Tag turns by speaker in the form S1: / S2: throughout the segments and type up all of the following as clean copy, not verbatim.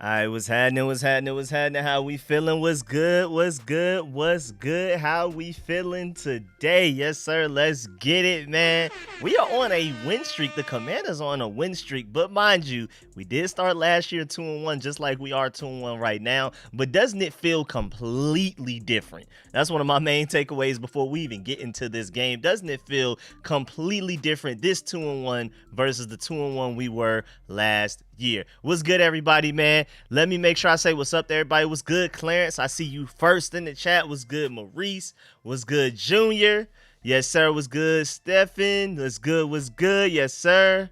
S1: All right, what's happening? What's happening? What's happening? How we feeling? What's good? What's good? What's good? How we feeling today? Yes, sir. Let's get it, man. We are on a win streak. The Commanders are on a win streak, but mind you, we did start last year 2-1, just like we are 2-1 right now. But doesn't it feel completely different? That's one of my main takeaways before we even get into this game. Doesn't it feel completely different? This 2-1 versus the 2-1 we were last year. What's good, everybody, man? Let me make sure I say what's up to everybody. What's good, Clarence? I see you first in the chat. What's good, Maurice? What's good, Junior? Yes, sir. What's good, Stephen? What's good? What's good? Yes, sir.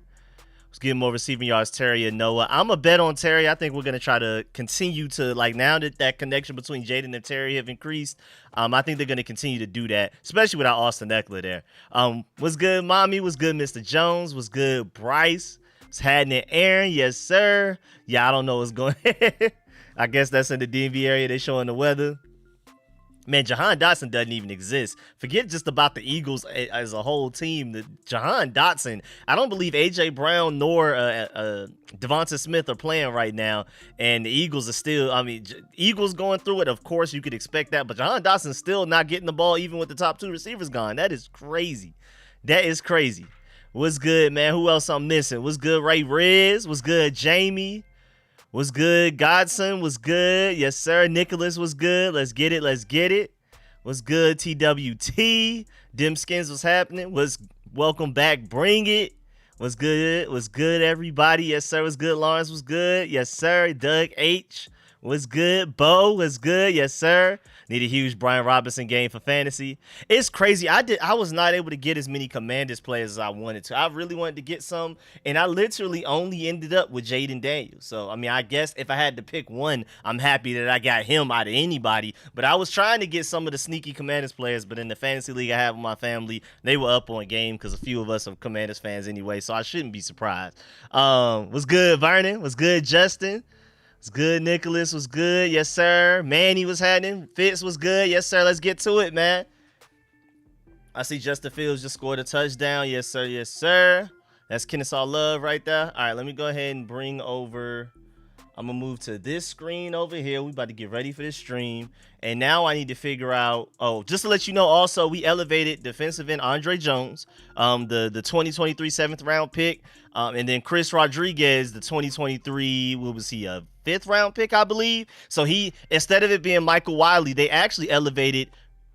S1: Let's get more receiving yards, Terry and Noah. I'm a bet on Terry. I think we're going to try to continue to, like, now that connection between Jaden and Terry have increased, I think they're going to continue to do that, especially without Austin Eckler there. What's good, Mommy? What's good, Mr. Jones? What's good, Bryce? What's happening, Aaron? Yes, sir. Yeah, I don't know what's going on. I guess that's in the DMV area. They're showing the weather. Man, Jahan Dotson doesn't even exist. Forget just about the Eagles as a whole team. The Jahan Dotson, I don't believe A.J. Brown nor Devonta Smith are playing right now. And the Eagles are still, Eagles going through it. Of course, you could expect that. But Jahan Dotson's still not getting the ball even with the top two receivers gone. That is crazy. That is crazy. What's good, man? Who else I'm missing? What's good, Ray Riz? What's good, Jamie? What's good, Godson? What's good? Yes, sir. Nicholas was good. Let's get it. Let's get it. What's good, TWT? Dim Skins, what's happening? Welcome back. Bring it. What's good? What's good, everybody? Yes, sir. What's good, Lawrence? What's good? Yes, sir. Doug H. What's good? Bo, what's good? Yes, sir. Need a huge Brian Robinson game for fantasy. It's crazy. I was not able to get as many Commanders players as I wanted to. I really wanted to get some, and I literally only ended up with Jaden Daniels. So, I guess if I had to pick one, I'm happy that I got him out of anybody. But I was trying to get some of the sneaky Commanders players, but in the fantasy league I have with my family, they were up on game because a few of us are Commanders fans anyway, so I shouldn't be surprised. What's good, Vernon? What's good, Justin? What's good, Nicholas? What's good? Yes, sir. Manny was happening. Fitz was good. Yes, sir. Let's get to it, man. I see Justin Fields just scored a touchdown. Yes, sir. Yes, sir. That's Kennesaw Love right there. All right, let me go ahead and bring over. I'm going to move to this screen over here. We about to get ready for this stream. And now I need to figure out, just to let you know, also, we elevated defensive end Andre Jones, the 2023 7th round pick. And then Chris Rodriguez, the 2023, what was he, a 5th round pick, I believe. So he, instead of it being Michael Wiley, they actually elevated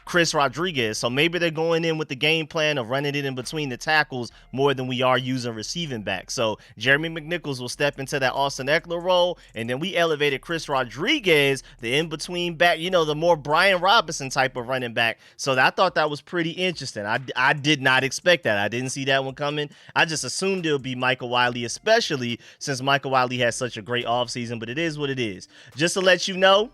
S1: Chris Rodriguez. So maybe they're going in with the game plan of running it in between the tackles more than we are using receiving back. So Jeremy McNichols will step into that Austin Eckler role, and then we elevated Chris Rodriguez, the in-between back, the more Brian Robinson type of running back. So I thought that was pretty interesting. I did not expect that. I didn't see that one coming. I just assumed it would be Michael Wiley, especially since Michael Wiley has such a great offseason, but it is what it is. Just to let you know,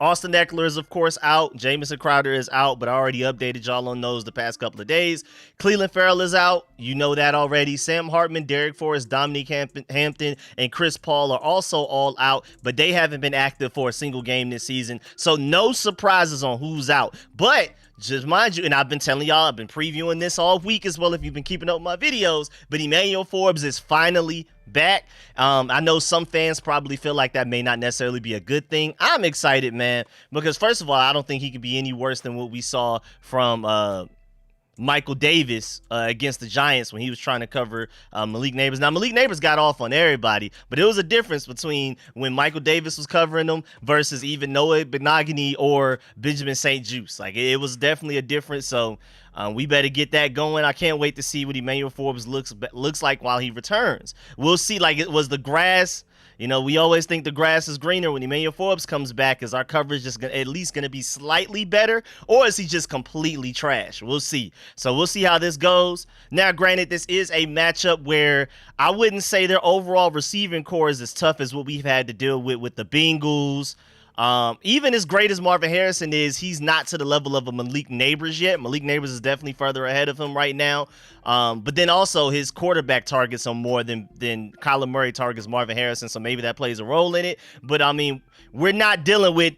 S1: Austin Eckler is, of course, out. Jamison Crowder is out, but I already updated y'all on those the past couple of days. Cleveland Farrell is out. You know that already. Sam Hartman, Derek Forrest, Dominique Hampton, and Chris Paul are also all out, but they haven't been active for a single game this season. So no surprises on who's out. But just mind you, and I've been telling y'all, I've been previewing this all week as well if you've been keeping up with my videos, but Emmanuel Forbes is finally back. I know some fans probably feel like that may not necessarily be a good thing. I'm excited, man, because first of all, I don't think he could be any worse than what we saw from Michael Davis against the Giants when he was trying to cover Malik Neighbors. Now, Malik Neighbors got off on everybody, but it was a difference between when Michael Davis was covering them versus even Noah Benogany or Benjamin St. Juste. Like, it was definitely a difference, so we better get that going. I can't wait to see what Emmanuel Forbes looks like while he returns. We'll see. Like, it was the grass. We always think the grass is greener when Emmanuel Forbes comes back. Is our coverage just at least going to be slightly better, or is he just completely trash? We'll see. So we'll see how this goes. Now, granted, this is a matchup where I wouldn't say their overall receiving core is as tough as what we've had to deal with the Bengals. Even as great as Marvin Harrison is, he's not to the level of a Malik Neighbors yet. Malik Neighbors is definitely further ahead of him right now. But then also his quarterback targets are more than Kyler Murray targets Marvin Harrison, so maybe that plays a role in it. But we're not dealing with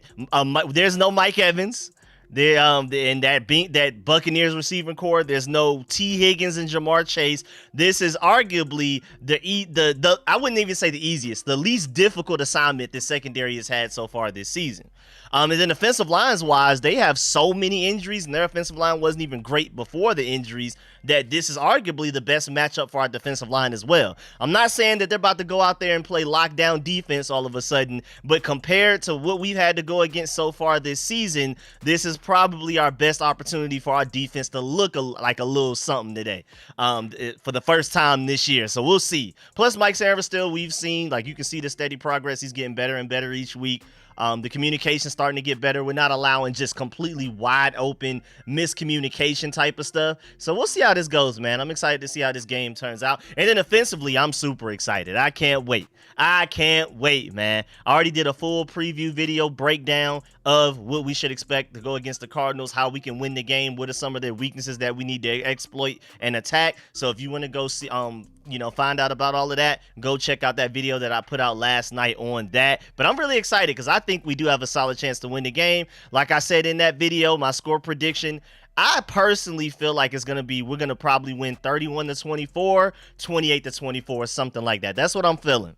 S1: there's no Mike Evans. And that Buccaneers receiving core, there's no T. Higgins and Jamar Chase. This is arguably the I wouldn't even say the easiest, the least difficult assignment the secondary has had so far this season. And then offensive lines wise, they have so many injuries, and their offensive line wasn't even great before the injuries, that this is arguably the best matchup for our defensive line as well. I'm not saying that they're about to go out there and play lockdown defense all of a sudden, but compared to what we've had to go against so far this season, this is probably our best opportunity for our defense to look like a little something today, for the first time this year. So we'll see. Plus, Mike Sainristil, we've seen, like, you can see the steady progress. He's getting better and better each week. The communication's starting to get better. We're not allowing just completely wide open miscommunication type of stuff. So we'll see how this goes, man. I'm excited to see how this game turns out. And then offensively, I'm super excited. I can't wait. I can't wait, man. I already did a full preview video breakdown of what we should expect to go against the Cardinals, how we can win the game, what are some of their weaknesses that we need to exploit and attack. So if you want to go see, find out about all of that, go check out that video that I put out last night on that. But I'm really excited because I think we do have a solid chance to win the game. Like I said in that video, my score prediction, I personally feel like we're going to probably win 31-24, 28-24, something like that. That's what I'm feeling.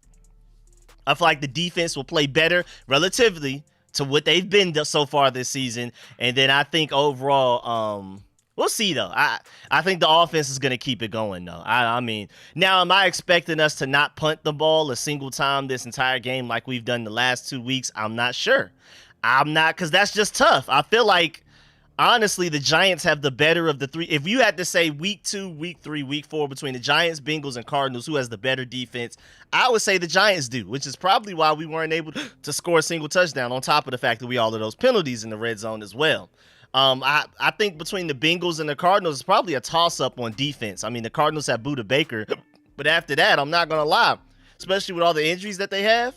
S1: I feel like the defense will play better relatively to what they've been so far this season. And then I think overall, we'll see, though. I think the offense is going to keep it going, though. I mean, now, am I expecting us to not punt the ball a single time this entire game like we've done the last 2 weeks? I'm not sure. I'm not, because that's just tough. I feel like, honestly, the Giants have the better of the three. If you had to say week 2, week 3, week 4 between the Giants, Bengals, and Cardinals, who has the better defense, I would say the Giants do, which is probably why we weren't able to score a single touchdown, on top of the fact that we all of those penalties in the red zone as well. I think between the Bengals and the Cardinals, it's probably a toss-up on defense. I mean, the Cardinals have Budda Baker, but after that, I'm not going to lie, especially with all the injuries that they have,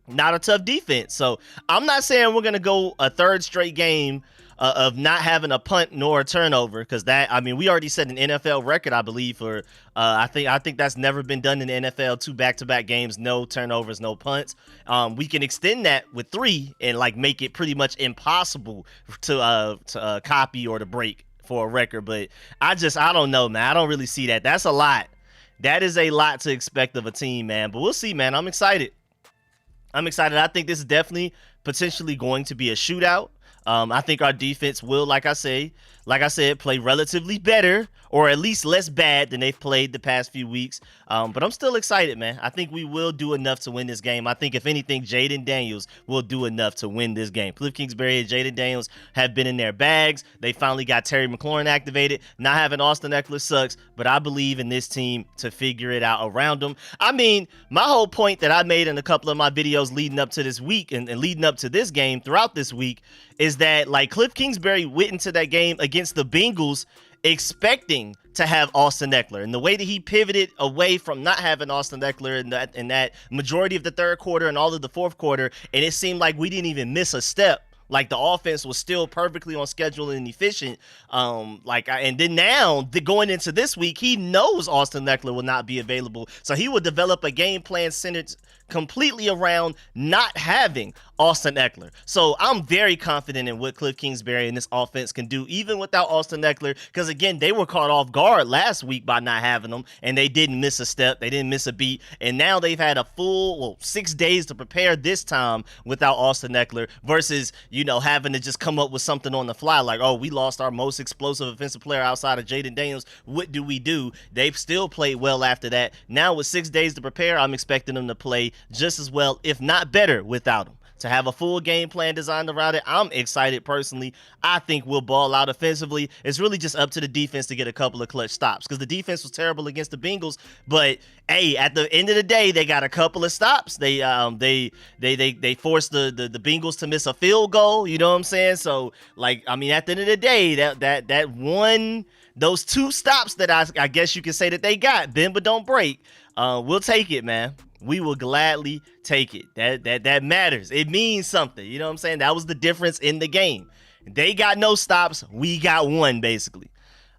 S1: not a tough defense. So I'm not saying we're going to go a third straight game of not having a punt nor a turnover, because we already set an NFL record, I believe, for I think that's never been done in the NFL, 2 back-to-back games, no turnovers, no punts. We can extend that with 3 and make it pretty much impossible to copy or to break for a record. But I don't know, man. I don't really see that. That's a lot. That is a lot to expect of a team, man. But we'll see, man. I'm excited. I think this is definitely potentially going to be a shootout. I think our defense will, like I said, play relatively better, or at least less bad than they've played the past few weeks. But I'm still excited, man. I think we will do enough to win this game. I think, if anything, Jaden Daniels will do enough to win this game. Cliff Kingsbury and Jaden Daniels have been in their bags. They finally got Terry McLaurin activated. Not having Austin Eckler sucks, but I believe in this team to figure it out around them. I mean, my whole point that I made in a couple of my videos leading up to this week and leading up to this game throughout this week is that, Cliff Kingsbury went into that game against the Bengals expecting to have Austin Eckler, and the way that he pivoted away from not having Austin Eckler in that majority of the third quarter and all of the fourth quarter, and it seemed like we didn't even miss a step. The offense was still perfectly on schedule and efficient. And then now, going into this week, he knows Austin Eckler will not be available. So he will develop a game plan centered completely around not having Austin Eckler. So I'm very confident in what Cliff Kingsbury and this offense can do, even without Austin Eckler, because, again, they were caught off guard last week by not having him, and they didn't miss a step. They didn't miss a beat. And now they've had a full 6 days to prepare this time without Austin Eckler versus, having to just come up with something on the fly, we lost our most explosive offensive player outside of Jaden Daniels. What do we do? They've still played well after that. Now, with 6 days to prepare, I'm expecting them to play just as well, if not better, without him. To have a full game plan designed around it, I'm excited personally. I think we'll ball out offensively. It's really just up to the defense to get a couple of clutch stops, because the defense was terrible against the Bengals. But hey, at the end of the day, they got a couple of stops. They forced the Bengals to miss a field goal. You know what I'm saying? So at the end of the day, that one, those 2 stops that I guess you can say that they got, bend but don't break. We'll take it, man. We will gladly take it. That matters. It means something. You know what I'm saying? That was the difference in the game. They got no stops. We got 1, basically.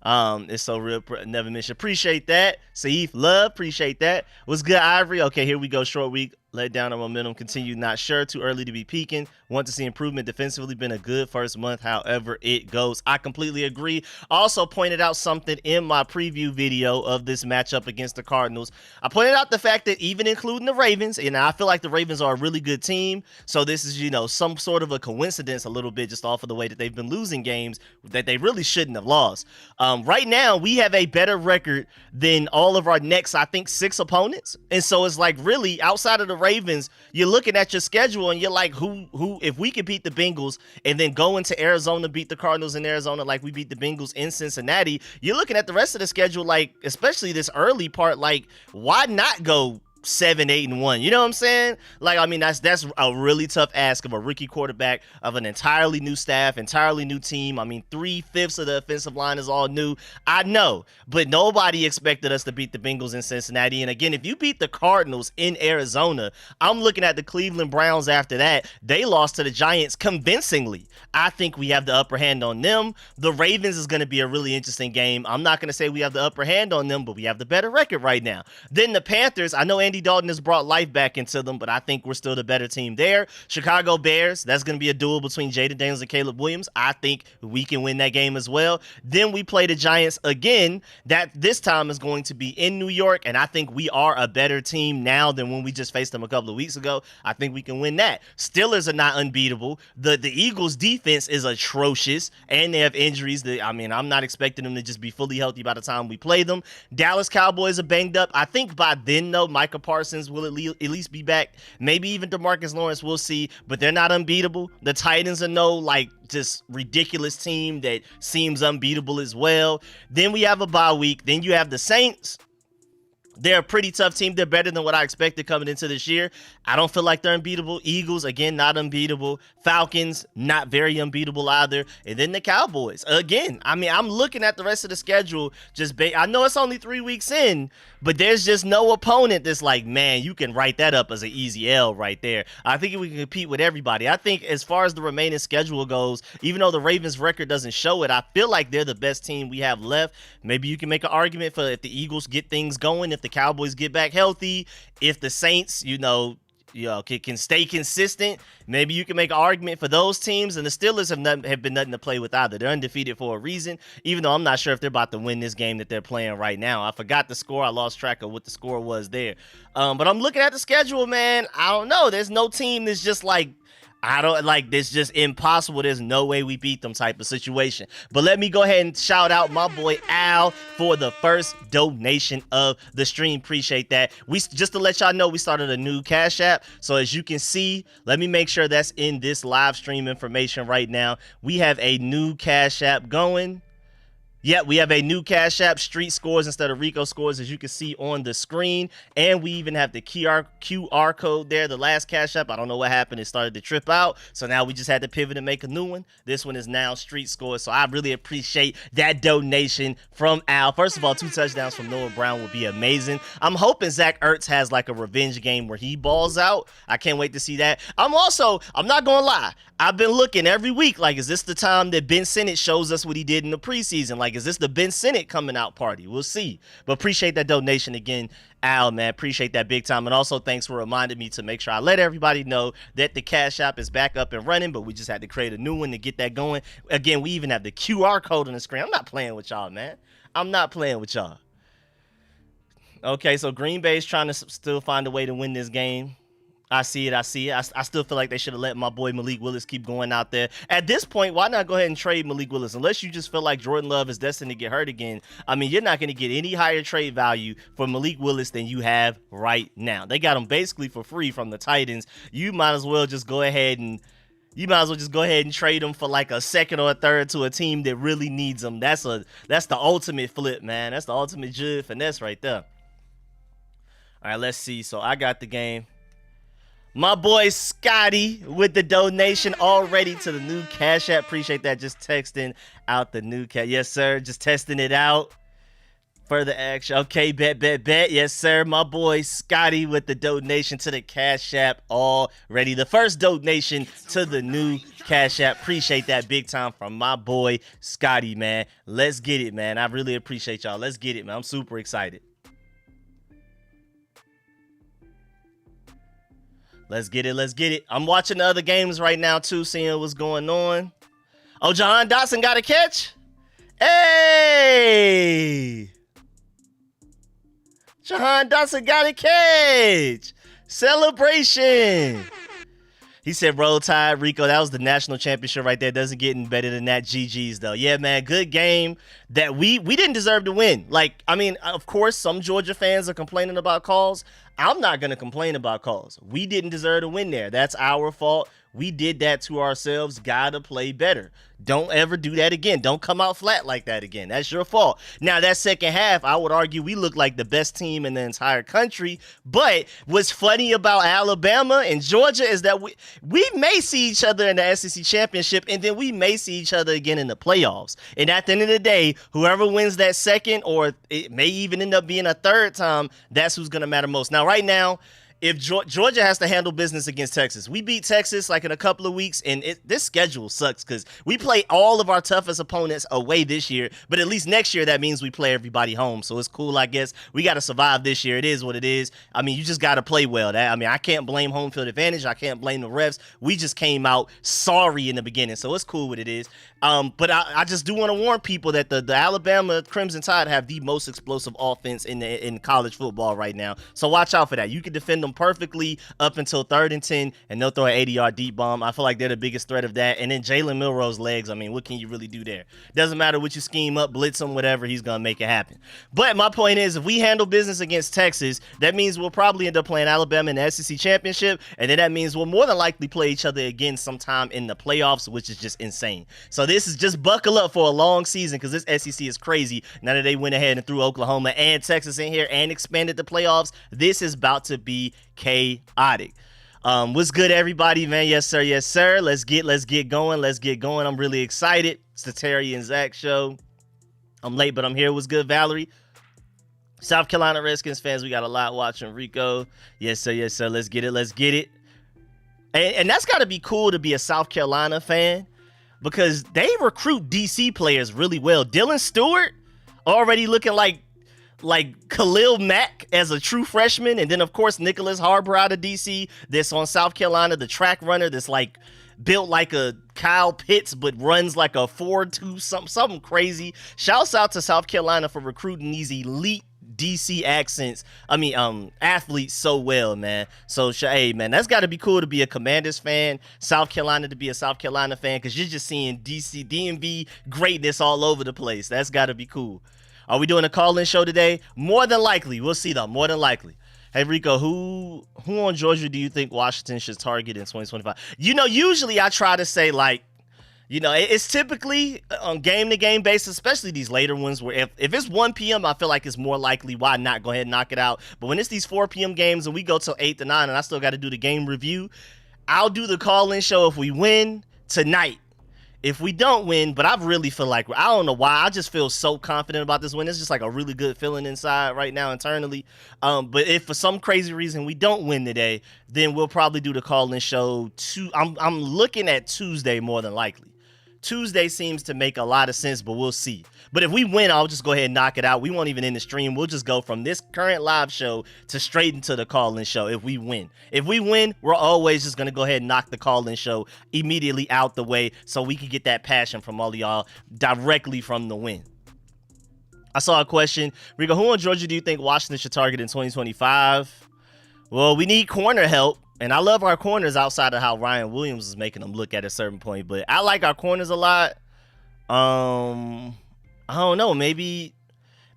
S1: It's so real. Never mention. Appreciate that. Saif, love. Appreciate that. What's good, Ivory? Okay, here we go. Short week. Let down our momentum, continue not sure, too early to be peaking. Want to see improvement defensively, been a good first month, however it goes. I completely agree. Also pointed out something in my preview video of this matchup against the Cardinals. I pointed out the fact that even including the Ravens, and I feel like the Ravens are a really good team, so this is, some sort of a coincidence a little bit just off of the way that they've been losing games that they really shouldn't have lost. Right now, we have a better record than all of our next, I think, 6 opponents, and so it's like really outside of the Ravens, you're looking at your schedule and you're like, who if we could beat the Bengals and then go into Arizona, beat the Cardinals in Arizona like we beat the Bengals in Cincinnati, you're looking at the rest of the schedule, like, especially this early part, like, why not go 7-8-1? You know what I'm saying? Like, I mean, that's a really tough ask of a rookie quarterback, of an entirely new staff, entirely new team. I mean, 3/5 of the offensive line is all new. I know, but nobody expected us to beat the Bengals in Cincinnati. And again, if you beat the Cardinals in Arizona, I'm looking at the Cleveland Browns after that. They lost to the Giants convincingly. I think we have the upper hand on them. The Ravens is going to be a really interesting game. I'm not going to say we have the upper hand on them, but we have the better record right now. Then the Panthers, I know Andy Dalton has brought life back into them, but I think we're still the better team there. Chicago Bears, that's going to be a duel between Jaden Daniels and Caleb Williams. I think we can win that game as well. Then we play the Giants again. That this time is going to be in New York, and I think we are a better team now than when we just faced them a couple of weeks ago. I think we can win that. Steelers are not unbeatable. The Eagles' defense is atrocious, and they have injuries. I'm not expecting them to just be fully healthy by the time we play them. Dallas Cowboys are banged up. I think by then, though, Micah Parsons will at least be back. Maybe even DeMarcus Lawrence, we'll see, but they're not unbeatable. The Titans are just ridiculous team that seems unbeatable as well. Then we have a bye week. Then you have the Saints. They're a pretty tough team. They're better than what I expected coming into this year. I don't feel like they're unbeatable. Eagles, again, not unbeatable. Falcons, not very unbeatable either. And then the Cowboys. Again, I'm looking at the rest of the schedule. I know it's only 3 weeks in, but there's just no opponent that's like, man, you can write that up as an easy L right there. I think we can compete with everybody. I think as far as the remaining schedule goes, even though the Ravens record doesn't show it, I feel like they're the best team we have left. Maybe you can make an argument for if the Eagles get things going, if the Cowboys get back healthy, if the Saints, can stay consistent. Maybe you can make an argument for those teams, and the Steelers have been nothing to play with either. They're undefeated for a reason, even though I'm not sure if they're about to win this game that they're playing right now. I forgot the score. I lost track of what the score was there. But I'm looking at the schedule, man. I don't know. There's no team that's just like, this just impossible. There's no way we beat them type of situation. But let me go ahead and shout out my boy Al for the first donation of the stream. Appreciate that. Just to let y'all know, we started a new Cash App. So as you can see, let me make sure that's in this live stream information right now. We have a new Cash App going. Yeah, we have a new Cash App, StreetScores instead of Rico Scores, as you can see on the screen. And we even have the QR code there. The last Cash App, I don't know what happened. It started to trip out. So now we just had to pivot and make a new one. This one is now StreetScores. So I really appreciate that donation from Al. First of all, 2 touchdowns from Noah Brown would be amazing. I'm hoping Zach Ertz has like a revenge game where he balls out. I can't wait to see that. I'm not going to lie. I've been looking every week, like, is this the time that Ben Sinnott shows us what he did in the preseason? Like, is this the Ben Sinnott coming out party? We'll see. But appreciate that donation again, Al, man. Appreciate that big time. And also thanks for reminding me to make sure I let everybody know that the Cash App is back up and running, but we just had to create a new one to get that going. Again, we even have the QR code on the screen. I'm not playing with y'all, man. I'm not playing with y'all. Okay, so Green Bay's trying to still find a way to win this game. I see it. I still feel like they should have let my boy Malik Willis keep going out there. At this point, why not go ahead and trade Malik Willis? Unless you just feel like Jordan Love is destined to get hurt again. I mean, you're not going to get any higher trade value for Malik Willis than you have right now. They got him basically for free from the Titans. You might as well just go ahead and trade him for like a second or a third to a team that really needs him. That's the ultimate flip, man. That's the ultimate Judd finesse right there. All right, let's see. So I got the game. My boy Scotty with the donation already to the new Cash App. Appreciate that. Just texting out the new Cash. Yes, sir. Just testing it out. Further action. Okay, bet. Yes, sir. My boy Scotty with the donation to the Cash App already. The first donation to the new Cash App. Appreciate that big time from my boy Scotty, man. Let's get it, man. I really appreciate y'all. Let's get it, man. I'm super excited. Let's get it. Let's get it. I'm watching the other games right now, too, seeing what's going on. Oh, Jahan Dotson got a catch? Hey! Jahan Dotson got a catch! Celebration! He said, roll tide, Rico. That was the national championship right there. Doesn't get any better than that. GG's, though. Yeah, man, good game that we didn't deserve to win. Like, I mean, of course, some Georgia fans are complaining about calls. I'm not going to complain about calls. We didn't deserve to win there. That's our fault. We did that to ourselves. Gotta play better. Don't ever do that again. Don't come out flat like that again. That's your fault. Now, that second half, I would argue we look like the best team in the entire country. But what's funny about Alabama and Georgia is that we may see each other in the SEC championship, and then we may see each other again in the playoffs. And at the end of the day, whoever wins that second, or it may even end up being a third time, that's who's going to matter most. Now, right now, if Georgia has to handle business against Texas, we beat Texas like in a couple of weeks, and this schedule sucks because we play all of our toughest opponents away this year, but at least next year that means we play everybody home, so it's cool, I guess. We got to survive this year. It is what it is. I mean, you just got to play well. I can't blame home field advantage. I can't blame the refs. We just came out sorry in the beginning, so it's cool what it is. But I just do want to warn people that the Alabama Crimson Tide have the most explosive offense in college football right now, so watch out for that. You can defend them perfectly up until 3rd and 10, and they'll throw an 80-yard deep bomb. I feel like they're the biggest threat of that. And then Jalen Milroe's legs, I mean, what can you really do there? Doesn't matter what you scheme up, blitz him, whatever, he's going to make it happen. But my point is, if we handle business against Texas, that means we'll probably end up playing Alabama in the SEC championship, and then that means we'll more than likely play each other again sometime in the playoffs, which is just insane. So this is just buckle up for a long season, because this SEC is crazy. Now that they went ahead and threw Oklahoma and Texas in here and expanded the playoffs, this is about to be chaotic. What's good, everybody, man? Yes, sir. Yes, sir. Let's get going. Let's get going. I'm really excited. It's the Terry and Zach show. I'm late, but I'm here. What's good, Valerie? South Carolina Redskins fans, we got a lot watching. Rico. Yes, sir. Yes, sir. Let's get it. Let's get it. And that's got to be cool to be a South Carolina fan, because they recruit DC players really well. Dylan Stewart already looking like Khalil Mack as a true freshman. And then, of course, Nicholas Harbor out of D.C. that's on South Carolina, the track runner that's like built like a Kyle Pitts but runs like a 4.2, something crazy. Shouts out to South Carolina for recruiting these elite DC athletes so well, man. So, hey, man, that's got to be cool to be a Commanders fan, South Carolina to be a South Carolina fan, because you're just seeing DMV greatness all over the place. That's got to be cool. Are we doing a call-in show today? More than likely. We'll see, though. More than likely. Hey, Rico, who on Georgia do you think Washington should target in 2025? You know, usually I try to say, like, you know, it's typically on game-to-game basis, especially these later ones where if it's 1 p.m., I feel like it's more likely, why not go ahead and knock it out? But when it's these 4 p.m. games and we go till 8 to 9 and I still got to do the game review, I'll do the call-in show if we win tonight. If we don't win, but I really feel like, I don't know why, I just feel so confident about this win. It's just like a really good feeling inside right now internally. But if for some crazy reason we don't win today, then we'll probably do the call-in show. I'm looking at Tuesday more than likely. Tuesday seems to make a lot of sense, but we'll see. But if we win, I'll just go ahead and knock it out. We won't even end the stream. We'll just go from this current live show to straight into the call-in show if we win. If we win, we're always just going to go ahead and knock the call-in show immediately out the way so we can get that passion from all of y'all directly from the win. I saw a question. Rico, who in Georgia do you think Washington should target in 2025? Well, we need corner help. And I love our corners outside of how Ryan Williams is making them look at a certain point. But I like our corners a lot. I don't know. Maybe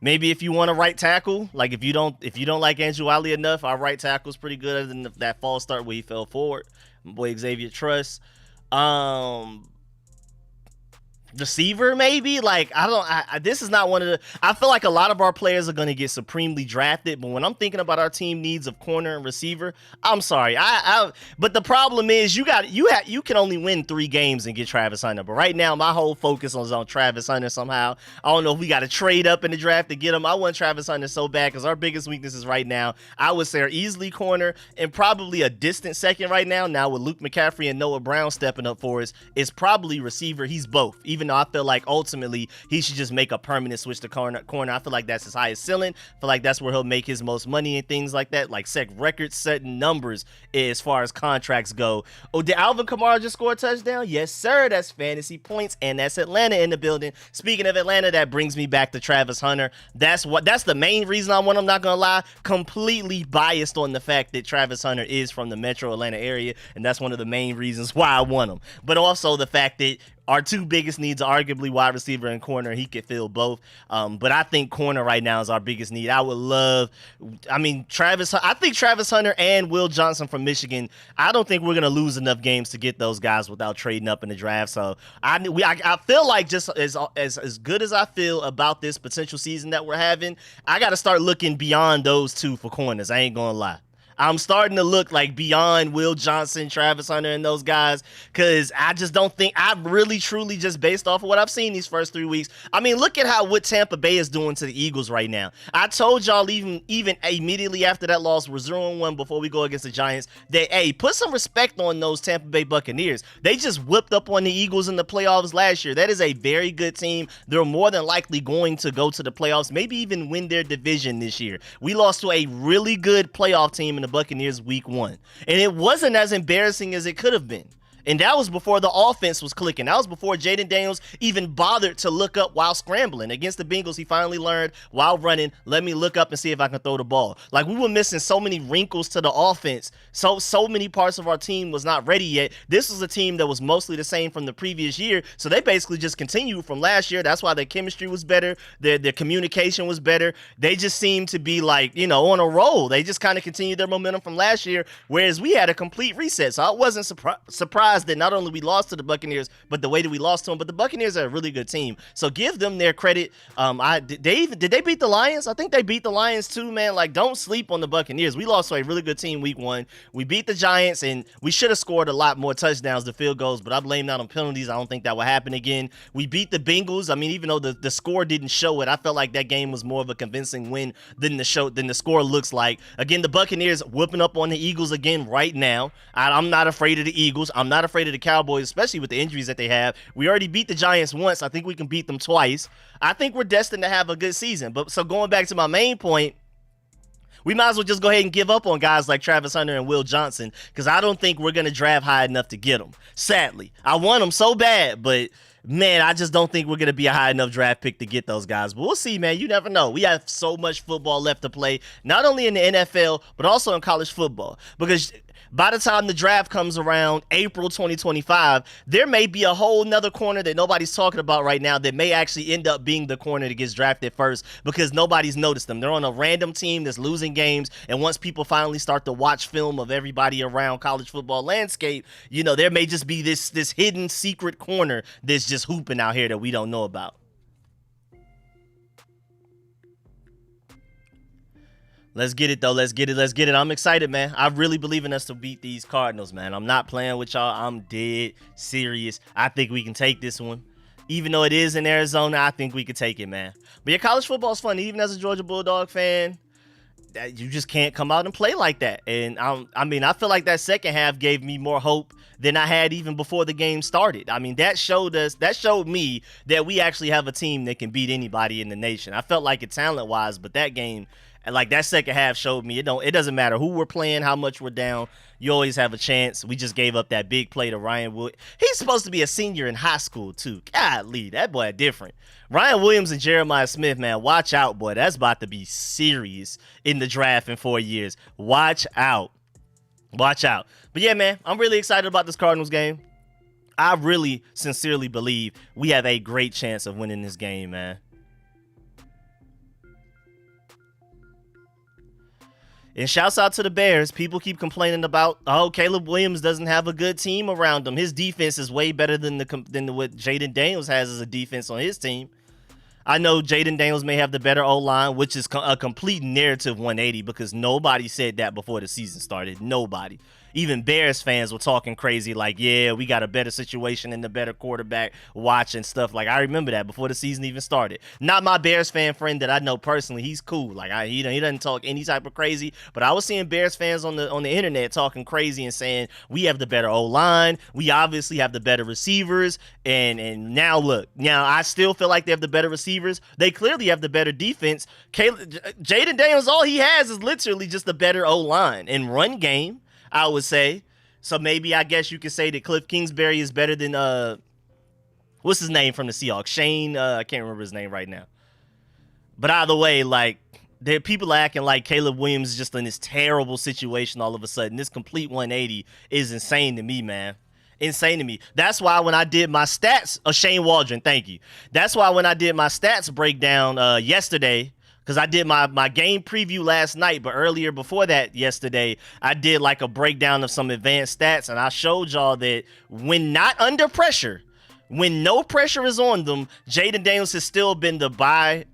S1: if you want a right tackle, like if you don't like Andrew Wiley enough, our right tackle's pretty good other than that false start where he fell forward. My boy Xavier Truss. Receiver, maybe. Like, this is not one of the, I feel like a lot of our players are going to get supremely drafted, but when I'm thinking about our team needs of corner and receiver, I'm sorry. But the problem is you can only win 3 games and get Travis Hunter. But right now, my whole focus is on Travis Hunter somehow. I don't know if we got to trade up in the draft to get him. I want Travis Hunter so bad because our biggest weaknesses right now, I would say, are easily corner and probably a distant second right now. Now with Luke McCaffrey and Noah Brown stepping up for us, it's probably receiver. He's both. Even even though I feel like ultimately he should just make a permanent switch to corner. I feel like that's his highest ceiling. I feel like that's where he'll make his most money and things like that, like set record-setting numbers as far as contracts go. Oh, did Alvin Kamara just score a touchdown? Yes, sir. That's fantasy points, and that's Atlanta in the building. Speaking of Atlanta, that brings me back to Travis Hunter. That's the main reason I want him, not gonna lie. Completely biased on the fact that Travis Hunter is from the metro Atlanta area, and that's one of the main reasons why I want him. But also the fact that our two biggest needs are arguably wide receiver and corner. He could fill both. But I think corner right now is our biggest need. I think Travis Hunter and Will Johnson from Michigan, I don't think we're going to lose enough games to get those guys without trading up in the draft. So I feel like just as good as I feel about this potential season that we're having, I got to start looking beyond those two for corners. I ain't going to lie. I'm starting to look like beyond Will Johnson, Travis Hunter, and those guys, because I just don't think, I really, truly, just based off of what I've seen these first 3 weeks. I mean, look at what Tampa Bay is doing to the Eagles right now. I told y'all even immediately after that loss, we're 0-1 before we go against the Giants, that, hey, put some respect on those Tampa Bay Buccaneers. They just whipped up on the Eagles in the playoffs last year. That is a very good team. They're more than likely going to go to the playoffs, maybe even win their division this year. We lost to a really good playoff team in the Buccaneers week 1. And it wasn't as embarrassing as it could have been. And that was before the offense was clicking. That was before Jaden Daniels even bothered to look up while scrambling. Against the Bengals, he finally learned while running, let me look up and see if I can throw the ball. Like, we were missing so many wrinkles to the offense. So many parts of our team was not ready yet. This was a team that was mostly the same from the previous year. So they basically just continued from last year. That's why their chemistry was better. Their communication was better. They just seemed to be like, on a roll. They just kind of continued their momentum from last year, whereas we had a complete reset. So I wasn't surprised that not only we lost to the Buccaneers, but the way that we lost to them. But the Buccaneers are a really good team, so give them their credit. Did they beat the Lions? I think they beat the Lions too, man. Like, don't sleep on the Buccaneers. We lost to a really good team week 1. We beat the Giants, and we should have scored a lot more touchdowns than field goals, but I blame that on penalties. I don't think that will happen again. We beat the Bengals. I mean, even though the score didn't show it, I felt like that game was more of a convincing win than the score looks like. Again, the Buccaneers whooping up on the Eagles again right now. I'm not afraid of the Eagles. I'm not afraid of the Cowboys, especially with the injuries that they have. We already beat the Giants once. I think we can beat them twice. I think we're destined to have a good season. But so going back to my main point, we might as well just go ahead and give up on guys like Travis Hunter and Will Johnson, because I don't think we're going to draft high enough to get them. Sadly, I want them so bad, but man, I just don't think we're going to be a high enough draft pick to get those guys. But we'll see, man. You never know. We have so much football left to play, not only in the NFL, but also in college football. Because by the time the draft comes around, April 2025, there may be a whole nother corner that nobody's talking about right now that may actually end up being the corner that gets drafted first, because nobody's noticed them. They're on a random team that's losing games, and once people finally start to watch film of everybody around college football landscape, there may just be this hidden secret corner that's just hooping out here that we don't know about. Let's get it, though. Let's get it. I'm excited, man. I really believe in us to beat these Cardinals, man. I'm not playing with y'all. I'm dead serious. I think we can take this one. Even though it is in Arizona, I think we could take it, man. But yeah, college football is fun. Even as a Georgia Bulldog fan, you just can't come out and play like that. And I feel like that second half gave me more hope than I had even before the game started. I mean, that showed me that we actually have a team that can beat anybody in the nation. I felt like it talent-wise, but that game, like that second half, showed me it doesn't matter who we're playing, how much we're down. You always have a chance. We just gave up that big play to Ryan Williams. He's supposed to be a senior in high school too. Golly, that boy different. Ryan Williams and Jeremiah Smith, man, watch out, boy. That's about to be serious in the draft in 4 years. Watch out. Watch out. But yeah, man, I'm really excited about this Cardinals game. I really sincerely believe we have a great chance of winning this game, man. And shouts out to the Bears. People keep complaining about, Caleb Williams doesn't have a good team around him. His defense is way better than what Jaden Daniels has as a defense on his team. I know Jaden Daniels may have the better O-line, which is a complete narrative 180, because nobody said that before the season started. Nobody. even Bears fans were talking crazy, like, yeah, we got a better situation and the better quarterback watch and stuff. Like, I remember that before the season even started. Not my Bears fan friend that I know personally. He's cool. Like, he doesn't talk any type of crazy. But I was seeing Bears fans on the internet talking crazy and saying we have the better O-line. We obviously have the better receivers. And now look, now I still feel like they have the better receivers. They clearly have the better defense. Jaden Daniels, all he has is literally just the better O-line and run game, I would say. So maybe I guess you could say that Cliff Kingsbury is better than what's his name from the Seahawks? Shane, I can't remember his name right now. But either way, like, there people acting like Caleb Williams is just in this terrible situation all of a sudden. This complete 180 is insane to me, man. Insane to me. That's why when I did my stats, Shane Waldron, thank you. That's why when I did my stats breakdown yesterday, because I did my game preview last night, but earlier before that yesterday, I did like a breakdown of some advanced stats, and I showed y'all that when not under pressure, when no pressure is on them, Jaden Daniels has still been the by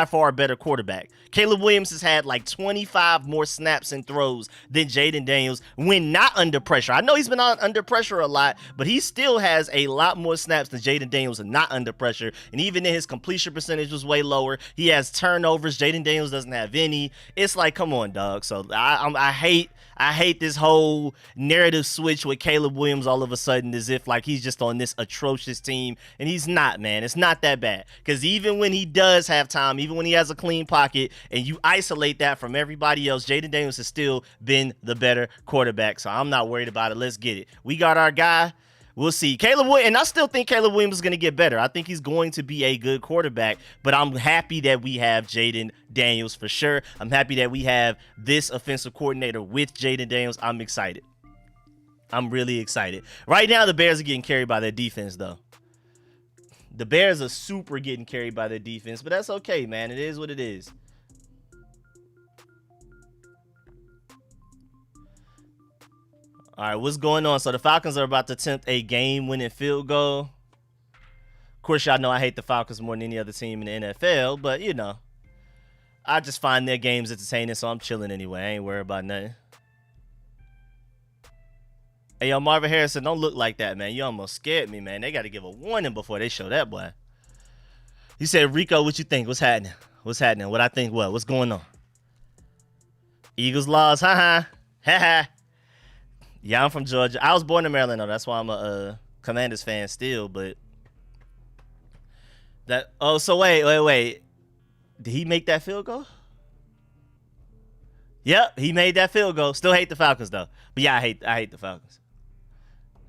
S1: far better quarterback. Caleb Williams has had like 25 more snaps and throws than Jaden Daniels when not under pressure. I know he's been under pressure a lot, but he still has a lot more snaps than Jaden Daniels and not under pressure. And even then, his completion percentage was way lower. He has turnovers. Jaden Daniels doesn't have any. It's like, come on, dog. So I hate this whole narrative switch with Caleb Williams all of a sudden as if like he's just on this atrocious team, and he's not, man. It's not that bad, because even when he does have time, even when he has a clean pocket and you isolate that from everybody else, Jaden Daniels has still been the better quarterback, so I'm not worried about it. Let's get it. We got our guy. We'll see. Caleb Williams, and I still think Caleb Williams is going to get better. I think he's going to be a good quarterback, but I'm happy that we have Jaden Daniels for sure. I'm happy that we have this offensive coordinator with Jaden Daniels. I'm excited. I'm really excited. Right now, the Bears are getting carried by their defense, though. The Bears are super getting carried by their defense, but that's okay, man. It is what it is. All right, what's going on? So the Falcons are about to attempt a game-winning field goal. Of course, y'all know I hate the Falcons more than any other team in the NFL, but, you know, I just find their games entertaining, so I'm chilling anyway. I ain't worried about nothing. Hey, yo, Marvin Harrison, don't look like that, man. You almost scared me, man. They got to give a warning before they show that, boy. He said, Rico, what you think? What's happening? What's happening? What I think what? What's going on? Eagles lost. Ha-ha. Ha-ha. Yeah, I'm from Georgia. I was born in Maryland, though. That's why I'm a Commanders fan still, but that. Oh, so wait. Did he make that field goal? Yep, he made that field goal. Still hate the Falcons, though. But yeah, I hate the Falcons.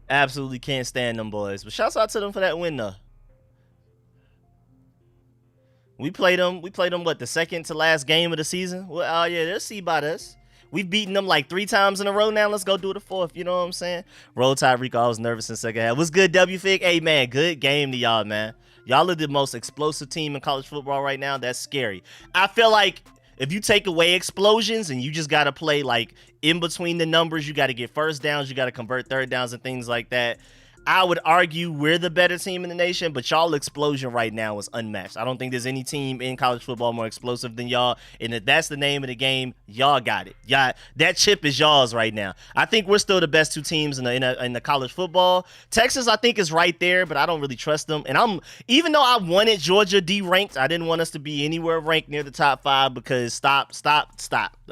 S1: Absolutely can't stand them boys. But shouts out to them for that win, though. We played them, what, the second to last game of the season? Well, oh, yeah, they'll see about us. We've beaten them like 3 times in a row now. Let's go do the 4th. You know what I'm saying? Roll Tide, Rico. I was nervous in the second half. What's good, W-Fig? Hey, man, good game to y'all, man. Y'all are the most explosive team in college football right now. That's scary. I feel like if you take away explosions and you just got to play like in between the numbers, you got to get first downs, you got to convert third downs and things like that, I would argue we're the better team in the nation, but y'all explosion right now is unmatched. I don't think there's any team in college football more explosive than y'all, and if that's the name of the game, y'all got it. Y'all, that chip is y'all's right now. I think we're still the best 2 teams in the college football. Texas, I think, is right there, but I don't really trust them. And even though I wanted Georgia D-ranked, I didn't want us to be anywhere ranked near the top 5 because stop.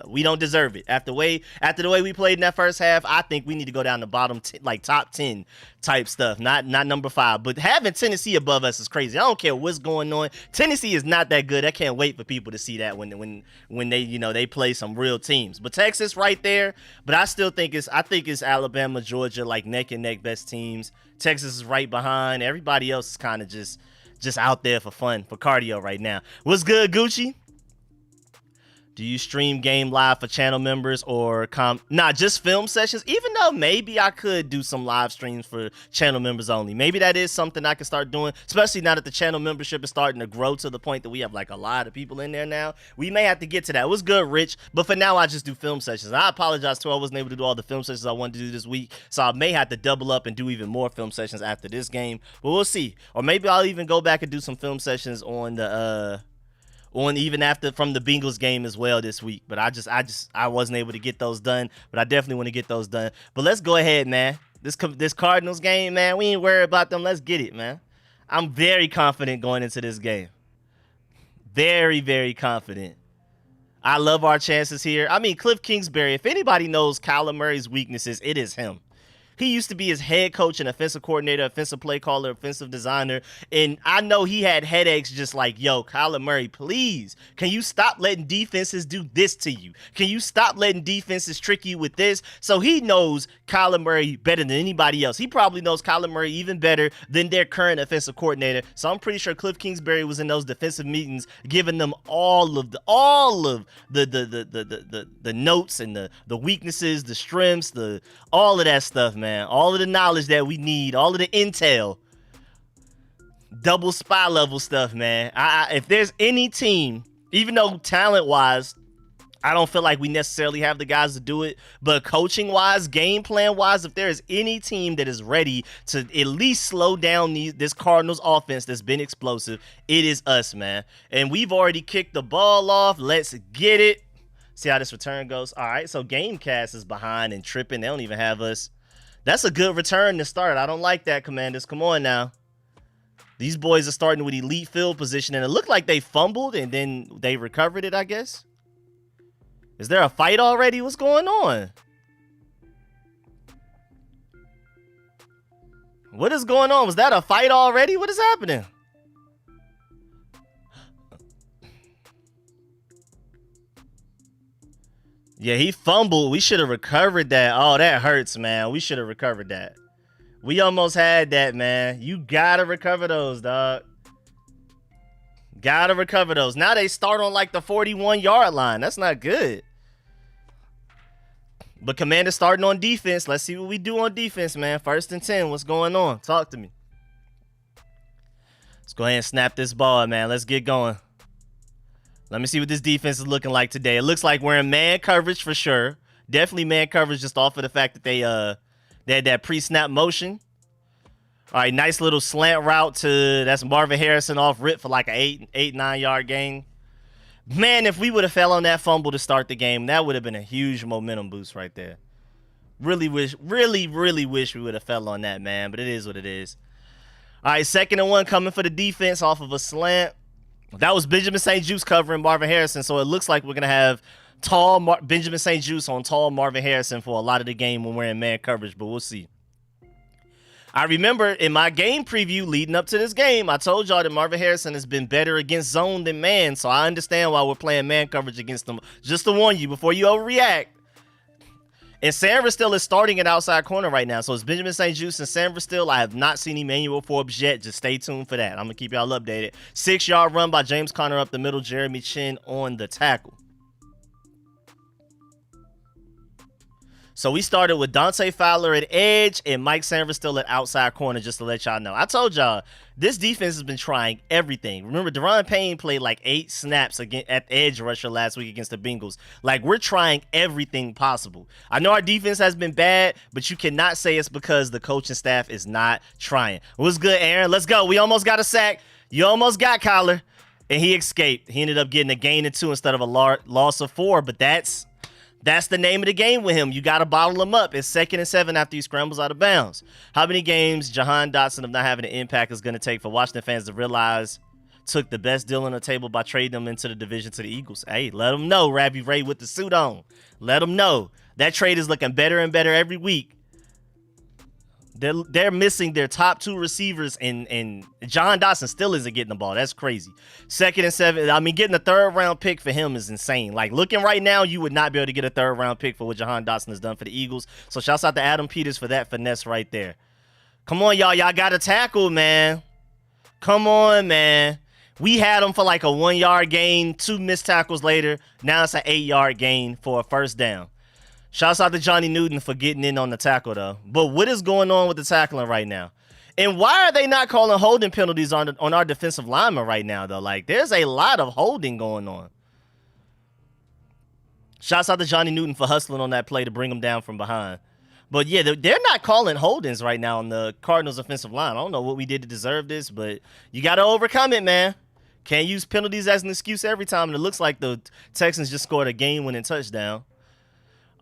S1: We don't deserve it. After the way we played in that first half, I think we need to go down the bottom, like top 10 type stuff, not number 5. But having Tennessee above us is crazy. I don't care what's going on. Tennessee is not that good. I can't wait for people to see that when they, you know, they play some real teams. But Texas right there. But I still think it's Alabama, Georgia, like neck and neck best teams. Texas is right behind. Everybody else is kind of just out there for fun, for cardio right now. What's good, Gucci? Do you stream game live for channel members or just film sessions? Even though maybe I could do some live streams for channel members only. Maybe that is something I can start doing, especially now that the channel membership is starting to grow to the point that we have like a lot of people in there now. We may have to get to that. It was good, Rich, but for now I just do film sessions. I apologize too. I wasn't able to do all the film sessions I wanted to do this week, so I may have to double up and do even more film sessions after this game, but we'll see. Or maybe I'll even go back and do some film sessions on the on even after from the Bengals game as well this week. But I wasn't able to get those done. But I definitely want to get those done. But let's go ahead, man. This Cardinals game, man, we ain't worried about them. Let's get it, man. I'm very confident going into this game. Very, very confident. I love our chances here. I mean, Cliff Kingsbury, if anybody knows Kyler Murray's weaknesses, it is him. He used to be his head coach and offensive coordinator, offensive play caller, offensive designer. And I know he had headaches just like, yo, Kyler Murray, please, can you stop letting defenses do this to you? Can you stop letting defenses trick you with this? So he knows Kyler Murray better than anybody else. He probably knows Kyler Murray even better than their current offensive coordinator. So I'm pretty sure Cliff Kingsbury was in those defensive meetings giving them all of the notes and the weaknesses, the strengths, all of that stuff, man. All of the knowledge that we need, all of the intel, double spy level stuff, man. If there's any team, even though talent-wise, I don't feel like we necessarily have the guys to do it, but coaching-wise, game plan-wise, if there is any team that is ready to at least slow down this Cardinals offense that's been explosive, it is us, man. And we've already kicked the ball off. Let's get it. See how this return goes. All right, so Gamecast is behind and tripping. They don't even have us. That's a good return to start. I don't like that, Commanders. Come on now. These boys are starting with elite field position, and it looked like they fumbled, and then they recovered it, I guess. Is there a fight already? What's going on? What is going on? Was that a fight already? What is happening? Yeah, he fumbled. We should have recovered that. Oh, that hurts, man. We should have recovered that. We almost had that, man. You gotta recover those, dog. Gotta recover those. Now they start on like the 41-yard line. That's not good. But Commander starting on defense. Let's see what we do on defense, man. 1st and 10. What's going on? Talk to me. Let's go ahead and snap this ball, man. Let's get going. Let me see what this defense is looking like today. It looks like we're in man coverage for sure. Definitely man coverage just off of the fact that they had that pre-snap motion. All right, nice little slant route that's Marvin Harrison off rip for like an 9-yard gain. Man, if we would have fell on that fumble to start the game, that would have been a huge momentum boost right there. Really wish we would have fell on that, man, but it is what it is. All right, 2nd and 1 coming for the defense off of a slant. That was Benjamin St-Juste covering Marvin Harrison, so it looks like we're going to have tall Benjamin St-Juste on tall Marvin Harrison for a lot of the game when we're in man coverage, but we'll see. I remember in my game preview leading up to this game, I told y'all that Marvin Harrison has been better against zone than man, so I understand why we're playing man coverage against them. Just to warn you before you overreact. And Sam Verstill is starting at outside corner right now, so it's Benjamin St-Juste and Sam Verstill. I have not seen Emmanuel Forbes yet. Just stay tuned for that. I'm going to keep y'all updated. 6-yard run by James Conner up the middle. Jeremy Chin on the tackle. So we started with Dante Fowler at edge and Mike Sanford still at outside corner, just to let y'all know. I told y'all, this defense has been trying everything. Remember, Deron Payne played like 8 snaps at edge rusher last week against the Bengals. Like, we're trying everything possible. I know our defense has been bad, but you cannot say it's because the coaching staff is not trying. What's good, Aaron? Let's go. We almost got a sack. You almost got Kyler. And he escaped. He ended up getting a gain of 2 instead of a loss of 4, but that's the name of the game with him. You got to bottle him up. It's 2nd and 7 after he scrambles out of bounds. How many games Jahan Dotson of not having an impact is going to take for Washington fans to realize took the best deal on the table by trading him into the division to the Eagles? Hey, let them know, Ravi Ray with the suit on. Let them know. That trade is looking better and better every week. They're missing their top 2 receivers, and Jahan Dotson still isn't getting the ball. That's crazy. 2nd and 7. I mean, getting a 3rd-round pick for him is insane. Like, looking right now, you would not be able to get a 3rd-round pick for what Jahan Dotson has done for the Eagles. So, shouts out to Adam Peters for that finesse right there. Come on, y'all. Y'all got to tackle, man. Come on, man. We had him for like a 1-yard gain, 2 missed tackles later. Now it's an 8-yard gain for a 1st down. Shouts out to Johnny Newton for getting in on the tackle, though. But what is going on with the tackling right now? And why are they not calling holding penalties on our defensive linemen right now, though? Like, there's a lot of holding going on. Shouts out to Johnny Newton for hustling on that play to bring him down from behind. But, yeah, they're not calling holdings right now on the Cardinals' offensive line. I don't know what we did to deserve this, but you got to overcome it, man. Can't use penalties as an excuse every time, and it looks like the Texans just scored a game-winning touchdown.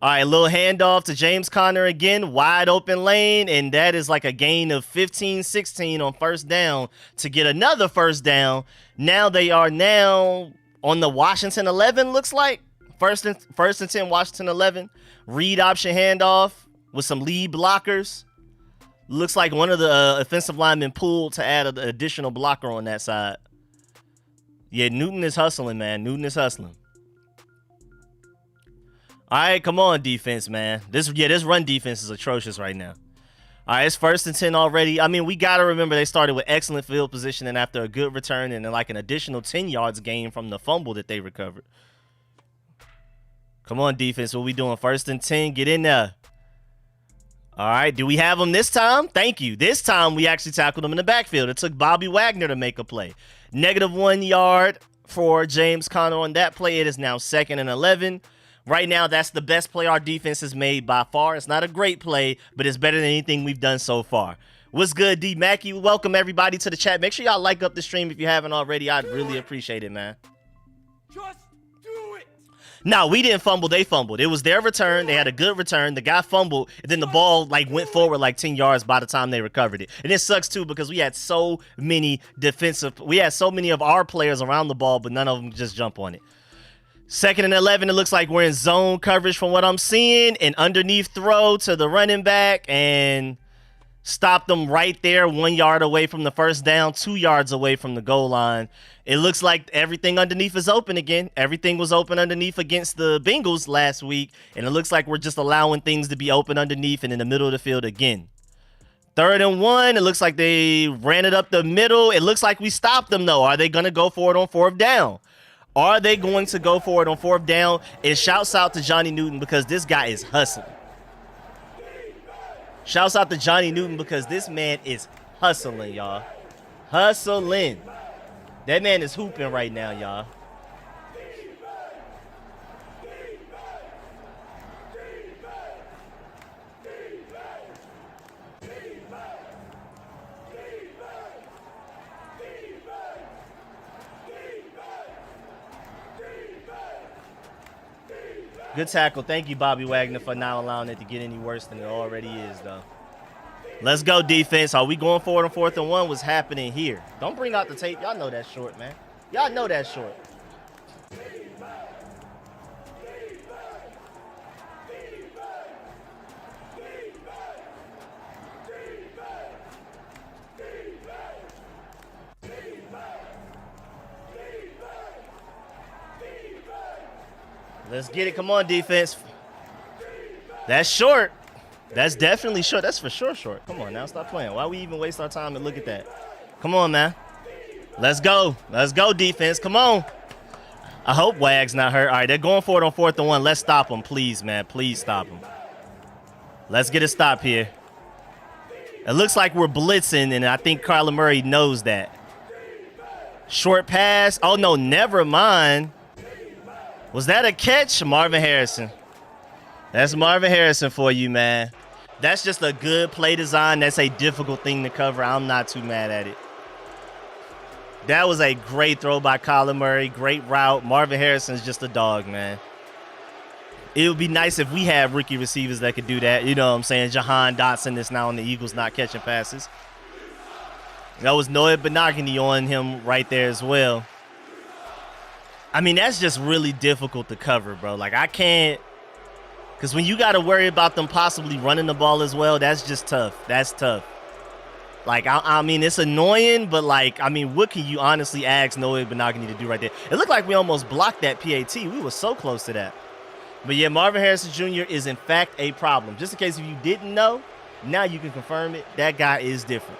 S1: All right, little handoff to James Conner again, wide open lane, and that is like a gain of 15-16 on first down to get another first down. Now they are on the Washington 11, looks like. First and 10, Washington 11. Read option handoff with some lead blockers. Looks like one of the offensive linemen pulled to add an additional blocker on that side. Yeah, Newton is hustling, man. Newton is hustling. All right, come on, defense, man. This run defense is atrocious right now. All right, it's 1st and 10 already. I mean, we got to remember they started with excellent field position, and after a good return and then like an additional 10 yards gain from the fumble that they recovered. Come on, defense. What we doing? 1st and 10. Get in there. All right, do we have them this time? Thank you. This time we actually tackled them in the backfield. It took Bobby Wagner to make a play. -1 yard for James Conner on that play. It is now 2nd and 11. Right now, that's the best play our defense has made by far. It's not a great play, but it's better than anything we've done so far. What's good, D Mackey? Welcome everybody to the chat. Make sure y'all like up the stream if you haven't already. I'd really appreciate it, man.
S2: Just do it.
S1: No, we didn't fumble. They fumbled. It was their return. They had a good return. The guy fumbled, and then the ball like went forward like 10 yards by the time they recovered it. And it sucks too because we had so many of our players around the ball, but none of them just jump on it. 2nd and 11, it looks like we're in zone coverage from what I'm seeing. An underneath throw to the running back and stopped them right there, 1 yard away from the first down, 2 yards away from the goal line. It looks like everything underneath is open again. Everything was open underneath against the Bengals last week, and it looks like we're just allowing things to be open underneath and in the middle of the field again. 3rd and 1, it looks like they ran it up the middle. It looks like we stopped them, though. Are they going to go for it on 4th down? Are they going to go for it on 4th down? And shouts out to Johnny Newton because this guy is hustling. Shouts out to Johnny Newton because this man is hustling, y'all. Hustling. That man is hooping right now, y'all. Good tackle. Thank you, Bobby Wagner, for not allowing it to get any worse than it already is, though. Let's go, defense. Are we going for it on 4th and 1? What's happening here? Don't bring out the tape. Y'all know that's short, man. Y'all know that's short. Let's get it. Come on, defense. That's short. That's definitely short. That's for sure short. Come on now. Stop playing. Why we even waste our time and look at that? Come on, man. Let's go. Let's go, defense. Come on. I hope Wag's not hurt. All right, they're going for it on 4th and 1. Let's stop them, please, man. Please stop them. Let's get a stop here. It looks like we're blitzing, and I think Kyler Murray knows that. Short pass. Oh, no, never mind. Was that a catch? Marvin Harrison. That's Marvin Harrison for you, man. That's just a good play design. That's a difficult thing to cover. I'm not too mad at it. That was a great throw by Kyler Murray. Great route. Marvin Harrison's just a dog, man. It would be nice if we had rookie receivers that could do that. You know what I'm saying? Jahan Dotson is now on the Eagles not catching passes. That was Noah Benogany on him right there as well. I mean, that's just really difficult to cover, bro. Like, I can't. Because when you got to worry about them possibly running the ball as well, that's just tough. That's tough. Like, I mean, it's annoying, but, like, I mean, what can you honestly ask Noah Benogany to do right there? It looked like we almost blocked that PAT. We were so close to that. But, yeah, Marvin Harrison Jr. is, in fact, a problem. Just in case if you didn't know, now you can confirm it. That guy is different.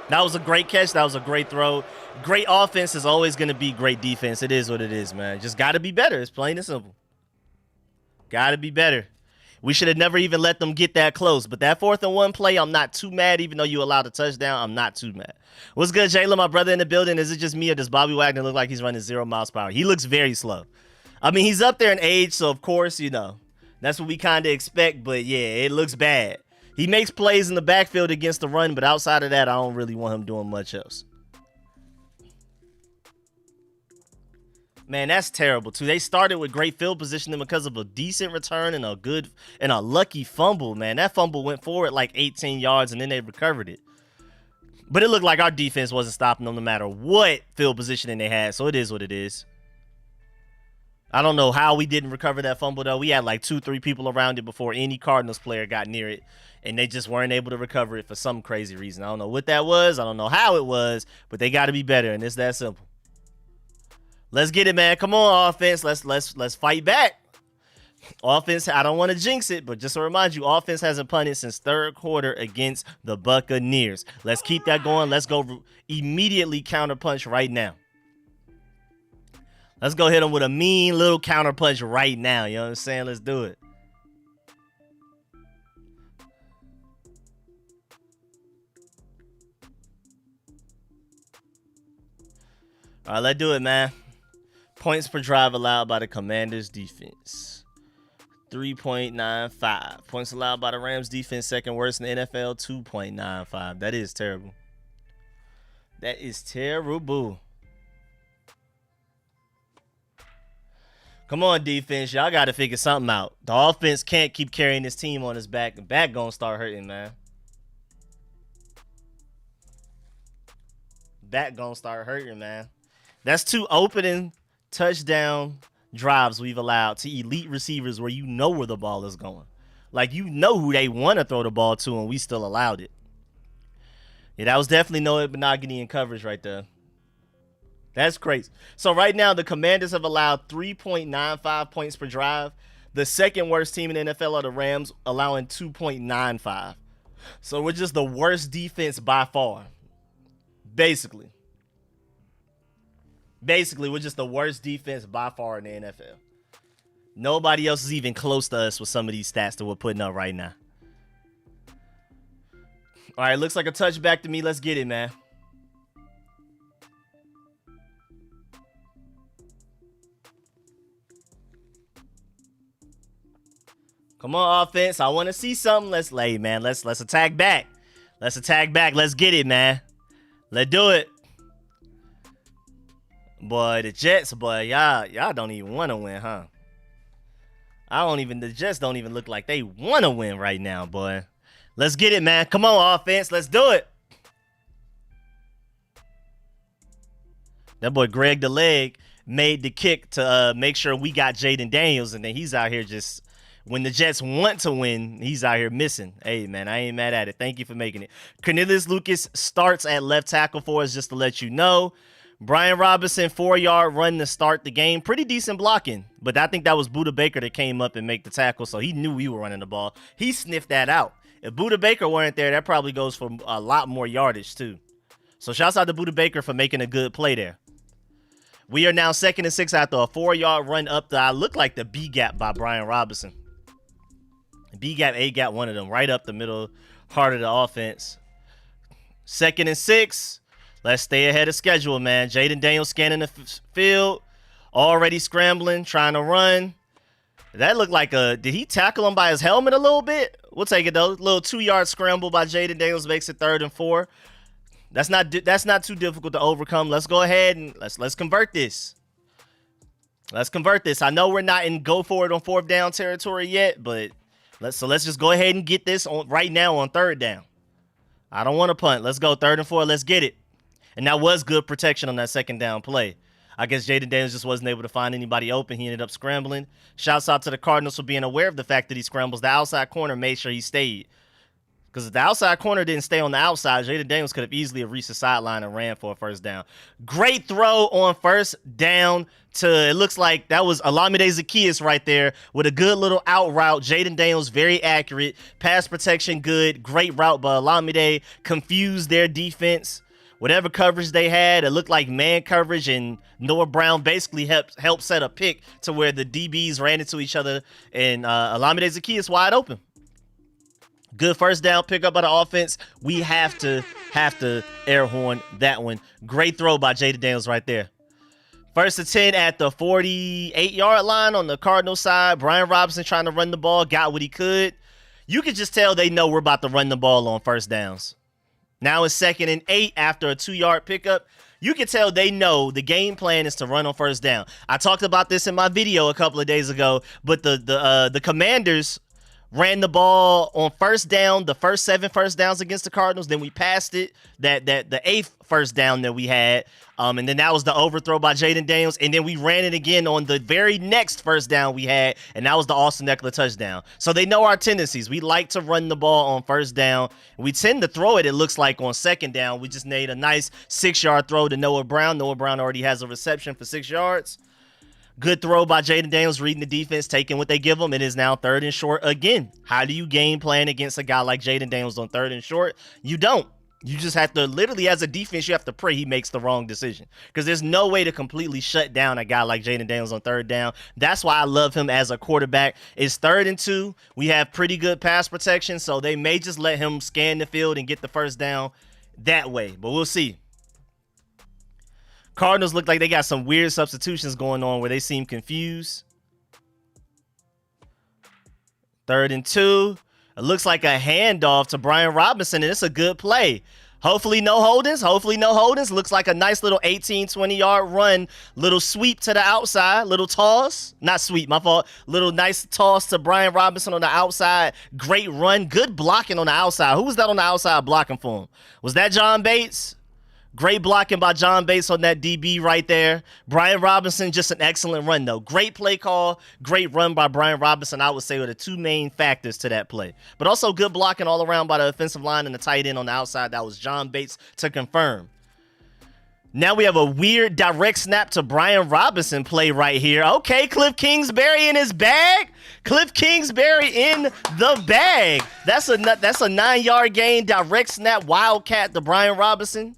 S1: That was a great catch. That was a great throw. Great offense is always going to be great defense. It is what it is, man. Just got to be better. It's plain and simple. Got to be better. We should have never even let them get that close. But that 4th and 1 play, I'm not too mad. Even though you allowed a touchdown, I'm not too mad. What's good, Jayla, my brother in the building? Is it just me or does Bobby Wagner look like he's running 0 miles per hour? He looks very slow. I mean, he's up there in age, so of course, you know, that's what we kind of expect. But, yeah, it looks bad. He makes plays in the backfield against the run, but outside of that, I don't really want him doing much else. Man, that's terrible too. They started with great field positioning because of a decent return and a lucky fumble, man. That fumble went forward like 18 yards and then they recovered it. But it looked like our defense wasn't stopping them no matter what field positioning they had, so it is what it is. I don't know how we didn't recover that fumble, though. We had like 2-3 people around it before any Cardinals player got near it, and they just weren't able to recover it for some crazy reason. I don't know what that was. I don't know how it was, but they got to be better, and it's that simple. Let's get it, man. Come on, offense. Let's fight back. Offense, I don't want to jinx it, but just to remind you, offense hasn't punted since third quarter against the Buccaneers. Let's keep that going. Let's go immediately counter punch right now. Let's go hit them with a mean little counter punch right now. You know what I'm saying? Let's do it. All right, let's do it, man. Points per drive allowed by the Commanders defense. 3.95. Points allowed by the Rams defense, second worst in the NFL, 2.95. That is terrible. That is terrible. Come on, defense. Y'all got to figure something out. The offense can't keep carrying this team on his back. The back going to start hurting, man. Back going to start hurting, man. That's 2 opening touchdown drives we've allowed to elite receivers where you know where the ball is going. Like, you know who they want to throw the ball to, and we still allowed it. Yeah, that was definitely no monogamy in coverage right there. That's crazy. So right now, the Commanders have allowed 3.95 points per drive. The second worst team in the NFL are the Rams, allowing 2.95. So we're just the worst defense by far. Basically, we're just the worst defense by far in the NFL. Nobody else is even close to us with some of these stats that we're putting up right now. All right, looks like a touchback to me. Let's get it, man. Come on, offense. I want to see something. Let's attack back. Let's attack back. Let's get it, man. Let's do it. Boy, the Jets, boy, y'all don't even want to win, huh? The Jets don't even look like they want to win right now, boy. Let's get it, man. Come on, offense. Let's do it. That boy Greg the Leg made the kick to make sure we got Jaden Daniels, and then he's out here just, when the Jets want to win, he's out here missing. Hey, man, I ain't mad at it. Thank you for making it. Cornelius Lucas starts at left tackle for us, just to let you know. Brian Robinson, 4-yard run to start the game. Pretty decent blocking, but I think that was Budda Baker that came up and make the tackle, so he knew we were running the ball. He sniffed that out. If Budda Baker weren't there, that probably goes for a lot more yardage, too. So shouts out to Budda Baker for making a good play there. We are now 2nd and 6 after a 4-yard run up the, I look like the B-gap by Brian Robinson. B-gap, A-gap, one of them, right up the middle, heart of the offense. 2nd and 6. Let's stay ahead of schedule, man. Jaden Daniels scanning the field, already scrambling, trying to run. That looked like did he tackle him by his helmet a little bit? We'll take it, though. Little 2-yard scramble by Jaden Daniels makes it 3rd and 4. That's not too difficult to overcome. Let's go ahead and let's convert this. Let's convert this. I know we're not in go for it on 4th down territory yet, but let's just go ahead and get this on right now on 3rd down. I don't want to punt. Let's go 3rd and 4. Let's get it. And that was good protection on that 2nd down play. I guess Jaden Daniels just wasn't able to find anybody open. He ended up scrambling. Shouts out to the Cardinals for being aware of the fact that he scrambles. The outside corner made sure he stayed. Because if the outside corner didn't stay on the outside, Jaden Daniels could have easily reached the sideline and ran for a 1st down. Great throw on 1st down to, it looks like that was Olamide Zaccheaus right there with a good little out route. Jaden Daniels, very accurate. Pass protection, good. Great route by Olamide. Confused their defense. Whatever coverage they had, it looked like man coverage, and Noah Brown basically helped set a pick to where the DBs ran into each other, and Olamide Zaccheaus wide open. Good 1st down pickup by the offense. We have to air horn that one. Great throw by Jaden Daniels right there. 1st and 10 at the 48-yard line on the Cardinals side. Brian Robinson trying to run the ball, got what he could. You could just tell they know we're about to run the ball on 1st downs. Now it's 2nd and 8 after a 2-yard pickup. You can tell they know the game plan is to run on first down. I talked about this in my video a couple of days ago, but the Commanders ran the ball on first down, the first 7 first downs against the Cardinals. Then we passed it, the 8th first down that we had. And then that was the overthrow by Jaden Daniels. And then we ran it again on the very next first down we had. And that was the Austin Eckler touchdown. So they know our tendencies. We like to run the ball on first down. We tend to throw it, it looks like, on second down. We just made a nice 6-yard throw to Noah Brown. Noah Brown already has a reception for 6 yards. Good throw by Jaden Daniels, reading the defense, taking what they give him. It is now 3rd and short again. How do you game plan against a guy like Jaden Daniels on 3rd and short? You don't. You just have to, literally, as a defense, you have to pray he makes the wrong decision. Because there's no way to completely shut down a guy like Jaden Daniels on 3rd down. That's why I love him as a quarterback. It's 3rd and 2. We have pretty good pass protection, so they may just let him scan the field and get the first down that way. But we'll see. Cardinals look like they got some weird substitutions going on where they seem confused. 3rd and 2. It looks like a handoff to Brian Robinson, and it's a good play. Hopefully no holdings. Hopefully no holdings. Looks like a nice little 18, 20-yard run. Little sweep to the outside. Little toss. Not sweep, my fault. Little nice toss to Brian Robinson on the outside. Great run. Good blocking on the outside. Who was that on the outside blocking for him? Was that John Bates? Great blocking by John Bates on that DB right there. Brian Robinson, just an excellent run, though. Great play call, great run by Brian Robinson, I would say, were the 2 main factors to that play. But also good blocking all around by the offensive line and the tight end on the outside. That was John Bates to confirm. Now we have a weird direct snap to Brian Robinson play right here. Okay, Cliff Kingsbury in his bag. Cliff Kingsbury in the bag. That's a 9-yard gain, direct snap, wildcat to Brian Robinson.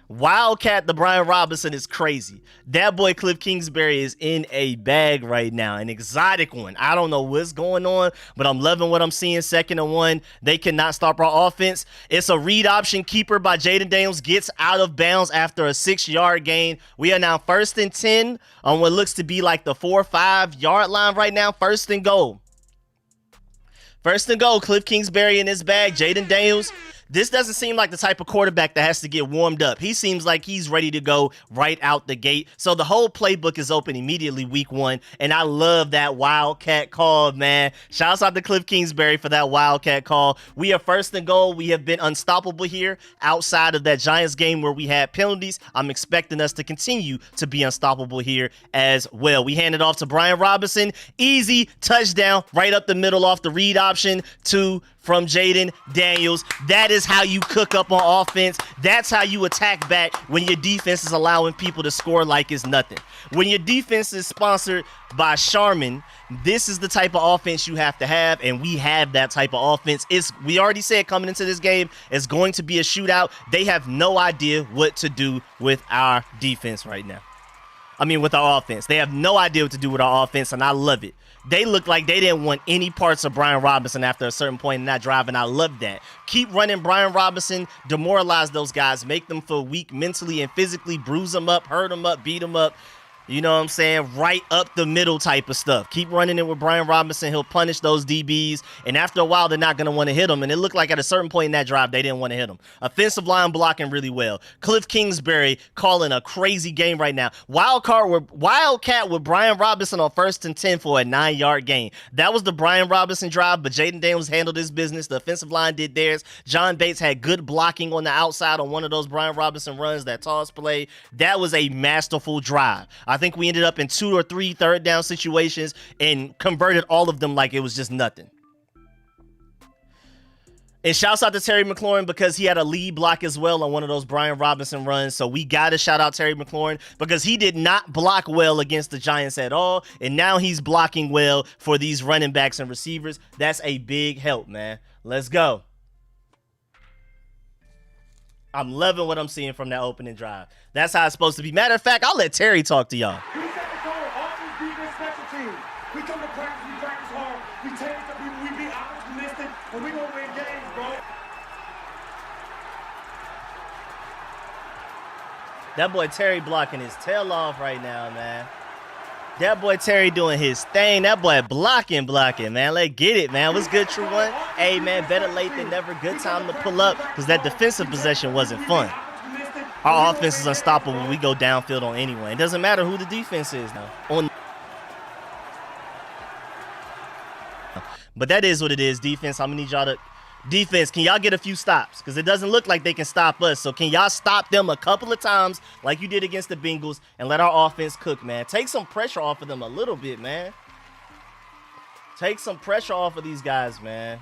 S1: Wildcat the Brian Robinson is crazy. That boy Cliff Kingsbury is in a bag right now, an exotic one. I don't know what's going on, but I'm loving what I'm seeing. 2nd and 1. They cannot stop our offense. It's a read option keeper by Jaden Daniels. Gets out of bounds after a 6-yard gain. We are now 1st and 10 on what looks to be like the 4 or 5 yard line right now. 1st and goal. 1st and goal. Cliff Kingsbury in his bag. Jaden Daniels. This doesn't seem like the type of quarterback that has to get warmed up. He seems like he's ready to go right out the gate. So the whole playbook is open immediately week 1. And I love that wildcat call, man. Shouts out to Cliff Kingsbury for that wildcat call. We are 1st and goal. We have been unstoppable here outside of that Giants game where we had penalties. I'm expecting us to continue to be unstoppable here as well. We hand it off to Brian Robinson. Easy touchdown right up the middle off the read option from Jaden Daniels. That is how you cook up on offense. That's how you attack back when your defense is allowing people to score like it's nothing. When your defense is sponsored by Charmin, this is the type of offense you have to have, and we have that type of offense. We already said coming into this game, it's going to be a shootout. They have no idea what to do with our defense right now. I mean, with our offense. They have no idea what to do with our offense, and I love it. They look like they didn't want any parts of Brian Robinson after a certain point in that drive, and I love that. Keep running Brian Robinson, demoralize those guys, make them feel weak mentally and physically, bruise them up, hurt them up, beat them up. You know what I'm saying? Right up the middle type of stuff. Keep running it with Brian Robinson. He'll punish those DBs. And after a while, they're not going to want to hit him. And it looked like at a certain point in that drive, they didn't want to hit him. Offensive line blocking really well. Cliff Kingsbury calling a crazy game right now. Wildcat with Brian Robinson on 1st and 10 for a 9-yard gain. That was the Brian Robinson drive, but Jaden Daniels handled his business. The offensive line did theirs. John Bates had good blocking on the outside on one of those Brian Robinson runs, that toss play. That was a masterful drive. I think we ended up in 2 or 3 third down situations and converted all of them like it was just nothing. And shouts out to Terry McLaurin because he had a lead block as well on one of those Brian Robinson runs. So we got to shout out Terry McLaurin because he did not block well against the Giants at all. And now he's blocking well for these running backs and receivers. That's a big help, man. Let's go. I'm loving what I'm seeing from that opening drive. That's how it's supposed to be. Matter of fact, I'll let Terry talk to y'all.
S2: We set the tone, offense, defense, special teams. We come to practice, we practice hard. We change the people, we be optimistic, and we gonna win games, bro.
S1: That boy Terry blocking his tail off right now, man. That boy Terry doing his thing. That boy blocking, man. Let's get it, man. What's good, True One? Hey, man, better late than never. Good time to pull up because that defensive possession wasn't fun. Our offense is unstoppable. We go downfield on anyone. It doesn't matter who the defense is now. But that is what it is, defense. I'm going to need y'all to... Defense, can y'all get a few stops? Because it doesn't look like they can stop us. So can y'all stop them a couple of times like you did against the Bengals and let our offense cook, man? Take some pressure off of them a little bit, man. Take some pressure off of these guys, man.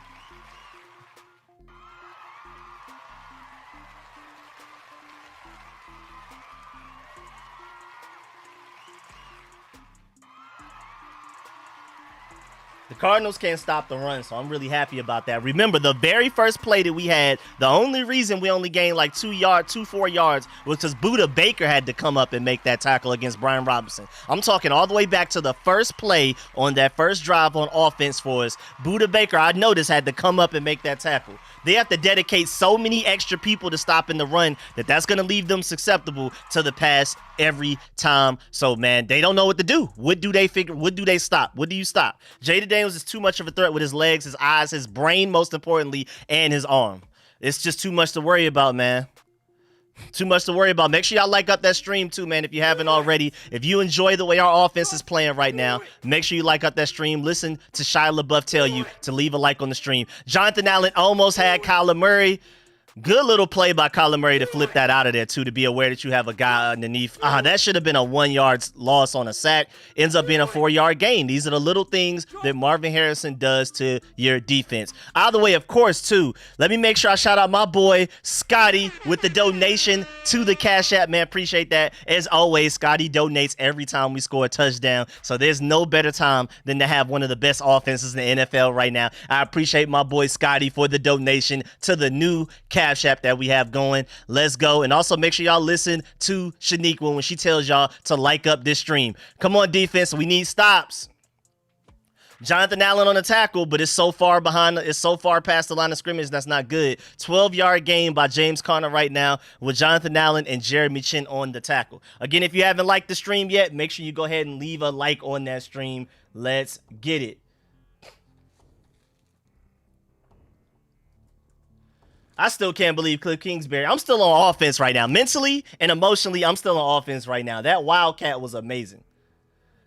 S1: The Cardinals can't stop the run, so I'm really happy about that. Remember, the very first play that we had, the only reason we only gained like 4 yards was because Budda Baker had to come up and make that tackle against Brian Robinson. I'm talking all the way back to the first play on that first drive on offense for us. Budda Baker, I noticed, had to come up and make that tackle. They have to dedicate so many extra people to stopping the run that's going to leave them susceptible to the pass every time. So, man, they don't know what to do. What do they figure? What do they stop? What do you stop? Jaden Daniels is too much of a threat with his legs, his eyes, his brain, most importantly, and his arm. It's just too much to worry about, man. Too much to worry about. Make sure y'all like up that stream too, man, if you haven't already. If you enjoy the way our offense is playing right now, make sure you like up that stream. Listen to Shia LaBeouf tell you to leave a like on the stream. Jonathan Allen almost had Kyler Murray. Good little play by Kyler Murray to flip that out of there, too, to be aware that you have a guy underneath. That should have been a 1 yard loss on a sack. Ends up being a 4 yard gain. These are the little things that Marvin Harrison does to your defense. Either way, of course, too, let me make sure I shout out my boy, Scotty, with the donation to the Cash App, man. Appreciate that. As always, Scotty donates every time we score a touchdown, so there's no better time than to have one of the best offenses in the NFL right now. I appreciate my boy, Scotty, for the donation to the new Cash App that we have going. Let's go. And also make sure y'all listen to Shaniqua when she tells y'all to like up this stream. Come on, defense. We need stops. Jonathan Allen on the tackle, but it's so far behind. It's so far past the line of scrimmage. That's not good. 12-yard gain by James Conner right now with Jonathan Allen and Jeremy Chin on the tackle. Again, if you haven't liked the stream yet, make sure you go ahead and leave a like on that stream. Let's get it. I still can't believe Cliff Kingsbury. I'm still on offense right now. Mentally and emotionally, I'm still on offense right now. That Wildcat was amazing.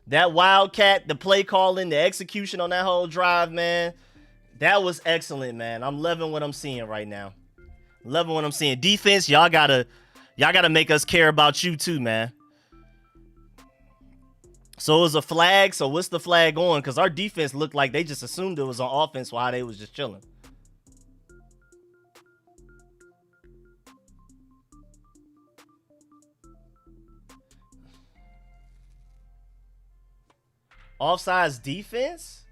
S1: That Wildcat, the play calling, the execution on that whole drive, man, that was excellent, man. I'm loving what I'm seeing right now. Loving what I'm seeing. Defense, y'all gotta make us care about you too, man. So it was a flag. So what's the flag on? Because our defense looked like they just assumed it was on offense while they was just chilling. Offsides defense?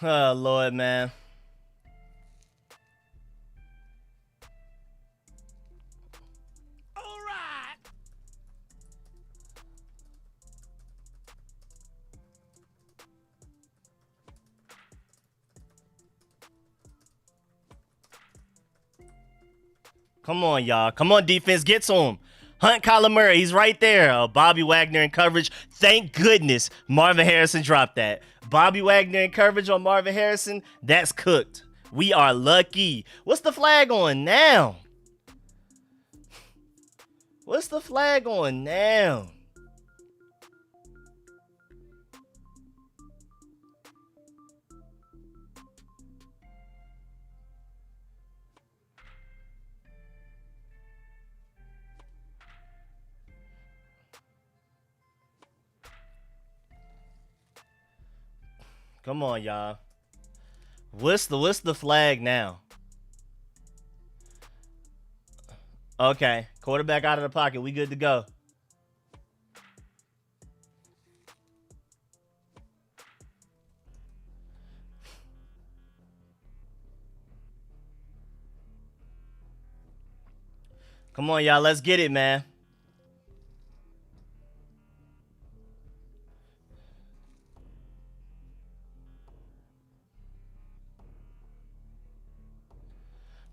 S1: Oh, Lord, man. All right. Come on, y'all. Come on, defense. Get to him. Hunt Kyler Murray, he's right there. Bobby Wagner in coverage. Thank goodness Marvin Harrison dropped that. Bobby Wagner in coverage on Marvin Harrison, that's cooked. We are lucky. What's the flag on now? What's the flag on now? Come on, y'all. What's the flag now? Okay, quarterback out of the pocket. We good to go. Come on, y'all. Let's get it, man.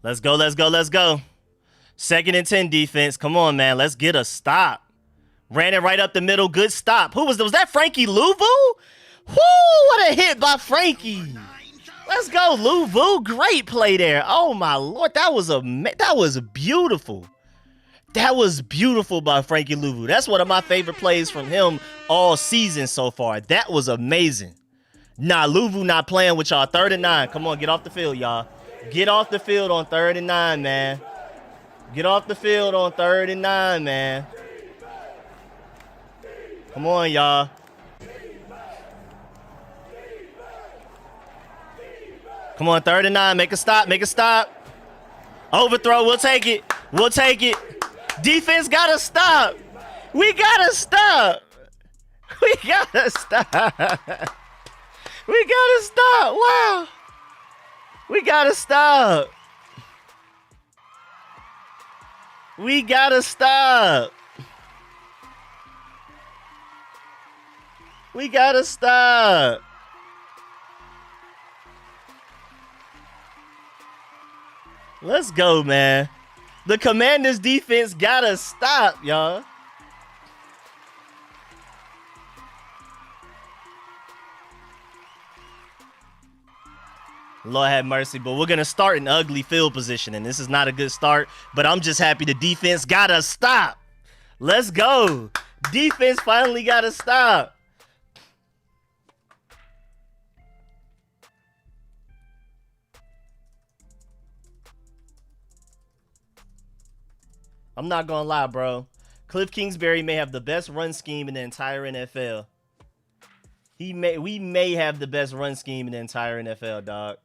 S1: Let's go, let's go, let's go. 2nd and 10 defense. Come on, man. Let's get a stop. Ran it right up the middle. Good stop. Who was that? Was that Frankie Louvu? Whoo, what a hit by Frankie. Let's go, Louvu. Great play there. Oh my Lord, that was beautiful. That was beautiful by Frankie Louvu. That's one of my favorite plays from him all season so far. That was amazing. Nah, Louvu not playing with y'all. 3rd and 9. Come on, get off the field, y'all. Get off the field on 3rd and 9, man. Get off the field on 3rd and 9, man. Come on, y'all. Come on, 3rd and 9. Make a stop. Make a stop. Overthrow. We'll take it. We'll take it. Defense gotta stop. We gotta stop. We gotta stop. We gotta stop. Wow. We gotta stop. We gotta stop. We gotta stop. Let's go, man. The Commanders defense gotta stop, y'all. Lord have mercy, but we're going to start in ugly field position, and this is not a good start, but I'm just happy the defense gotta stop. Let's go. Defense finally gotta stop. I'm not gonna lie, bro. Cliff Kingsbury may have the best run scheme in the entire NFL. We may have the best run scheme in the entire NFL, dog.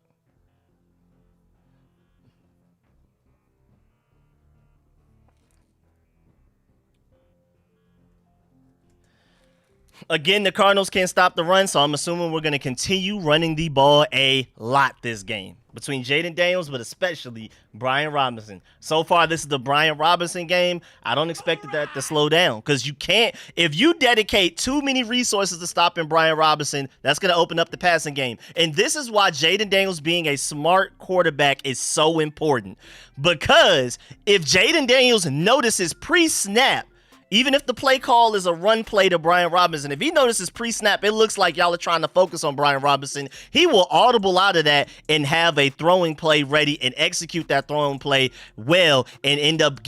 S1: Again, the Cardinals can't stop the run, so I'm assuming we're going to continue running the ball a lot this game. Between Jaden Daniels, but especially Brian Robinson. So far, this is the Brian Robinson game. I don't expect that to slow down because you can't. If you dedicate too many resources to stopping Brian Robinson, that's going to open up the passing game. And this is why Jaden Daniels being a smart quarterback is so important. Because if Jaden Daniels notices pre-snap, even if the play call is a run play to Brian Robinson, if he notices pre-snap, it looks like y'all are trying to focus on Brian Robinson, he will audible out of that and have a throwing play ready and execute that throwing play well and end up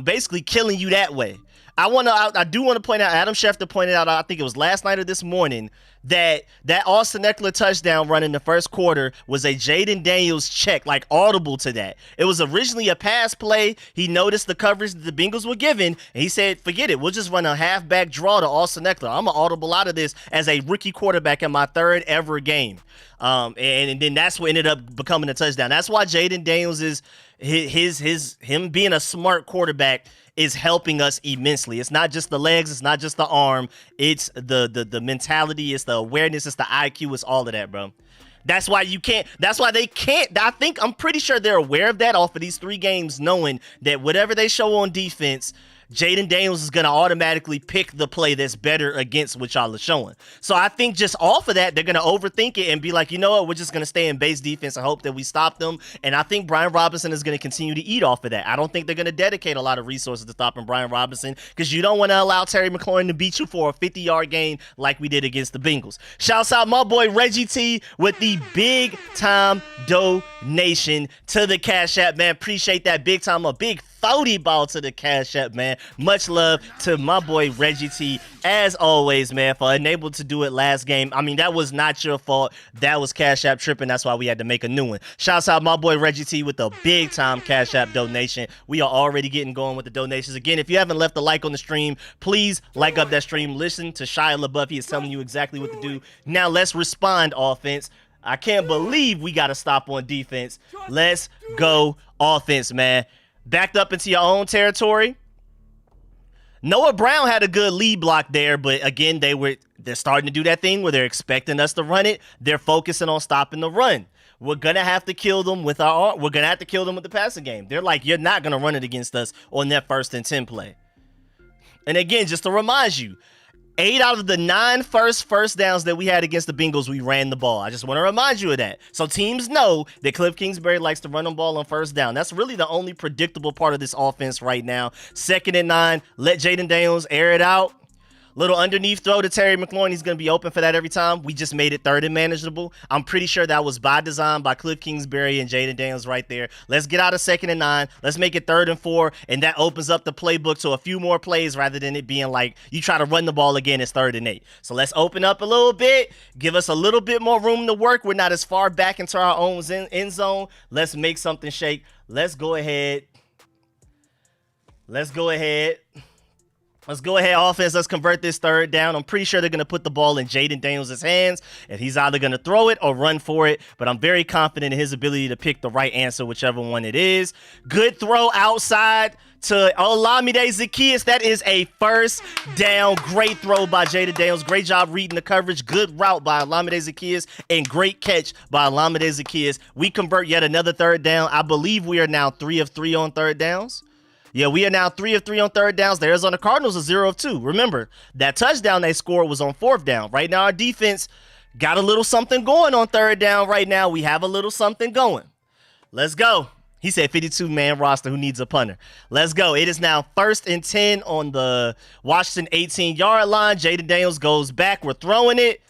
S1: basically killing you that way. I do want to point out, Adam Schefter pointed out, I think it was last night or this morning, that Austin Eckler touchdown run in the first quarter was a Jaden Daniels check, like audible to that. It was originally a pass play. He noticed the coverage that the Bengals were given, and he said, forget it. We'll just run a halfback draw to Austin Eckler. I'm an audible out of this as a rookie quarterback in my 3rd ever game. And then that's what ended up becoming a touchdown. That's why Jaden Daniels is him being a smart quarterback is helping us immensely. It's not just the legs, it's not just the arm, it's the mentality, it's the awareness, it's the IQ, it's all of that, bro. That's why they can't. I'm pretty sure they're aware of that off of these 3 games, knowing that whatever they show on defense, Jaden Daniels is going to automatically pick the play that's better against what y'all are showing. So I think just off of that, they're going to overthink it and be like, you know what, we're just going to stay in base defense and hope that we stop them. And I think Brian Robinson is going to continue to eat off of that. I don't think they're going to dedicate a lot of resources to stopping Brian Robinson because you don't want to allow Terry McLaurin to beat you for a 50-yard gain like we did against the Bengals. Shouts out my boy Reggie T with the big time donation to the Cash App, man. Appreciate that big time. A big 30 ball to the Cash App, man. Much love to my boy Reggie T, as always, man, for unable to do it last game. I mean, that was not your fault. That was Cash App tripping. That's why we had to make a new one. Shouts out my boy Reggie T with a big time Cash App donation. We are already getting going with the donations. Again, if you haven't left a like on the stream, please like up that stream. Listen to Shia LaBeouf. He is telling you exactly what to do. Now let's respond, offense. I can't believe we got to stop on defense. Let's go, offense, man. Backed up into your own territory. Noah Brown had a good lead block there, but again, they're starting to do that thing where they're expecting us to run it. They're focusing on stopping the run. We're gonna have to kill them with our. We're gonna have to kill them with the passing game. They're like, you're not gonna run it against us on that 1st and 10 play. And again, just to remind you, 8 out of the 9 first downs that we had against the Bengals, we ran the ball. I just want to remind you of that. So teams know that Cliff Kingsbury likes to run the ball on 1st down. That's really the only predictable part of this offense right now. 2nd and 9, let Jaden Daniels air it out. Little underneath throw to Terry McLaurin. He's going to be open for that every time. We just made it third and manageable. I'm pretty sure that was by design by Cliff Kingsbury and Jaden Daniels right there. Let's get out of 2nd and 9. Let's make it 3rd and 4, and that opens up the playbook to a few more plays rather than it being like you try to run the ball again. It's 3rd and 8. So let's open up a little bit. Give us a little bit more room to work. We're not as far back into our own end zone. Let's make something shake. Let's go ahead. Let's go ahead, offense. Let's convert this 3rd down. I'm pretty sure they're going to put the ball in Jaden Daniels' hands, and he's either going to throw it or run for it, but I'm very confident in his ability to pick the right answer, whichever one it is. Good throw outside to Olamide Zaccheaus. That is a 1st down. Great throw by Jaden Daniels. Great job reading the coverage. Good route by Olamide Zaccheaus, and great catch by Olamide Zaccheaus. We convert yet another 3rd down. I believe we are now 3 of 3 on 3rd downs. Yeah, we are now 3 of 3 on 3rd downs. The Arizona Cardinals are 0 of 2. Remember, that touchdown they scored was on 4th down. Right now, our defense got a little something going on 3rd down right now. We have a little something going. Let's go. He said 52-man roster who needs a punter. Let's go. It is now 1st and 10 on the Washington 18-yard line. Jaden Daniels goes back. We're throwing it.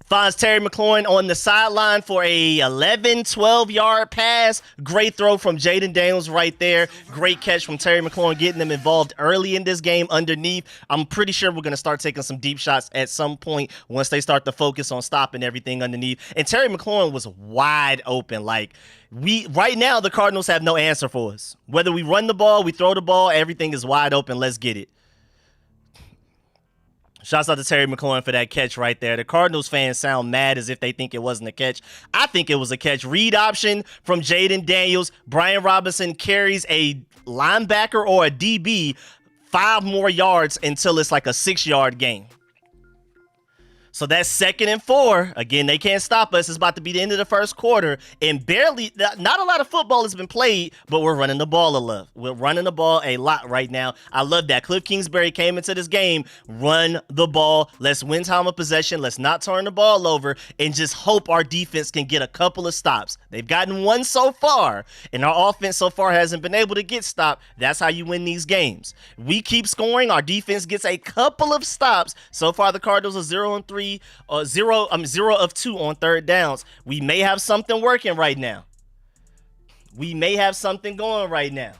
S1: Finds Terry McLaurin on the sideline for a 11, 12-yard pass. Great throw from Jaden Daniels right there. Great catch from Terry McLaurin, getting them involved early in this game underneath. I'm pretty sure we're going to start taking some deep shots at some point once they start to focus on stopping everything underneath. And Terry McLaurin was wide open. Like, right now, the Cardinals have no answer for us. Whether we run the ball, we throw the ball, everything is wide open. Let's get it. Shouts out to Terry McLaurin for that catch right there. The Cardinals fans sound mad as if they think it wasn't a catch. I think it was a catch. Read option from Jaden Daniels. Brian Robinson carries a linebacker or a DB 5 more yards until it's like a 6-yard gain. So that's 2nd and 4. Again, they can't stop us. It's about to be the end of the 1st quarter. And not a lot of football has been played, but we're running the ball a lot. We're running the ball a lot right now. I love that. Cliff Kingsbury came into this game, run the ball. Let's win time of possession. Let's not turn the ball over and just hope our defense can get a couple of stops. They've gotten one so far, and our offense so far hasn't been able to get stopped. That's how you win these games. We keep scoring. Our defense gets a couple of stops. So far, the Cardinals are 0 and 3. 0 of 2 on 3rd downs. We may have something working right now. We may have something going right now.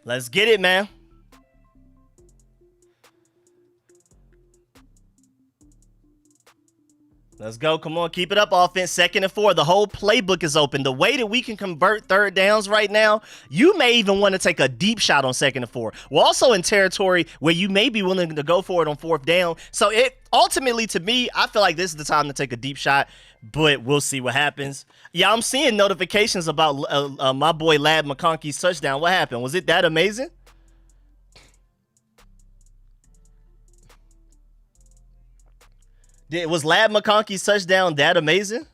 S1: Let's get it, man. Let's go. Come on. Keep it up, offense. 2nd and 4. The whole playbook is open. The way that we can convert 3rd downs right now, you may even want to take a deep shot on 2nd and 4. We're also in territory where you may be willing to go for it on 4th down. So ultimately, to me, I feel like this is the time to take a deep shot, but we'll see what happens. Yeah, I'm seeing notifications about my boy Ladd McConkey's touchdown. What happened? Was it that amazing? Was Ladd McConkey's touchdown that amazing?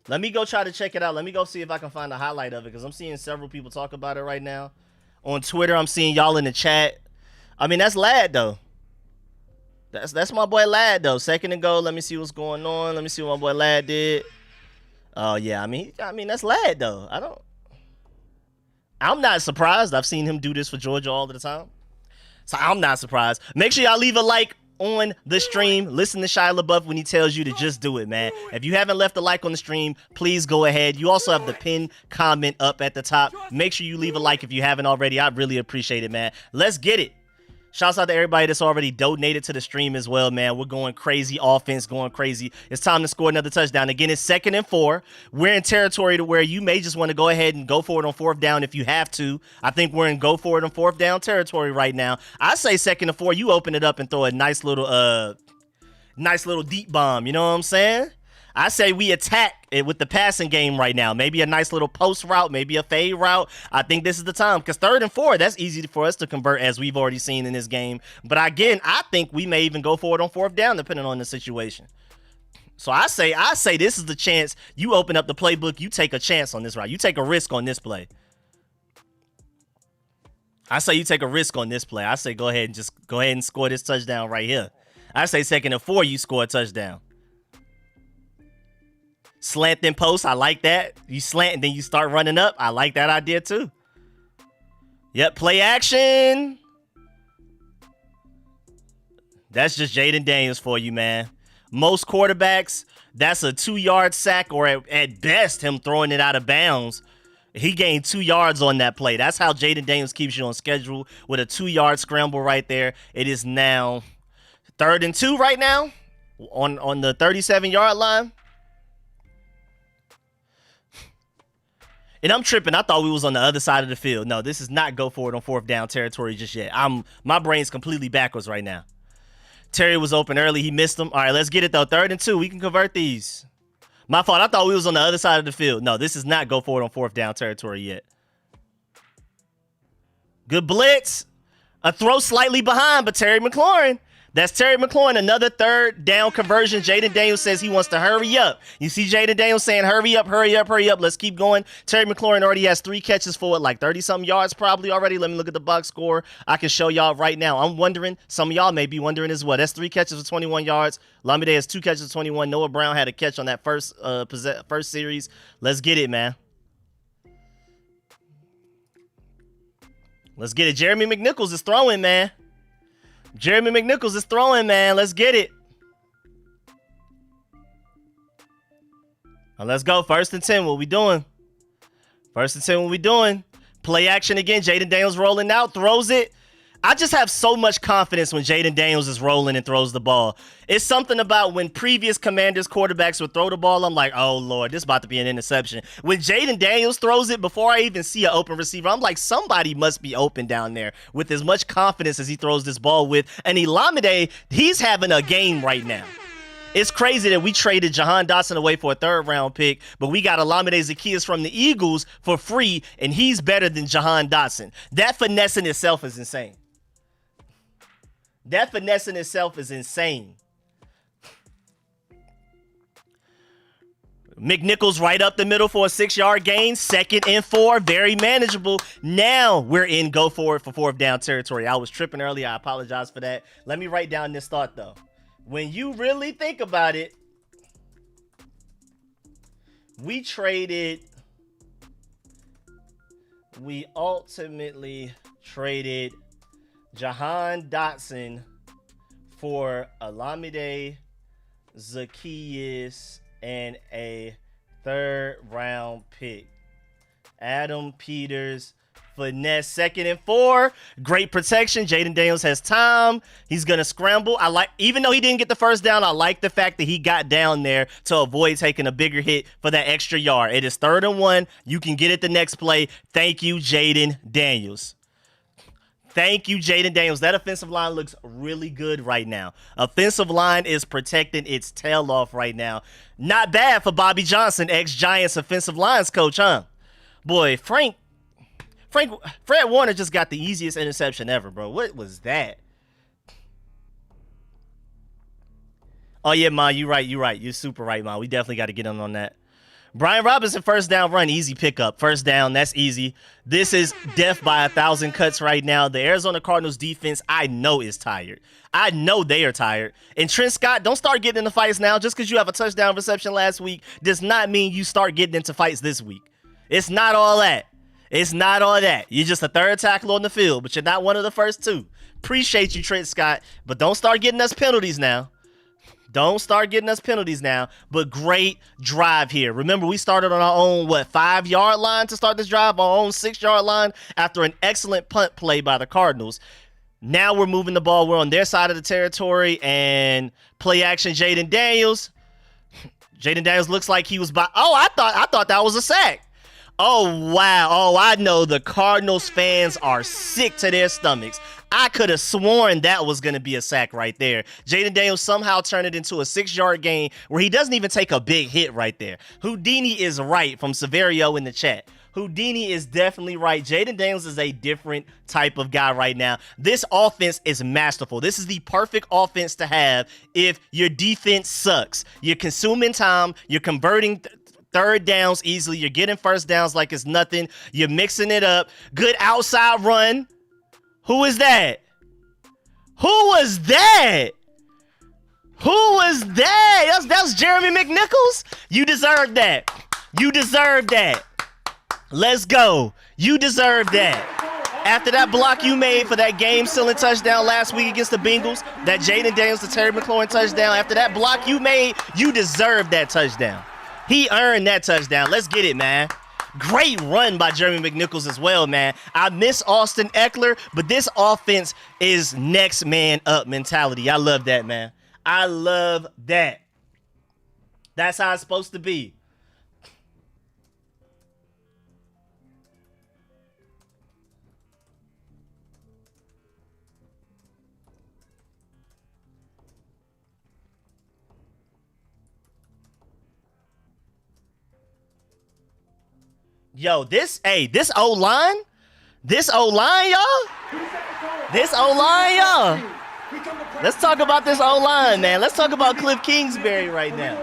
S1: Let me go try to check it out. Let me go see if I can find a highlight of it, because I'm seeing several people talk about it right now. On Twitter, I'm seeing y'all in the chat. I mean, that's Ladd, though. That's my boy Ladd, though. 2nd and goal. Let me see what's going on. Let me see what my boy Ladd did. Oh, yeah. I mean, that's Ladd, though. I'm not surprised. I've seen him do this for Georgia all the time. So I'm not surprised. Make sure y'all leave a like on the stream. Listen to Shia LaBeouf when he tells you to just do it, man. If you haven't left a like on the stream, please go ahead. You also have the pinned comment up at the top. Make sure you leave a like if you haven't already. I really appreciate it, man. Let's get it. Shouts out to everybody that's already donated to the stream as well, man. We're going crazy. Offense going crazy. It's time to score another touchdown. Again, it's 2nd and 4. We're in territory to where you may just want to go ahead and go for it on 4th down if you have to. I think we're in go for it on 4th down territory right now. I say 2nd and 4. You open it up and throw a nice little deep bomb. You know what I'm saying? I say we attack it with the passing game right now. Maybe a nice little post route, maybe a fade route. I think this is the time, because 3rd and 4, that's easy for us to convert, as we've already seen in this game. But again, I think we may even go for it on 4th down, depending on the situation. So I say this is the chance. You open up the playbook. You take a chance on this route. You take a risk on this play. I say you take a risk on this play. I say go ahead and score this touchdown right here. I say 2nd and 4, you score a touchdown. Slant then post, I like that. You slant and then you start running up. I like that idea too. Yep, play action. That's just Jaden Daniels for you, man. Most quarterbacks, that's a 2-yard sack or at best him throwing it out of bounds. He gained 2 yards on that play. That's how Jaden Daniels keeps you on schedule with a 2-yard scramble right there. It is now 3rd and 2 right now on the 37-yard line. And I'm tripping. I thought we was on the other side of the field. No, this is not go for it on 4th down territory just yet. My brain's completely backwards right now. Terry was open early. He missed them. All right, let's get it, though. 3rd and 2. We can convert these. My fault. I thought we was on the other side of the field. No, this is not go for it on 4th down territory yet. Good blitz. A throw slightly behind, but Terry McLaurin. That's Terry McLaurin, another 3rd down conversion. Jaden Daniels says he wants to hurry up. You see Jaden Daniels saying, hurry up, hurry up, hurry up. Let's keep going. Terry McLaurin already has 3 catches for like 30-something yards probably already. Let me look at the box score. I can show y'all right now. I'm wondering, some of y'all may be wondering as well. That's 3 catches for 21 yards. Lamide has 2 catches for 21. Noah Brown had a catch on that first series. Let's get it, man. Let's get it. Jeremy McNichols is throwing, man. Jeremy McNichols is throwing, man. Let's get it. Now let's go. 1st and 10. What we doing? 1st and 10. What we doing? Play action again. Jaden Daniels rolling out. Throws it. I just have so much confidence when Jaden Daniels is rolling and throws the ball. It's something about when previous Commanders quarterbacks would throw the ball, I'm like, oh, Lord, this is about to be an interception. When Jaden Daniels throws it, before I even see an open receiver, I'm like, somebody must be open down there with as much confidence as he throws this ball with. And Lamide, he's having a game right now. It's crazy that we traded Jahan Dotson away for a 3rd-round pick, but we got Lamide Zaccheaus from the Eagles for free, and he's better than Jahan Dotson. That finesse in itself is insane. That finesse in itself is insane. McNichols right up the middle for a 6-yard gain. 2nd and 4. Very manageable. Now we're in go for it for 4th down territory. I was tripping earlier. I apologize for that. Let me write down this thought, though. When you really think about it, we ultimately traded Jahan Dotson for Lamide Zaccheaus and a 3rd-round pick. Adam Peters, finesse, 2nd and 4. Great protection. Jaden Daniels has time. He's going to scramble. Even though he didn't get the 1st down, I like the fact that he got down there to avoid taking a bigger hit for that extra yard. It is 3rd and 1. You can get it the next play. Thank you, Jaden Daniels. Thank you, Jaden Daniels. That offensive line looks really good right now. Offensive line is protecting its tail off right now. Not bad for Bobby Johnson, ex-Giants offensive lines coach, huh? Boy, Fred Warner just got the easiest interception ever, bro. What was that? Oh, yeah, Ma, you're right. You're super right, Ma. We definitely got to get on that. Brian Robinson, 1st down run, easy pickup. 1st down, that's easy. This is death by 1,000 cuts right now. The Arizona Cardinals defense, I know, is tired. I know they are tired. And Trent Scott, don't start getting into fights now. Just because you have a touchdown reception last week does not mean you start getting into fights this week. It's not all that. It's not all that. You're just a 3rd tackle on the field, but you're not one of the first 2. Appreciate you, Trent Scott, but don't start getting us penalties now. Don't start getting us penalties now, but great drive here. Remember, we started on our own, 5-yard line to start this drive, our own 6-yard line after an excellent punt play by the Cardinals. Now we're moving the ball. We're on their side of the territory, and play action Jaden Daniels. Jaden Daniels looks like he was by. Oh, I thought that was a sack. Oh, wow. Oh, I know the Cardinals fans are sick to their stomachs. I could have sworn that was going to be a sack right there. Jaden Daniels somehow turned it into a 6-yard gain where he doesn't even take a big hit right there. Houdini is right from Severio in the chat. Houdini is definitely right. Jaden Daniels is a different type of guy right now. This offense is masterful. This is the perfect offense to have if your defense sucks. You're consuming time. You're converting 3rd downs easily. You're getting 1st downs like it's nothing. You're mixing it up. Good outside run. Who is that? Who was that? Who was that? That was Jeremy McNichols? You deserve that. You deserve that. Let's go. You deserve that. After that block you made for that game-sealing touchdown last week against the Bengals, that Jaden Daniels to Terry McLaurin touchdown, after that block you made, you deserve that touchdown. He earned that touchdown. Let's get it, man. Great run by Jeremy McNichols as well, man. I miss Austin Eckler, but this offense is next man up mentality. I love that, man. I love that. That's how it's supposed to be. Yo, this O-line, y'all. This O-line, y'all. Let's talk about this O-line, man. Let's talk about Cliff Kingsbury right now.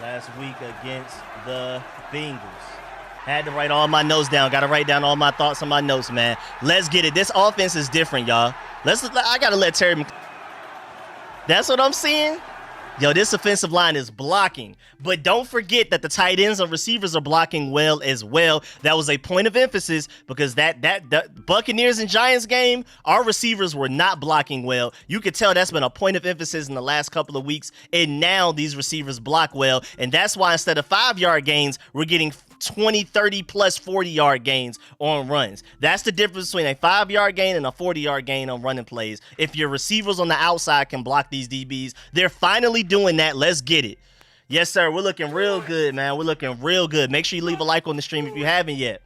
S1: Last week against the Bengals. Had to write all my notes down. Got to write down all my thoughts on my notes, man. Let's get it. This offense is different, y'all. I got to let Terry. That's what I'm seeing. Yo, this offensive line is blocking. But don't forget that the tight ends and receivers are blocking well as well. That was a point of emphasis because that Buccaneers and Giants game, our receivers were not blocking well. You could tell that's been a point of emphasis in the last couple of weeks. And now these receivers block well. And that's why instead of 5-yard gains, we're getting 20, 30 plus 40-yard gains on runs. That's the difference between a 5-yard gain and a 40-yard gain on running plays. If your receivers on the outside can block these DBs, they're finally doing that. Let's get it. Yes, sir. We're looking real good, man. We're looking real good. Make sure you leave a like on the stream if you haven't yet.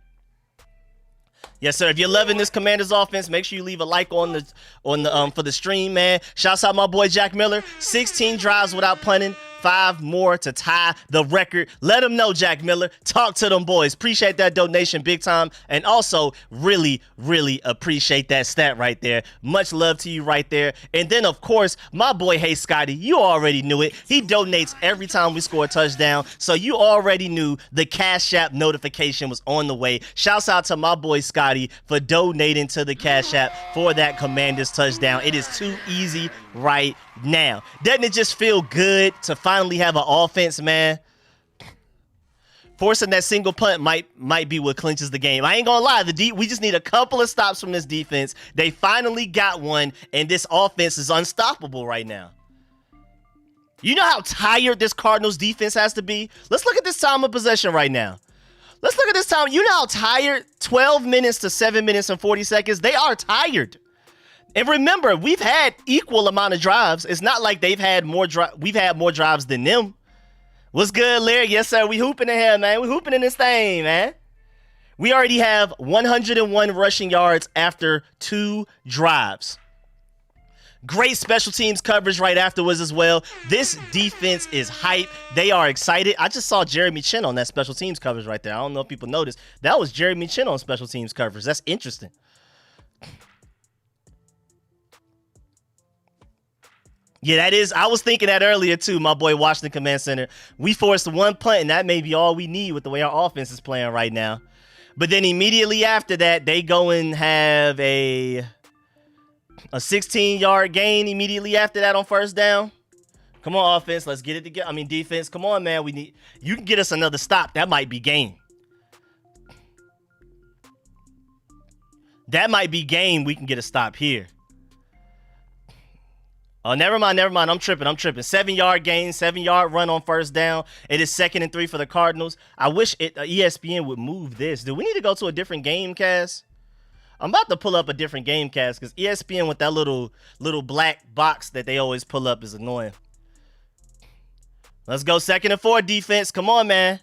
S1: Yes, sir. If you're loving this Commanders offense, make sure you leave a like on the for the stream, man. Shouts out my boy Jack Miller. 16 drives without punting. 5 more to tie the record. Let them know, Jack Miller. Talk to them boys. Appreciate that donation big time. And also really, really appreciate that stat right there. Much love to you right there. And then, of course, my boy, Hey Scotty, you already knew it. He donates every time we score a touchdown. So you already knew the Cash App notification was on the way. Shouts out to my boy Scotty for donating to the Cash App for that Commanders touchdown. It is too easy right now. Doesn't it just feel good to finally have an offense, man? Forcing that single punt might be what clinches the game. I ain't gonna lie, we just need a couple of stops from this defense. They finally got one, and this offense is unstoppable right now. You know how tired this Cardinals defense has to be? Let's look at this time of possession right now. Let's look at this time. You know how tired? 12 minutes to 7 minutes and 40 seconds. They are tired. And remember, we've had equal amount of drives. It's not like we've had more drives than them. What's good, Larry? Yes, sir. We hooping in here, man. We hooping in this thing, man. We already have 101 rushing yards after 2 drives. Great special teams coverage right afterwards as well. This defense is hype. They are excited. I just saw Jeremy Chin on that special teams coverage right there. I don't know if people noticed. That was Jeremy Chin on special teams coverage. That's interesting. Yeah, that is. I was thinking that earlier, too, my boy Washington Command Center. We forced 1 punt, and that may be all we need with the way our offense is playing right now. But then immediately after that, they go and have a 16-yard gain immediately after that on first down. Come on, offense. Let's get it together. I mean, defense. Come on, man. You can get us another stop. That might be game. That might be game. We can get a stop here. Oh, never mind. I'm tripping. 7-yard gain, 7-yard run on first down. It is 2nd and 3 for the Cardinals. I wish ESPN would move this. Do we need to go to a different game cast? I'm about to pull up a different game cast because ESPN with that little black box that they always pull up is annoying. Let's go 2nd and 4 defense. Come on, man.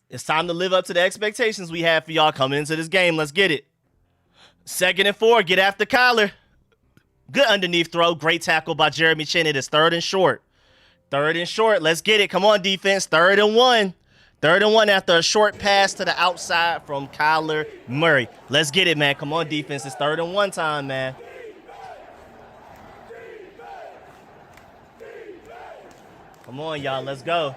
S1: It's time to live up to the expectations we have for y'all coming into this game. Let's get it. 2nd and 4. Get after Kyler. Good underneath throw. Great tackle by Jeremy Chin. It is 3rd and short. 3rd and short. Let's get it. Come on, defense. 3rd and 1. 3rd and 1 after a short pass to the outside from Kyler Murray. Let's get it, man. Come on, defense. It's 3rd and 1 time, man. Come on, y'all. Let's go.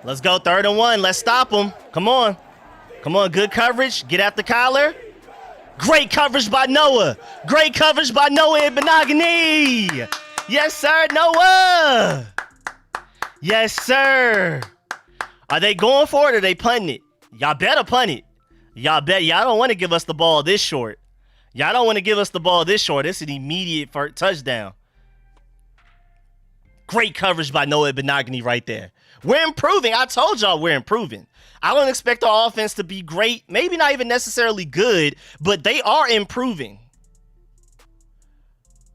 S1: Let's go, 3rd and 1. Let's stop them. Come on. Come on, good coverage. Get after Kyler. Great coverage by Noah. Great coverage by Noah and Benogany. Yes, sir, Noah. Yes, sir. Are they going for it or are they punting it? Y'all better punt it. Y'all don't want to give us the ball this short. Y'all don't want to give us the ball this short. It's an immediate first touchdown. Great coverage by Noah Benogany right there. We're improving. I told y'all we're improving. I don't expect our offense to be great, maybe not even necessarily good, but they are improving.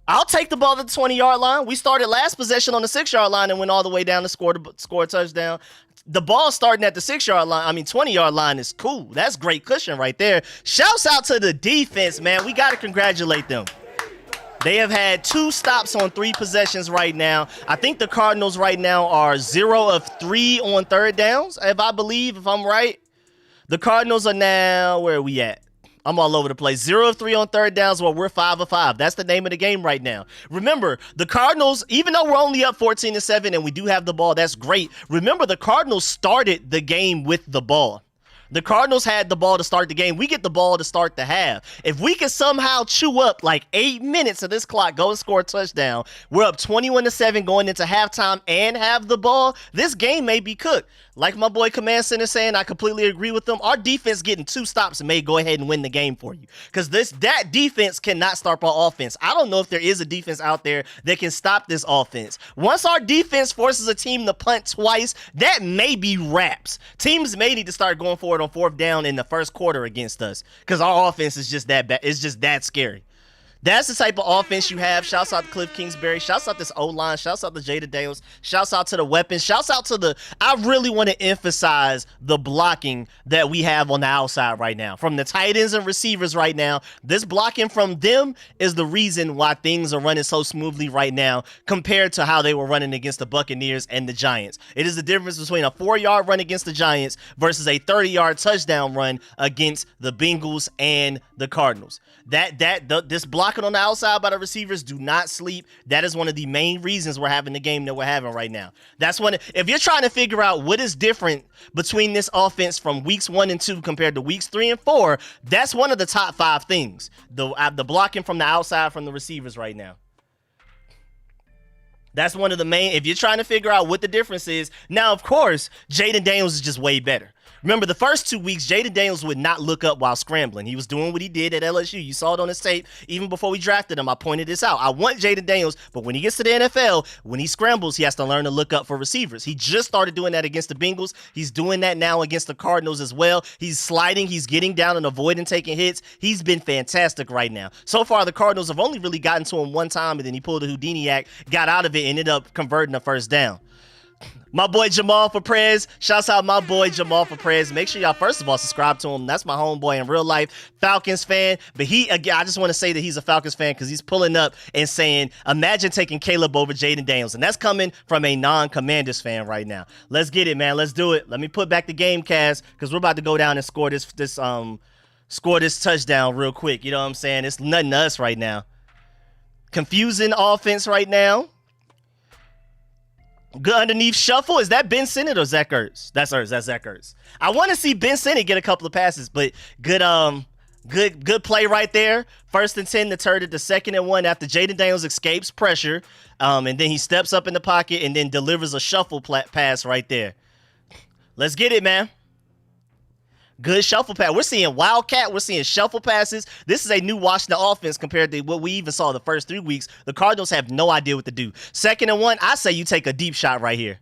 S1: I'll take the ball at the 20-yard line. We started last possession on the 6-yard line and went all the way down to score a touchdown. The ball starting at the 6-yard line, 20-yard line is cool. That's great cushion right there. Shouts out to the defense, man. We got to congratulate them. They have had 2 stops on 3 possessions right now. I think the Cardinals right now are 0 of 3 on 3rd downs, if I'm right. The Cardinals are now, where are we at? I'm all over the place. 0 of 3 on 3rd downs, while we're 5 of 5. That's the name of the game right now. Remember, the Cardinals, even though we're only up 14-7 and we do have the ball, that's great. Remember, the Cardinals started the game with the ball. The Cardinals had the ball to start the game. We get the ball to start the half. If we can somehow chew up like 8 minutes of this clock, go and score a touchdown, we're up 21-7 going into halftime and have the ball, this game may be cooked. Like my boy Command Center saying, I completely agree with them. Our defense getting 2 stops may go ahead and win the game for you. Because that defense cannot stop our offense. I don't know if there is a defense out there that can stop this offense. Once our defense forces a team to punt twice, that may be wraps. Teams may need to start going for it on 4th down in the first quarter against us. Because our offense is just that bad. It's just that scary. That's the type of offense you have. Shouts out to Cliff Kingsbury. Shouts out this O-line. Shouts out to Jada Dales. Shouts out to the weapons. Shouts out to I really want to emphasize the blocking that we have on the outside right now. From the tight ends and receivers right now, this blocking from them is the reason why things are running so smoothly right now compared to how they were running against the Buccaneers and the Giants. It is the difference between a 4-yard run against the Giants versus a 30-yard touchdown run against the Bengals and the Cardinals. This blocking on the outside by the receivers, do not sleep. That is one of the main reasons we're having the game that we're having right now. That's one. If you're trying to figure out what is different between this offense from weeks 1 and 2 compared to weeks 3 and 4, that's one of the top 5 things. The blocking from the outside from the receivers right now. That's one of the main. If you're trying to figure out what the difference is, now of course Jaden Daniels is just way better. Remember, the first 2 weeks, Jaden Daniels would not look up while scrambling. He was doing what he did at LSU. You saw it on his tape. Even before we drafted him, I pointed this out. I want Jaden Daniels, but when he gets to the NFL, when he scrambles, he has to learn to look up for receivers. He just started doing that against the Bengals. He's doing that now against the Cardinals as well. He's sliding. He's getting down and avoiding taking hits. He's been fantastic right now. So far, the Cardinals have only really gotten to him one time, and then he pulled a Houdini act, got out of it, and ended up converting a first down. My boy Jamal Perez. Shouts out my boy Jamal Perez. Make sure y'all, first of all, subscribe to him. That's my homeboy in real life. Falcons fan. But I just want to say that he's a Falcons fan because he's pulling up and saying, imagine taking Caleb over Jaden Daniels. And that's coming from a non-Commanders fan right now. Let's get it, man. Let's do it. Let me put back the game cast because we're about to go down and score this touchdown real quick. You know what I'm saying? It's nothing to us right now. Confusing offense right now. Good underneath shuffle. Is that Ben Sinnott or Zach Ertz? That's Zach Ertz. I want to see Ben Sinnott get a couple of passes, but good play right there. 1st and 10 to turn it to 2nd and 1 after Jaden Daniels escapes pressure. And then he steps up in the pocket and then delivers a shuffle pass right there. Let's get it, man. Good shuffle pass. We're seeing wildcat. We're seeing shuffle passes. This is a new Washington offense compared to what we even saw the first 3 weeks. The Cardinals have no idea what to do. 2nd and 1, I say you take a deep shot right here.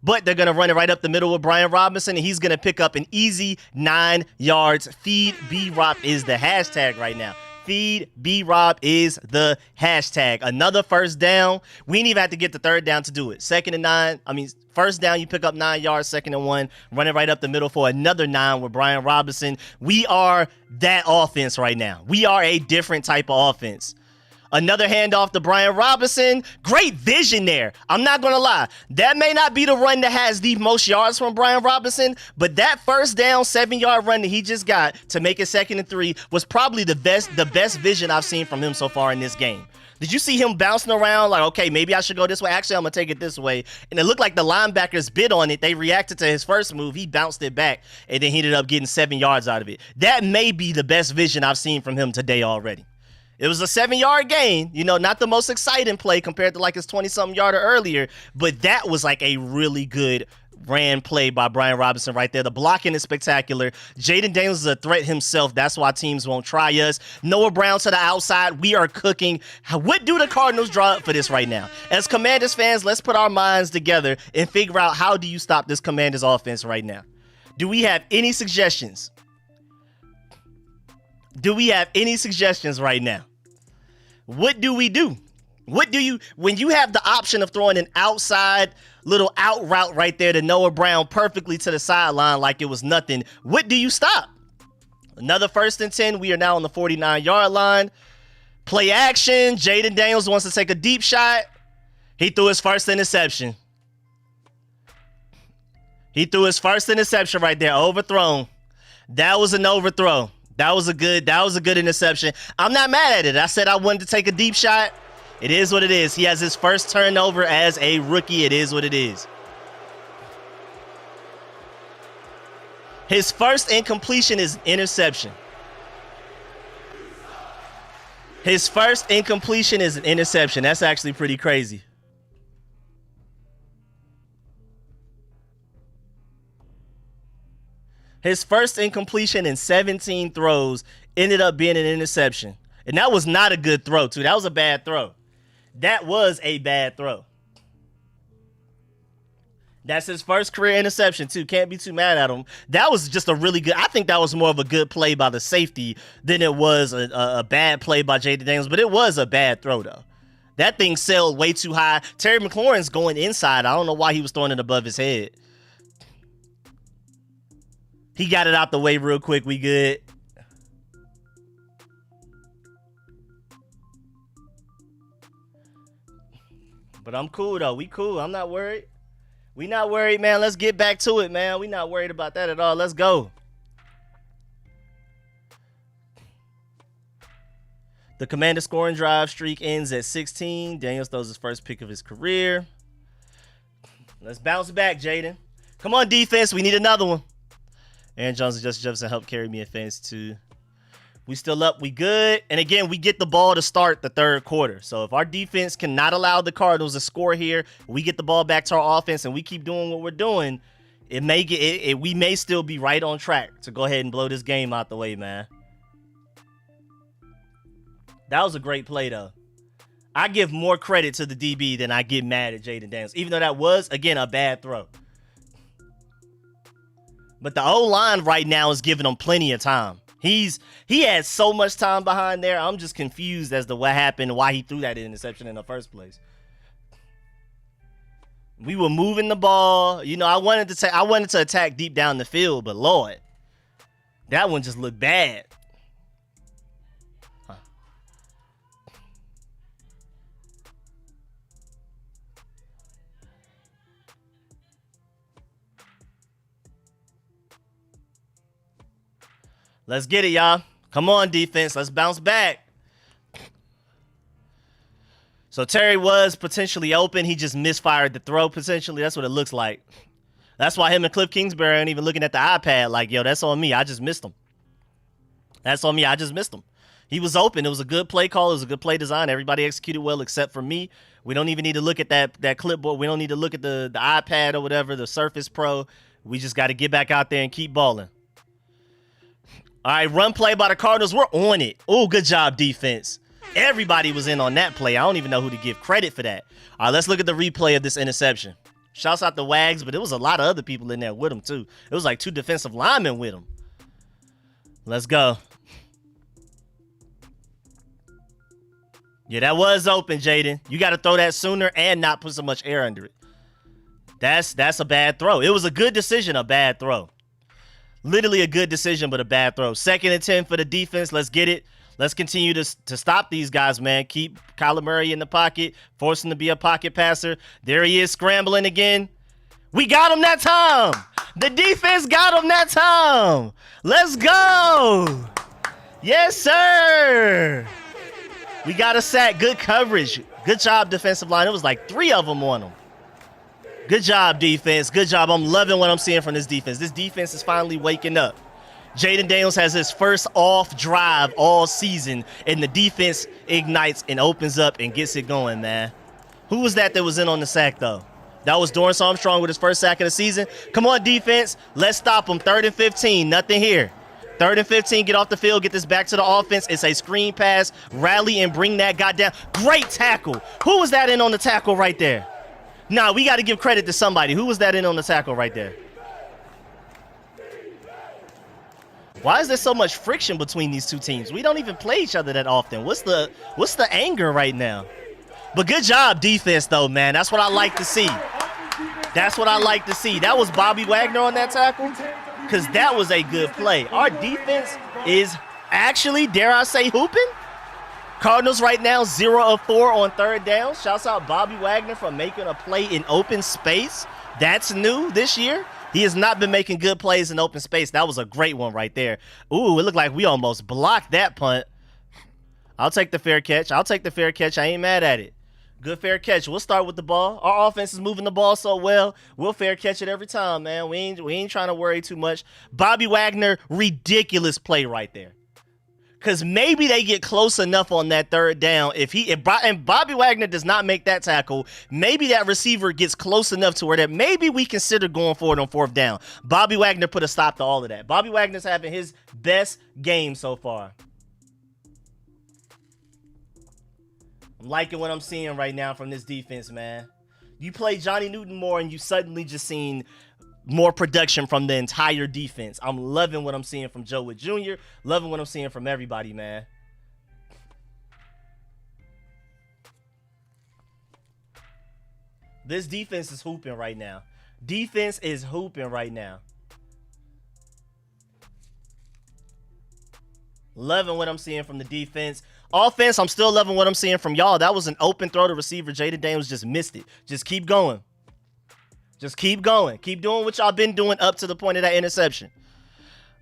S1: But they're going to run it right up the middle with Brian Robinson, and he's going to pick up an easy 9 yards. Feed B-Rob is the hashtag right now. Feed B-Rob is the hashtag. Another first down. We didn't even have to get the third down to do it. First down, you pick up 9 yards, 2nd and 1, running right up the middle for another 9 with Brian Robinson. We are that offense right now. We are a different type of offense. Another handoff to Brian Robinson. Great vision there. I'm not going to lie. That may not be the run that has the most yards from Brian Robinson, but that first down 7-yard run that he just got to make it 2nd and 3 was probably the best vision I've seen from him so far in this game. Did you see him bouncing around like, okay, maybe I should go this way? Actually, I'm going to take it this way. And it looked like the linebackers bid on it. They reacted to his first move. He bounced it back, and then he ended up getting 7 yards out of it. That may be the best vision I've seen from him today already. It was a 7-yard gain, not the most exciting play compared to like his 20-something yarder earlier, but that was like a really good ran play by Brian Robinson right there. The blocking is spectacular. Jaden Daniels is a threat himself. That's why teams won't try us. Noah Brown to the outside. We are cooking. What do the Cardinals draw up for this right now? As Commanders fans, let's put our minds together and figure out how do you stop this Commanders offense right now. Do we have any suggestions? Right now? What do we do? When you have the option of throwing an outside little out route right there to Noah Brown perfectly to the sideline like it was nothing, what do you stop? Another 1st and 10. We are now on the 49-yard line. Play action. Jaden Daniels wants to take a deep shot. He threw his first interception. Right there. Overthrown. That was an overthrow. That was a good interception. I'm not mad at it. I said I wanted to take a deep shot. It is what it is. He has his first turnover as a rookie. It is what it is. His first incompletion is interception. That's actually pretty crazy. His first incompletion in 17 throws ended up being an interception. And that was not a good throw, too. That was a bad throw. That's his first career interception, too. Can't be too mad at him. That was just a really good... I think that was more of a good play by the safety than it was a bad play by Jaden Daniels. But it was a bad throw, though. That thing sailed way too high. Terry McLaurin's going inside. I don't know why he was throwing it above his head. He got it out the way real quick. We good. But I'm cool, though. We cool. I'm not worried. We not worried, man. Let's get back to it, man. We not worried about that at all. Let's go. The Commander scoring drive streak ends at 16. Daniels throws his first pick of his career. Let's bounce back, Jaden. Come on, defense. We need another one. Aaron Jones and Justin Jefferson helped carry me in fans too. We still up. We good. And again, we get the ball to start the 3rd quarter. So if our defense cannot allow the Cardinals to score here, we get the ball back to our offense and we keep doing what we're doing, we may still be right on track to go ahead and blow this game out the way, man. That was a great play, though. I give more credit to the DB than I get mad at Jaden Daniels, even though that was, again, a bad throw. But the O-line right now is giving him plenty of time. He had so much time behind there. I'm just confused as to what happened, why he threw that interception in the first place. We were moving the ball. I wanted to attack deep down the field, but Lord, that one just looked bad. Let's get it, y'all. Come on, defense. Let's bounce back. So Terry was potentially open. He just misfired the throw, potentially. That's what it looks like. That's why him and Cliff Kingsbury aren't even looking at the iPad like, yo, that's on me. I just missed him. He was open. It was a good play call. It was a good play design. Everybody executed well except for me. We don't even need to look at that clipboard. We don't need to look at the iPad or whatever, the Surface Pro. We just got to get back out there and keep balling. All right, run play by the Cardinals. We're on it. Oh, good job, defense. Everybody was in on that play. I don't even know who to give credit for that. All right, let's look at the replay of this interception. Shouts out to Wags, but it was a lot of other people in there with him, too. It was like 2 defensive linemen with him. Let's go. Yeah, that was open, Jaden. You got to throw that sooner and not put so much air under it. That's a bad throw. It was a good decision, a bad throw. Literally a good decision, but a bad throw. 2nd and 10 for the defense. Let's get it. Let's continue to stop these guys, man. Keep Kyler Murray in the pocket, force him to be a pocket passer. There he is, scrambling again. We got him that time. The defense got him that time. Let's go. Yes, sir. We got a sack. Good coverage. Good job, defensive line. It was like 3 of them on him. Good job, defense. Good job. I'm loving what I'm seeing from this defense. This defense is finally waking up. Jaden Daniels has his first off drive all season, and the defense ignites and opens up and gets it going, man. Who was that was in on the sack, though? That was Dorrance Armstrong with his first sack of the season. Come on, defense. Let's stop him. 3rd and 15. Nothing here. 3rd and 15. Get off the field. Get this back to the offense. It's a screen pass. Rally and bring that guy down. Great tackle. Who was that in on the tackle right there? Nah, we got to give credit to somebody. Who was that in on the tackle right there? Why is there so much friction between these two teams? We don't even play each other that often. What's the anger right now? But good job, defense, though, man. That's what I like to see. That's what I like to see. That was Bobby Wagner on that tackle, because that was a good play. Our defense is actually, dare I say, hooping. Cardinals right now 0 of 4 on 3rd down. Shouts out Bobby Wagner for making a play in open space. That's new this year. He has not been making good plays in open space. That was a great one right there. Ooh, it looked like we almost blocked that punt. I'll take the fair catch. I'll take the fair catch. I ain't mad at it. Good fair catch. We'll start with the ball. Our offense is moving the ball so well. We'll fair catch it every time, man. We ain't trying to worry too much. Bobby Wagner, ridiculous play right there. Because maybe they get close enough on that 3rd down. If Bobby Wagner does not make that tackle, maybe that receiver gets close enough to where that maybe we consider going forward on 4th down. Bobby Wagner put a stop to all of that. Bobby Wagner's having his best game so far. I'm liking what I'm seeing right now from this defense, man. You play Johnny Newton more and you suddenly just seen more production from the entire defense. I'm loving what I'm seeing from Joe Wood Jr., loving what I'm seeing from everybody, man. This defense is hooping right now. Defense is hooping right now. Loving what I'm seeing from the defense. Offense, I'm still loving what I'm seeing from y'all. That was an open throw to receiver. Jaden Daniels just missed it. Just keep going. Just keep going. Keep doing what y'all been doing up to the point of that interception.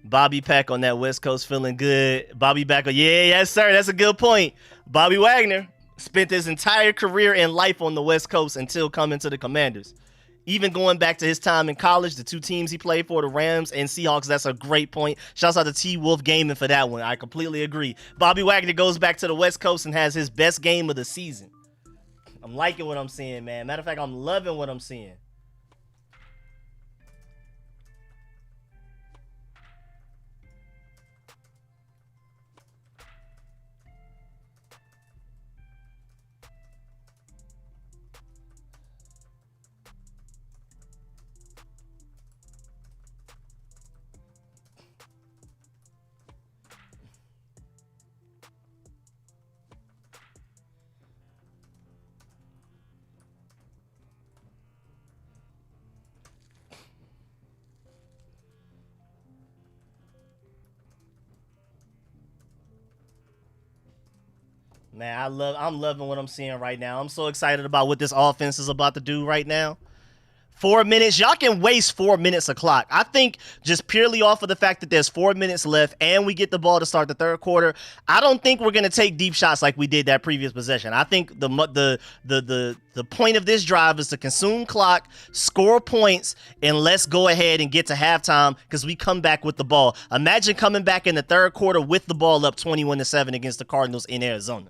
S1: Bobby Peck on that West Coast feeling good. Bobby back. Yeah, yes, sir. That's a good point. Bobby Wagner spent his entire career and life on the West Coast until coming to the Commanders. Even going back to his time in college, the 2 teams he played for, the Rams and Seahawks, that's a great point. Shouts out to T. Wolf Gaming for that one. I completely agree. Bobby Wagner goes back to the West Coast and has his best game of the season. I'm liking what I'm seeing, man. Matter of fact, I'm loving what I'm seeing. Man, I'm loving what I'm seeing right now. I'm so excited about what this offense is about to do right now. 4 minutes. Y'all can waste 4 minutes of clock. I think just purely off of the fact that there's 4 minutes left and we get the ball to start the 3rd quarter, I don't think we're going to take deep shots like we did that previous possession. I think the point of this drive is to consume clock, score points, and let's go ahead and get to halftime because we come back with the ball. Imagine coming back in the 3rd quarter with the ball up 21-7 against the Cardinals in Arizona.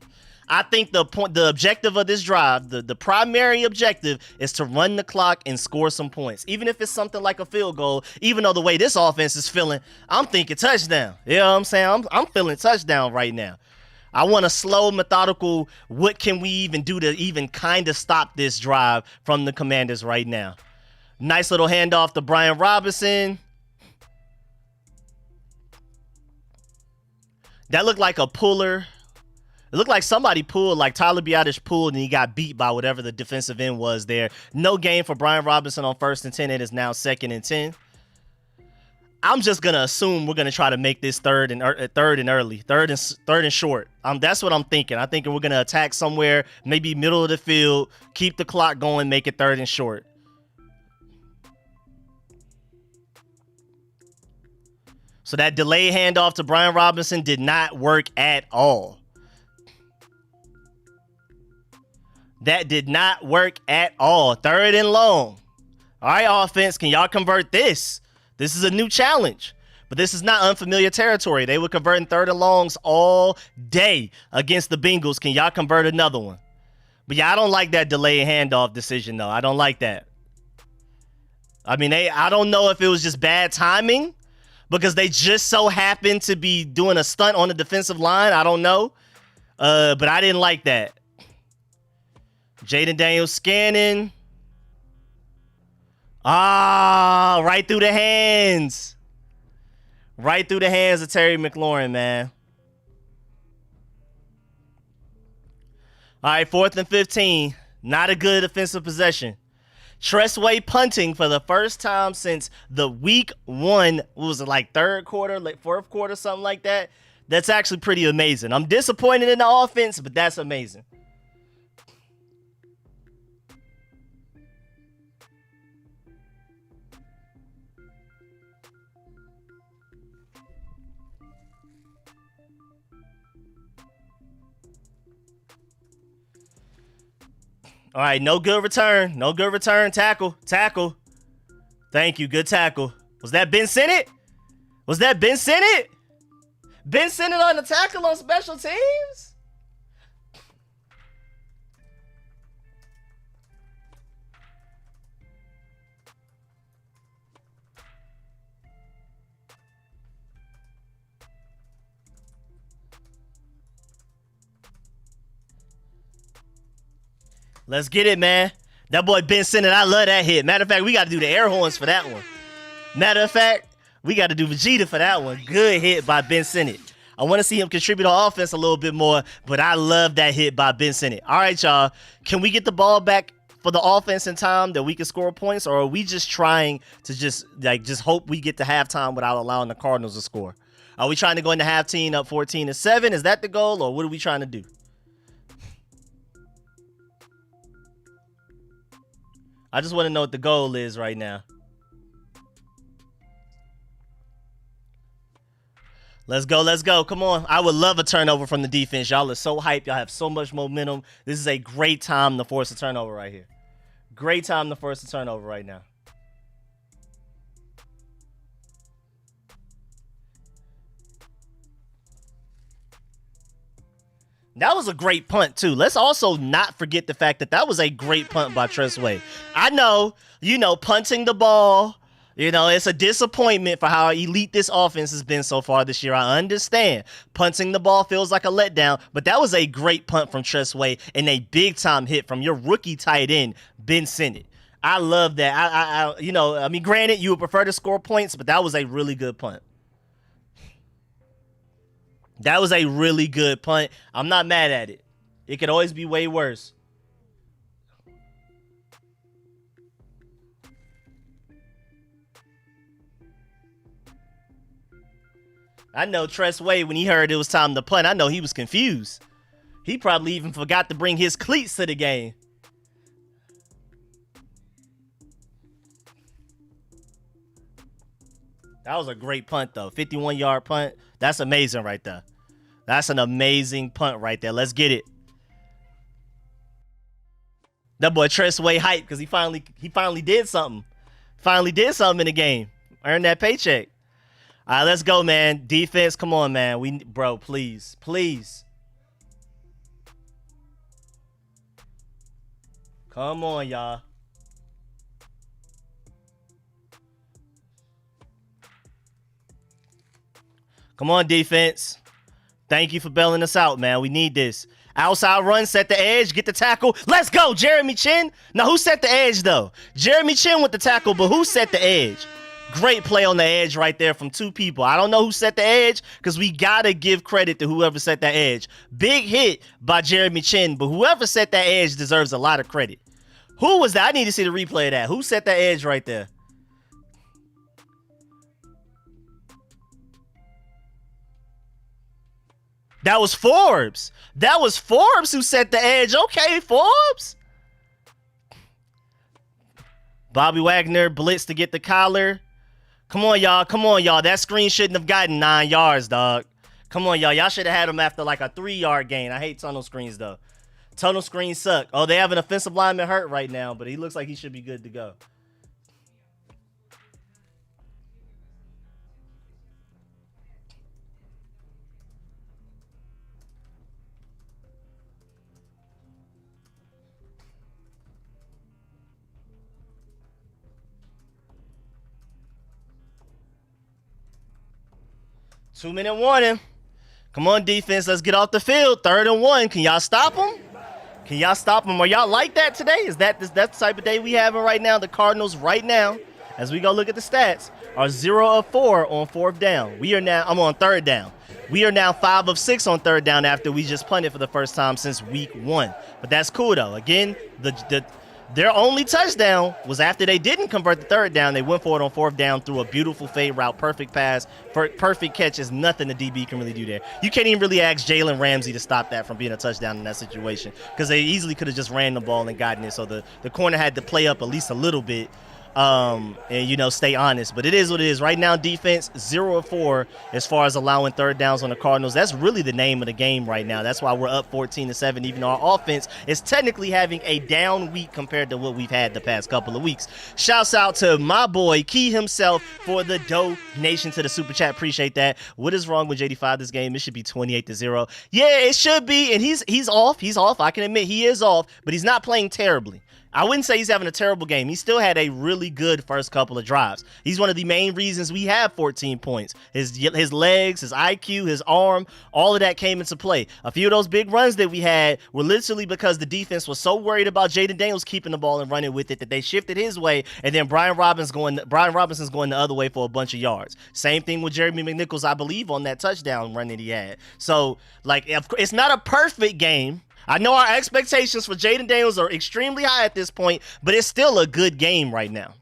S1: I think the objective of this drive, the primary objective is to run the clock and score some points. Even if it's something like a field goal, even though the way this offense is feeling, I'm thinking touchdown. You know what I'm saying? I'm feeling touchdown right now. I want a slow, methodical, what can we even do to even kind of stop this drive from the Commanders right now? Nice little handoff to Brian Robinson. That looked like a puller. It looked like somebody pulled, like Tyler Biadasz pulled, and he got beat by whatever the defensive end was there. No gain for Brian Robinson on 1st and 10. It is now 2nd and 10. I'm just gonna assume we're gonna try to make this third and early, third and short. That's what I'm thinking. I'm thinking we're gonna attack somewhere, maybe middle of the field, keep the clock going, make it 3rd and short. So that delay handoff to Brian Robinson did not work at all. That did not work at all. 3rd and long. All right, offense, can y'all convert this? This is a new challenge, but this is not unfamiliar territory. They were converting 3rd and longs all day against the Bengals. Can y'all convert another one? But yeah, I don't like that delay handoff decision, though. I don't like that. I mean, I don't know if it was just bad timing because they just so happened to be doing a stunt on the defensive line. I don't know, but I didn't like that. Jaden Daniels scanning. Right through the hands. Right through the hands of Terry McLaurin, man. All right, 4th and 15. Not a good offensive possession. Tressway punting for the first time since the week 1. What was it, like 3rd quarter, like 4th quarter, something like that? That's actually pretty amazing. I'm disappointed in the offense, but that's amazing. All right, no good return. No good return. Tackle. Tackle. Thank you. Good tackle. Was that Ben Sinnott? Was that Ben Sinnott? Ben Sinnott on the tackle on special teams? Let's get it, man. That boy Ben Sinnott, I love that hit. Matter of fact, we got to do the air horns for that one. Matter of fact, we got to do Vegeta for that one. Good hit by Ben Sinnott. I want to see him contribute on offense a little bit more, but I love that hit by Ben Sinnott. All right, y'all. Can we get the ball back for the offense in time that we can score points, or are we just trying to just hope we get to halftime without allowing the Cardinals to score? Are we trying to go into halftime up 14-7? Is that the goal, or what are we trying to do? I just want to know what the goal is right now. Let's go, let's go. Come on. I would love a turnover from the defense. Y'all are so hyped. Y'all have so much momentum. This is a great time to force a turnover right here. Great time to force a turnover right now. That was a great punt, too. Let's also not forget the fact that that was a great punt by Tressway. I know, punting the ball, it's a disappointment for how elite this offense has been so far this year. I understand. Punting the ball feels like a letdown, but that was a great punt from Tressway and a big-time hit from your rookie tight end, Ben Sinnott. I love that. Granted, you would prefer to score points, but that was a really good punt. That was a really good punt. I'm not mad at it. It could always be way worse. I know Tressway, when he heard it was time to punt, I know he was confused. He probably even forgot to bring his cleats to the game. That was a great punt, though. 51-yard punt. That's amazing right there. That's an amazing punt right there. Let's get it. That boy Tressway hyped because he finally did something. Finally did something in the game. Earned that paycheck. All right, let's go, man. Defense, come on, man. Bro, please. Please. Come on, y'all. Come on, defense. Thank you for bailing us out, man. We need this. Outside run, set the edge, get the tackle. Let's go, Jeremy Chin. Now, who set the edge, though? Jeremy Chin with the tackle, but who set the edge? Great play on the edge right there from two people. I don't know who set the edge because we got to give credit to whoever set that edge. Big hit by Jeremy Chin, but whoever set that edge deserves a lot of credit. Who was that? I need to see the replay of that. Who set that edge right there? That was Forbes. That was Forbes who set the edge. Okay, Forbes. Bobby Wagner blitz to get the collar. Come on, y'all. Come on, y'all. That screen shouldn't have gotten 9 yards, dog. Come on, y'all. Y'all should have had him after like a 3-yard gain. I hate tunnel screens, though. Tunnel screens suck. Oh, they have an offensive lineman hurt right now, but he looks like he should be good to go. Two-minute warning. Come on, defense. Let's get off the field. 3rd and 1. Can y'all stop them? Can y'all stop them? Are y'all like that today? Is that the type of day we having right now? The Cardinals right now, as we go look at the stats, are 0 of 4 on 4th down. I'm on 3rd down. We are now 5 of 6 on 3rd down after we just punted for the first time since week 1. But that's cool, though. Again, their only touchdown was after they didn't convert the 3rd down. They went for it on 4th down through a beautiful fade route, perfect pass, perfect catch. Is nothing the DB can really do there. You can't even really ask Jalen Ramsey to stop that from being a touchdown in that situation because they easily could have just ran the ball and gotten it. So the corner had to play up at least a little bit and, stay honest. But it is what it is. Right now, defense, 0 of 4 as far as allowing 3rd downs on the Cardinals. That's really the name of the game right now. That's why we're up 14-7, even though our offense is technically having a down week compared to what we've had the past couple of weeks. Shouts out to my boy, Key himself, for the donation to the Super Chat. Appreciate that. What is wrong with JD5 this game? It should be 28-0. Yeah, it should be, and he's off. He's off. I can admit he is off, but he's not playing terribly. I wouldn't say he's having a terrible game. He still had a really good first couple of drives. He's one of the main reasons we have 14 points. His legs, his IQ, his arm, all of that came into play. A few of those big runs that we had were literally because the defense was so worried about Jaden Daniels keeping the ball and running with it that they shifted his way, and then Brian Robinson's going the other way for a bunch of yards. Same thing with Jeremy McNichols, I believe, on that touchdown run that he had. So, it's not a perfect game. I know our expectations for Jaden Daniels are extremely high at this point, but it's still a good game right now.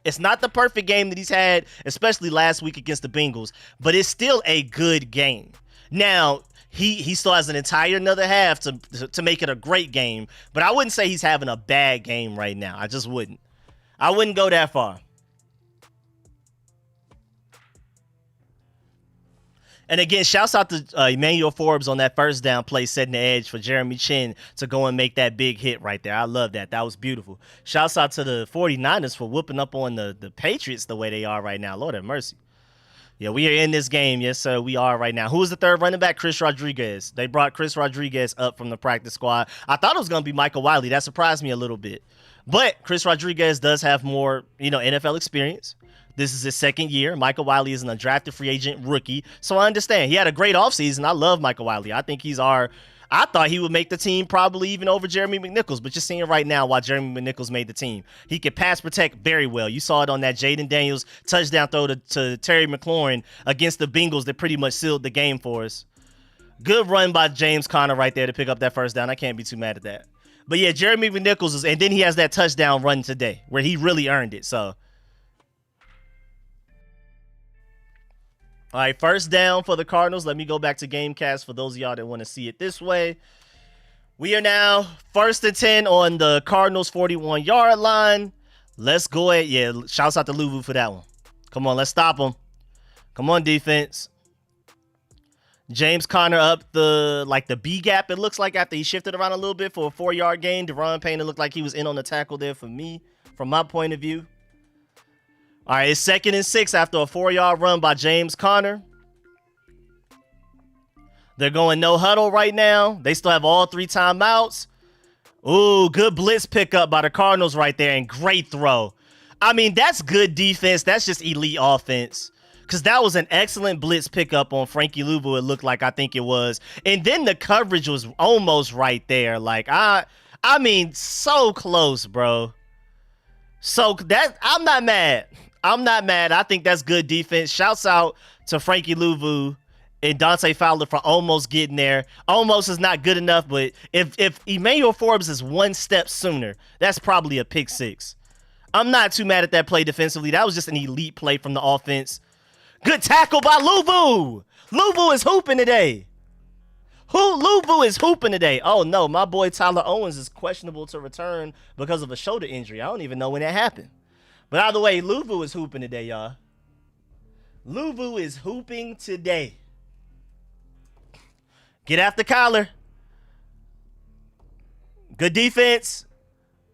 S1: It's not the perfect game that he's had, especially last week against the Bengals, but it's still a good game. Now, he still has an entire another half to make it a great game, but I wouldn't say he's having a bad game right now. I just wouldn't. I wouldn't go that far. And again, shouts out to Emmanuel Forbes on that 1st down play, setting the edge for Jeremy Chin to go and make that big hit right there. I love that. That was beautiful. Shouts out to the 49ers for whooping up on the Patriots the way they are right now. Lord have mercy. Yeah, we are in this game. Yes, sir, we are right now. Who is the 3rd running back? Chris Rodriguez. They brought Chris Rodriguez up from the practice squad. I thought it was going to be Michael Wiley. That surprised me a little bit. But Chris Rodriguez does have more, NFL experience. This is his 2nd year. Michael Wiley is an undrafted free agent rookie. So I understand. He had a great offseason. I love Michael Wiley. I think I thought he would make the team probably even over Jeremy McNichols. But you're seeing right now why Jeremy McNichols made the team. He could pass protect very well. You saw it on that Jaden Daniels touchdown throw to Terry McLaurin against the Bengals that pretty much sealed the game for us. Good run by James Conner right there to pick up that 1st down. I can't be too mad at that. But yeah, Jeremy McNichols and then he has that touchdown run today where he really earned it. So. All right, 1st down for the Cardinals. Let me go back to Gamecast for those of y'all that want to see it this way. We are now 1st and 10 on the Cardinals 41-yard line. Let's go ahead. Yeah, shouts out to Luvu for that one. Come on, let's stop him. Come on, defense. James Conner up the B gap, it looks like, after he shifted around a little bit for a 4-yard gain. Deron Payne, it looked like he was in on the tackle there for me, from my point of view. All right, it's 2nd and 6 after a 4-yard run by James Conner. They're going no huddle right now. They still have all 3 timeouts. Ooh, good blitz pickup by the Cardinals right there, and great throw. I mean, that's good defense. That's just elite offense. Because that was an excellent blitz pickup on Frankie Luvu, it looked like, I think it was. And then the coverage was almost right there. Like, I mean, so close, bro. So I'm not mad. I'm not mad. I think that's good defense. Shouts out to Frankie Louvu and Dante Fowler for almost getting there. Almost is not good enough, but if Emmanuel Forbes is one step sooner, that's probably a pick six. I'm not too mad at that play defensively. That was just an elite play from the offense. Good tackle by Louvu. Louvu is hooping today. Louvu is hooping today. Oh, no, my boy Tyler Owens is questionable to return because of a shoulder injury. I don't even know when that happened. But either way, Louvu is hooping today, y'all. Louvu is hooping today. Get after Kyler. Good defense.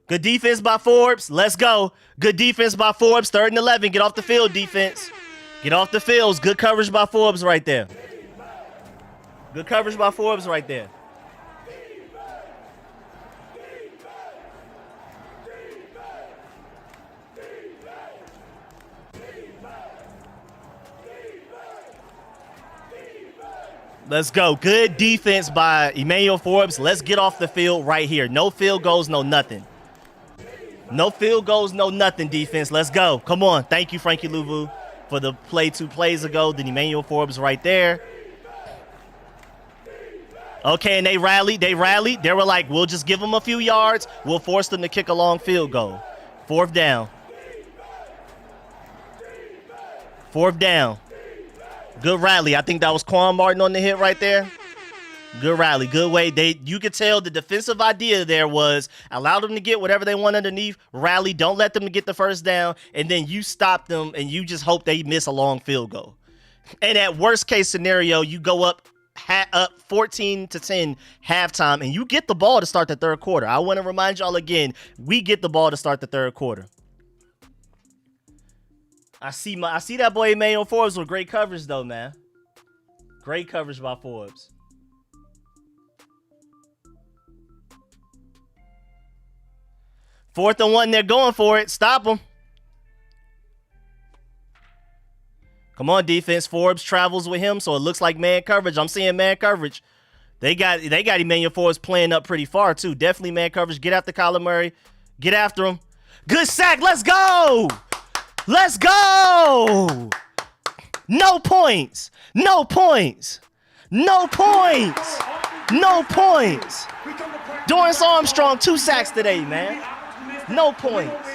S1: Good defense by Forbes. Let's go. Good defense by Forbes. 3rd and 11. Get off the field, defense. Get off the field. Good coverage by Forbes right there. Good coverage by Forbes right there. Let's go. Good defense by Emmanuel Forbes. Let's get off the field right here. No field goals, no nothing. No field goals, no nothing, defense. Let's go. Come on. Thank you, Frankie Louvu, for the play 2 plays ago. Then Emmanuel Forbes right there. Okay, and they rallied. They were like, we'll just give them a few yards. We'll force them to kick a long field goal. 4th down. 4th down. Good rally. I think that was Quan Martin on the hit right there. Good rally. Good way. You could tell the defensive idea there was allow them to get whatever they want underneath, rally, don't let them get the first down, and then you stop them and you just hope they miss a long field goal. And at worst case scenario, you go up 14-10 halftime and you get the ball to start the 3rd quarter. I want to remind y'all again, we get the ball to start the 3rd quarter. I see that boy Emmanuel Forbes with great coverage though, man. Great coverage by Forbes. Fourth and 1, they're going for it. Stop them. Come on, defense. Forbes travels with him, so it looks like man coverage. I'm seeing man coverage. They got Emmanuel Forbes playing up pretty far too. Definitely man coverage. Get after Kyler Murray. Get after him. Good sack. Let's go. Let's go! No points. No points. No points. No points. Dorrance Armstrong, 2 sacks today, man. No points.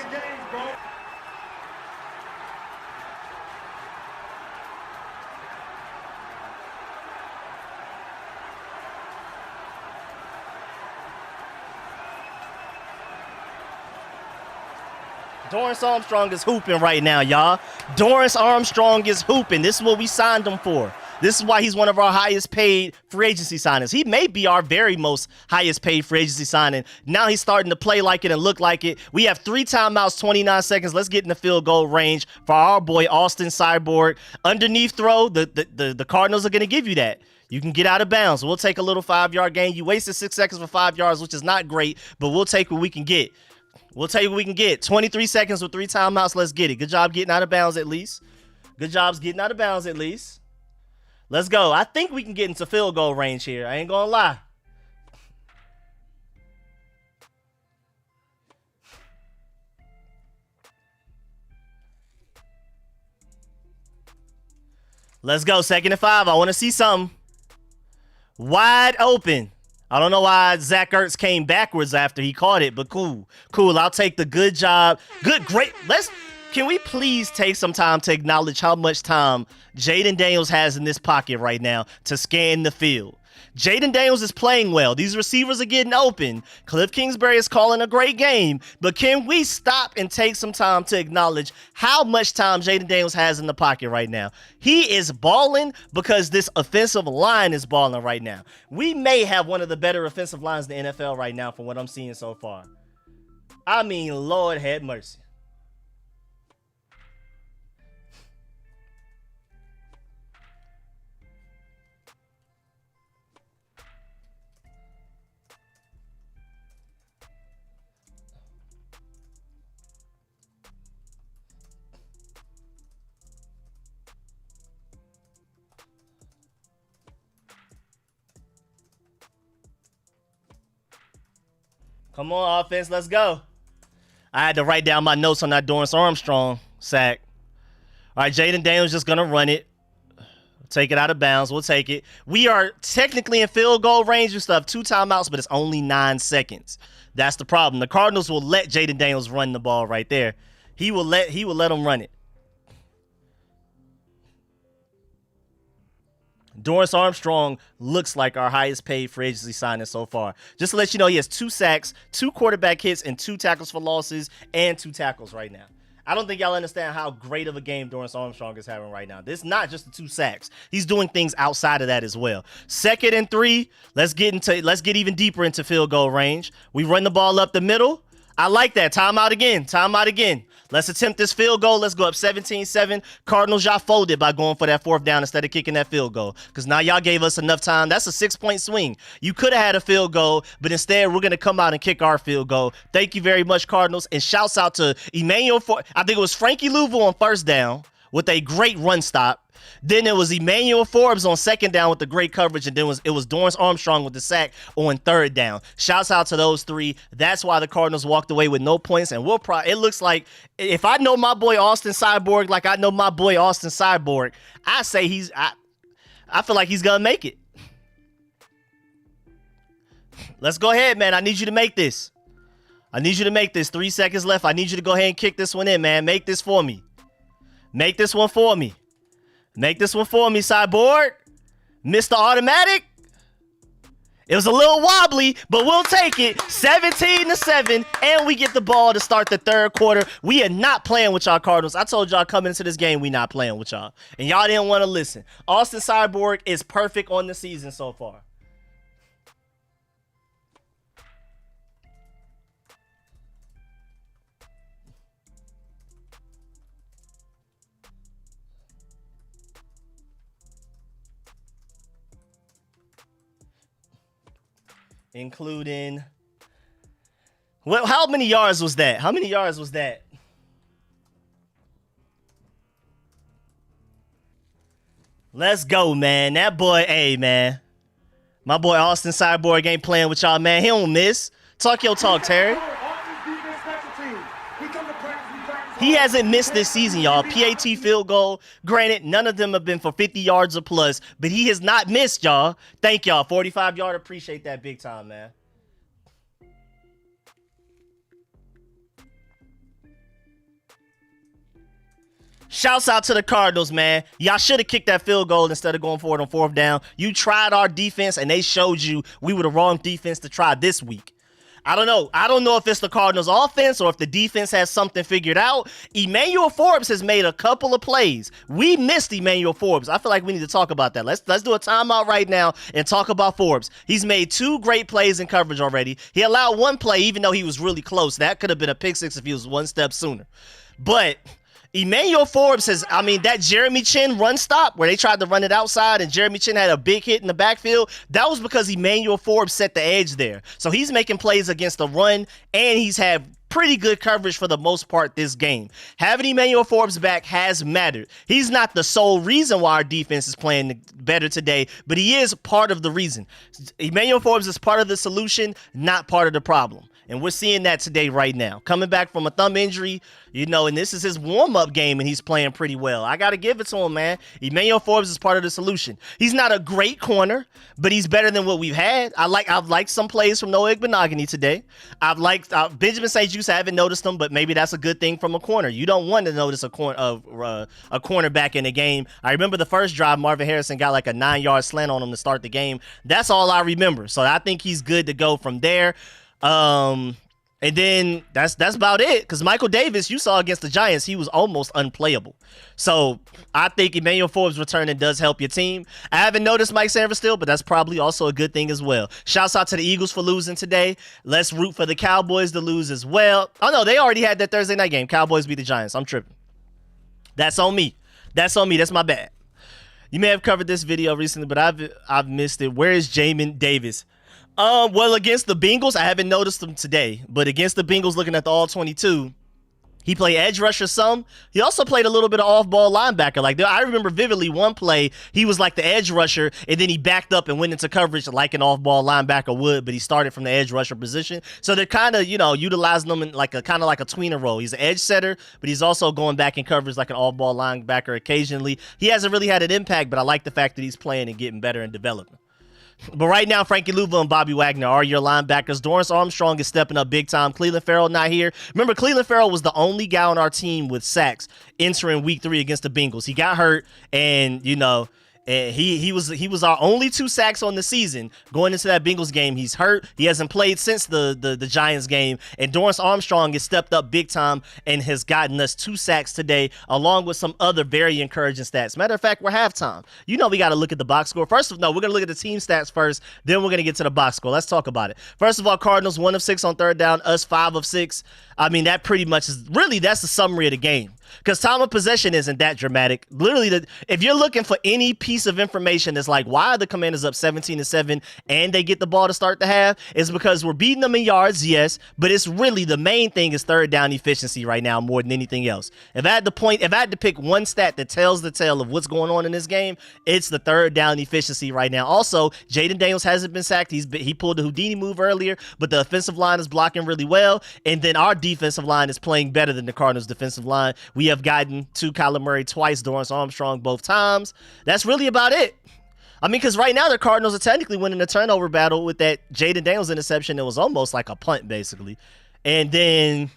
S1: Dorrance Armstrong is hooping right now, y'all. Dorrance Armstrong is hooping. This is what we signed him for. This is why he's one of our highest paid free agency signings. He may be our very most highest paid free agency signing. Now he's starting to play like it and look like it. We have 3 timeouts, 29 seconds. Let's get in the field goal range for our boy Austin Cyborg. Underneath throw, the Cardinals are going to give you that. You can get out of bounds. We'll take a little 5-yard gain. You wasted 6 seconds for 5 yards, which is not great, but we'll take what we can get. We'll tell you what we can get. 23 seconds with 3 timeouts. Let's get it. Good job getting out of bounds at least. Good jobs getting out of bounds at least. Let's go. I think we can get into field goal range here. I ain't gonna lie. Let's go. 2nd and 5. I want to see something. Wide open. I don't know why Zach Ertz came backwards after he caught it, but cool. Cool. I'll take the good job. Great. Can we please take some time to acknowledge how much time Jaden Daniels has in this pocket right now to scan the field? Jaden Daniels is playing well. These receivers are getting open. Cliff Kingsbury is calling a great game. But can we stop and take some time to acknowledge how much time Jaden Daniels has in the pocket right now? He is balling because this offensive line is balling right now. We may have one of the better offensive lines in the NFL right now from what I'm seeing so far. I mean, Lord have mercy. Come on, offense. Let's go. I had to write down my notes on that Dorrance Armstrong sack. All right, Jaden Daniels just going to run it. Take it out of bounds. We'll take it. We are technically in field goal range and stuff. 2 timeouts, but it's only 9 seconds. That's the problem. The Cardinals will let Jaden Daniels run the ball right there. He will let him run it. Dorrance Armstrong looks like our highest paid free agency signing so far. Just to let you know, he has 2 sacks, 2 quarterback hits, and 2 tackles for losses, and 2 tackles right now. I don't think y'all understand how great of a game Dorrance Armstrong is having right now. This is not just the 2 sacks. He's doing things outside of that as well. 2nd and 3. Let's get even deeper into field goal range. We run the ball up the middle. I like that. Timeout again. Timeout again. Let's attempt this field goal. Let's go up 17-7. Cardinals, y'all folded by going for that 4th down instead of kicking that field goal. Because now y'all gave us enough time. That's a 6-point swing. You could have had a field goal, but instead we're going to come out and kick our field goal. Thank you very much, Cardinals. And shouts out to Emmanuel. I think it was Frankie Louisville on 1st down with a great run stop. Then it was Emmanuel Forbes on 2nd down with the great coverage, and then it was Dorrance Armstrong with the sack on 3rd down. Shouts out to those 3. That's why the Cardinals walked away with no points, and it looks like if I know my boy Austin Cyborg like I know my boy Austin Cyborg, I say I feel like he's gonna make it. Let's go ahead, man. I need you to make this. 3 seconds left. I need you to go ahead and kick this one in, man. Make this for me. Make this one for me. Make this one for me, Cyborg. Mr. Automatic. It was a little wobbly, but we'll take it. 17-7, and we get the ball to start the 3rd quarter. We are not playing with y'all, Cardinals. I told y'all coming into this game, we not playing with y'all. And y'all didn't want to listen. Austin Cyborg is perfect on the season so far. Including, well, how many yards was that? Let's go, man. That boy, hey, man. My boy Austin Cyborg ain't playing with y'all, man. He don't miss. Talk your talk, Terry. He hasn't missed this season, y'all. PAT field goal. Granted, none of them have been for 50 yards or plus, but he has not missed, y'all. Thank y'all. 45-yard. Appreciate that big time, man. Shouts out to the Cardinals, man. Y'all should have kicked that field goal instead of going for it on 4th down. You tried our defense, and they showed you we were the wrong defense to try this week. I don't know. I don't know if it's the Cardinals offense or if the defense has something figured out. Emmanuel Forbes has made a couple of plays. We missed Emmanuel Forbes. I feel like we need to talk about that. Let's do a timeout right now and talk about Forbes. He's made 2 great plays in coverage already. He allowed 1 play even though he was really close. That could have been a pick 6 if he was 1 step sooner. But Emmanuel Forbes that Jeremy Chin run stop where they tried to run it outside and Jeremy Chin had a big hit in the backfield, that was because Emmanuel Forbes set the edge there. So he's making plays against the run, and he's had pretty good coverage for the most part this game. Having Emmanuel Forbes back has mattered. He's not the sole reason why our defense is playing better today, but he is part of the reason. Emmanuel Forbes is part of the solution, not part of the problem. And we're seeing that today right now. Coming back from a thumb injury, and this is his warm-up game, and he's playing pretty well. I got to give it to him, man. Emmanuel Forbes is part of the solution. He's not a great corner, but he's better than what we've had. I've liked some plays from Noah Igbenogany today. I've liked Benjamin St. Juste. I haven't noticed him, but maybe that's a good thing from a corner. You don't want to notice a cornerback in a game. I remember the first drive, Marvin Harrison got like a 9-yard slant on him to start the game. That's all I remember. So I think he's good to go from there. And then that's about it, because Michael Davis, you saw against the Giants, he was almost unplayable. So I think Emmanuel Forbes returning does help your team. I haven't noticed Mike Sanford still, but that's probably also a good thing as well. Shouts out to the Eagles for losing today. Let's root for the Cowboys to lose as well. Oh no, they already had that Thursday night game. Cowboys beat the Giants. I'm tripping. That's on me. That's my bad. You may have covered this video recently, but I've missed it. Where is Jamin Davis? Well, against the Bengals, I haven't noticed them today, but against the Bengals, looking at the all-22, He played edge rusher some. He also played a little bit of off-ball linebacker. Like, I remember vividly one play, he was like the edge rusher, and then he backed up and went into coverage like an off-ball linebacker would, but he started from the edge rusher position. So they're kind of, utilizing him in like a kind of like a tweener role. He's an edge setter, but he's also going back in coverage like an off-ball linebacker occasionally. He hasn't really had an impact, but I like the fact that he's playing and getting better and developing. But right now, Frankie Louva and Bobby Wagner are your linebackers. Dorrance Armstrong is stepping up big time. Cleveland Farrell not here. Remember, Cleveland Farrell was the only guy on our team with sacks entering week 3 against the Bengals. He got hurt, and, and he was our only 2 sacks on the season going into that Bengals game. He's hurt. He hasn't played since the Giants game. And Dorrance Armstrong has stepped up big time and has gotten us 2 sacks today, along with some other very encouraging stats. Matter of fact, we're halftime. We got to look at the box score. We're going to look at the team stats first. Then we're going to get to the box score. Let's talk about it. First of all, Cardinals 1 of 6 on third down. Us 5 of 6. I mean, that pretty much is really, that's the summary of the game. Because time of possession isn't that dramatic. Literally, if you're looking for any piece of information that's like, why are the Commanders up 17-7 and they get the ball to start the half, it's because we're beating them in yards, yes, but it's really the main thing is third down efficiency right now more than anything else. If I had to pick one stat that tells the tale of what's going on in this game, it's the third down efficiency right now. Also, Jaden Daniels hasn't been sacked. He pulled the Houdini move earlier, but the offensive line is blocking really well, and then our defensive line is playing better than the Cardinals' defensive line. We have gotten to Kyler Murray twice, Dorrance Armstrong both times. That's really about it. I mean, because right now the Cardinals are technically winning the turnover battle with that Jaden Daniels interception. It was almost like a punt, basically. And then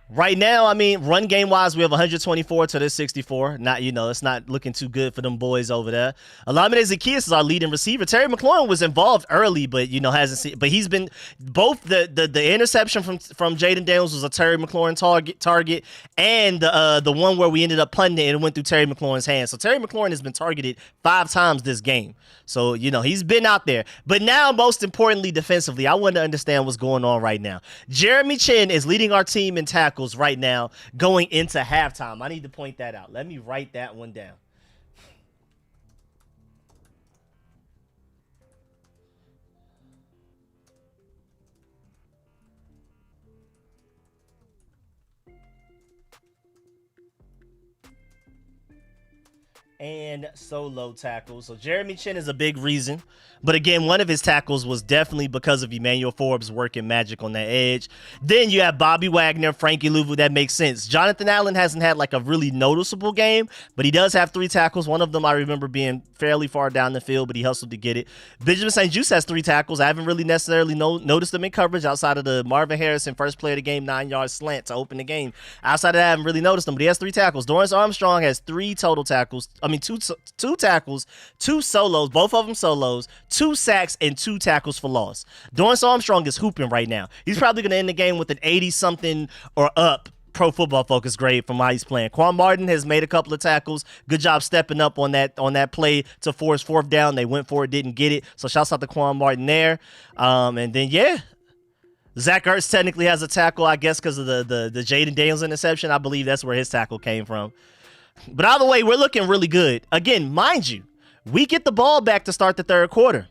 S1: right now, I mean, run game wise, we have 124 to their 64. Not, it's not looking too good for them boys over there. Olamide Zaccheaus is our leading receiver. Terry McLaurin was involved early, but hasn't seen. But he's been both the interception from Jaden Daniels was a Terry McLaurin target, and the one where we ended up punting it and it went through Terry McLaurin's hands. So Terry McLaurin has been targeted 5 times this game. So he's been out there. But now, most importantly, defensively, I want to understand what's going on right now. Jeremy Chinn is leading our team in tackles right now going into halftime. I need to point that out. Let me write that one down. And solo tackles. So Jeremy Chinn is a big reason. But again, one of his tackles was definitely because of Emmanuel Forbes working magic on that edge. Then you have Bobby Wagner, Frankie Louva. That makes sense. Jonathan Allen hasn't had like a really noticeable game, but he does have 3 tackles. One of them I remember being fairly far down the field, but he hustled to get it. Benjamin St-Juste has 3 tackles. I haven't really necessarily noticed them in coverage outside of the Marvin Harrison first play of the game 9-yard slant to open the game. Outside of that, I haven't really noticed them, but he has 3 tackles. Dorrance Armstrong has 3 total tackles. I mean, two tackles, 2 solos, both of them solos, 2 sacks, and 2 tackles for loss. Dorrance Armstrong is hooping right now. He's probably going to end the game with an 80-something or up Pro Football Focus grade from how he's playing. Quan Martin has made a couple of tackles. Good job stepping up on that play to force 4th down. They went for it, didn't get it. So shouts out to Quan Martin there. And then, yeah. Zach Ertz technically has a tackle, I guess, because of the Jaden Daniels interception. I believe that's where his tackle came from. But either way, we're looking really good. Again, mind you, we get the ball back to start the third quarter.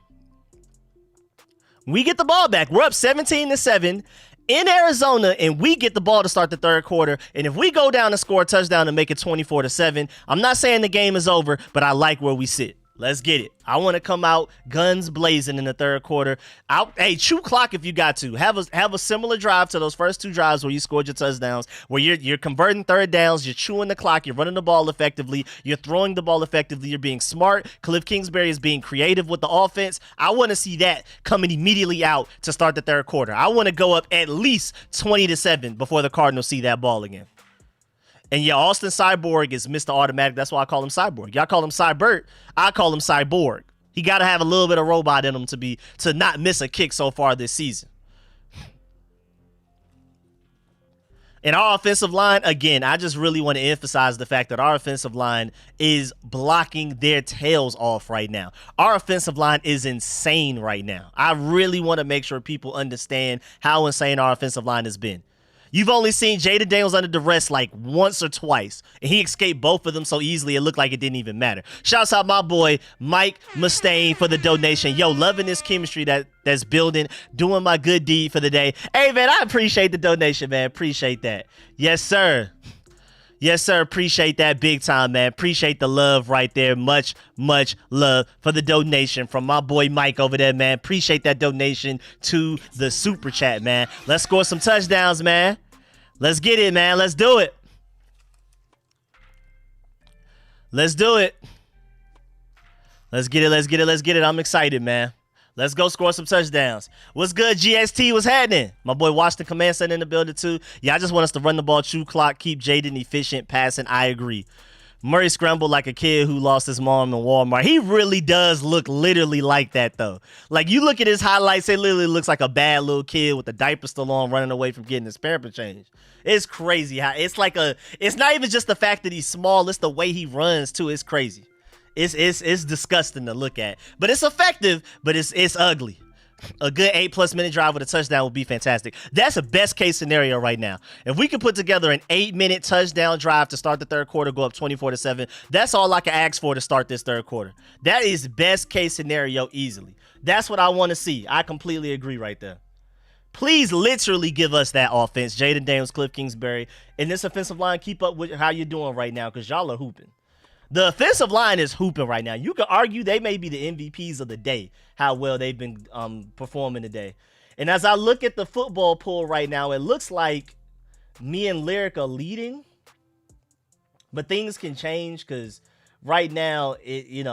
S1: We get the ball back. We're up 17-7 in Arizona, and we get the ball to start the third quarter. And if we go down and score a touchdown and make it 24-7, I'm not saying the game is over, but I like where we sit. Let's get it. I want to come out guns blazing in the third quarter. Hey, chew clock if you got to. Have a similar drive to those first 2 drives where you scored your touchdowns, where you're converting third downs, you're chewing the clock, you're running the ball effectively, you're throwing the ball effectively, you're being smart. Cliff Kingsbury is being creative with the offense. I want to see that coming immediately out to start the third quarter. I want to go up at least 20-7 before the Cardinals see that ball again. And yeah, Austin Cyborg is Mr. Automatic. That's why I call him Cyborg. Y'all call him Cybert. I call him Cyborg. He got to have a little bit of robot in him to not miss a kick so far this season. And our offensive line, again, I just really want to emphasize the fact that our offensive line is blocking their tails off right now. Our offensive line is insane right now. I really want to make sure people understand how insane our offensive line has been. You've only seen Jaden Daniels under duress like once or twice, and he escaped both of them so easily it looked like it didn't even matter. Shouts out my boy Mike Mustaine for the donation. Yo, loving this chemistry that's building, doing my good deed for the day. Hey, man, I appreciate the donation, man. Appreciate that. Yes, sir. Yes, sir. Appreciate that big time, man. Appreciate the love right there. Much, much love for the donation from my boy Mike over there, man. Appreciate that donation to the super chat, man. Let's score some touchdowns, man. Let's get it, man. Let's do it. Let's do it. Let's get it. Let's get it. Let's get it. I'm excited, man. Let's go score some touchdowns. What's good, GST? What's happening? My boy Washington Command Center in the building, too. Yeah, I just want us to run the ball, chew clock, keep Jaden efficient, passing. I agree. Murray scrambled like a kid who lost his mom in Walmart. He really does look literally like that, though. Like, you look at his highlights, it literally looks like a bad little kid with the diaper still on running away from getting his pamper changed. It's crazy how it's like it's not even just the fact that he's small, it's the way he runs, too. It's crazy. It's disgusting to look at, but it's effective, but it's ugly. A good 8+ minute drive with a touchdown would be fantastic. That's a best case scenario right now. If we could put together an 8-minute touchdown drive to start the third quarter, go up 24-7, that's all I can ask for to start this third quarter. That is best case scenario easily. That's what I want to see. I completely agree right there. Please literally give us that offense. Jaden Daniels, Cliff Kingsbury, and this offensive line, keep up with how you're doing right now because y'all are hooping. The offensive line is hooping right now. You could argue they may be the MVPs of the day, how well they've been performing today. And as I look at the football pool right now, it looks like me and Lyric are leading. But things can change because right now,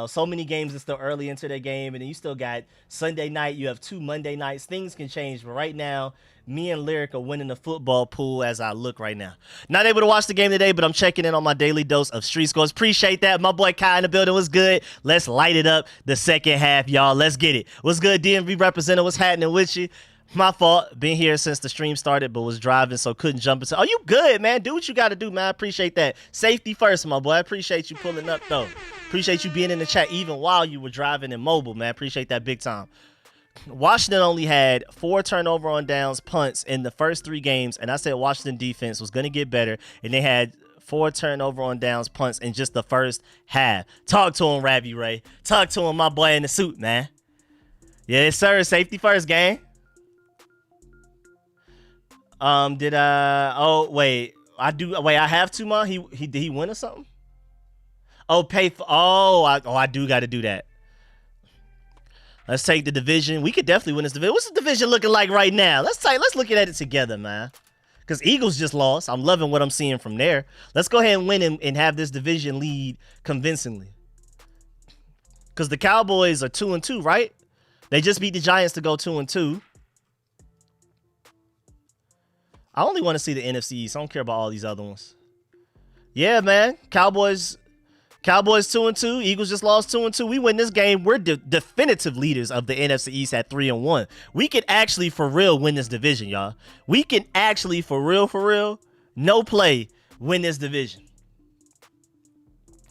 S1: so many games are still early into their game. And then you still got Sunday night. You have 2 Monday nights. Things can change. But right now, me and Lyric are winning the football pool as I look right now. Not able to watch the game today, but I'm checking in on my daily dose of street scores. Appreciate that. My boy Kai in the building was good. Let's light it up the second half, y'all. Let's get it. What's good, DMV representative? What's happening with you? My fault. Been here since the stream started, but was driving, so couldn't jump into. Oh, you good, man. Do what you got to do, man. I appreciate that. Safety first, my boy. I appreciate you pulling up, though. Appreciate you being in the chat even while you were driving and mobile, man. Appreciate that big time. Washington only had 4 turnover on downs, punts in the first 3 games, and I said Washington defense was going to get better, and they had 4 turnover on downs, punts in just the first half. Talk to him, Ravi Ray. Talk to him, my boy in the suit, man. Yes, sir. Safety first, gang. I have to, man. Did he win or something? Oh, I do got to do that. Let's take the division. We could definitely win this division. What's the division looking like right now? Let's look at it together, man. Because Eagles just lost. I'm loving what I'm seeing from there. Let's go ahead and win and have this division lead convincingly. Because the Cowboys are 2-2, right? They just beat the Giants to go 2-2. I only want to see the NFC East. I don't care about all these other ones. Yeah, man. Cowboys 2-2. Eagles just lost 2-2. We win this game. We're definitive leaders of the NFC East at 3-1. We can actually, for real, win this division, y'all. We can actually, for real, no play, win this division.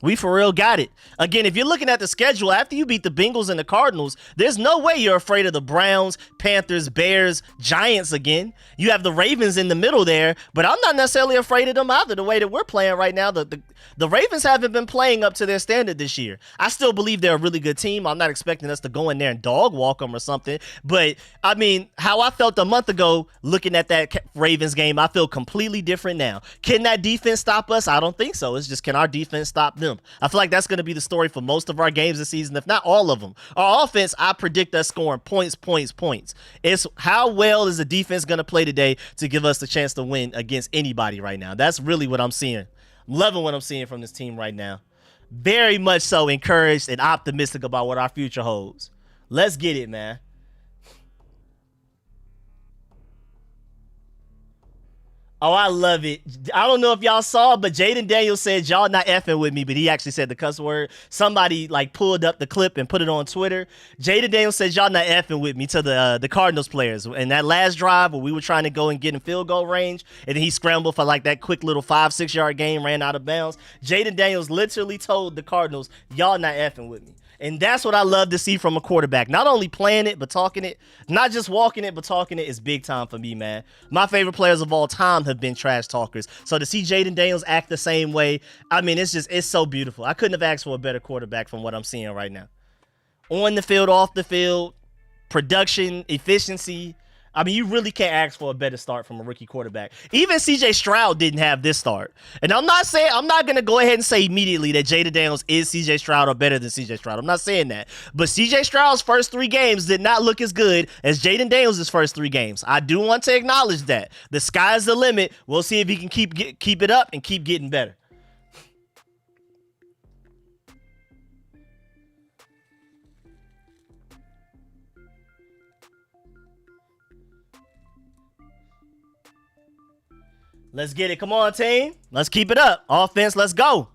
S1: We for real got it. Again, if you're looking at the schedule, after you beat the Bengals and the Cardinals, there's no way you're afraid of the Browns, Panthers, Bears, Giants again. You have the Ravens in the middle there, but I'm not necessarily afraid of them either, the way that we're playing right now. The Ravens haven't been playing up to their standard this year. I still believe they're a really good team. I'm not expecting us to go in there and dog walk them or something, but, I mean, how I felt a month ago looking at that Ravens game, I feel completely different now. Can that defense stop us? I don't think so. It's just, can our defense stop them? I feel like that's going to be the story for most of our games this season, if not all of them. Our offense, I predict us scoring points. It's how well is the defense going to play today to give us the chance to win against anybody right now. That's really what I'm seeing. I'm loving what I'm seeing from this team right now. Very much so encouraged and optimistic about what our future holds. Let's get it, man. Oh, I love it. I don't know if y'all saw, but Jaden Daniels said, y'all not effing with me, but he actually said the cuss word. Somebody pulled up the clip and put it on Twitter. Jaden Daniels said, y'all not effing with me to the Cardinals players. And that last drive where we were trying to go and get in field goal range, and then he scrambled for that quick little 5-6 yard game, ran out of bounds. Jaden Daniels literally told the Cardinals, y'all not effing with me. And that's what I love to see from a quarterback. Not only playing it, but talking it. Not just walking it, but talking it is big time for me, man. My favorite players of all time have been trash talkers. So to see Jaden Daniels act the same way, I mean, it's so beautiful. I couldn't have asked for a better quarterback from what I'm seeing right now. On the field, off the field, production, efficiency. I mean, you really can't ask for a better start from a rookie quarterback. Even C.J. Stroud didn't have this start. And I'm not going to go ahead and say immediately that Jaden Daniels is C.J. Stroud or better than C.J. Stroud. I'm not saying that. But C.J. Stroud's first 3 games did not look as good as Jaden Daniels' first 3 games. I do want to acknowledge that. The sky's the limit. We'll see if he can keep it up and keep getting better. Let's get it. Come on, team. Let's keep it up. Offense, let's go.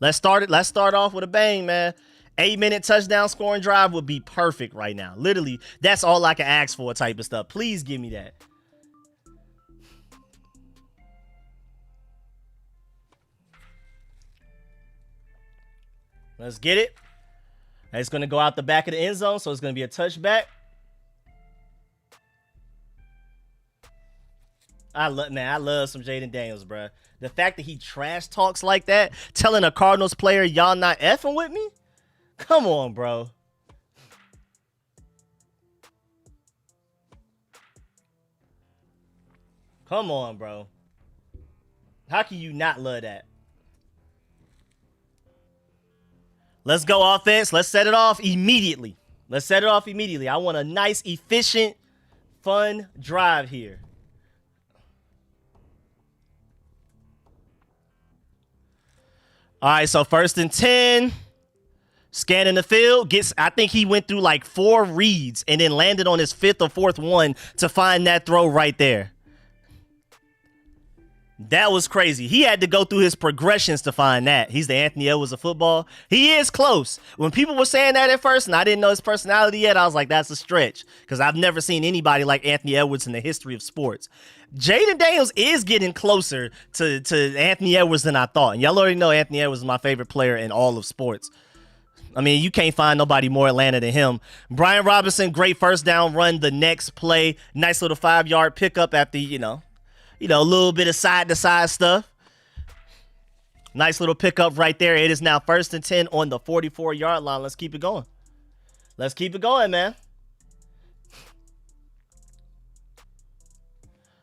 S1: Let's start off with a bang, man. 8-minute touchdown scoring drive would be perfect right now. Literally, that's all I can ask for type of stuff. Please give me that. Let's get it. It's going to go out the back of the end zone, so it's going to be a touchback. I love some Jaden Daniels, bro. The fact that he trash talks like that, telling a Cardinals player, y'all not effing with me? Come on, bro. Come on, bro. How can you not love that? Let's go, offense. Let's set it off immediately. I want a nice, efficient, fun drive here. All right, so 1st and 10. Scanning the field. I think he went through like 4 reads and then landed on his 5th or 4th one to find that throw right there. That was crazy. He had to go through his progressions to find that. He's the Anthony Edwards of football. He is close. When people were saying that at first and I didn't know his personality yet, I was like, that's a stretch. Because I've never seen anybody like Anthony Edwards in the history of sports. Jaden Daniels is getting closer to Anthony Edwards than I thought. And y'all already know Anthony Edwards is my favorite player in all of sports. I mean, you can't find nobody more Atlanta than him. Brian Robinson, great first down run the next play. Nice little 5-yard pickup after, you know, a little bit of side-to-side stuff. Nice little pickup right there. It is now 1st and 10 on the 44-yard line. Let's keep it going. Let's keep it going, man.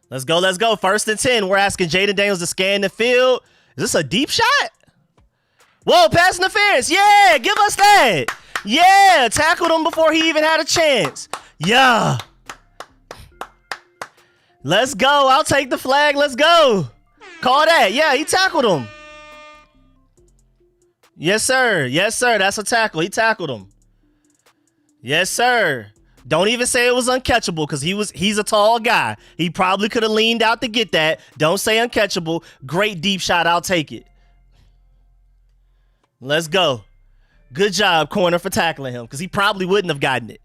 S1: Let's go. 1st and 10. We're asking Jaden Daniels to scan the field. Is this a deep shot? Whoa, pass interference. Yeah, give us that. Yeah, tackled him before he even had a chance. Yeah. Let's go. I'll take the flag. Let's go. Call that. Yeah, he tackled him. Yes, sir. That's a tackle. He tackled him. Yes, sir. Don't even say it was uncatchable because he's a tall guy. He probably could have leaned out to get that. Don't say uncatchable. Great deep shot. I'll take it. Let's go. Good job, corner, for tackling him because he probably wouldn't have gotten it.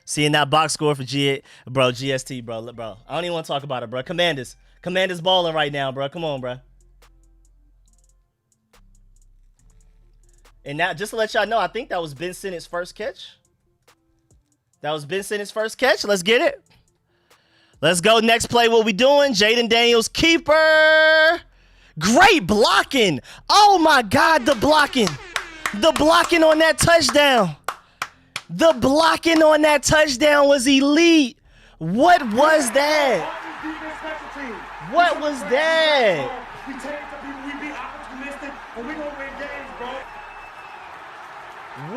S1: Seeing that box score for GST, bro. I don't even want to talk about it, bro. Commanders balling right now, bro. Come on, bro. And now, just to let y'all know, I think that was Ben Sinnott's first catch. Let's get it. Let's go. Next play, what we doing? Jaden Daniels, keeper. Great blocking. Oh, my God, the blocking. The blocking on that touchdown. The blocking on that touchdown was elite. What was that? What was that?
S2: We be opportunistic, and we gonna win games, bro.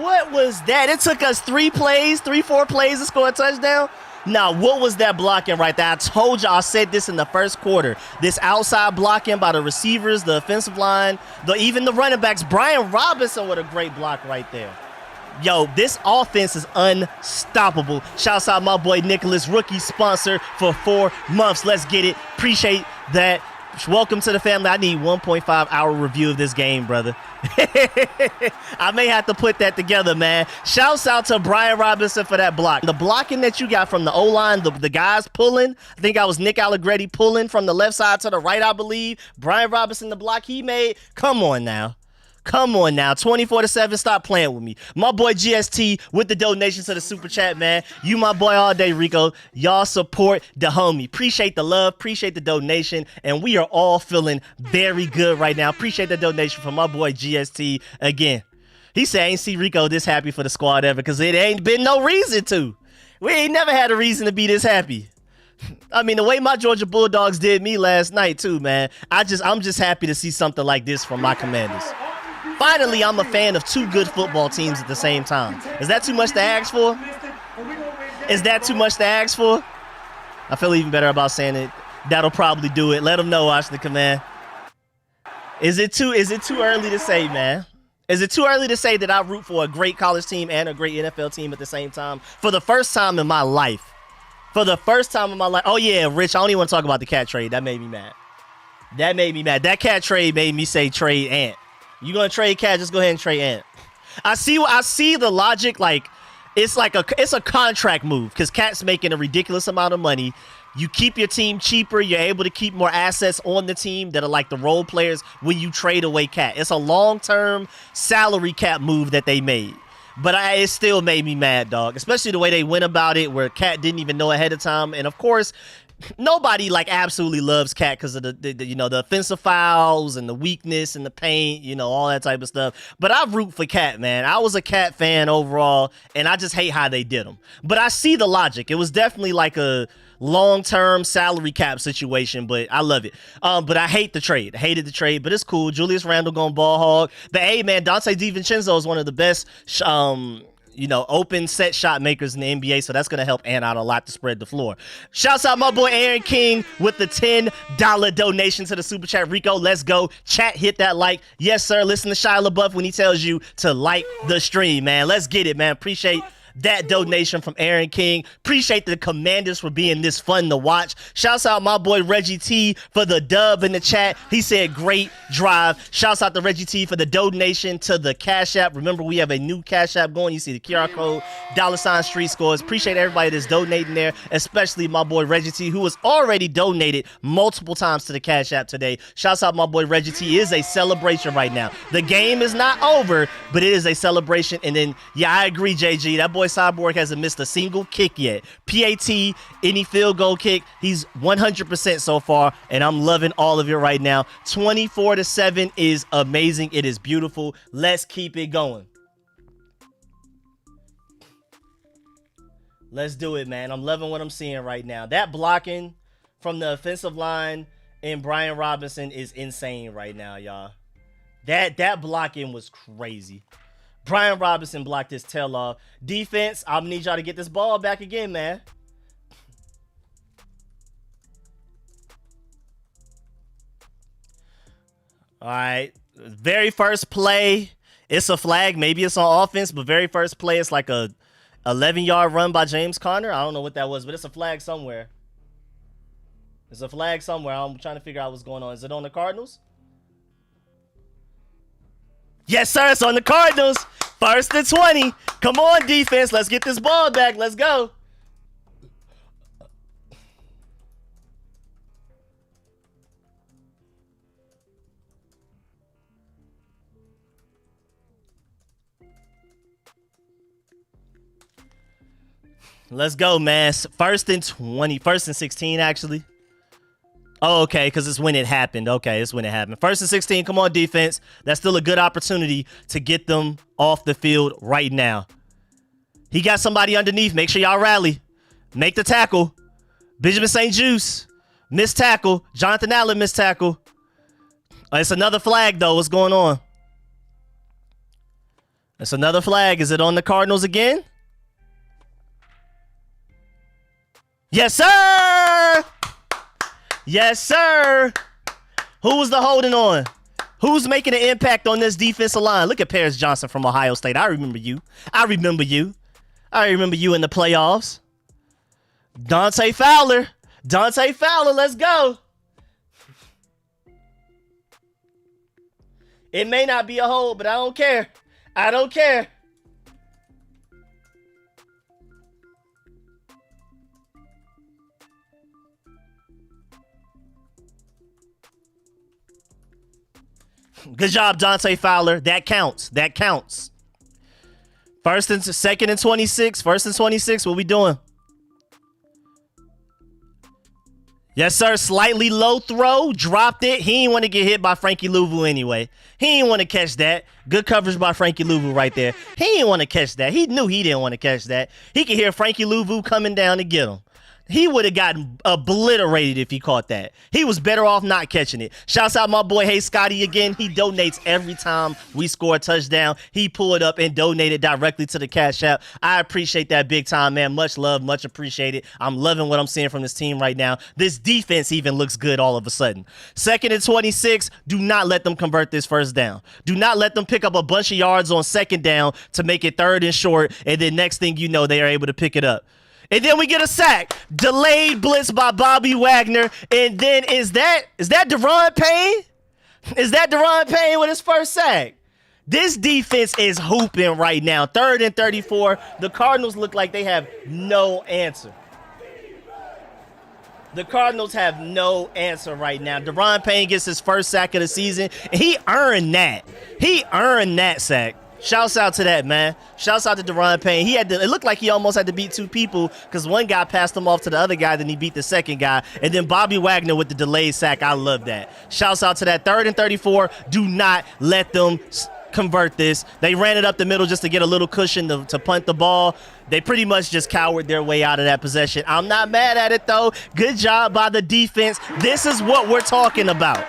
S1: What was that? It took us 4 plays to score a touchdown. Now, what was that blocking right there? I told you, I said this in the first quarter. This outside blocking by the receivers, the offensive line, even the running backs. Brian Robinson with a great block right there. Yo, this offense is unstoppable. Shouts out my boy Nicholas, rookie sponsor for 4 months. Let's get it. Appreciate that. Welcome to the family. I need 1.5 hour review of this game, brother. I may have to put that together, man. Shouts out to Brian Robinson for that block. The blocking that you got from the O-line, the guys pulling. I think I was Nick Allegretti pulling from the left side to the right, I believe. Brian Robinson, the block he made. Come on now. Come on now, 24-7. Stop playing with me. My boy GST with the donation to the super chat, man. You my boy all day, Rico. Y'all support the homie. Appreciate the love, appreciate the donation, and we are all feeling very good right now. Appreciate the donation from my boy GST again. He said, I ain't see Rico this happy for the squad ever because it ain't been no reason to. We ain't never had a reason to be this happy. I mean, the way my Georgia Bulldogs did me last night too, man. I'm just happy to see something like this from my Commanders. Finally, I'm a fan of two good football teams at the same time. Is that too much to ask for? Is that too much to ask for? I feel even better about saying it. That'll probably do it. Let them know, Washington Command. Is it too early to say, man? Is it too early to say that I root for a great college team and a great NFL team at the same time? For the first time in my life. For the first time in my life. Oh, yeah, Rich, I don't even want to talk about the cat trade. That made me mad. That cat trade made me say trade Ant. You gonna trade Cat? Just go ahead and trade Ant. I see the logic. Like it's a contract move because Cat's making a ridiculous amount of money. You keep your team cheaper. You're able to keep more assets on the team that are like the role players when you trade away Cat. It's a long-term salary cap move that they made. But it still made me mad, dog. Especially the way they went about it, where Cat didn't even know ahead of time. And of course, nobody like absolutely loves Cat because of the offensive fouls and the weakness and the paint, all that type of stuff. But I root for Cat, man. I was a Cat fan overall, and I just hate how they did him. But I see the logic. It was definitely like a long-term salary cap situation, but I love it. But I hate the trade. I hated the trade, but it's cool. Julius Randle going ball hog. But hey, man, Dante DiVincenzo is one of the best open set shot makers in the NBA, so that's going to help Ant out a lot to spread the floor. Shouts out my boy Aaron King with the $10 donation to the super chat. Rico, let's go. Chat, hit that like. Yes, sir. Listen to Shia LaBeouf when he tells you to like the stream, man. Let's get it, man. Appreciate that donation from Aaron King. Appreciate the Commanders for being this fun to watch. Shouts out my boy Reggie T for the dub in the chat. He said great drive. Shouts out to Reggie T for the donation to the Cash App. Remember, we have a new Cash App going. You see the QR code, $StreetScores. Appreciate everybody that's donating there, especially my boy Reggie T, who has already donated multiple times to the Cash App today. Shouts out my boy Reggie T. It is a celebration right now. The game is not over, but it is a celebration. And then, yeah, I agree, JG. That boy Cyborg hasn't missed a single kick yet. PAT, any field goal kick, he's 100% so far, and I'm loving all of it right now. 24-7 is amazing. It is beautiful. Let's keep it going. Let's do it, man. I'm loving what I'm seeing right now. That blocking from the offensive line and Brian Robinson is insane right now, y'all. That blocking was crazy. Brian Robinson blocked his tail off. Defense, I'm gonna need y'all to get this ball back again, man. All right. Very first play, it's a flag. Maybe it's on offense, but very first play, it's like a 11-yard run by James Conner. I don't know what that was, but it's a flag somewhere. It's a flag somewhere. I'm trying to figure out what's going on. Is it on the Cardinals? Yes, sir. It's on the Cardinals. 1st and 20. Come on, defense. Let's get this ball back. Let's go. Let's go, man. 1st and 20. 1st and 16, actually. Oh, okay, because it's when it happened. Okay, it's when it happened. 1st and 16. Come on, defense. That's still a good opportunity to get them off the field right now. He got somebody underneath. Make sure y'all rally. Make the tackle. Benjamin St. Juice. Missed tackle. Jonathan Allen missed tackle. It's another flag, though. What's going on? It's another flag. Is it on the Cardinals again? Yes, sir! Yes, sir! Who was the holding on? Who's making an impact on this defensive line? Look at Paris Johnson from Ohio State. I remember you. I remember you. I remember you in the playoffs. Dante Fowler. Dante Fowler, let's go. It may not be a hold, but I don't care. I don't care. Good job, Dante Fowler. That counts. That counts. Second and 26. First and 26. What we doing? Yes, sir. Slightly low throw. Dropped it. He didn't want to get hit by Frankie Louvu anyway. He didn't want to catch that. Good coverage by Frankie Louvu right there. He didn't want to catch that. He knew he didn't want to catch that. He could hear Frankie Louvu coming down to get him. He would have gotten obliterated if he caught that. He was better off not catching it. Shouts out my boy, Hey Scotty again. He donates every time we score a touchdown. He pulled up and donated directly to the Cash App. I appreciate that big time, man. Much love, much appreciated. I'm loving what I'm seeing from this team right now. This defense even looks good all of a sudden. Second and 26, do not let them convert this first down. Do not let them pick up a bunch of yards on second down to make it third and short, and then next thing you know, they are able to pick it up. And then we get a sack. Delayed blitz by Bobby Wagner. And then is that Deron Payne? Is that Deron Payne with his first sack? This defense is hooping right now. Third and 34. The Cardinals look like they have no answer. The Cardinals have no answer right now. Deron Payne gets his first sack of the season. And he earned that. He earned that sack. Shouts out to that, man. Shouts out to Deron Payne. It looked like he almost had to beat two people because one guy passed him off to the other guy, then he beat the second guy. And then Bobby Wagner with the delayed sack. I love that. Shouts out to that. Third and 34. Do not let them convert this. They ran it up the middle just to get a little cushion to punt the ball. They pretty much just cowered their way out of that possession. I'm not mad at it, though. Good job by the defense. This is what we're talking about.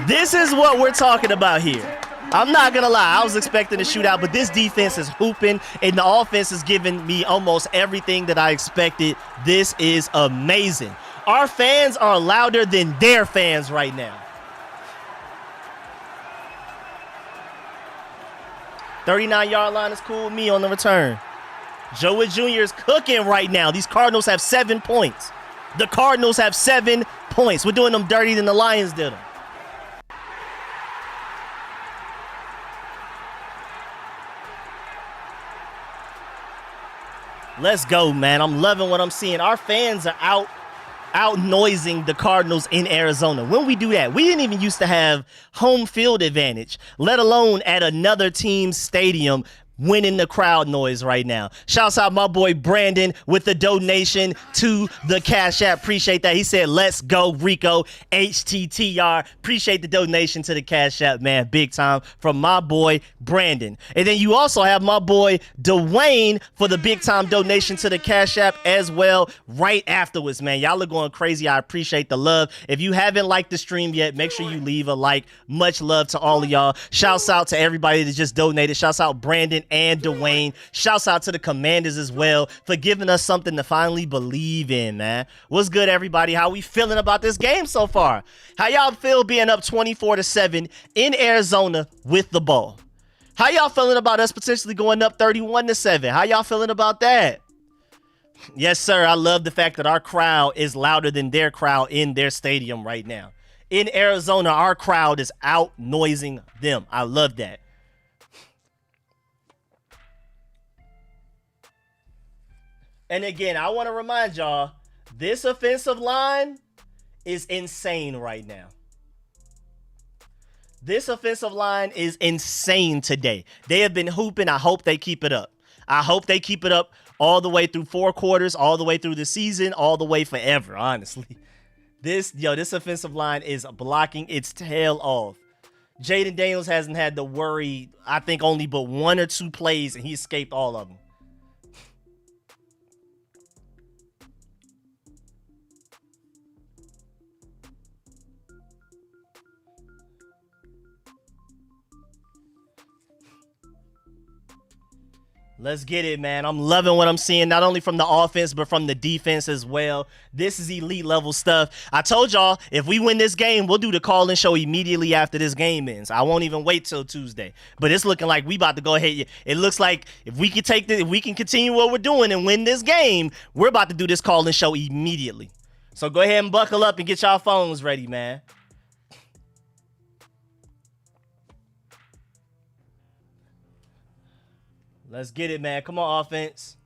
S1: This is what we're talking about here. I'm not going to lie. I was expecting a shootout, but this defense is hooping, and the offense is giving me almost everything that I expected. This is amazing. Our fans are louder than their fans right now. 39-yard line is cool with me on the return. Joe Witt Jr. is cooking right now. These Cardinals have 7 points. The Cardinals have 7 points. We're doing them dirty than the Lions did them. Let's go, man. I'm loving what I'm seeing. Our fans are out noising the Cardinals in Arizona. When we do that, we didn't even used to have home field advantage, let alone at another team's stadium winning the crowd noise right now. Shouts out my boy Brandon with the donation to the Cash App. Appreciate that. He said, let's go, Rico, HTTR. Appreciate the donation to the Cash App, man. Big time from my boy Brandon. And then you also have my boy Dwayne for the big time donation to the Cash App as well right afterwards, man. Y'all are going crazy. I appreciate the love. If you haven't liked the stream yet, make sure you leave a like. Much love to all of y'all. Shouts out to everybody that just donated. Shouts out Brandon and Dwayne. Shouts out to the Commanders as well for giving us something to finally believe in, man. What's good, everybody? How we feeling about this game so far? How y'all feel being up 24-7 in Arizona with the ball? How y'all feeling about us potentially going up 31-7? How y'all feeling about that? Yes, sir. I love the fact that our crowd is louder than their crowd in their stadium right now. In Arizona, our crowd is out noising them. I love that. And again, I want to remind y'all, this offensive line is insane right now. This offensive line is insane today. They have been hooping. I hope they keep it up. I hope they keep it up all the way through 4 quarters, all the way through the season, all the way forever, honestly. This offensive line is blocking its tail off. Jaden Daniels hasn't had to worry, I think, only but 1 or 2 plays, and he escaped all of them. Let's get it, man. I'm loving what I'm seeing, not only from the offense, but from the defense as well. This is elite level stuff. I told y'all, if we win this game, we'll do the call-in show immediately after this game ends. I won't even wait till Tuesday. But it's looking like we about to go ahead. It looks like if we can continue what we're doing and win this game, we're about to do this call-in show immediately. So go ahead and buckle up and get y'all phones ready, man. Let's get it, man. Come on, offense.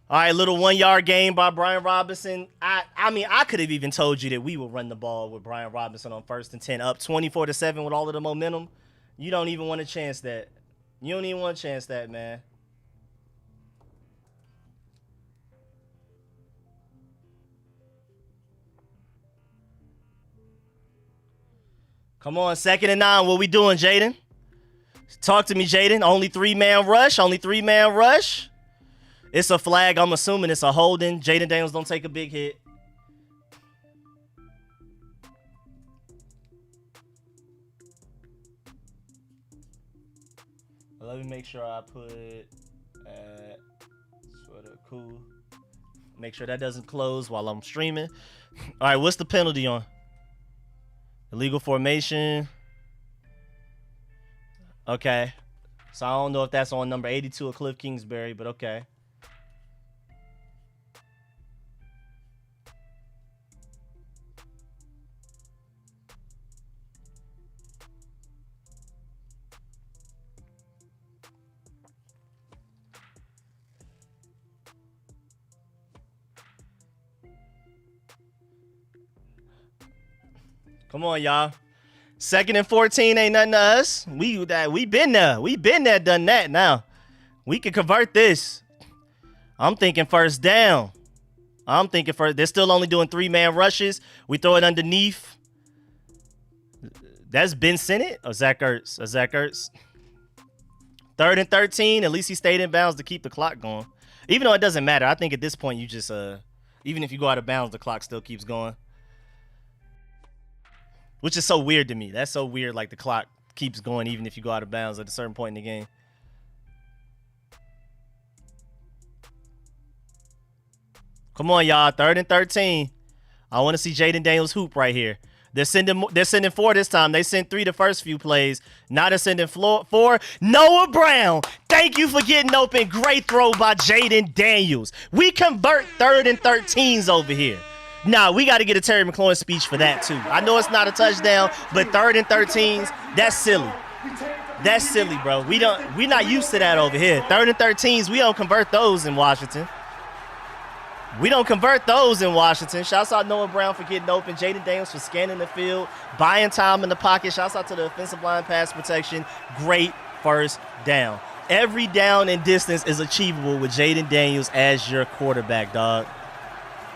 S1: All right, little 1 yard gain by Brian Robinson. I mean, I could have even told you that we would run the ball with Brian Robinson on 1st and 10, up 24-7 with all of the momentum. You don't even want to chance that. You don't even want to chance that, man. Come on, 2nd and 9. What we doing, Jaden? Talk to me, Jaden. Only 3-man rush. Only 3-man rush. It's a flag. I'm assuming it's a holding. Jaden Daniels don't take a big hit. Let me make sure I put sort of cool. Make sure that doesn't close while I'm streaming. All right, what's the penalty on? Illegal formation. Okay. So I don't know if that's on number 82 of Cliff Kingsbury, but okay. Come on, y'all. 2nd and 14 ain't nothing to us. We been there. We been there, done that. Now we can convert this. I'm thinking 1st down. I'm thinking they're still only doing 3-man rushes. We throw it underneath. That's Ben Sinnott or Zach Ertz. 3rd and 13. At least he stayed in bounds to keep the clock going. Even though it doesn't matter. I think at this point you just even if you go out of bounds, the clock still keeps going. Which is so weird to me. That's so weird. Like the clock keeps going even if you go out of bounds at a certain point in the game. Come on, y'all. 3rd and 13. I want to see Jaden Daniels hoop right here. They're sending 4 this time. They sent 3 the first few plays. Now they're sending 4. Noah Brown. Thank you for getting open. Great throw by Jaden Daniels. We convert 3rd and 13s over here. Nah, we got to get a Terry McLaurin speech for that, too. I know it's not a touchdown, but 3rd and 13s, that's silly. That's silly, bro. We're not used to that over here. 3rd and 13s, we don't convert those in Washington. Shouts out Noah Brown for getting open. Jaden Daniels for scanning the field, buying time in the pocket. Shouts out to the offensive line pass protection. Great 1st down. Every down and distance is achievable with Jaden Daniels as your quarterback, dog.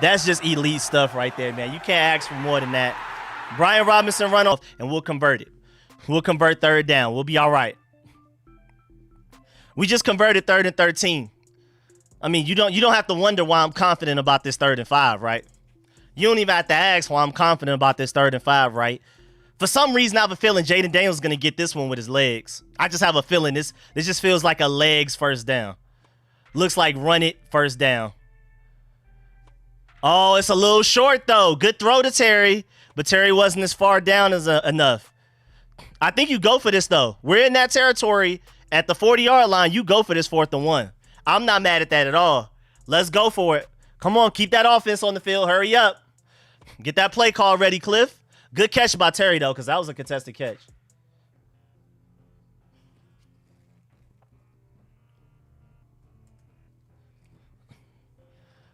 S1: That's just elite stuff right there, man. You can't ask for more than that. Brian Robinson run off, and we'll convert it. We'll convert 3rd down. We'll be all right. We just converted 3rd and 13. I mean, you don't have to wonder why I'm confident about this 3rd and 5, right? You don't even have to ask why I'm confident about this 3rd and 5, right? For some reason, I have a feeling Jaden Daniels is going to get this one with his legs. I just have a feeling this just feels like a legs 1st down. Looks like run it 1st down. Oh, it's a little short, though. Good throw to Terry, but Terry wasn't as far down as enough. I think you go for this, though. We're in that territory at the 40-yard line. You go for this 4th and 1. I'm not mad at that at all. Let's go for it. Come on, keep that offense on the field. Hurry up. Get that play call ready, Cliff. Good catch by Terry, though, because that was a contested catch.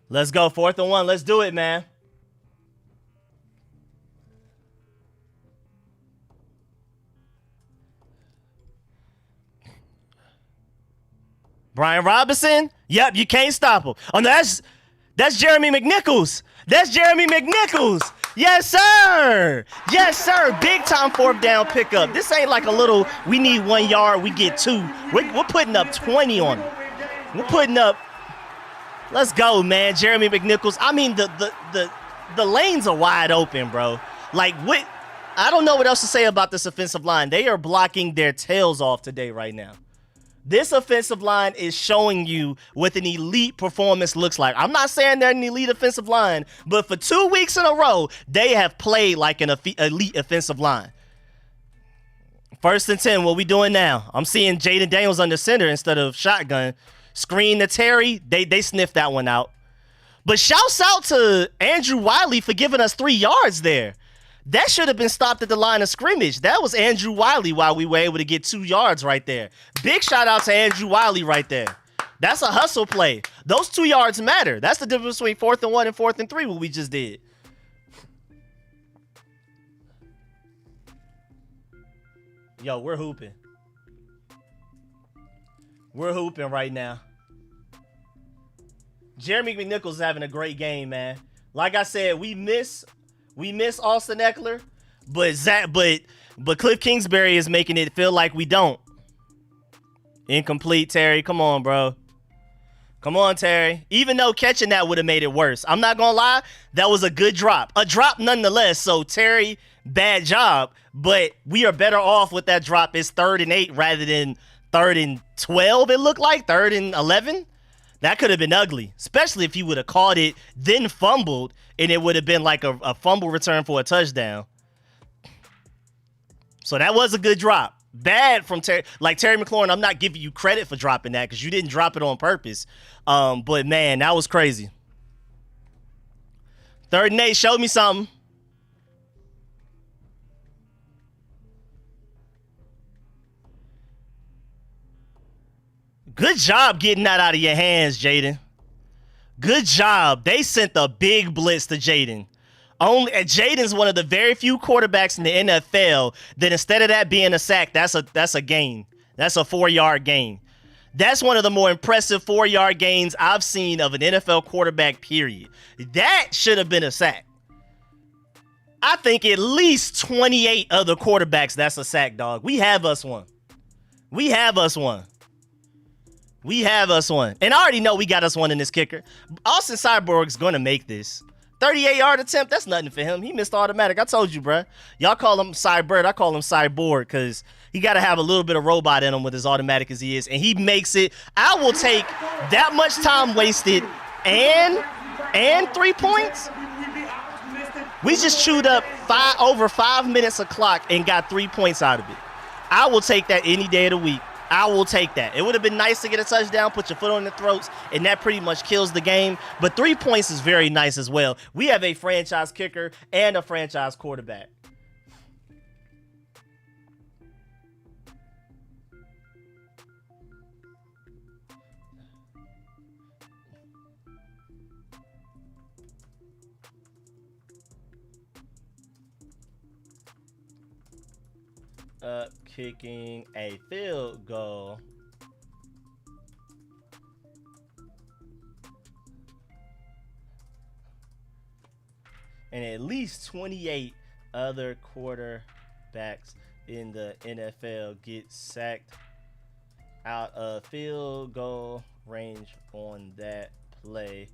S1: Let's go. 4th and 1. Let's do it, man. Brian Robinson. Yep, you can't stop him. Oh, no, that's Jeremy McNichols. That's Jeremy McNichols. Yes, sir. Yes, sir. Big time 4th down pickup. This ain't like a little, we need 1 yard, we get 2. We're putting up 20 on him. We're putting up. Let's go, man. Jeremy McNichols. I mean, the lanes are wide open, bro. Like, what? I don't know what else to say about this offensive line. They are blocking their tails off today right now. This offensive line is showing you what an elite performance looks like. I'm not saying they're an elite offensive line, but for 2 weeks in a row, they have played like an elite offensive line. 1st and 10, what we doing now? I'm seeing Jaden Daniels under center instead of shotgun. Screen to Terry. They sniffed that one out. But shouts out to Andrew Wiley for giving us 3 yards there. That should have been stopped at the line of scrimmage. That was Andrew Wiley while we were able to get 2 yards right there. Big shout out to Andrew Wiley right there. That's a hustle play. Those 2 yards matter. That's the difference between 4th and 1 and 4th and 3, what we just did. Yo, we're hooping. We're hooping right now. Jeremy McNichols is having a great game, man. Like I said, we miss Austin Eckler, but Cliff Kingsbury is making it feel like we don't. Incomplete, Terry. Come on, bro. Come on, Terry. Even though catching that would have made it worse. I'm not going to lie. That was a good drop. A drop nonetheless. So, Terry, bad job. But we are better off with that drop. It's 3rd and 8 rather than 3rd and 12, it looked like. 3rd and 11. That could have been ugly, especially if he would have caught it, then fumbled, and it would have been like a fumble return for a touchdown. So that was a good drop. Bad from Terry. Like Terry McLaurin, I'm not giving you credit for dropping that because you didn't drop it on purpose. But, man, that was crazy. 3rd and 8, show me something. Good job getting that out of your hands, Jaden. Good job. They sent the big blitz to Jaden. Jaden's one of the very few quarterbacks in the NFL that instead of that being a sack, that's a gain. That's a 4-yard gain. That's one of the more impressive 4-yard gains I've seen of an NFL quarterback, period. That should have been a sack. I think at least 28 other quarterbacks, that's a sack, dog. We have us one. We have us one. We have us one. And I already know we got us one in this kicker. Austin Cyborg's going to make this. 38-yard attempt, that's nothing for him. He missed automatic. I told you, bro. Y'all call him Cybird. I call him Cyborg because he got to have a little bit of robot in him with as automatic as he is. And he makes it. I will take that much time wasted and 3 points. We just chewed up over 5 minutes of clock and got 3 points out of it. I will take that any day of the week. I will take that. It would have been nice to get a touchdown, put your foot on the throats, and that pretty much kills the game. But 3 points is very nice as well. We have a franchise kicker and a franchise quarterback. Kicking a field goal. And at least 28 other quarterbacks in the NFL get sacked out of field goal range on that play.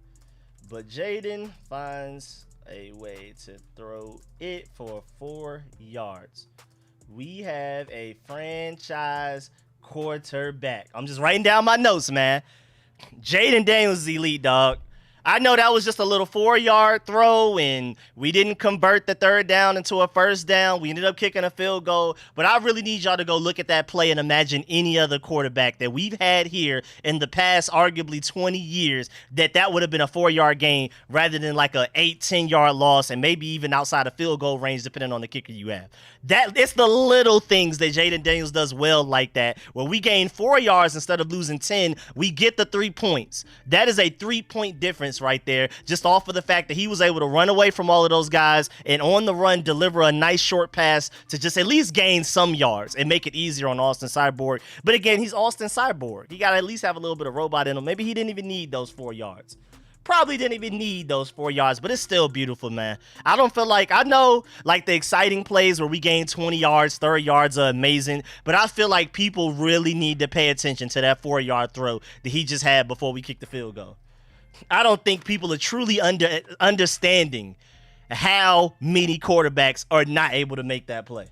S1: But Jaden finds a way to throw it for 4 yards. We have a franchise quarterback. I'm just writing down my notes, man. Jaden Daniels is elite, dog. I know that was just a little 4-yard throw, and we didn't convert the 3rd down into a 1st down. We ended up kicking a field goal. But I really need y'all to go look at that play and imagine any other quarterback that we've had here in the past arguably 20 years that would have been a 4-yard gain rather than like a 8-10-yard loss and maybe even outside of field goal range depending on the kicker you have. It's the little things that Jaden Daniels does well like that. Where we gain 4 yards instead of losing 10, we get the 3 points. That is a 3-point difference right there, just off of the fact that he was able to run away from all of those guys and on the run deliver a nice short pass to just at least gain some yards and make it easier on Austin Cyborg. But again, he's Austin Cyborg. He got to at least have a little bit of robot in him. Maybe he didn't even need those 4 yards. Probably didn't even need those 4 yards, but it's still beautiful, man. I don't feel like, I know like the exciting plays where we gain 20 yards, 30 yards are amazing, but I feel like people really need to pay attention to that 4-yard throw that he just had before we kicked the field goal. I don't think people are truly understanding how many quarterbacks are not able to make that play.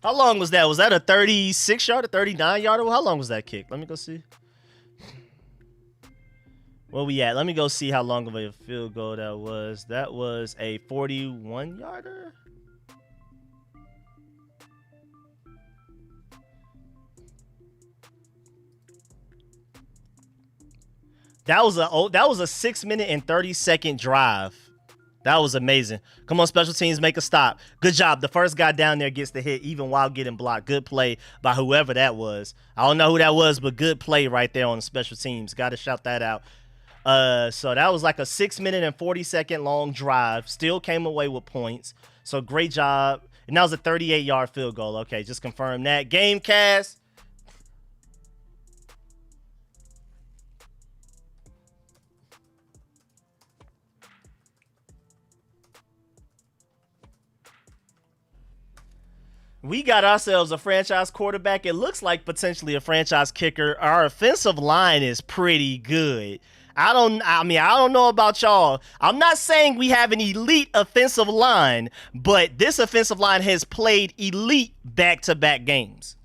S1: How long was that? Was that a 36-yard, a 39-yarder? How long was that kick? Let me go see. Where we at? Let me go see how long of a field goal that was. That was a 41-yarder? That was a 6-minute and 30-second drive. That was amazing. Come on, special teams, make a stop. Good job. The first guy down there gets the hit even while getting blocked. Good play by whoever that was. I don't know who that was, but good play right there on the special teams. Got to shout that out. So that was like a 6-minute and 40-second long drive. Still came away with points. So great job. And that was a 38-yard field goal. Okay, just confirm that. Game cast. We got ourselves a franchise quarterback. It looks like potentially a franchise kicker. Our offensive line is pretty good. I don't know about y'all. I'm not saying we have an elite offensive line, but this offensive line has played elite back-to-back games.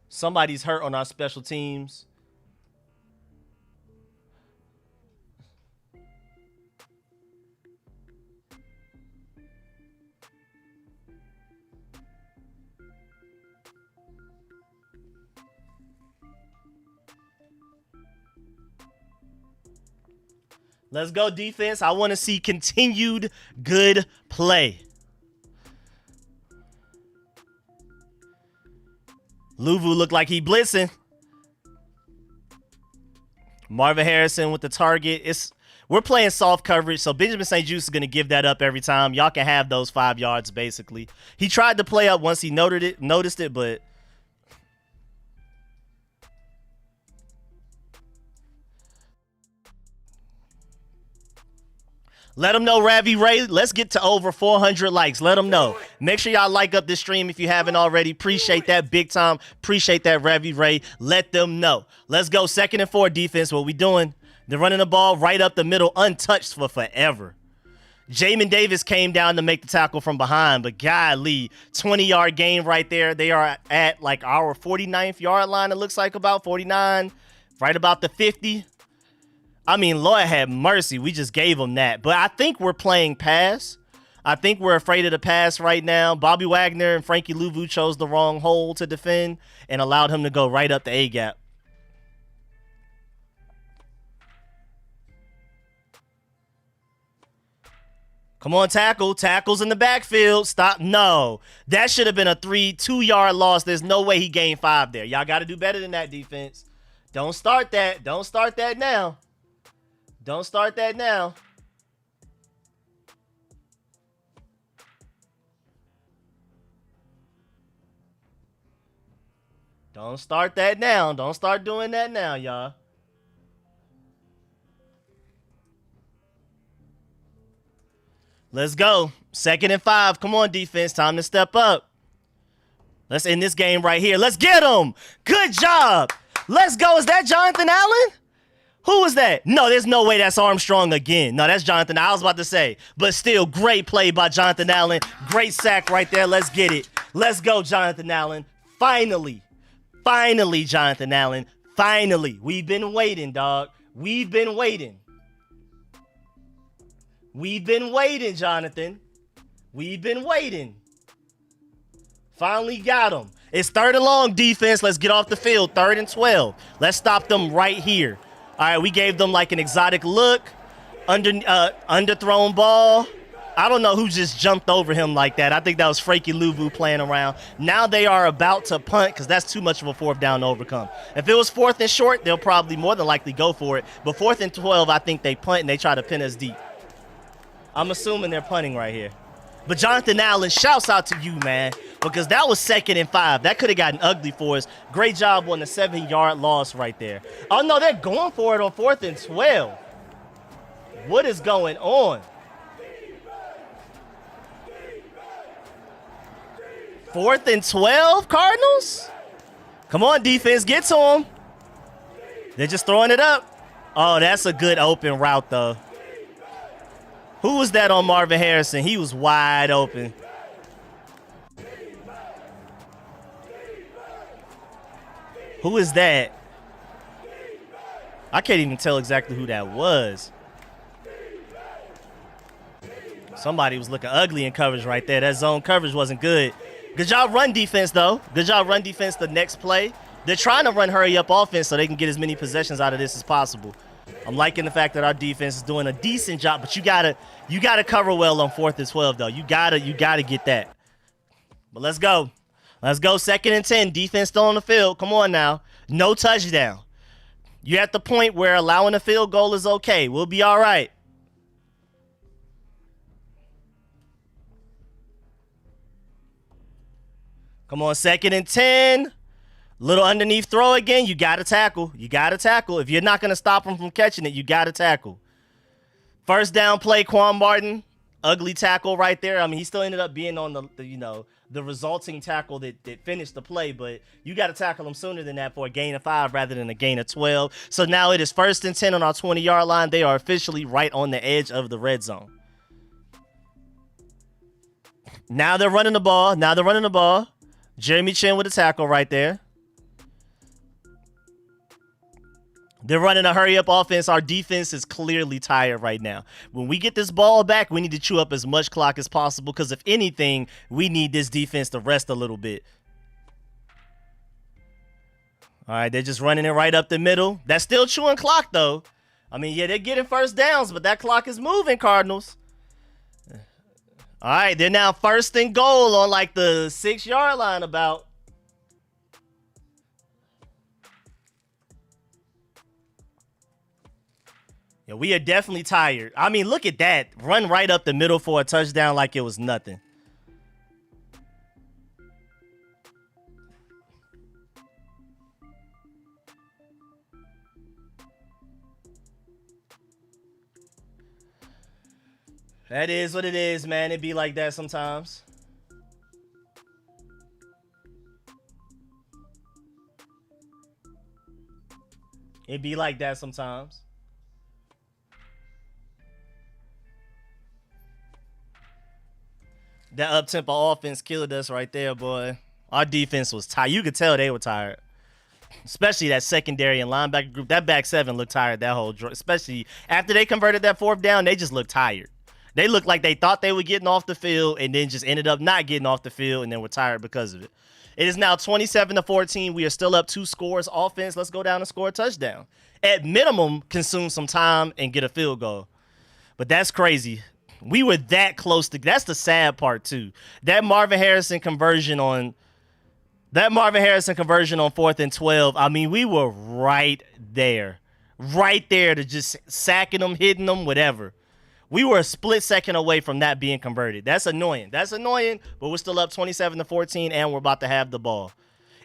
S1: Somebody's hurt on our special teams. Let's go, defense. I want to see continued good play. Luvu looked like he blitzing. Marvin Harrison with the target. We're playing soft coverage, so Benjamin St. Juste is going to give that up every time. Y'all can have those 5 yards, basically. He tried to play up once he noticed it, but... Let them know, Ravi Ray. Let's get to over 400 likes. Let them know. Make sure y'all like up this stream if you haven't already. Appreciate that big time. Appreciate that, Ravi Ray. Let them know. Let's go. 2nd and 4 defense. What we doing? They're running the ball right up the middle, untouched for forever. Jamin Davis came down to make the tackle from behind, but golly, 20-yard gain right there. They are at like our 49th yard line, it looks like, about 49, right about the 50. I mean, Lord have mercy. We just gave them that. But I think we're playing pass. I think we're afraid of the pass right now. Bobby Wagner and Frankie Luvu chose the wrong hole to defend and allowed him to go right up the A-gap. Come on, tackle. Tackles in the backfield. Stop. No. That should have been a 2-yard loss. There's no way he gained 5 there. Y'all got to do better than that, defense. Don't start that. Don't start that now. Don't start that now. Don't start that now. Don't start doing that now, y'all. Let's go. 2nd and 5. Come on, defense. Time to step up. Let's end this game right here. Let's get him. Good job. Let's go. Is that Jonathan Allen? Who was that? No, there's no way that's Armstrong again. No, that's Jonathan. I was about to say. But still, great play by Jonathan Allen. Great sack right there. Let's get it. Let's go, Jonathan Allen. Finally. Finally, Jonathan Allen. Finally. We've been waiting, dog. We've been waiting. We've been waiting, Jonathan. We've been waiting. Finally got him. It's 3rd and long, defense. Let's get off the field. 3rd and 12. Let's stop them right here. All right, we gave them like an exotic look, underthrown ball. I don't know who just jumped over him like that. I think that was Frankie Luvu playing around. Now they are about to punt because that's too much of a 4th down to overcome. If it was 4th and short, they'll probably more than likely go for it. But 4th and 12, I think they punt and they try to pin us deep. I'm assuming they're punting right here. But Jonathan Allen, shouts out to you, man, because that was 2nd and 5. That could have gotten ugly for us. Great job on the 7-yard loss right there. Oh, no, they're going for it on 4th and 12. What is going on? 4th and 12, Cardinals? Come on, defense, get to them. They're just throwing it up. Oh, that's a good open route, though. Who was that on Marvin Harrison? He was wide open. Who is that? I can't even tell exactly who that was. Somebody was looking ugly in coverage right there. That zone coverage wasn't good. Good job run defense, though. Good job run defense the next play. They're trying to run hurry-up offense so they can get as many possessions out of this as possible. I'm liking the fact that our defense is doing a decent job, but you gotta cover well on 4th and 12 though. You gotta get that. But let's go. Let's go. 2nd and 10. Defense still on the field. Come on now. No touchdown. You're at the point where allowing a field goal is okay. We'll be all right. Come on, 2nd and 10. Little underneath throw again. You got to tackle. You got to tackle. If you're not going to stop him from catching it, you got to tackle. 1st down play, Quan Martin. Ugly tackle right there. I mean, he still ended up being on the resulting tackle that finished the play, but you got to tackle him sooner than that for a gain of 5 rather than a gain of 12. So now it is 1st and 10 on our 20-yard line. They are officially right on the edge of the red zone. Now they're running the ball. Jeremy Chin with a tackle right there. They're running a hurry-up offense. Our defense is clearly tired right now. When we get this ball back, we need to chew up as much clock as possible because, if anything, we need this defense to rest a little bit. All right, they're just running it right up the middle. That's still chewing clock, though. I mean, yeah, they're getting 1st downs, but that clock is moving, Cardinals. All right, they're now 1st and goal on, like, the 6-yard line about. Yeah, we are definitely tired. I mean, look at that. Run right up the middle for a touchdown like it was nothing. That is what it is, man. It be like that sometimes. It be like that sometimes. That up-tempo offense killed us right there, boy. Our defense was tired. You could tell they were tired. Especially that secondary and linebacker group. That back 7 looked tired that whole drive. Especially after they converted that 4th down, they just looked tired. They looked like they thought they were getting off the field and then just ended up not getting off the field and then were tired because of it. It is now 27-14. We are still up 2 scores. Offense, let's go down and score a touchdown. At minimum, consume some time and get a field goal. But that's crazy. We were that close to. That's the sad part too. That Marvin Harrison conversion on 4th and 12. I mean, we were right there to just sacking them, hitting them, whatever. We were a split second away from that being converted. That's annoying. But we're still up 27-14, and we're about to have the ball.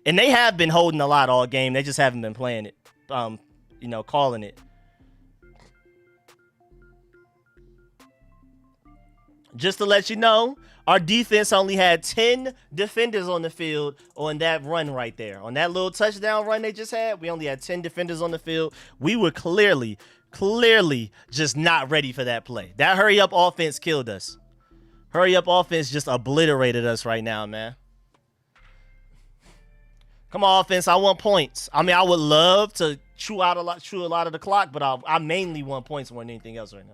S1: And they have been holding a lot all game. They just haven't been playing it, calling it. Just to let you know, our defense only had 10 defenders on the field on that run right there. On that little touchdown run they just had, we only had 10 defenders on the field. We were clearly just not ready for that play. That hurry-up offense killed us. Hurry-up offense just obliterated us right now, man. Come on, offense. I want points. I mean, I would love to chew a lot of the clock, but I mainly want points more than anything else right now.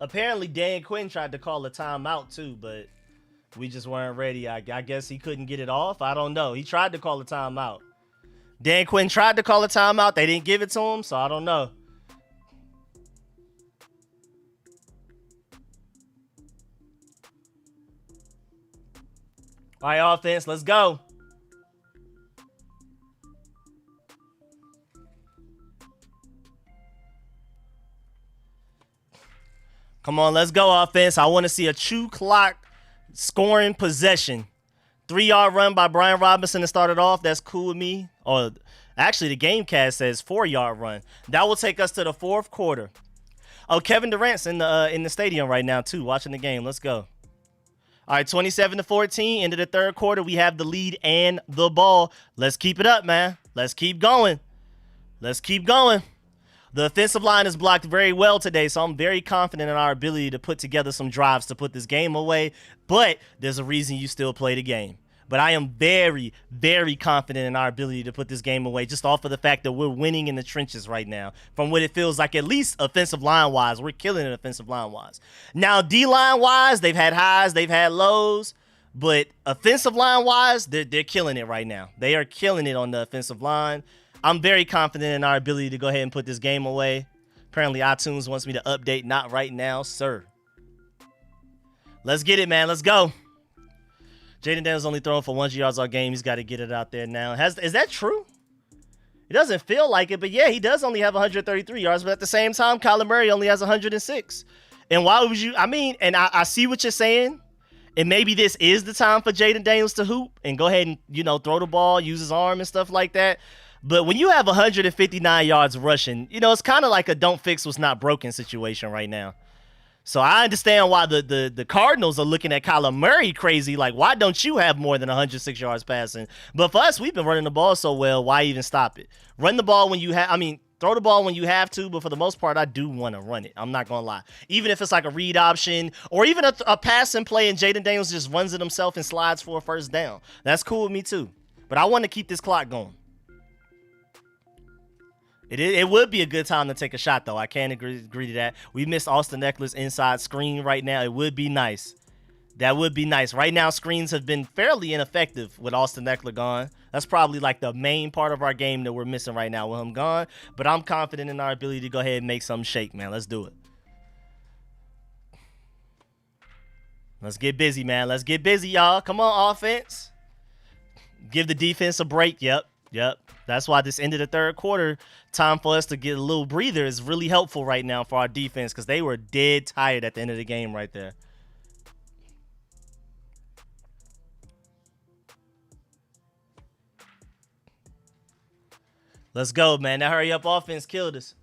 S1: Apparently, Dan Quinn tried to call a timeout, too, but we just weren't ready. I guess he couldn't get it off. I don't know. He tried to call a timeout. Dan Quinn tried to call a timeout. They didn't give it to him, so I don't know. All right, offense, let's go. Come on, let's go, offense. I want to see a true clock scoring possession. 3-yard run by Brian Robinson to start it off. That's cool with me. Or actually, the game cast says 4-yard run. That will take us to the 4th quarter. Oh, Kevin Durant's in the stadium right now, too, watching the game. Let's go. All right, 27-14. Into the 3rd quarter, we have the lead and the ball. Let's keep it up, man. Let's keep going. Let's keep going. The offensive line is blocked very well today, so I'm very confident in our ability to put together some drives to put this game away. But there's a reason you still play the game. But I am very, very confident in our ability to put this game away just off of the fact that we're winning in the trenches right now. From what it feels like, at least offensive line-wise, we're killing it offensive line-wise. Now, D-line-wise, they've had highs, they've had lows. But offensive line-wise, they're killing it right now. They are killing it on the offensive line. I'm very confident in our ability to go ahead and put this game away. Apparently, iTunes wants me to update. Not right now, sir. Let's get it, man. Let's go. Jaden Daniels only throwing for 100 yards all game. He's got to get it out there now. Is that true? It doesn't feel like it, but yeah, he does only have 133 yards. But at the same time, Kyler Murray only has 106. And why would you? I mean, and I see what you're saying. And maybe this is the time for Jaden Daniels to hoop and go ahead and, you know, throw the ball, use his arm and stuff like that. But when you have 159 yards rushing, you know, it's kind of like a don't fix what's not broken situation right now. So I understand why the Cardinals are looking at Kyler Murray crazy. Like, why don't you have more than 106 yards passing? But for us, we've been running the ball so well. Why even stop it? Run the ball when you have, I mean, throw the ball when you have to, but for the most part, I do want to run it. I'm not going to lie. Even if it's like a read option or even a passing play and Jaden Daniels just runs it himself and slides for a first down. That's cool with me too. But I want to keep this clock going. It would be a good time to take a shot, though. I can't agree to that. We missed Austin Eckler's inside screen right now. It would be nice. That would be nice. Right now, screens have been fairly ineffective with Austin Eckler gone. That's probably like the main part of our game that we're missing right now with him gone. But I'm confident in our ability to go ahead and make something shake, man. Let's do it. Let's get busy, man. Let's get busy, y'all. Come on, offense. Give the defense a break. Yep. That's why this end of the third quarter, time for us to get a little breather is really helpful right now for our defense because they were dead tired at the end of the game right there. Let's go, man. That hurry up offense killed us.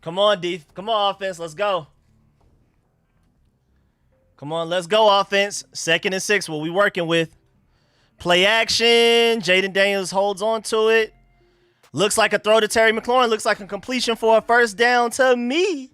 S1: Come on, D. Come on, offense. Let's go. Come on, let's go, offense. 2nd and 6, what we working with. Play action. Jaden Daniels holds on to it. Looks like a throw to Terry McLaurin. Looks like a completion for a first down to me.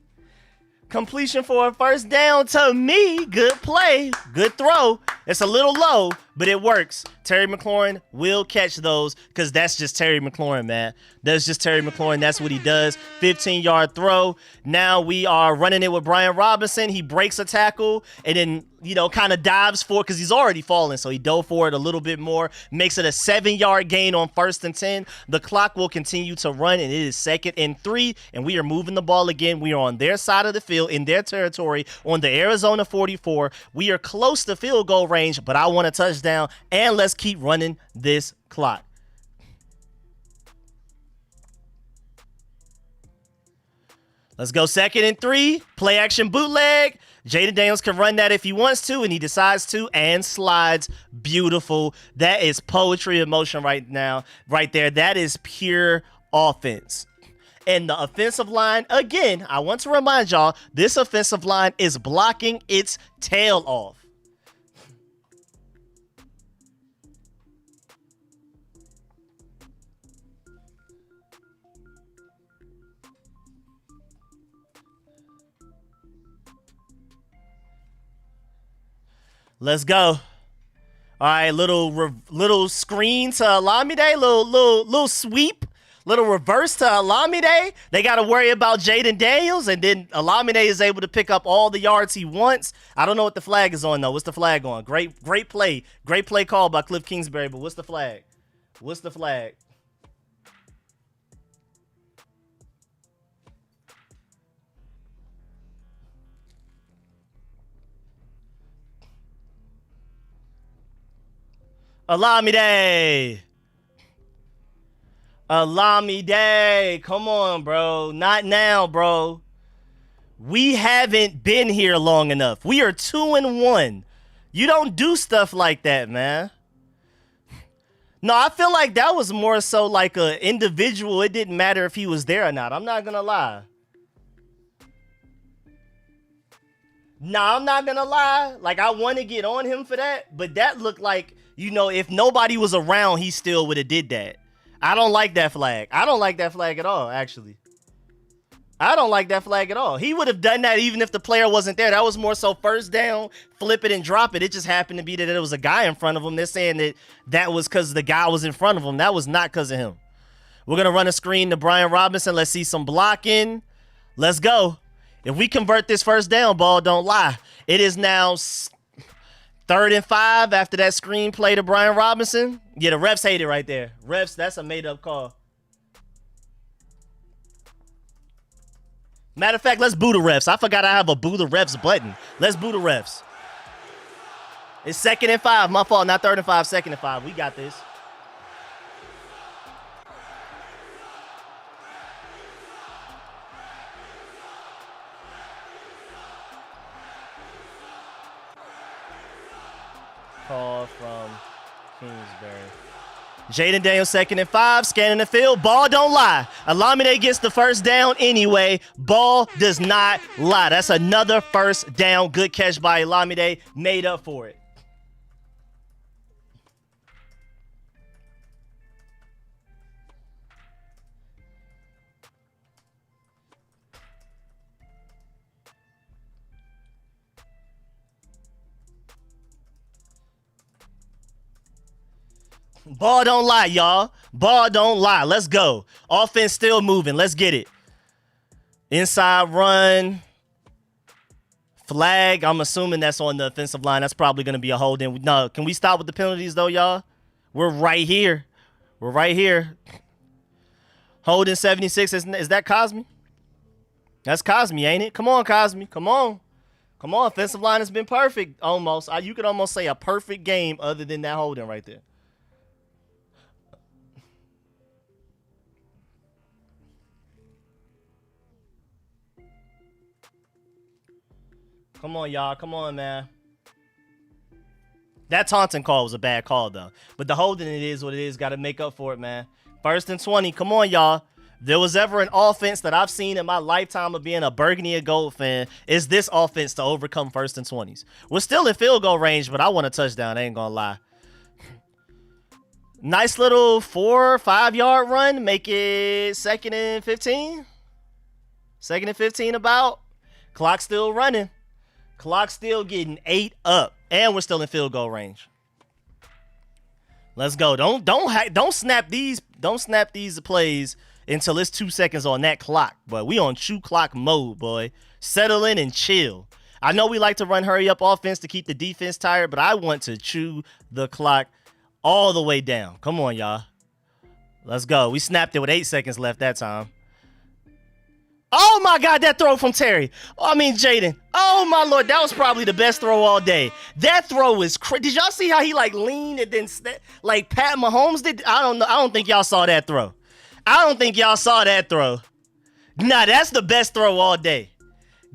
S1: Completion for a first down to me. Good play. Good throw. It's a little low, but it works. Terry McLaurin will catch those because that's just Terry McLaurin, man. That's just Terry McLaurin. That's what he does. 15-yard throw. Now we are running it with Brian Robinson. He breaks a tackle and then, you know, kind of dives for it because he's already fallen. So he dove for it a little bit more. Makes it a 7-yard gain on 1st and 10. The clock will continue to run, and it is 2nd and 3. And we are moving the ball again. We are on their side of the field, in their territory, on the Arizona 44. We are close to field goal range, but I want a touchdown. And let's keep running this clock. Let's go 2nd and 3. Play action bootleg. Jaden Daniels can run that if he wants to, and he decides to, and slides. Beautiful. That is poetry in motion right now, right there. That is pure offense. And the offensive line, again, I want to remind y'all, this offensive line is blocking its tail off. Let's go. All right, little screen to Olamide, little sweep, little reverse to Olamide. They got to worry about Jaden Daniels, and then Olamide is able to pick up all the yards he wants. I don't know what the flag is on, though. What's the flag on? Great play. Great play call by Cliff Kingsbury, but what's the flag? What's the flag? Olamide. Come on, bro. Not now, bro. We haven't been here long enough. We are 2-1. You don't do stuff like that, man. No, I feel like that was more so like an individual. It didn't matter if he was there or not. I'm not going to lie. Nah, I'm not going to lie. Like, I want to get on him for that, but that looked like You know, if nobody was around, he still would have did that. I don't like that flag. I don't like that flag at all, actually. I don't like that flag at all. He would have done that even if the player wasn't there. That was more so first down, flip it and drop it. It just happened to be that there was a guy in front of him. They're saying that that was because the guy was in front of him. That was not because of him. We're going to run a screen to Brian Robinson. Let's see some blocking. Let's go. If we convert this first down, ball don't lie. It is now 3rd and 5 after that screen play to Brian Robinson. Yeah, the refs hate it right there. Refs, that's a made-up call. Matter of fact, let's boo the refs. I forgot I have a boo the refs button. Let's boo the refs. It's 2nd and 5. My fault, not 3rd and 5, 2nd and 5. We got this. Call from Kingsbury. Jaden Daniels, 2nd and 5, scanning the field. Ball don't lie. Olamide gets the first down anyway. Ball does not lie. That's another first down. Good catch by Olamide. Made up for it. Ball don't lie, y'all. Ball don't lie. Let's go. Offense still moving. Let's get it. Inside run. Flag. I'm assuming that's on the offensive line. That's probably going to be a hold in. No, can we stop with the penalties, though, y'all? We're right here. We're right here. Holding 76. Is that Cosme? That's Cosme, ain't it? Come on, Cosme. Come on. Come on. Offensive line has been perfect, almost. You could almost say a perfect game other than that holding right there. Come on, y'all. Come on, man. That taunting call was a bad call, though. But the holding, it is what it is. Got to make up for it, man. 1st and 20. Come on, y'all. If there was ever an offense that I've seen in my lifetime of being a burgundy and gold fan, is this offense to overcome 1st and 20s. We're still in field goal range, but I want a touchdown. I ain't going to lie. Nice little 4 or 5 yard run. Make it 2nd and 15. 2nd and 15 about. Clock still running. Clock still getting 8 up, and we're still in field goal range. Let's go. Don't snap these plays until it's 2 seconds on that clock. But we on chew clock mode, boy. Settle in and chill. I know we like to run hurry up offense to keep the defense tired, but I want to chew the clock all the way down. Come on, y'all. Let's go. We snapped it with 8 seconds left that time. Oh, my God, that throw from Terry. Jaden. Oh, my Lord, that was probably the best throw all day. That throw was crazy. Did y'all see how he, leaned and then, like Pat Mahomes did? I don't know. I don't think y'all saw that throw. Nah, that's the best throw all day.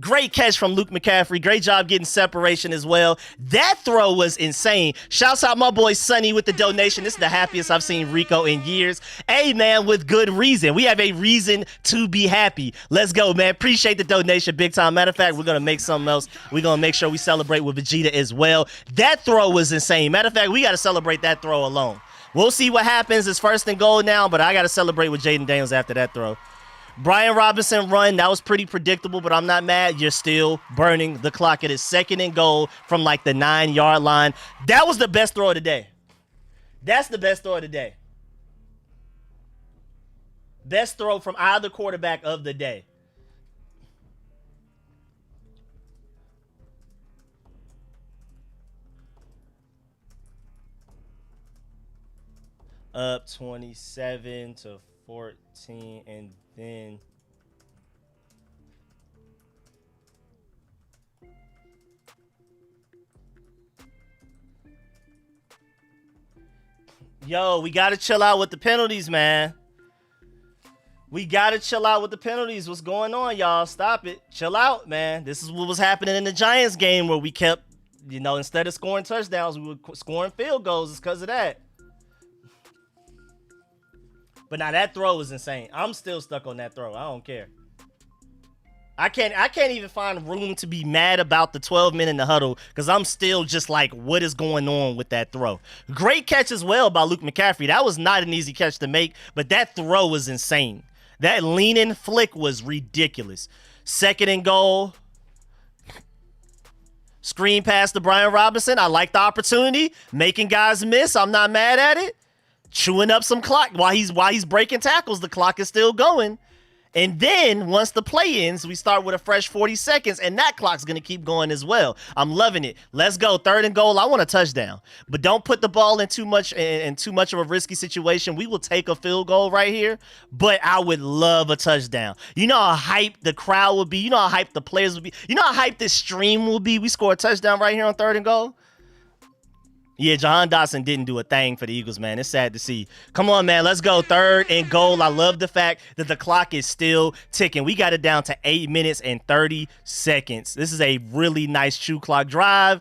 S1: Great catch from Luke McCaffrey. Great job getting separation as well. That throw was insane. Shouts out my boy Sonny with the donation. This is the happiest I've seen Rico in years. Hey, man, with good reason. We have a reason to be happy. Let's go, man. Appreciate the donation big time. Matter of fact, we're going to make something else. We're going to make sure we celebrate with Vegeta as well. That throw was insane. Matter of fact, we got to celebrate that throw alone. We'll see what happens. It's 1st and goal now, but I got to celebrate with Jaden Daniels after that throw. Brian Robinson run, that was pretty predictable, but I'm not mad. You're still burning the clock. It is 2nd and goal from the 9-yard line. That was the best throw of the day. That's the best throw of the day. Best throw from either quarterback of the day. Up 27-14, and then yo, we gotta chill out with the penalties, man. We gotta chill out with the penalties. What's going on, y'all? Stop it. Chill out, man. This is what was happening in the Giants game where we kept, instead of scoring touchdowns, we were scoring field goals. It's because of that. But now that throw was insane. I'm still stuck on that throw. I don't care. I can't even find room to be mad about the 12-minute in the huddle because I'm still just like, what is going on with that throw? Great catch as well by Luke McCaffrey. That was not an easy catch to make, but that throw was insane. That leaning flick was ridiculous. 2nd and goal. Screen pass to Brian Robinson. I like the opportunity. Making guys miss. I'm not mad at it. Chewing up some clock while he's breaking tackles. The clock is still going. And then once the play ends, we start with a fresh 40 seconds, and that clock's going to keep going as well. I'm loving it. Let's go. 3rd and goal. I want a touchdown. But don't put the ball in too much of a risky situation. We will take a field goal right here, but I would love a touchdown. You know how hyped the crowd would be? You know how hyped the players would be? You know how hyped this stream will be? We score a touchdown right here on 3rd and goal? Yeah, Jahan Dotson didn't do a thing for the Eagles, man. It's sad to see. Come on, man. Let's go. 3rd and goal. I love the fact that the clock is still ticking. We got it down to 8 minutes and 30 seconds. This is a really nice true clock drive.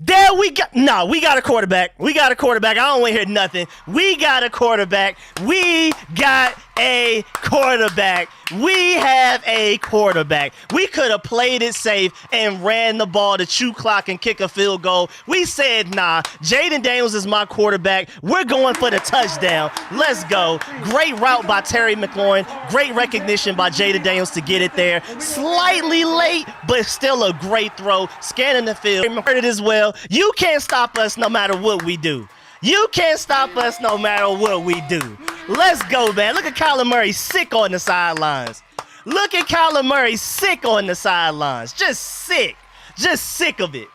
S1: There we go. No, we got a quarterback. We got a quarterback. I don't want to hear nothing. We got a quarterback. We got a quarterback. We have a quarterback. We could have played it safe and ran the ball to chew clock and kick a field goal. We said, nah, Jaden Daniels is my quarterback. We're going for the touchdown. Let's go. Great route by Terry McLaurin. Great recognition by Jaden Daniels to get it there. Slightly late, but still a great throw. Scanning the field. Heard it as well. You can't stop us no matter what we do. You can't stop us no matter what we do. Let's go, man. Look at Kyler Murray sick on the sidelines. Look at Kyler Murray sick on the sidelines. Just sick. Just sick of it.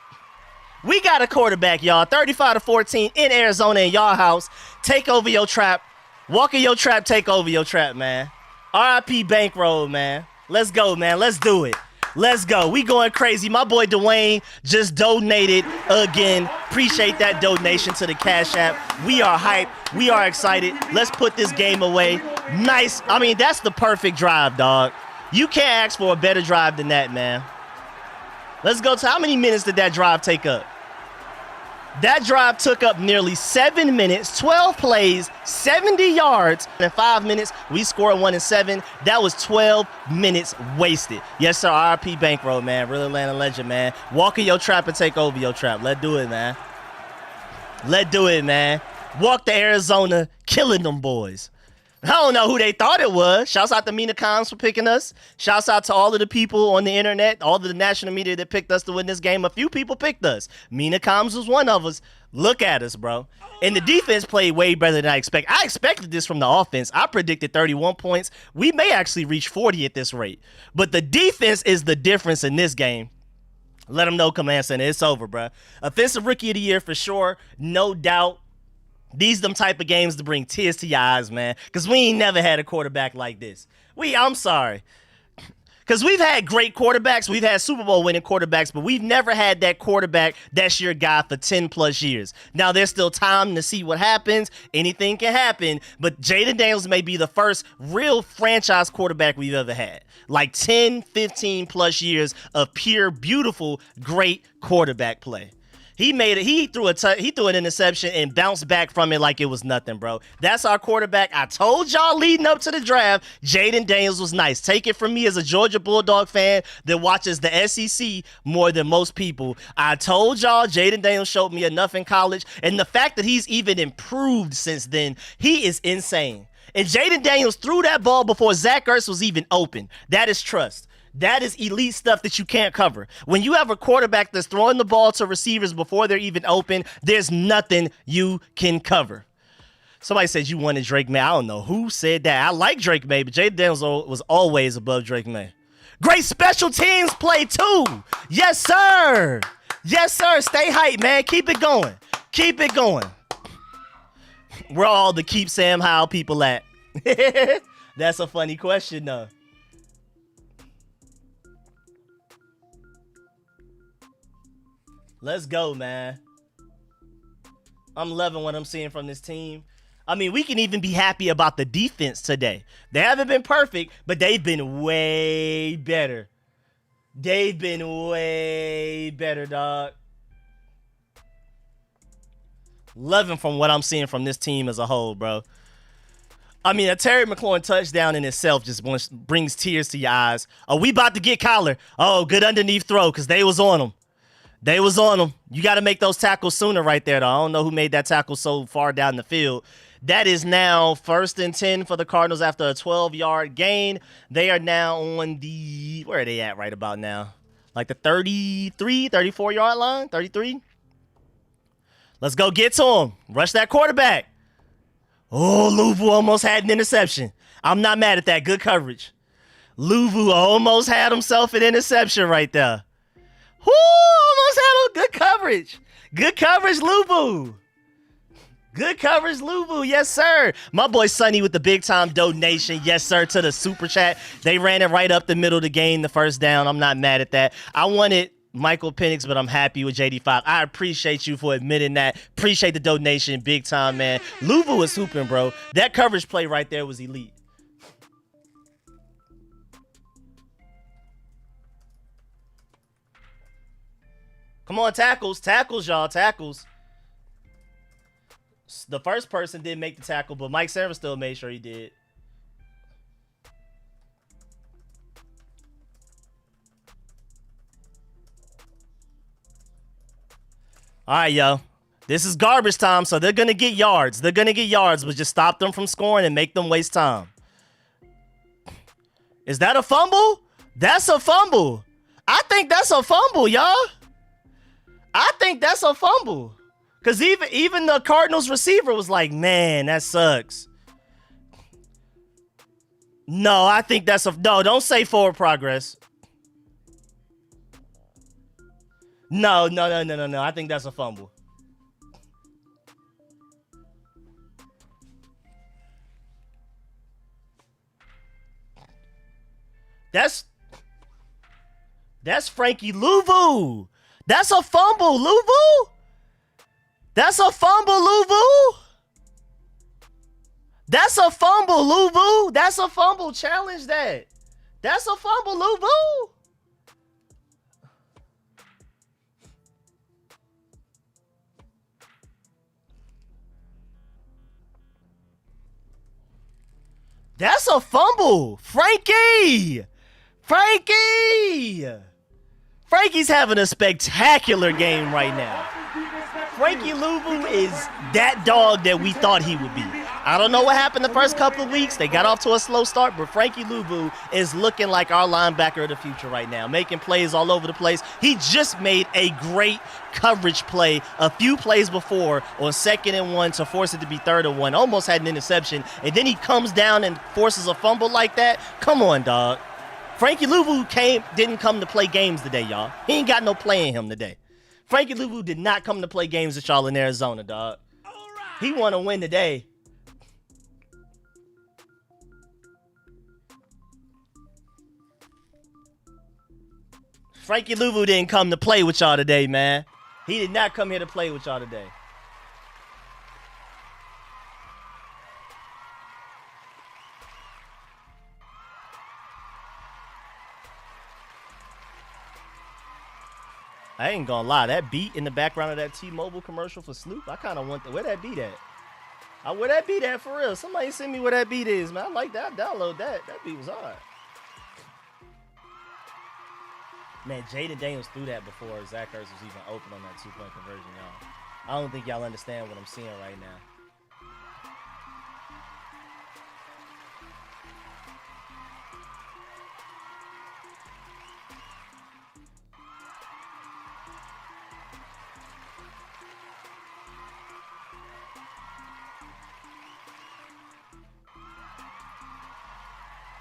S1: We got a quarterback, y'all. 35-14 in Arizona in y'all house. Take over your trap. Walk in your trap, take over your trap, man. RIP Bankroll, man. Let's go, man. Let's do it. Let's go. We going crazy. My boy Dwayne just donated again. Appreciate that donation to the Cash App. We are hyped. We are excited. Let's put this game away. Nice. I mean, that's the perfect drive, dog. You can't ask for a better drive than that, man. Let's go to how many minutes did that drive take up? That drive took up nearly 7 minutes, 12 plays, 70 yards. In 5 minutes, we scored 1 and 7. That was 12 minutes wasted. Yes, sir. RIP Bankroll, man. Real Atlanta legend, man. Walk in your trap and take over your trap. Let's do it, man. Let's do it, man. Walk to Arizona, killing them boys. I don't know who they thought it was. Shouts out to Mina Combs for picking us. Shouts out to all of the people on the internet, all of the national media that picked us to win this game. A few people picked us. Mina Combs was one of us. Look at us, bro. And the defense played way better than I expected. I expected this from the offense. I predicted 31 points. We may actually reach 40 at this rate. But the defense is the difference in this game. Let them know, Command Center. It's over, bro. Offensive Rookie of the Year for sure. No doubt. These them type of games to bring tears to your eyes, man. Because we ain't never had a quarterback like this. I'm sorry. Because we've had great quarterbacks. We've had Super Bowl winning quarterbacks, but we've never had that quarterback that's your guy for 10 plus years. Now, there's still time to see what happens. Anything can happen. But Jaden Daniels may be the first real franchise quarterback we've ever had. Like 10, 15 plus years of pure, beautiful, great quarterback play. He made it. He threw an interception and bounced back from it like it was nothing, bro. That's our quarterback. I told y'all leading up to the draft, Jaden Daniels was nice. Take it from me as a Georgia Bulldog fan that watches the SEC more than most people. I told y'all Jaden Daniels showed me enough in college, and the fact that he's even improved since then, he is insane. And Jaden Daniels threw that ball before Zach Ertz was even open. That is trust. That is elite stuff that you can't cover. When you have a quarterback that's throwing the ball to receivers before they're even open, there's nothing you can cover. Somebody said you wanted Drake May. I don't know who said that. I like Drake May, but Jaden Daniels was always above Drake May. Great special teams play too. Yes, sir. Yes, sir. Stay hyped, man. Keep it going. Keep it going. Where all the keep Sam Howell people at? That's a funny question, though. Let's go, man. I'm loving what I'm seeing from this team. I mean, we can even be happy about the defense today. They haven't been perfect, but they've been way better. They've been way better, dog. Loving from what I'm seeing from this team as a whole, bro. I mean, a Terry McLaurin touchdown in itself just brings tears to your eyes. Oh, we about to get Kyler. Oh, good underneath throw because they was on him. They was on him. You got to make those tackles sooner right there, though. I don't know who made that tackle so far down the field. That is now 1st and 10 for the Cardinals after a 12-yard gain. They are now on the, where are they at right about now? Like the 33, 34-yard line, 33. Let's go get to him. Rush that quarterback. Oh, Louvu almost had an interception. I'm not mad at that. Good coverage. Louvu almost had himself an interception right there. Whoo, almost had a good coverage. Good coverage, Louvu. Good coverage, Louvu. Yes, sir. My boy Sonny with the big-time donation. Yes, sir, to the super chat. They ran it right up the middle to gain the first down. I'm not mad at that. I wanted Michael Penix, but I'm happy with JD5. I appreciate you for admitting that. Appreciate the donation. Big time, man. Louvu was hooping, bro. That coverage play right there was elite. Come on, tackles. Tackles, y'all. Tackles. The first person didn't make the tackle, but Mike Sarah still made sure he did. All right, yo. This is garbage time, so they're going to get yards. They're going to get yards, but just stop them from scoring and make them waste time. Is that a fumble? That's a fumble. I think that's a fumble, y'all. I think that's a fumble. Because even the Cardinals receiver was like, man, that sucks. No, I think that's a... No, don't say forward progress. No. I think that's a fumble. That's Frankie Louvu. That's a fumble, Louvu. That's a fumble, Louvu. That's a fumble, Louvu. That's a fumble. Challenge that. That's a fumble, Louvu. That's a fumble. Frankie. Frankie's having a spectacular game right now. Frankie Louvu is that dog that we thought he would be. I don't know what happened the first couple of weeks. They got off to a slow start, but Frankie Louvu is looking like our linebacker of the future right now, making plays all over the place. He just made a great coverage play a few plays before on 2nd and 1 to force it to be 3rd and 1. Almost had an interception, and then he comes down and forces a fumble like that. Come on, dog. Frankie Louvu didn't come to play games today, y'all. He ain't got no play in him today. Frankie Louvu did not come to play games with y'all in Arizona, dog. He want to win today. Frankie Louvu didn't come to play with y'all today, man. He did not come here to play with y'all today. I ain't gonna lie, that beat in the background of that T-Mobile commercial for Sloop, I kind of want where that beat at? Where that beat at for real? Somebody send me where that beat is, man. I like that. Download that. That beat was hard. Man, Jaden Daniels threw that before Zach Ertz was even open on that 2-point conversion, y'all. I don't think y'all understand what I'm seeing right now.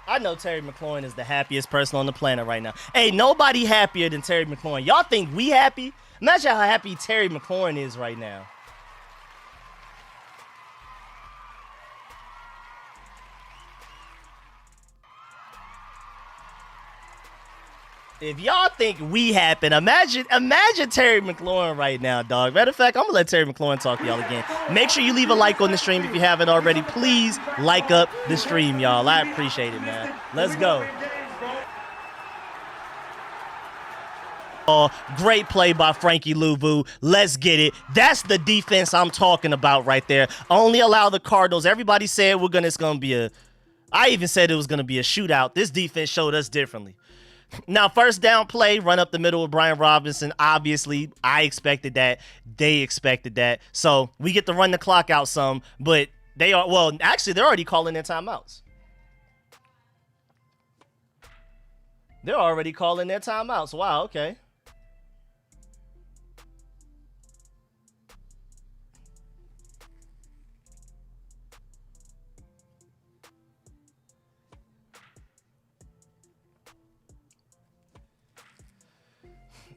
S1: I know Terry McLaurin is the happiest person on the planet right now. Hey, nobody happier than Terry McLaurin. Y'all think we happy? Imagine how happy Terry McLaurin is right now. If y'all think we happen, imagine Terry McLaurin right now, dog. Matter of fact, I'm going to let Terry McLaurin talk to y'all again. Make sure you leave a like on the stream if you haven't already. Please like up the stream, y'all. I appreciate it, man. Let's go. Great play by Frankie Louvu. Let's get it. That's the defense I'm talking about right there. Only allow the Cardinals. Everybody said it's gonna be a. I even said it was gonna be a shootout. This defense showed us differently. Now, first down play, run up the middle with Brian Robinson. Obviously, I expected that. They expected that. So we get to run the clock out some, but they're already calling their timeouts. They're already calling their timeouts. Wow, okay.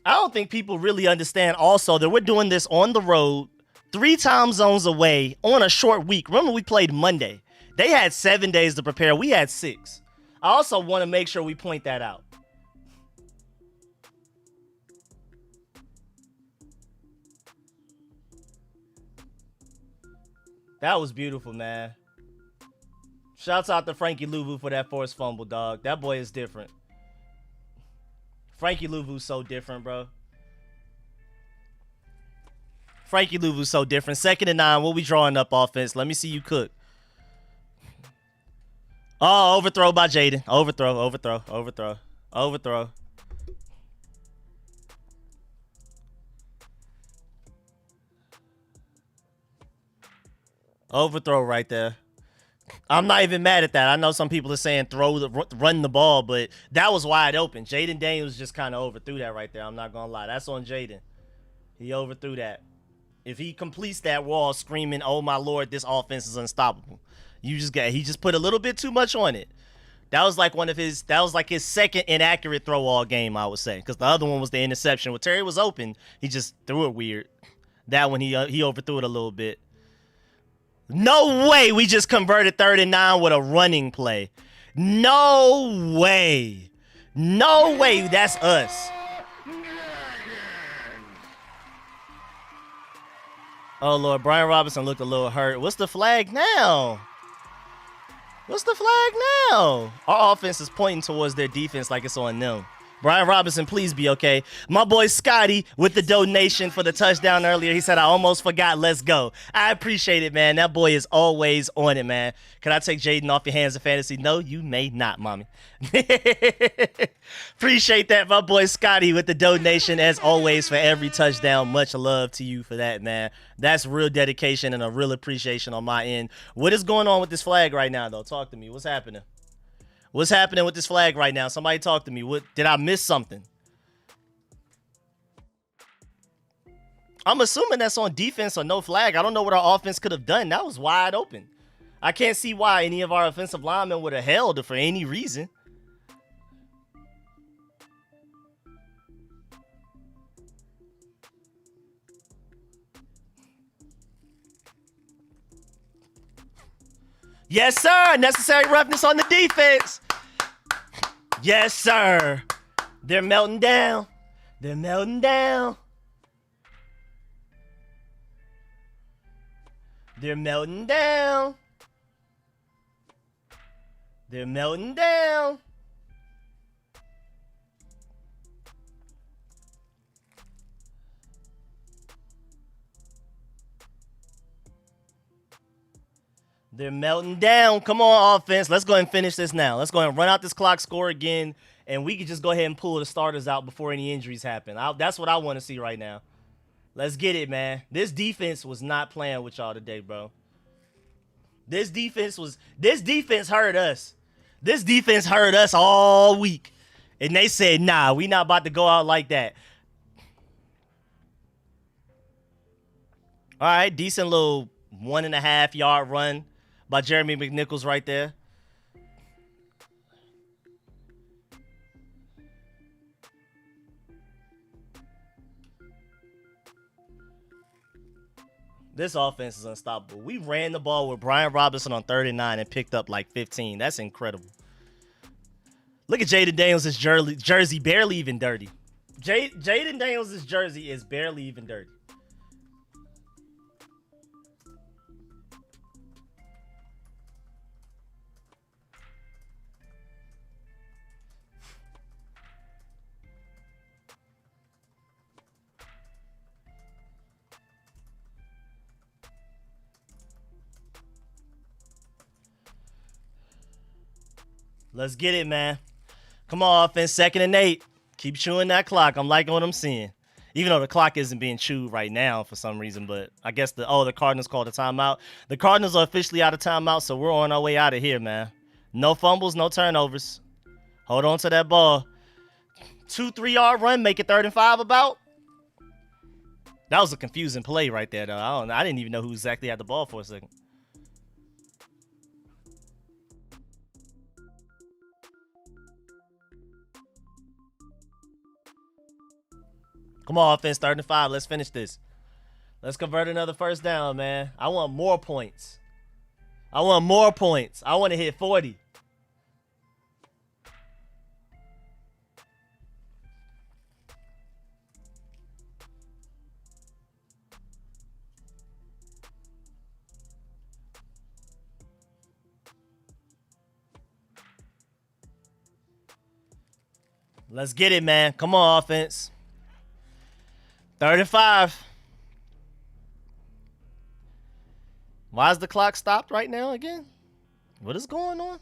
S1: I don't think people really understand also that we're doing this on the road, 3 time zones away on a short week. Remember, we played Monday. They had 7 days to prepare. We had 6. I also want to make sure we point that out. That was beautiful, man. Shouts out to Frankie Louvu for that forced fumble, dog. That boy is different. Frankie Louvu's so different, bro. Frankie Louvu's so different. 2nd and 9. What we drawing up offense? Let me see you cook. Oh, overthrow by Jaden. Overthrow. Overthrow right there. I'm not even mad at that. I know some people are saying run the ball, but that was wide open. Jaden Daniels just kind of overthrew that right there. I'm not going to lie. That's on Jaden. He overthrew that. If he completes that wall screaming, "Oh my Lord, this offense is unstoppable." He just put a little bit too much on it. That was like his 2nd inaccurate throw all game, I would say, because the other one was the interception. When Terry was open, he just threw it weird. That one, he overthrew it a little bit. No way we just converted 3rd and 9 with a running play. No way. No way. That's us. Oh, Lord. Brian Robinson looked a little hurt. What's the flag now? Our offense is pointing towards their defense like it's on them. Brian Robinson, please be okay. My boy Scotty with the donation for the touchdown earlier. He said, "I almost forgot. Let's go." I appreciate it, man. That boy is always on it, man. Can I take Jaden off your hands in fantasy? No, you may not, mommy. Appreciate that, my boy Scotty with the donation, as always, for every touchdown. Much love to you for that, man. That's real dedication and a real appreciation on my end. What is going on with this flag right now, though? Talk to me. What's happening? What's happening with this flag right now? Somebody talk to me. What did I miss something? I'm assuming that's on defense or no flag. I don't know what our offense could have done. That was wide open. I can't see why any of our offensive linemen would have held it for any reason. Yes, sir. Necessary roughness on the defense. Yes, sir. They're melting down. They're melting down. They're melting down. They're melting down. They're melting down. Come on, offense. Let's go ahead and finish this now. Let's go ahead and run out this clock, score again, and we can just go ahead and pull the starters out before any injuries happen. That's what I want to see right now. Let's get it, man. This defense was not playing with y'all today, bro. This defense hurt us. This defense hurt us all week. And they said, nah, we not about to go out like that. All right, decent little 1.5 yard run by Jeremy McNichols right there. This offense is unstoppable. We ran the ball with Brian Robinson on 3rd and 9 and picked up like 15. That's incredible. Look at Jaden Daniels' jersey, barely even dirty. Jaden Daniels' jersey is barely even dirty. Let's get it, man. Come on, offense. 2nd and 8. Keep chewing that clock. I'm liking what I'm seeing. Even though the clock isn't being chewed right now for some reason, but I guess the Cardinals called a timeout. The Cardinals are officially out of timeout, so we're on our way out of here, man. No fumbles, no turnovers. Hold on to that ball. 2-3 yard run, make it 3rd and 5 about. That was a confusing play right there, though. I didn't even know who exactly had the ball for a second. Come on, offense, 3rd and 5. Let's finish this. Let's convert another 1st down, man. I want more points. I want more points. I want to hit 40. Let's get it, man. Come on, offense. 3rd and 5. Why is the clock stopped right now again? What is going on?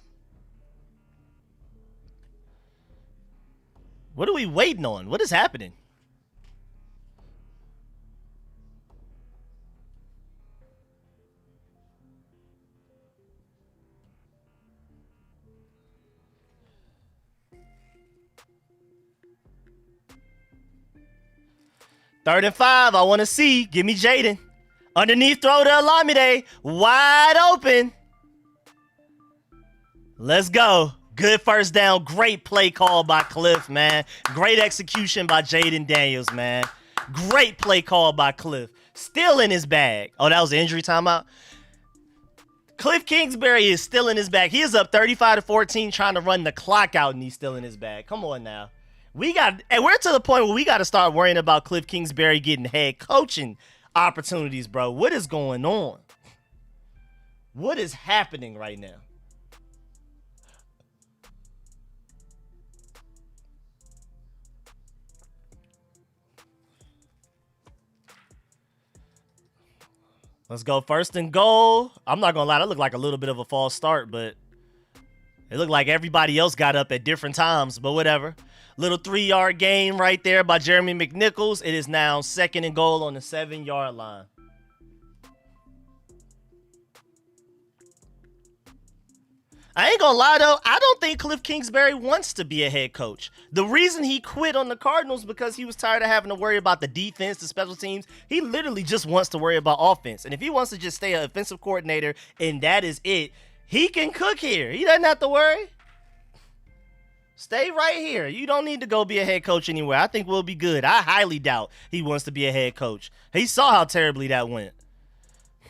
S1: What are we waiting on? What is happening? Third and 5. I want to see. Give me Jaden. Underneath throw to Olamide. Wide open. Let's go. Good 1st down. Great play call by Cliff, man. Great execution by Jaden Daniels, man. Great play call by Cliff. Still in his bag. Oh, that was an injury timeout. Cliff Kingsbury is still in his bag. He is up 35-14 trying to run the clock out, and he's still in his bag. Come on now. And we're to the point where we got to start worrying about Cliff Kingsbury getting head coaching opportunities, bro. What is going on? What is happening right now? Let's go 1st and goal. I'm not going to lie. That looked like a little bit of a false start, but it looked like everybody else got up at different times, but whatever. Little 3-yard gain right there by Jeremy McNichols. It is now 2nd and goal on the 7-yard line. I ain't gonna lie, though. I don't think Cliff Kingsbury wants to be a head coach. The reason he quit on the Cardinals because he was tired of having to worry about the defense, the special teams. He literally just wants to worry about offense. And if he wants to just stay an offensive coordinator and that is it, he can cook here. He doesn't have to worry. Stay right here. You don't need to go be a head coach anywhere. I think we'll be good. I highly doubt he wants to be a head coach. He saw how terribly that went.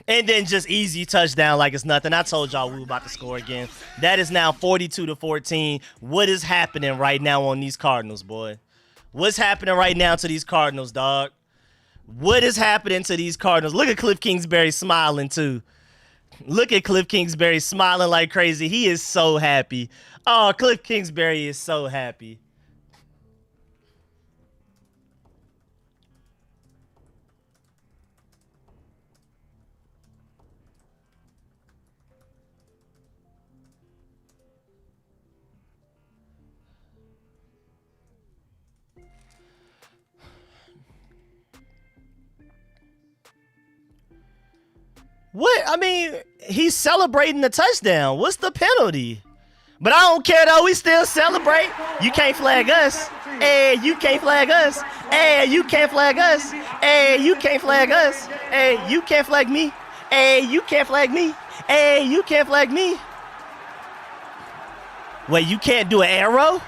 S1: And then just easy touchdown like it's nothing. I told y'all we were about to score again. That is now 42-14. What is happening right now on these Cardinals, boy? What's happening right now to these Cardinals, dog? What is happening to these Cardinals? Look at Cliff Kingsbury smiling, too. Look at Cliff Kingsbury smiling like crazy. He is so happy. Oh, Cliff Kingsbury is so happy. What? I mean, he's celebrating the touchdown. What's the penalty? But I don't care, though. We still celebrate. You can't flag us. Hey, you can't flag us. Hey, you can't flag us. Hey, you can't flag us. Hey, you can't flag me. Hey, you can't flag me. Hey, you can't flag me. Wait, you can't do an arrow?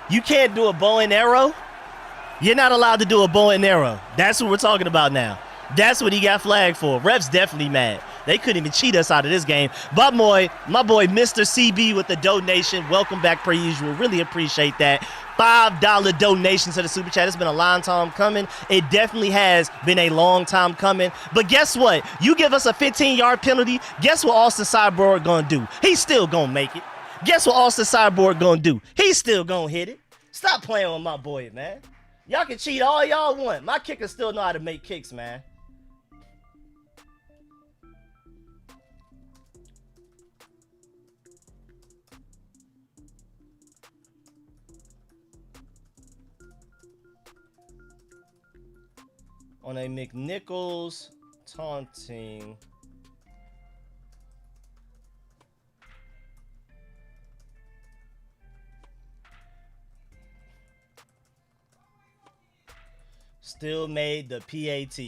S1: You can't do a bow and arrow? You're not allowed to do a bow and arrow. That's what we're talking about now. That's what he got flagged for. Ref's definitely mad. They couldn't even cheat us out of this game. But my boy, Mr. CB with the donation. Welcome back per usual. Really appreciate that. $5 donation to the Super Chat. It's been a long time coming. It definitely has been a long time coming. But guess what? You give us a 15-yard penalty. Guess what Austin Cyborg gonna do? He's still gonna make it. Guess what Austin Cyborg gonna do? He's still gonna hit it. Stop playing with my boy, man. Y'all can cheat all y'all want. My kickers still know how to make kicks, man. on a McNichols taunting. Still made the PAT.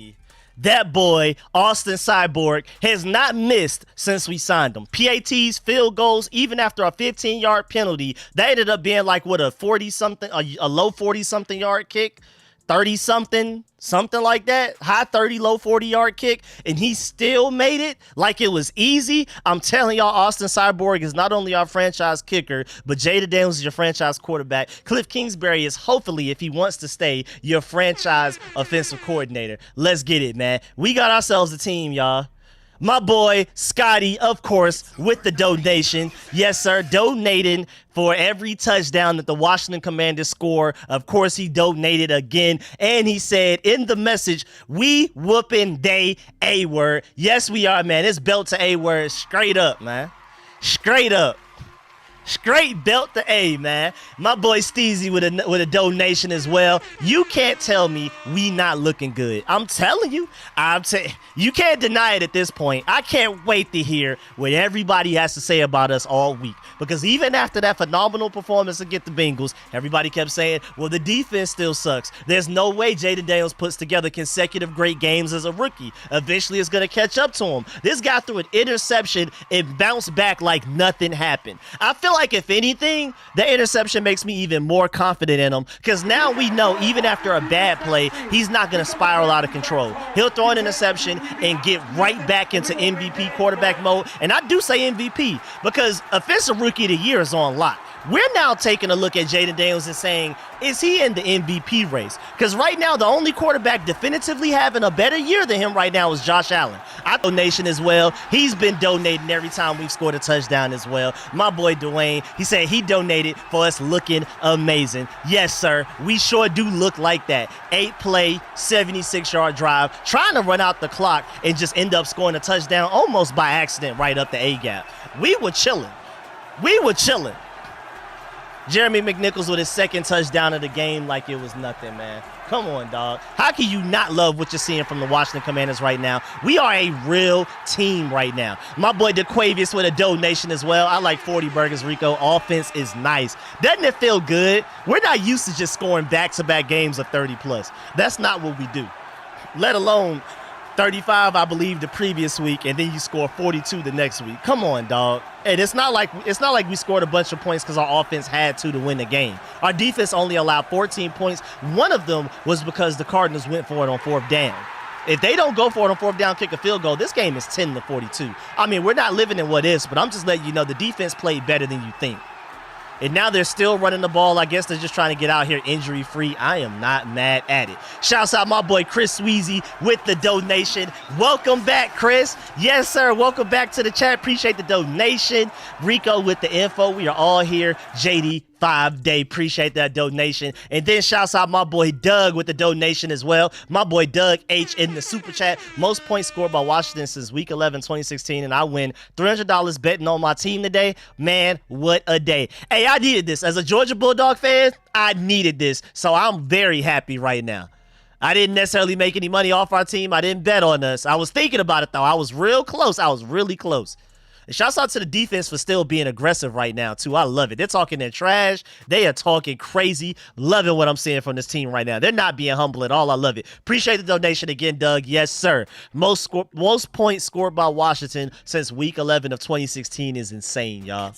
S1: That boy, Austin Cyborg, has not missed since we signed him. PATs, field goals, even after a 15-yard penalty, that ended up being like, what, a 40-something, a low 40-something yard kick? 30-something, something like that. High 30, low 40-yard kick, and he still made it like it was easy. I'm telling y'all, Austin Cyborg is not only our franchise kicker, but Jaden Daniels is your franchise quarterback. Cliff Kingsbury is, hopefully, if he wants to stay, your franchise offensive coordinator. Let's get it, man. We got ourselves a team, y'all. My boy, Scotty, of course, with the donation. Yes, sir, donating for every touchdown that the Washington Commanders score. Of course, he donated again, and he said in the message, we whooping they A-word. Yes, we are, man. It's belt to A-word straight up, man. Straight up. Straight belt to A, man. My boy Steezy with a donation as well. You can't tell me we not looking good. I'm telling you. You can't deny it at this point. I can't wait to hear what everybody has to say about us all week. Because even after that phenomenal performance against the Bengals, everybody kept saying, well, the defense still sucks. There's no way Jaden Daniels puts together consecutive great games as a rookie. Eventually, it's going to catch up to him. This guy threw an interception and bounced back like nothing happened. I feel like, if anything, the interception makes me even more confident in him, because now we know even after a bad play, he's not going to spiral out of control. He'll throw an interception and get right back into MVP quarterback mode. And I do say MVP because Offensive Rookie of the Year is on lock. We're now taking a look at Jaden Daniels and saying, is he in the MVP race? Because right now, the only quarterback definitively having a better year than him right now is Josh Allen. Our donation as well. He's been donating every time we've scored a touchdown as well. My boy Dwayne, he said he donated for us looking amazing. Yes, sir. We sure do look like that. 8-play, 76-yard drive, trying to run out the clock and just end up scoring a touchdown almost by accident right up the A-gap. We were chilling. We were chilling. Jeremy McNichols with his second touchdown of the game like it was nothing, man. Come on, dog. How can you not love what you're seeing from the Washington Commanders right now? We are a real team right now. My boy DeQuavius with a donation as well. I like 40 burgers, Rico. Offense is nice. Doesn't it feel good? We're not used to just scoring back-to-back games of 30-plus. That's not what we do, let alone 35, I believe, the previous week, and then you score 42 the next week. Come on, dog. And it's not like we scored a bunch of points because our offense had to win the game. Our defense only allowed 14 points. One of them was because the Cardinals went for it on fourth down. If they don't go for it on fourth down, kick a field goal, this game is 10-42. I mean, we're not living in what is, but I'm just letting you know the defense played better than you think. And now they're still running the ball. I guess they're just trying to get out here injury-free. I am not mad at it. Shouts out my boy Chris Sweezy with the donation. Welcome back, Chris. Yes, sir. Welcome back to the chat. Appreciate the donation. Rico with the info. We are all here. JD 5-day. Appreciate that donation. And then shouts out my boy Doug with the donation as well. My boy Doug H in the super chat. Most points scored by Washington since week 11, 2016. And I win $300 betting on my team today. Man, what a day. Hey, I needed this. As a Georgia Bulldog fan, I needed this. So I'm very happy right now. I didn't necessarily make any money off our team. I didn't bet on us. I was thinking about it, though. I was real close. I was really close. And shouts out to the defense for still being aggressive right now, too. I love it. They're talking their trash. They are talking crazy. Loving what I'm seeing from this team right now. They're not being humble at all. I love it. Appreciate the donation again, Doug. Yes, sir. Most points scored by Washington since week 11 of 2016 is insane, y'all.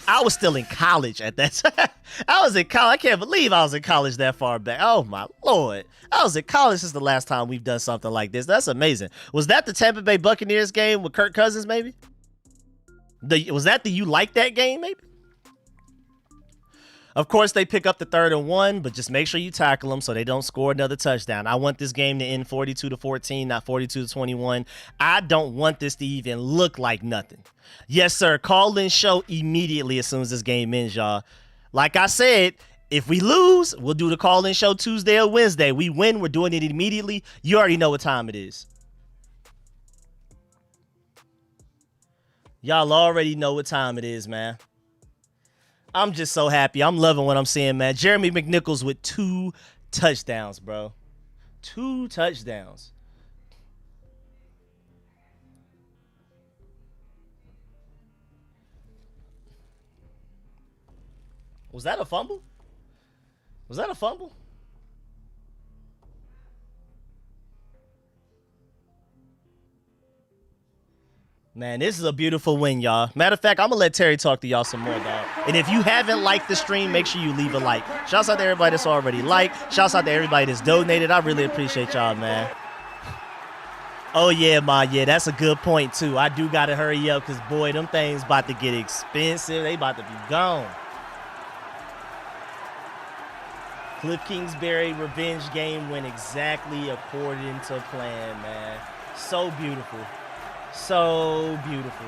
S1: I was still in college at that time. I was in college. I can't believe I was in college that far back. Oh, my Lord. I was in college since the last time we've done something like this. That's amazing. Was that the Tampa Bay Buccaneers game with Kirk Cousins, maybe? Was that the you like that game, maybe? Of course, they pick up the 3rd and 1, but just make sure you tackle them so they don't score another touchdown. I want this game to end 42-14, not 42-21. I don't want this to even look like nothing. Yes, sir. Call in show immediately as soon as this game ends, y'all. Like I said, if we lose, we'll do the call in show Tuesday or Wednesday. We win, we're doing it immediately. You already know what time it is. Y'all already know what time it is, man. I'm just so happy. I'm loving what I'm seeing, man. Jeremy McNichols with 2 touchdowns, bro. 2 touchdowns. Was that a fumble? Was that a fumble? Man, this is a beautiful win, y'all. Matter of fact, I'm going to let Terry talk to y'all some more, dog. And if you haven't liked the stream, make sure you leave a like. Shouts out to everybody that's already liked. Shouts out to everybody that's donated. I really appreciate y'all, man. Oh, yeah, yeah, that's a good point, too. I do got to hurry up because, boy, them things about to get expensive. They about to be gone. Cliff Kingsbury revenge game went exactly according to plan, man. So beautiful. So beautiful.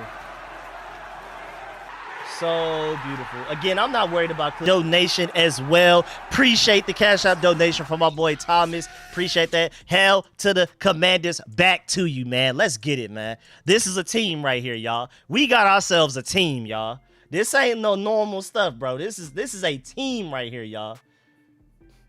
S1: So beautiful. Again, I'm not worried about donation as well. Appreciate the Cash App donation from my boy Thomas. Appreciate that. Hell to the Commanders. Back to you, man. Let's get it, man. This is a team right here, y'all. We got ourselves a team, y'all. This ain't no normal stuff, bro. This is a team right here, y'all.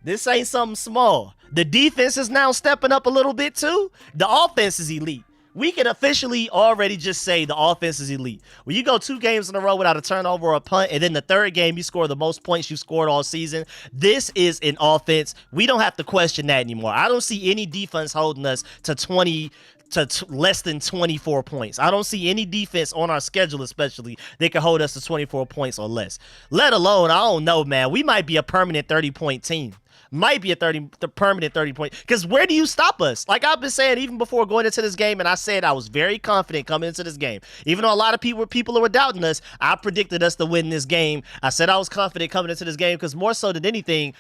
S1: This ain't something small. The defense is now stepping up a little bit too. The offense is elite. We can officially already just say the offense is elite. When you go 2 games in a row without a turnover or a punt, and then the 3rd game you score the most points you scored all season, this is an offense. We don't have to question that anymore. I don't see any defense holding us to less than 24 points. I don't see any defense on our schedule, especially, that can hold us to 24 points or less. Let alone, I don't know, man. We might be a permanent 30-point team. Might be a permanent 30-point. Because where do you stop us? Like I've been saying even before going into this game, and I said I was very confident coming into this game. Even though a lot of people were doubting us, I predicted us to win this game. I said I was confident coming into this game because more so than anything,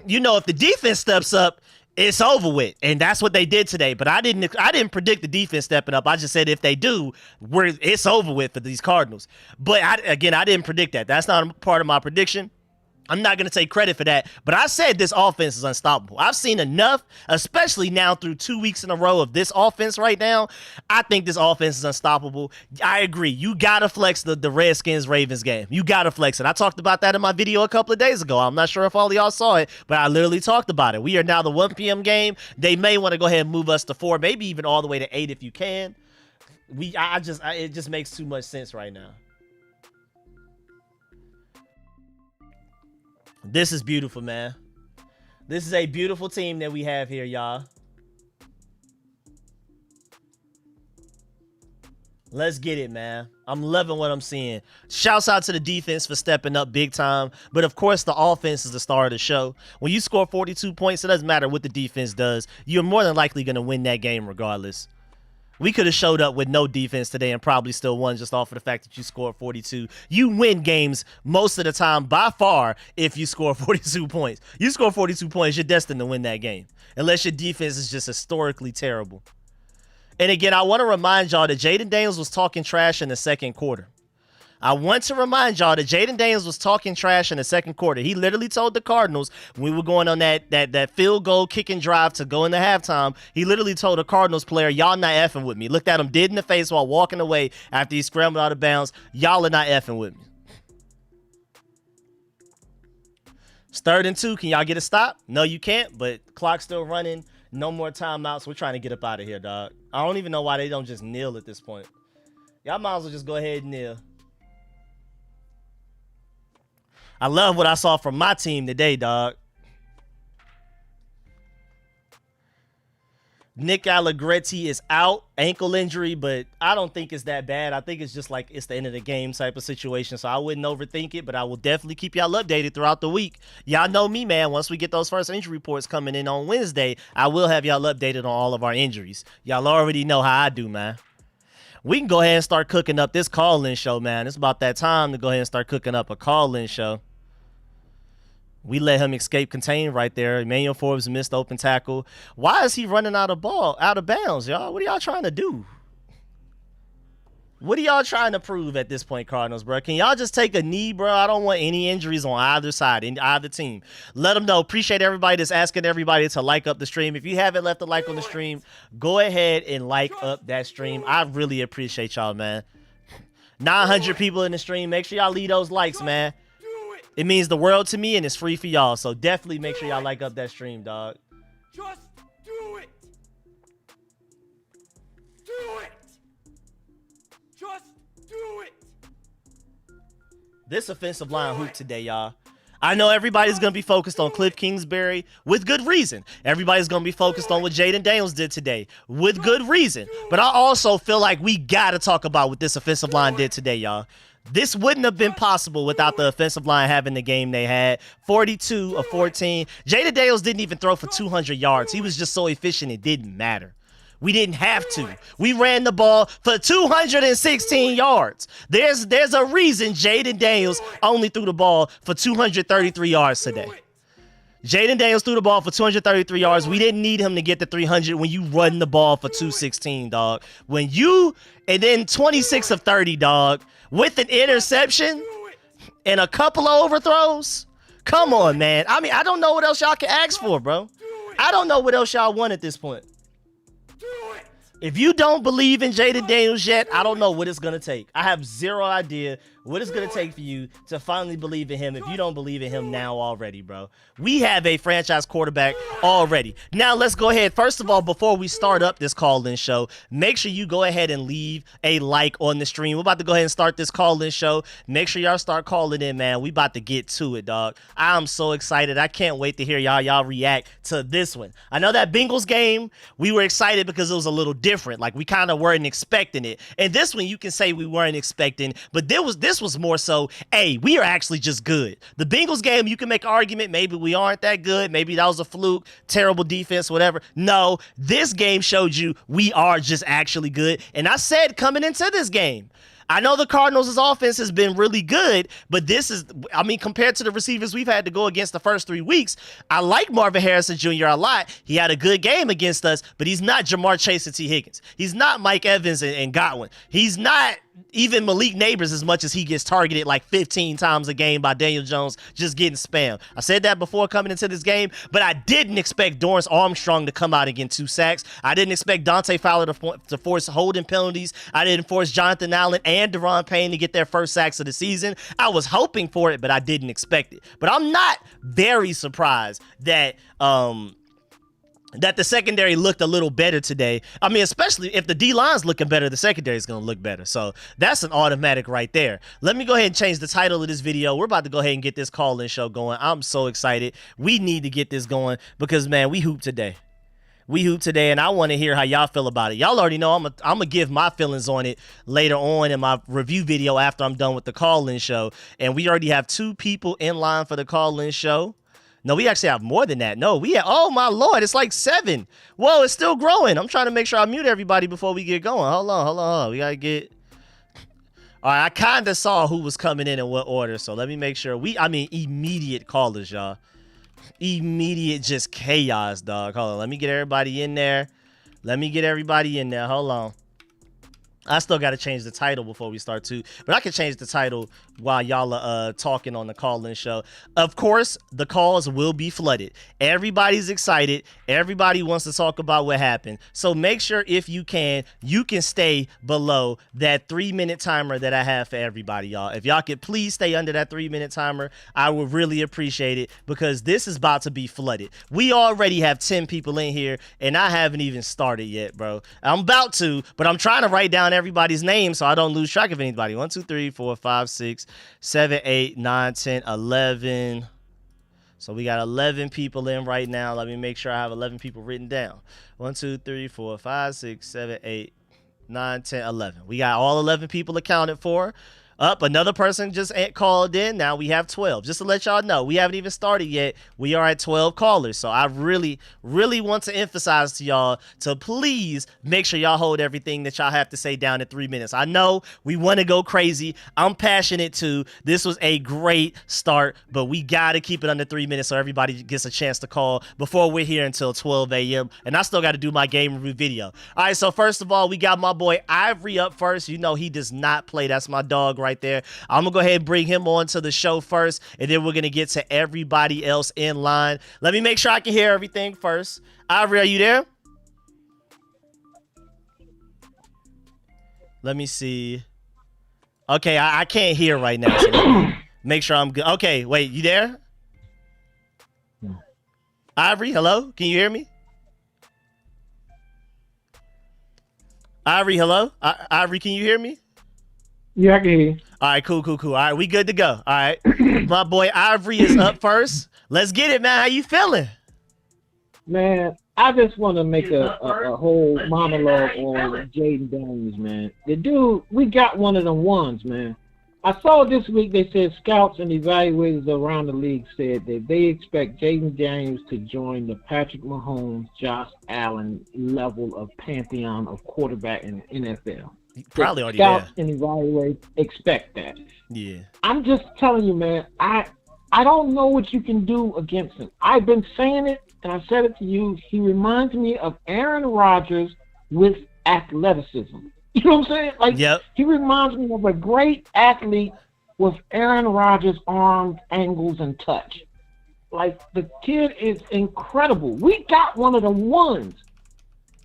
S1: you know, if the defense steps up, it's over with, and that's what they did today. But I didn't predict the defense stepping up. I just said if they do, it's over with for these Cardinals. But I didn't predict that. That's not a part of my prediction. I'm not going to take credit for that, but I said this offense is unstoppable. I've seen enough, especially now through 2 weeks in a row of this offense right now. I think this offense is unstoppable. I agree. You got to flex the Redskins-Ravens game. You got to flex it. I talked about that in my video a couple of days ago. I'm not sure if all of y'all saw it, but I literally talked about it. We are now the 1 p.m. game. They may want to go ahead and move us to 4, maybe even all the way to 8 if you can. It just makes too much sense right now. This is beautiful, man. This is a beautiful team that we have here, y'all. Let's get it, man. I'm loving what I'm seeing. Shouts out to the defense for stepping up big time. But, of course, the offense is the star of the show. When you score 42 points, it doesn't matter what the defense does. You're more than likely going to win that game regardless. We could have showed up with no defense today and probably still won just off of the fact that you scored 42. You win games most of the time by far if you score 42 points. You score 42 points, you're destined to win that game. Unless your defense is just historically terrible. And again, I want to remind y'all that Jaden Daniels was talking trash in the second quarter. I want to remind y'all that Jaden Daniels was talking trash in the second quarter. He literally told the Cardinals when we were going on that field goal kicking drive to go into halftime, he literally told a Cardinals player, y'all not effing with me. Looked at him dead in the face while walking away after he scrambled out of bounds. Y'all are not effing with me. It's 3rd and 2. Can y'all get a stop? No, you can't, but clock's still running. No more timeouts. We're trying to get up out of here, dog. I don't even know why they don't just kneel at this point. Y'all might as well just go ahead and kneel. I love what I saw from my team today, dog. Nick Allegretti is out, ankle injury, but I don't think it's that bad. I think it's just like it's the end of the game type of situation, so I wouldn't overthink it, but I will definitely keep y'all updated throughout the week. Y'all know me, man. Once we get those first injury reports coming in on Wednesday, I will have y'all updated on all of our injuries. Y'all already know how I do, man. We can go ahead and start cooking up this call-in show, man. It's about that time to go ahead and start cooking up a call-in show. We let him escape contain right there. Emmanuel Forbes missed open tackle. Why is he running out of bounds, y'all? What are y'all trying to do? What are y'all trying to prove at this point, Cardinals, bro? Can y'all just take a knee, bro? I don't want any injuries on either side, in either team. Let them know. Appreciate everybody that's asking everybody to like up the stream. If you haven't left a like on the stream, go ahead and like up that stream. I really appreciate y'all, man. 900 people in the stream. Make sure y'all leave those likes, man. It means the world to me, and it's free for y'all. So definitely make sure y'all like up that stream, dog.
S2: Just do it. Just do it.
S1: This offensive line hoop today, y'all. I know everybody's going to be focused on Cliff Kingsbury with good reason. Everybody's going to be focused on what Jaden Daniels did today with good reason. But I also feel like we got to talk about what this offensive line did today, y'all. This wouldn't have been possible without the offensive line having the game they had. 42 of 14. Jaden Daniels didn't even throw for 200 yards. He was just so efficient it didn't matter. We didn't have to. We ran the ball for 216 yards. There's a reason Jaden Daniels only threw the ball for 233 yards today. Jaden Daniels threw the ball for 233 yards. We didn't need him to get to 300 when you run the ball for 216, dog. And then 26 of 30, dog, with an interception and a couple of overthrows. Come on, man. I mean, I don't know what else y'all can ask for, bro. I don't know what else y'all want at this point. If you don't believe in Jaden Daniels yet, I don't know what it's going to take. I have zero idea what it's going to take for you to finally believe in him if you don't believe in him now already, bro. We have a franchise quarterback already. Now, let's go ahead. First of all, before we start up this call-in show, make sure you go ahead and leave a like on the stream. We're about to go ahead and start this call-in show. Make sure y'all start calling in, man. We about to get to it, dog. I'm so excited. I can't wait to hear y'all react to this one. I know that Bengals game, we were excited because it was a little different. Like, we kind of weren't expecting it. And this one, you can say we weren't expecting, but this was more so, hey, we are actually just good. The Bengals game, you can make an argument, maybe we aren't that good, maybe that was a fluke, terrible defense, whatever. No, this game showed you we are just actually good. And I said coming into this game, I know the Cardinals' offense has been really good, but this is, I mean, compared to the receivers we've had to go against the first 3 weeks, I like Marvin Harrison Jr. a lot. He had a good game against us, but he's not Jamar Chase and T. Higgins. He's not Mike Evans and Godwin. He's not even Malik Neighbors as much as he gets targeted like 15 times a game by Daniel Jones just getting spammed. I said that before coming into this game, but I didn't expect Dorrance Armstrong to come out and get 2 sacks. I didn't expect Dante Fowler to force holding penalties. I didn't force Jonathan Allen and Deron Payne to get their first sacks of the season. I was hoping for it, but I didn't expect it. But I'm not very surprised that the secondary looked a little better today. I mean, especially if the D-line's looking better, the secondary is going to look better. So that's an automatic right there. Let me go ahead and change the title of this video. We're about to go ahead and get this call-in show going. I'm so excited. We need to get this going because, man, we hoop today. We hoop today, and I want to hear how y'all feel about it. Y'all already know I'm going to give my feelings on it later on in my review video after I'm done with the call-in show. And we already have 2 people in line for the call-in show. No, we actually have more than that. No, we have, oh my Lord, it's like 7. Whoa, it's still growing. I'm trying to make sure I mute everybody before we get going. Hold on. We got to get, all right, I kind of saw who was coming in what order. So let me make sure immediate callers, y'all. Immediate just chaos, dog. Hold on, let me get everybody in there. Hold on. I still got to change the title before we start too, but I can change the title while y'all are talking on the call-in show. Of course, the calls will be flooded. Everybody's excited. Everybody wants to talk about what happened. So make sure if you can stay below that 3-minute timer that I have for everybody, y'all. If y'all could please stay under that 3-minute timer, I would really appreciate it because this is about to be flooded. We already have 10 people in here and I haven't even started yet, bro. I'm about to, but I'm trying to write down everybody's name so I don't lose track of anybody. 1, 2, 3, 4, 5, 6, 7, 8, 9, 10, 11. So we got 11 people in right now. Let me make sure I have 11 people written down. 1, 2, 3, 4, 5, 6, 7, 8, 9, 10, 11. We got all 11 people accounted for. Up, another person just called in. Now we have 12. Just to let y'all know, we haven't even started yet. We are at 12 callers. So I really, really want to emphasize to y'all to please make sure y'all hold everything that y'all have to say down to 3 minutes. I know we want to go crazy. I'm passionate too. This was a great start, but we got to keep it under 3 minutes so everybody gets a chance to call before we're here until 12 a.m. And I still got to do my game review video. All right, so first of all, we got my boy Ivory up first. You know he does not play. That's my dog right there. I'm gonna go ahead and bring him on to the show first, and then we're gonna get to everybody else in line. Let me make sure I can hear everything first. Ivory, are you there? Let me see. Okay, I can't hear right now, so let me make sure I'm good. Okay, wait, you there? Ivory, hello? Can you hear me? Ivory, hello? Ivory, can you hear me?
S3: Yeah, I can hear you.
S1: All right, cool. All right, we good to go. All right. My boy Ivory is up first. Let's get it, man. How you feeling?
S3: Man, I just want to make a whole monologue on Jaden Daniels, man. The dude, we got one of them ones, man. I saw this week they said scouts and evaluators around the league said that they expect Jaden Daniels to join the Patrick Mahomes, Josh Allen level of pantheon of quarterback in the NFL.
S1: Probably already
S3: Scouts
S1: there.
S3: and evaluators expect that.
S1: Yeah.
S3: I'm just telling you, man, I don't know what you can do against him. I've been saying it, and I said it to you. He reminds me of Aaron Rodgers with athleticism. You know what I'm saying? Like,
S1: yep.
S3: He reminds me of a great athlete with Aaron Rodgers' arms, angles, and touch. Like, the kid is incredible. We got one of the ones.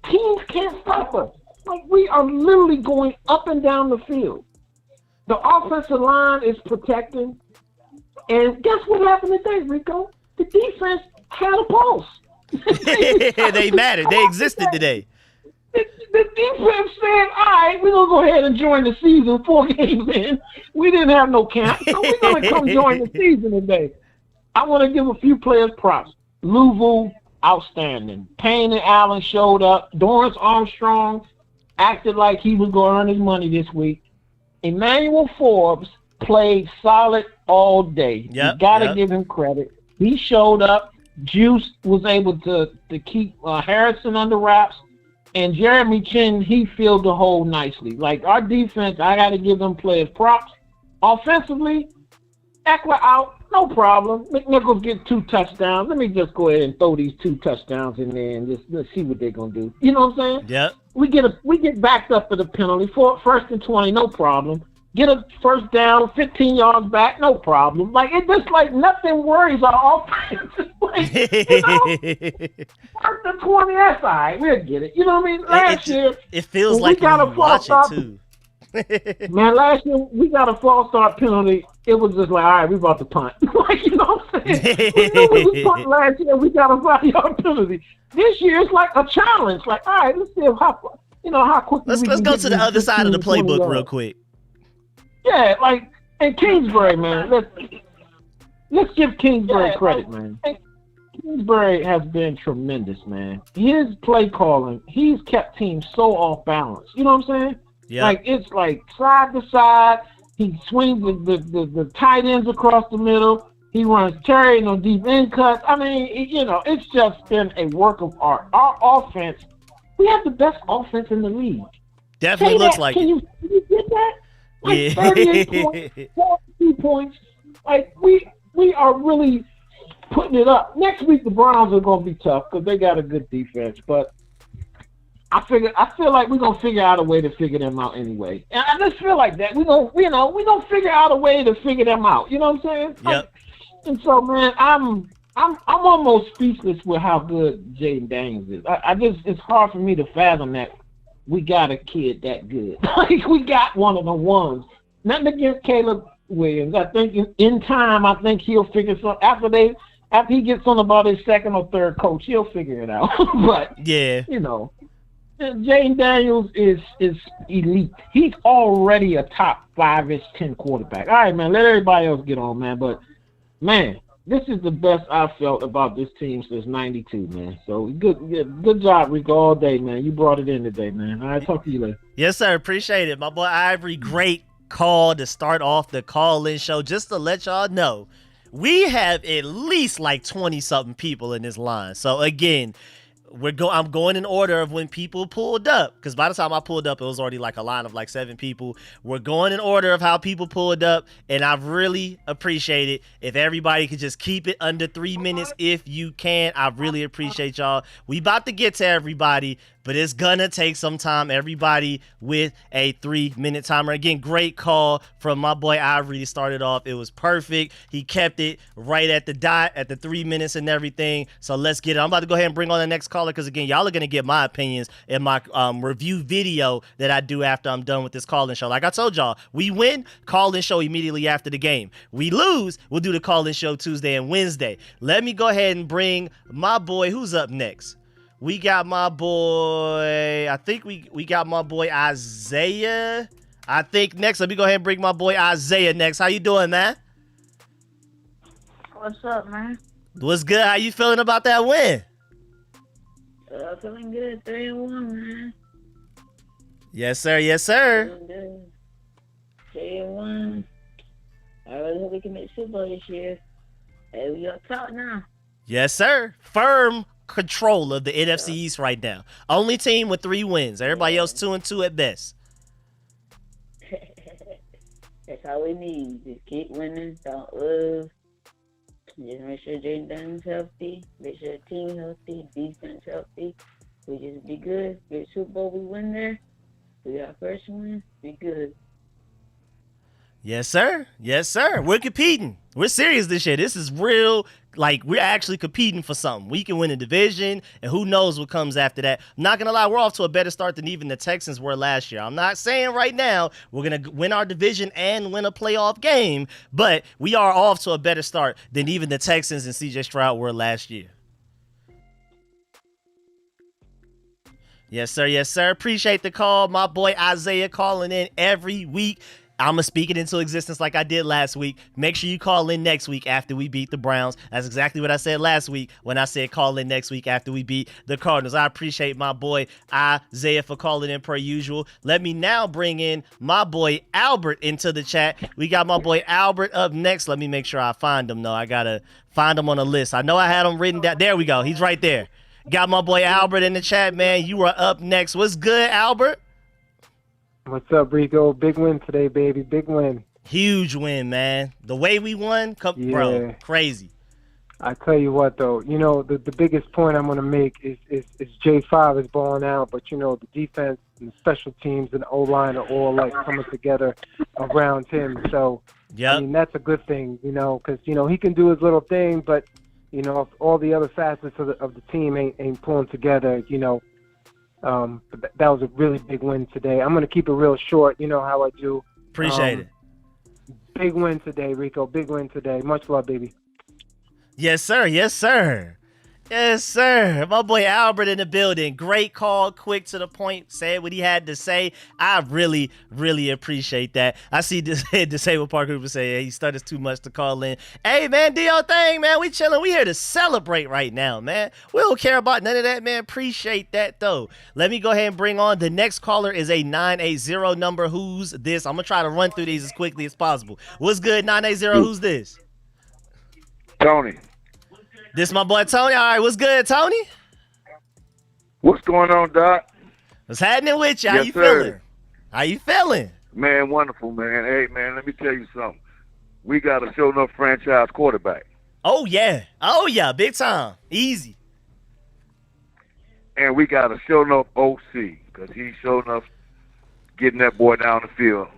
S3: Teams can't stop us. Like, we are literally going up and down the field. The offensive line is protecting. And guess what happened today, Rico? The defense had a pulse.
S1: They mattered. They existed today.
S3: The defense said, all right, we're going to go ahead and join the season 4 games in. We didn't have no camp, so we're going to come join the season today. I want to give a few players props. Louisville, outstanding. Payne and Allen showed up. Dorrance Armstrong acted like he was going to earn his money this week. Emmanuel Forbes played solid all day.
S1: Yep,
S3: you got to give him credit. He showed up. Juice was able to keep Harrison under wraps. And Jeremy Chin, he filled the hole nicely. Like, our defense, I got to give them players props. Offensively, Eckler out, no problem. McNichols get 2 touchdowns. Let me just go ahead and throw these 2 touchdowns in there and let's see what they're going to do. You know what I'm saying?
S1: Yep.
S3: We get backed up for the penalty. First and 20, no problem. Get a first down, 15 yards back, no problem. Like, it's just like nothing worries our offense. Like, first and 20, that's all right. We'll get it. You know what I mean? Last year,
S1: it feels like when you watch it, too.
S3: Man, last year, we got a false start penalty. It was just like, all right, we about to punt. Like, you know what I'm saying? We knew we was punting last year. We got a 5-yard penalty. This year, it's like a challenge. Like, all right, let's see how quickly
S1: Let's go to the other side of the playbook real quick.
S3: Yeah, like, and Kingsbury, man. Let's give Kingsbury credit, man. Kingsbury has been tremendous, man. His play calling, he's kept teams so off balance. You know what I'm saying?
S1: Yeah.
S3: Like, it's like side to side. He swings the tight ends across the middle. He runs Terry on deep end cuts. I mean, it's just been a work of art. Our offense, we have the best offense in the league.
S1: Definitely looks like
S3: Can you get that? Like,
S1: yeah.
S3: 38 points, 42 points. Like, we are really putting it up. Next week, the Browns are going to be tough because they got a good defense. But I feel like we're going to figure out a way to figure them out anyway. And I just feel like that. We're going to figure out a way to figure them out. You know what I'm saying?
S1: Yep.
S3: And so, man, I'm almost speechless with how good Jaden Daniels is. It's hard for me to fathom that we got a kid that good. Like, we got one of the ones. Nothing against Caleb Williams. I think in time, I think he'll figure something. After he gets on about his second or third coach, he'll figure it out. But,
S1: yeah,
S3: Jaden Daniels is elite. He's already a top 5-ish 10 quarterback. All right, man, let everybody else get on, man. But, man, this is the best I've felt about this team since '92, man. So good job, Rico, all day, man. You brought it in today, man. All right, talk to you later.
S1: Yes, sir. Appreciate it. My boy Ivory, great call to start off the call-in show. Just to let y'all know, we have at least like 20-something people in this line. So, again, I'm going in order of when people pulled up, because by the time I pulled up, it was already like a line of like 7 people. We're going in order of how people pulled up, and I really appreciate it. If everybody could just keep it under 3 minutes if you can, I really appreciate y'all. We about to get to everybody, but it's gonna take some time. Everybody with a 3-minute timer. Again, great call from my boy Ivory to start it off. It was perfect. He kept it right at the dot at the 3 minutes and everything. So let's get it. I'm about to go ahead and bring on the next caller, because again, y'all are gonna get my opinions in my review video that I do after I'm done with this call-in show. Like I told y'all, we win, call-in show immediately after the game. We lose, we'll do the call-in show Tuesday and Wednesday. Let me go ahead and bring my boy, who's up next? We got my boy. I think we got my boy Isaiah. I think next. Let me go ahead and bring my boy Isaiah next. How you doing, man?
S4: What's up, man?
S1: What's good? How you feeling about that win?
S4: Feeling good. 3-1, man.
S1: Yes, sir. Yes, sir.
S4: Feeling good. 3-1. I really hope we can make Super Bowl this year. Hey, we got top now.
S1: Yes, sir. Firm control of the NFC East right now. Only team with 3 wins. Everybody else 2-2 at best.
S4: That's all we need. Just keep winning. Don't lose. Just make sure Jaden Dunn's healthy. Make sure the team healthy. Defense healthy. We just be good. Get Super Bowl, we win there. We got first win. Be good.
S1: Yes, sir. Yes, sir. We're competing. We're serious this year. This is real. Like, we're actually competing for something. We can win a division, and who knows what comes after that. I'm not going to lie, we're off to a better start than even the Texans were last year. I'm not saying right now we're going to win our division and win a playoff game, but we are off to a better start than even the Texans and C.J. Stroud were last year. Yes, sir. Yes, sir. Appreciate the call. My boy Isaiah calling in every week. I'm going to speak it into existence like I did last week. Make sure you call in next week after we beat the Browns. That's exactly what I said last week when I said call in next week after we beat the Cardinals. I appreciate my boy Isaiah for calling in per usual. Let me now bring in my boy Albert into the chat. We got my boy Albert up next. Let me make sure I find him, though. I got to find him on the list. I know I had him written down. There we go. He's right there. Got my boy Albert in the chat, man. You are up next. What's good, Albert?
S5: What's up, Rico? Big win today, baby. Big win.
S1: Huge win, man. The way we won, bro, crazy.
S5: I tell you what, though, you know, the biggest point I'm going to make is J5 is balling out, but, you know, the defense and the special teams and the O-line are all, like, coming together around him. So, I mean, that's a good thing, you know, because, you know, he can do his little thing, but, you know, if all the other facets of the team ain't pulling together, you know, that was a really big win today. I'm going to keep it real short. You know how I do.
S1: Appreciate it.
S5: Big win today, Rico. Big win today. Much love, baby.
S1: Yes, sir. Yes, sir. Yes, sir. My boy Albert in the building. Great call, quick to the point, said what he had to say. I really, really appreciate that. I see Disabled Park Group say, hey, he stutters too much to call in. Hey, man, do your thing, man. We chilling. We here to celebrate right now, man. We don't care about none of that, man. Appreciate that, though. Let me go ahead and bring on the next caller is a 980 number. Who's this? I'm going to try to run through these as quickly as possible. What's good, 980? Who's this?
S6: Tony.
S1: This my boy Tony. All right, what's good, Tony?
S6: What's going on, Doc?
S1: What's happening with you? How
S6: Yes,
S1: you
S6: sir.
S1: feeling? How you feeling?
S6: Man, wonderful, man. Hey, man, let me tell you something. We got a show enough franchise quarterback.
S1: Oh, yeah. Oh, yeah. Big time. Easy.
S6: And we got a show enough OC because he's show enough getting that boy down the field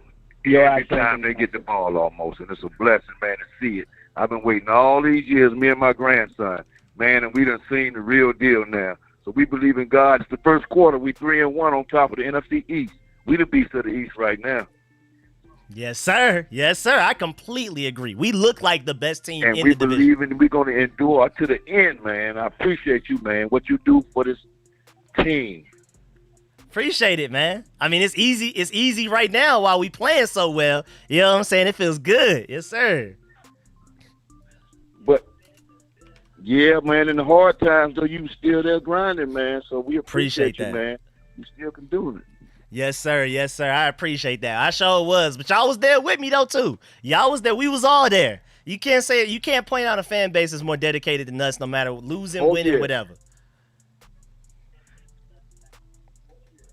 S6: every time they get the ball almost. And it's a blessing, man, to see it. I've been waiting all these years, me and my grandson, man, and we done seen the real deal now. So we believe in God. It's the first quarter. We 3-1 on top of the NFC East. We the beast of the East right now.
S1: Yes, sir. Yes, sir. I completely agree. We look like the best team
S6: And
S1: in
S6: we
S1: the division.
S6: believe in we're going to endure to the end, man. I appreciate you, man, what you do for this team.
S1: Appreciate it, man. I mean, it's easy. It's easy right now while we playing so well. You know what I'm saying? It feels good. Yes, sir.
S6: But, yeah, man, in the hard times, though, you still there grinding, man. So we appreciate you,
S1: that.
S6: man. You still can do it.
S1: Yes, sir. Yes, sir. I appreciate that. I sure was. But y'all was there with me, though, too. Y'all was there. We was all there. You can't say it. You can't point out a fan base that's more dedicated than us, no matter losing, winning, whatever.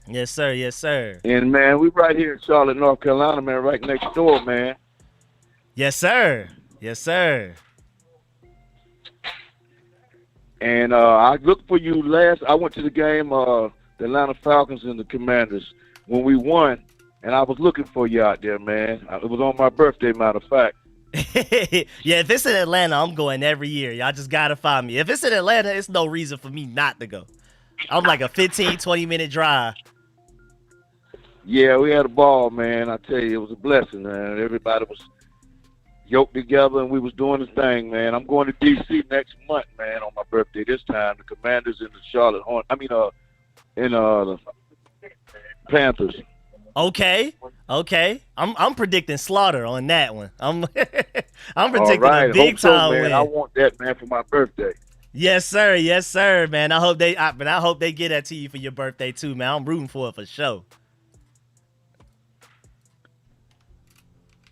S1: Yes, sir. Yes, sir.
S6: And, man, we right here in Charlotte, North Carolina, man, right next door, man.
S1: Yes, sir. Yes, sir.
S6: And I looked for you I went to the game, the Atlanta Falcons and the Commanders, when we won, and I was looking for you out there, man. It was on my birthday, matter of fact.
S1: Yeah, if it's in Atlanta, I'm going every year. Y'all just got to find me. If it's in Atlanta, it's no reason for me not to go. I'm like a 15, 20-minute drive.
S6: Yeah, we had a ball, man. I tell you, it was a blessing, man. Everybody was yoked together and we was doing the thing, man. I'm going to D.C. next month, man, on my birthday this time. The Commanders in the Charlotte Hornets. The Panthers.
S1: Okay. I'm predicting slaughter on that one. I'm
S6: All
S1: predicting
S6: right.
S1: a big
S6: Hope so,
S1: time
S6: man.
S1: win.
S6: I want that, man, for my birthday.
S1: Yes, sir, man. I hope they get that to you for your birthday too, man. I'm rooting for it for sure.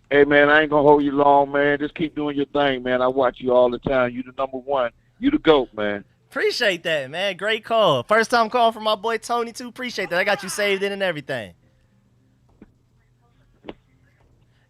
S6: Hey, man, I ain't going to hold you long, man. Just keep doing your thing, man. I watch you all the time. You the number one. You the GOAT, man.
S1: Appreciate that, man. Great call. First time call from my boy Tony, too. Appreciate that. I got you saved in and everything.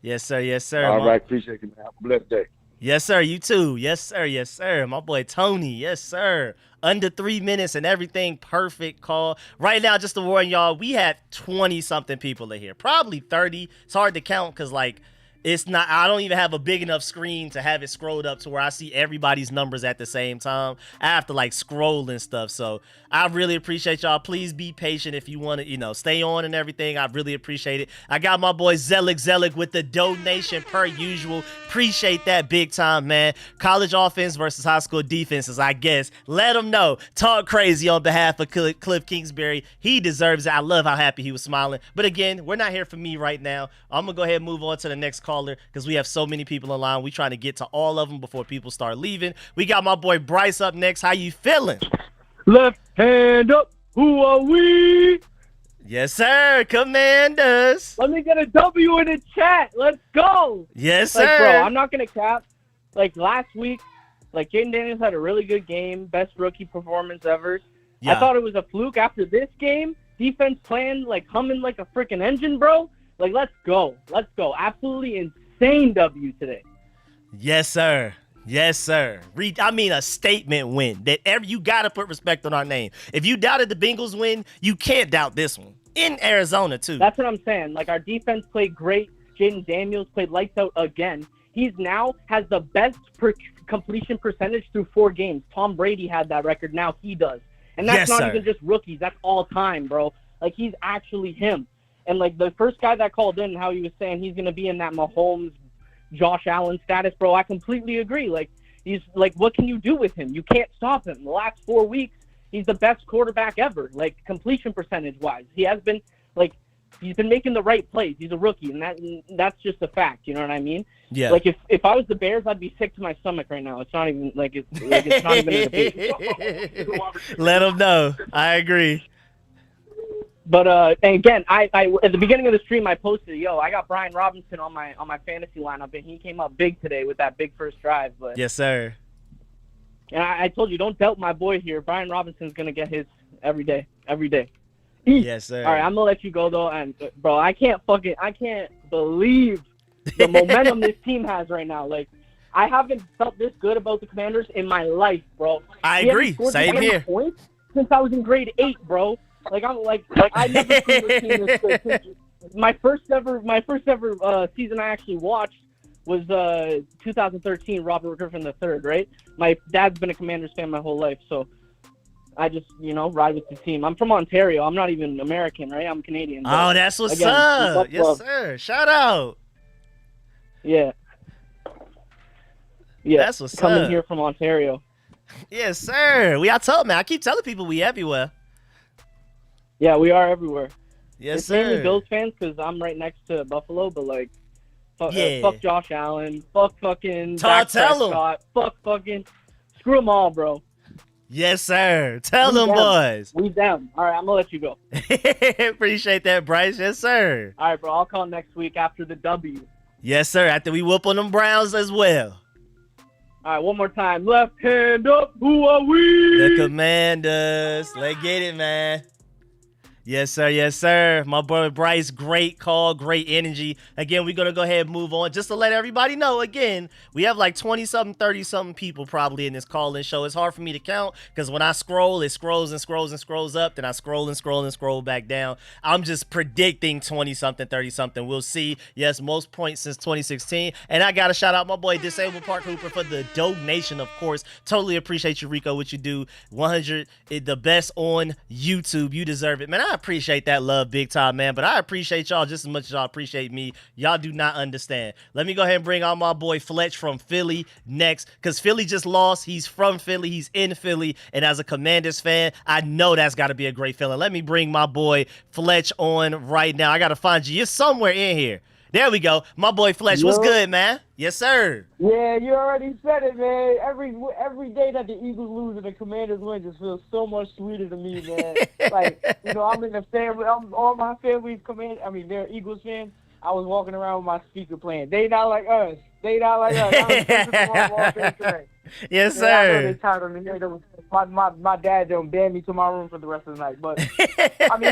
S1: Yes, sir.
S6: All right. Appreciate you, man. Have a blessed day.
S1: Yes, sir. You too. Yes, sir. My boy Tony. Yes, sir. Under 3 minutes and everything. Perfect call. Right now, just to warn y'all, we had 20-something people in here. Probably 30. It's hard to count because, like, it's not, I don't even have a big enough screen to have it scrolled up to where I see everybody's numbers at the same time. I have to like scroll and stuff. So I really appreciate y'all. Please be patient if you want to, stay on and everything. I really appreciate it. I got my boy Zelig with the donation per usual. Appreciate that big time, man. College offense versus high school defenses, I guess. Let him know. Talk crazy on behalf of Cliff Kingsbury. He deserves it. I love how happy he was smiling. But again, we're not here for me right now. I'm going to go ahead and move on to the next caller because we have so many people in line. We trying to get to all of them before people start leaving. We got my boy Bryce up next. How you feeling?
S7: Left hand up. Who are we?
S1: Yes, sir. Commanders.
S7: Let me get a W in the chat. Let's go.
S1: Yes, sir.
S7: Like, bro, I'm not going to cap. Like, last week, Jaden Daniels had a really good game. Best rookie performance ever.
S1: Yeah.
S7: I thought it was a fluke after this game. Defense playing, humming like a freaking engine, bro. Let's go. Let's go. Absolutely insane W today.
S1: Yes, sir. Yes, sir. A statement win. You got to put respect on our name. If you doubted the Bengals win, you can't doubt this one. In Arizona, too.
S7: That's what I'm saying. Our defense played great. Jaden Daniels played lights out again. He's now has the best completion percentage through 4 games. Tom Brady had that record. Now he does. And that's not even just rookies. That's all time, bro. He's actually him. And, the first guy that called in, how he was saying he's going to be in that Mahomes, Josh Allen status, bro, I completely agree. He's what can you do with him? You can't stop him. The last 4 weeks, he's the best quarterback ever, completion percentage-wise. He has been, he's been making the right plays. He's a rookie, and that's just a fact. You know what I mean?
S1: Yeah.
S7: If I was the Bears, I'd be sick to my stomach right now. It's not even, it's not even a debate.
S1: Let him know. I agree.
S7: But and again, I at the beginning of the stream I posted, I got Brian Robinson on my fantasy lineup, and he came up big today with that big first drive. But
S1: yes, sir.
S7: And I told you, don't doubt my boy here. Brian Robinson's gonna get his every day.
S1: Yes, sir.
S7: All right, I'm gonna let you go though, and bro, I can't believe the momentum this team has right now. I haven't felt this good about the Commanders in my life, bro.
S1: I agree. Same here.
S7: Points since I was in grade 8, bro. I never seen this team this good. My first ever season I actually watched was 2013, Robert Griffin III, right? My dad's been a Commanders fan my whole life, so I just, ride with the team. I'm from Ontario. I'm not even American, right? I'm Canadian.
S1: Oh, that's what's up. Yes, sir. Shout out.
S7: Yeah.
S1: That's what's
S7: Coming
S1: up.
S7: here from Ontario.
S1: Yes, sir. I keep telling people we everywhere.
S7: Yeah, we are everywhere.
S1: Yes,
S7: it's
S1: sir.
S7: mainly Bills fans because I'm right next to Buffalo, but fuck Josh Allen, fuck fucking Dak Prescott, fuck fucking, screw them all, bro.
S1: Yes, sir. Tell them boys.
S7: We them. All right, I'm gonna let you go.
S1: Appreciate that, Bryce. Yes, sir.
S7: All right, bro. I'll call next week after the W.
S1: Yes, sir. After we whoop on them Browns as well.
S7: All right, one more time. Left hand up. Who are we?
S1: The Commanders. Let's get it, man. Yes, sir. Yes, sir. My boy Bryce, great call, great energy. Again, we're going to go ahead and move on. Just to let everybody know, again, we have 20-something, 30-something people probably in this call-in show. It's hard for me to count because when I scroll, it scrolls and scrolls and scrolls up. Then I scroll and scroll and scroll back down. I'm just predicting 20-something, 30-something. We'll see. Yes, most points since 2016. And I got to shout out my boy Disabled Park Hooper for the donation, of course. Totally appreciate you, Rico, what you do. 100, the best on YouTube. You deserve it. Man, I I appreciate that love big time, man. But I appreciate y'all just as much as y'all appreciate me. Y'all do not understand. Let me go ahead and bring out my boy Fletch from Philly next, because Philly just lost. He's from Philly. He's in Philly. And as a Commanders fan, I know that's got to be a great feeling. Let me bring my boy Fletch on right now. I got to find you. You're somewhere in here. There we go. My boy Fletch. What's good, man? Yes, sir.
S8: Yeah, you already said it, man. Every day that the Eagles lose and the Commanders win just feels so much sweeter to me, man. Like, I'm in the family. All my family's they're Eagles fans. I was walking around with my speaker playing. They not like us. They not like us. I was listening to my walk today.
S1: Yes, sir.
S8: I know they tired of me. My dad don't ban me to my room for the rest of the night. But,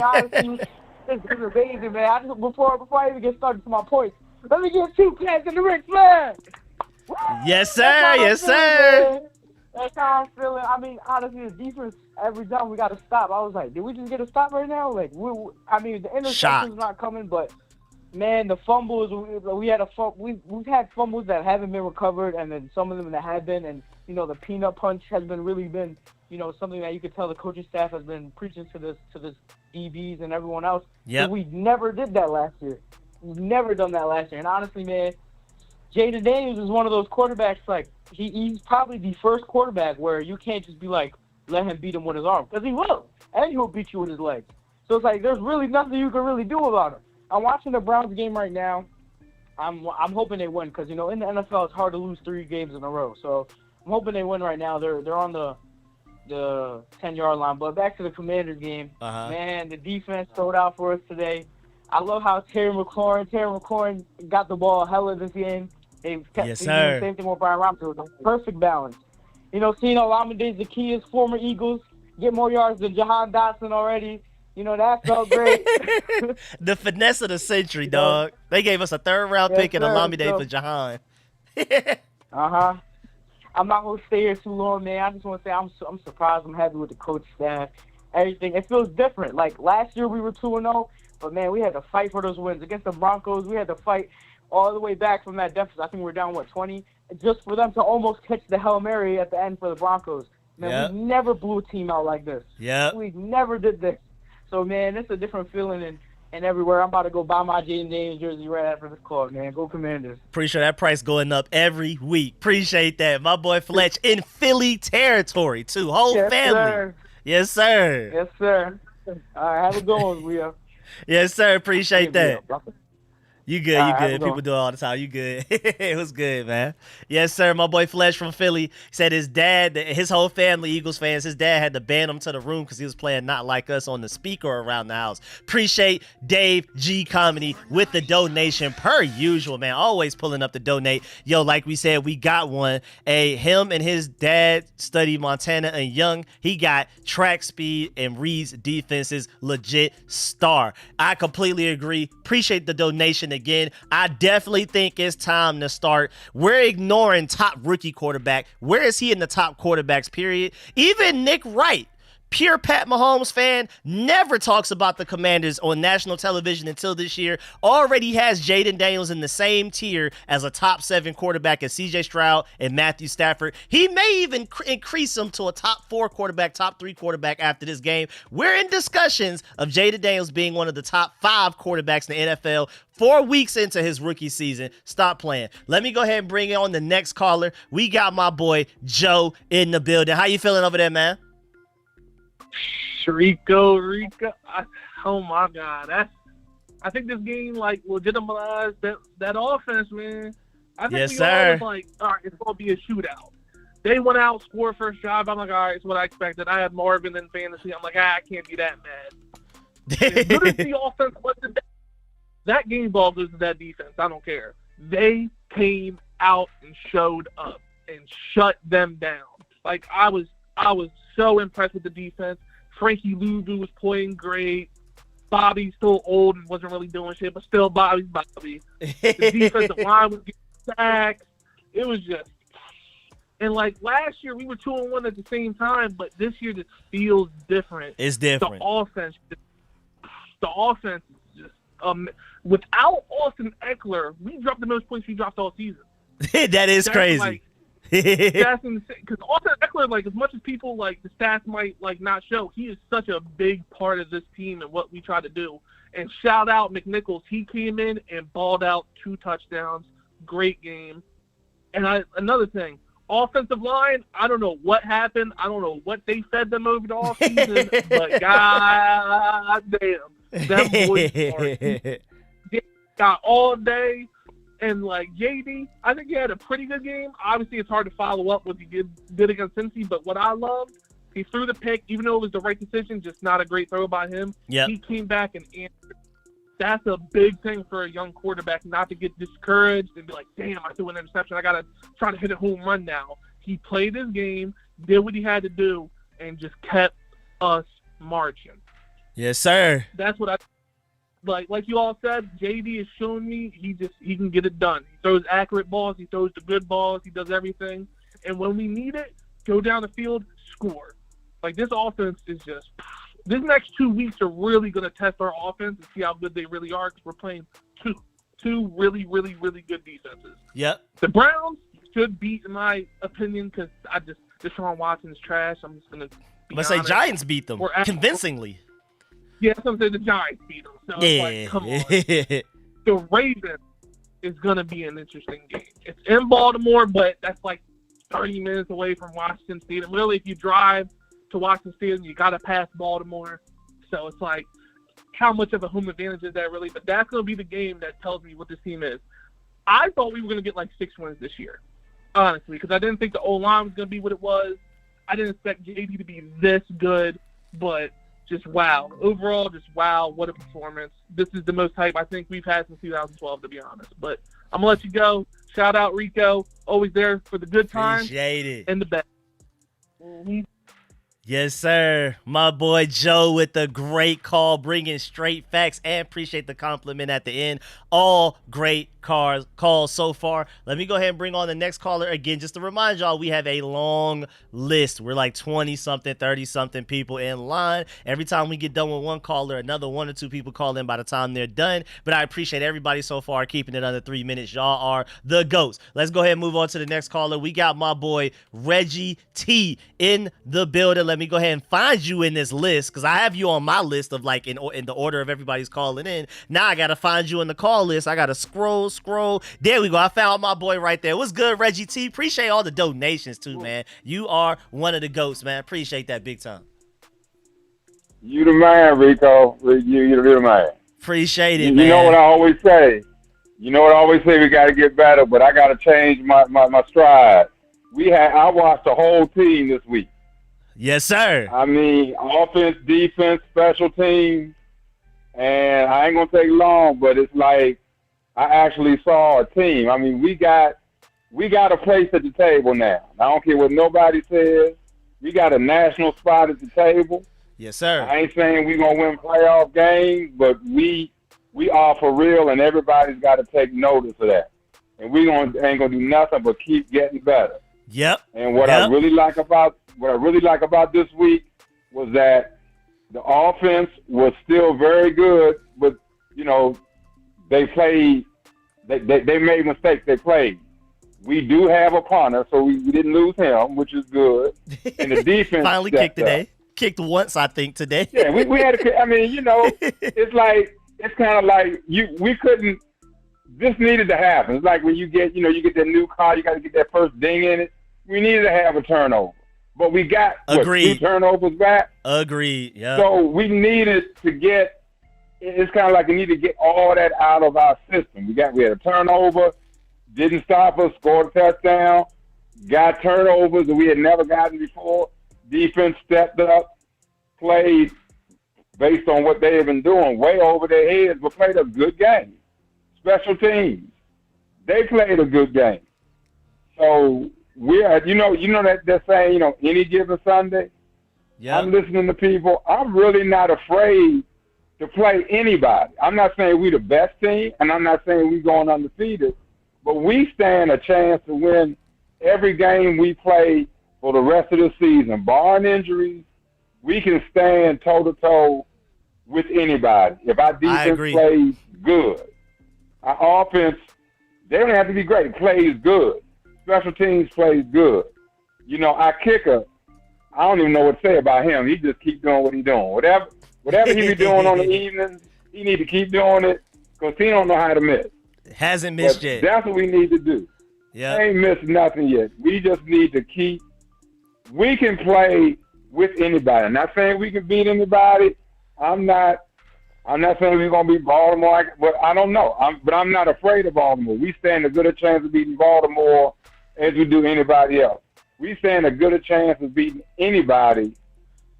S8: honestly, it's amazing, man. Before I even get started to my points, let me get 2 cats in the Ric Flair.
S1: Yes, sir. Yes, sir.
S8: Man. That's how I'm feeling. Honestly, the defense, every time we got to stop, I was like, did we just get a stop right now? Like, the interception's not coming, but, man, the fumbles, we've had fumbles that haven't been recovered, and then some of them that have been, and, the peanut punch has really been, something that you could tell the coaching staff has been preaching to this DBs and everyone else.
S1: Yeah.
S8: We never did that last year. We've never done that last year. And honestly, man, Jaden Daniels is one of those quarterbacks, like, he's probably the first quarterback where you can't just be like, let him beat him with his arm. Because he will. And he'll beat you with his legs. So it's like, there's really nothing you can really do about him. I'm watching the Browns game right now. I'm hoping they win because, in the NFL, it's hard to lose 3 games in a row. So I'm hoping they win right now. They're on the 10-yard line. But back to the Commanders game. Man, the defense sold out for us today. I love how Terry McLaurin got the ball hella this game. They kept doing the same thing with Brian Robinson. It was a perfect balance. Seeing Olamide Zaccheaus, former Eagles, get more yards than Jahan Dotson already. That felt great.
S1: The finesse of the century, dog. They gave us a 3rd-round pick and Olamide for Jahan.
S8: I'm not going to stay here too long, man. I just want to say I'm surprised. I'm happy with the coach staff. Everything. It feels different. Like, last year we were 2-0, but, man, we had to fight for those wins. Against the Broncos, we had to fight all the way back from that deficit. I think we were down, 20? Just for them to almost catch the Hail Mary at the end for the Broncos. Man, we never blew a team out like this. We never did this. So, man, it's a different feeling and everywhere. I'm about to go buy my Jaden Daniels jersey right after this call, man. Go Commanders.
S1: Pretty sure that price going up every week. Appreciate that. My boy Fletch in Philly territory, too. Whole family.
S8: Sir.
S1: Yes, sir.
S8: Yes, sir. All right, have a good one, Leo.
S1: Yes, sir. Appreciate that. You good, you good. People
S8: going.
S1: do it all the time. You good. It was good, man. Yes, sir. My boy Fletch from Philly said his dad, his whole family, Eagles fans, his dad had to ban him to the room because he was playing Not Like Us on the speaker around the house. Appreciate Dave G Comedy with the donation per usual, man. Always pulling up to donate. Yo, like we said, we got one. Him and his dad studied Montana and Young. He got track speed and reads defenses legit star. I completely agree. Appreciate the donation again. I definitely think it's time to start. We're ignoring top rookie quarterback. Where is he in the top quarterbacks, period? Even Nick Wright, pure Pat Mahomes fan, never talks about the Commanders on national television until this year. Already has Jaden Daniels in the same tier as a top 7 quarterback as CJ Stroud and Matthew Stafford. He may even increase him to a top 4 quarterback, top 3 quarterback after this game. We're in discussions of Jaden Daniels being one of the top 5 quarterbacks in the NFL 4 weeks into his rookie season. Stop playing. Let me go ahead and bring on the next caller. We got my boy Joe in the building. How you feeling over there, man?
S9: Rico. Oh my God, I think this game legitimized that offense, man. I think
S1: yes,
S9: we
S1: sir.
S9: all was like, all right, it's gonna be a shootout. They went out, scored first drive. I'm like, all right, it's what I expected. I had Marvin in fantasy. I'm like, I can't be that mad. As good as the offense was today, that game ball goes to that defense. I don't care. They came out and showed up and shut them down. Like I was so impressed with the defense. Frankie Louvu was playing great. Bobby's still old and wasn't really doing shit, but still Bobby's Bobby. The defensive line was getting sacks. It was just – and last year we were 2-1 at the same time, but this year just feels different.
S1: It's different.
S9: The offense is just without Austin Eckler, we dropped the most points we dropped all season.
S1: That is crazy.
S9: Because Austin Eckler, like as much as people like the stats might like not show, he is such a big part of this team and what we try to do. And shout out McNichols, he came in and balled out 2 touchdowns, great game. And another thing, offensive line, I don't know what happened, I don't know what they fed them over the offseason, but goddamn, that boy's smart. He got all day. And, like, JD, I think he had a pretty good game. Obviously, it's hard to follow up what he did against Cincy, but what I loved, he threw the pick, even though it was the right decision, just not a great throw by him.
S1: Yep.
S9: He came back and answered. That's a big thing for a young quarterback, not to get discouraged and be like, damn, I threw an interception. I got to try to hit a home run now. He played his game, did what he had to do, and just kept us marching.
S1: Yes, sir.
S9: That's what I like you all said, JD has shown me he can get it done. He throws accurate balls, he throws the good balls, he does everything. And when we need it, go down the field, score. Like this offense is just this next 2 weeks are really going to test our offense and see how good they really are because we're playing two really, really, really good defenses.
S1: Yep.
S9: The Browns should beat, in my opinion, because Deshaun Watson's trash. I'm just going to be honest.
S1: Let's say Giants beat them convincingly.
S9: Yeah, I'm saying the Giants beat them. So it's like, come on. The Ravens is going to be an interesting game. It's in Baltimore, but that's like 30 minutes away from Washington State. And really, if you drive to Washington State, you got to pass Baltimore. So it's like, how much of a home advantage is that really? But that's going to be the game that tells me what this team is. I thought we were going to get like 6 wins this year, honestly, because I didn't think the O-line was going to be what it was. I didn't expect JD to be this good, but just wow. Overall, just wow, what a performance. This is the most hype I think we've had since 2012, to be honest. But I'm going to let you go. Shout out Rico, always there for the good times and the best. Mm-hmm.
S1: Yes, sir. My boy Joe with the great call, bringing straight facts, and appreciate the compliment at the end. All great calls so far. Let me go ahead and bring on the next caller again. Just to remind y'all, we have a long list. We're like 20-something, 30-something people in line. Every time we get done with one caller, another 1 or 2 people call in by the time they're done. But I appreciate everybody so far keeping it under 3 minutes. Y'all are the GOATs. Let's go ahead and move on to the next caller. We got my boy Reggie T in the building. Let me go ahead and find you in this list because I have you on my list of like in the order of everybody's calling in. Now I got to find you in the call list. I got to scroll. There we go. I found my boy right there. What's good, Reggie T? Appreciate all the donations too, man. You are one of the GOATs, man. Appreciate that big time.
S10: You the man, Rico. You the man.
S1: Appreciate it,
S10: you
S1: man.
S10: You know what I always say? We got to get better, but I got to change my stride. I watched the whole team this week.
S1: Yes, sir.
S10: I mean, offense, defense, special teams, and I ain't going to take long, but it's like I actually saw a team. I mean, we got a place at the table now. I don't care what nobody says. We got a national spot at the table.
S1: Yes, sir.
S10: I ain't saying we're going to win playoff games, but we are for real, and everybody's got to take notice of that. And we ain't going to do nothing but keep getting better.
S1: Yep.
S10: And what I really like about this week was that the offense was still very good, but they played. They made mistakes. They played. We do have a punter, so we didn't lose him, which is good. And the defense
S1: finally kicked today. Kicked once, I think, today.
S10: Yeah, we had to. I mean, it's kind of like we couldn't. This needed to happen. It's like when you get that new car, you got to get that first ding in it. We needed to have a turnover, but we got 2 turnovers back.
S1: Agreed. Yeah.
S10: So we needed to get. It's kind of like we need to get all that out of our system. We had a turnover, didn't stop us, scored a touchdown, got turnovers that we had never gotten before. Defense stepped up, played based on what they have been doing, way over their heads, but played a good game. Special teams, they played a good game. So we're, that they're saying, any given Sunday. Yeah. I'm listening to people. I'm really not afraid to play anybody. I'm not saying we're the best team, and I'm not saying we're going undefeated, but we stand a chance to win every game we play for the rest of the season. Barring injuries, we can stand toe-to-toe with anybody. If our defense plays good. Our offense, they don't have to be great. Plays good. special teams plays good. You know, our kicker, I don't even know what to say about him. He just keep doing what he's doing. Whatever he be doing on the evenings, he need to keep doing it because he don't know how to miss.
S1: Hasn't missed yet.
S10: That's what we need to do.
S1: Yeah.
S10: Ain't missed nothing yet. We just need to keep. We can play with anybody. I'm not saying we can beat anybody. I'm not saying we're gonna beat Baltimore, but I don't know. I'm not afraid of Baltimore. We stand a good chance of beating Baltimore as we do anybody else. We stand a good chance of beating anybody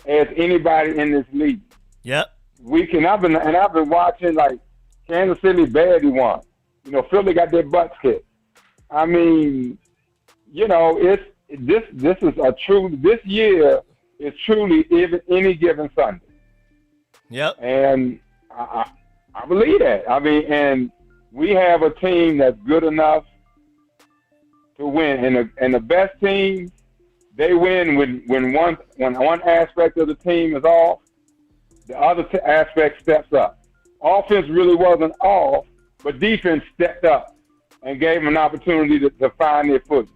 S10: as anybody in this league.
S1: Yep.
S10: We can. I've been watching like Kansas City barely won. You know, Philly got their butts kicked. I mean, you know, this year is truly any given Sunday.
S1: Yep.
S10: And I believe that. I mean, and we have a team that's good enough to win. And the best team, they win when one aspect of the team is off, the other aspect steps up. Offense really wasn't off, but defense stepped up and gave them an opportunity to find their footing.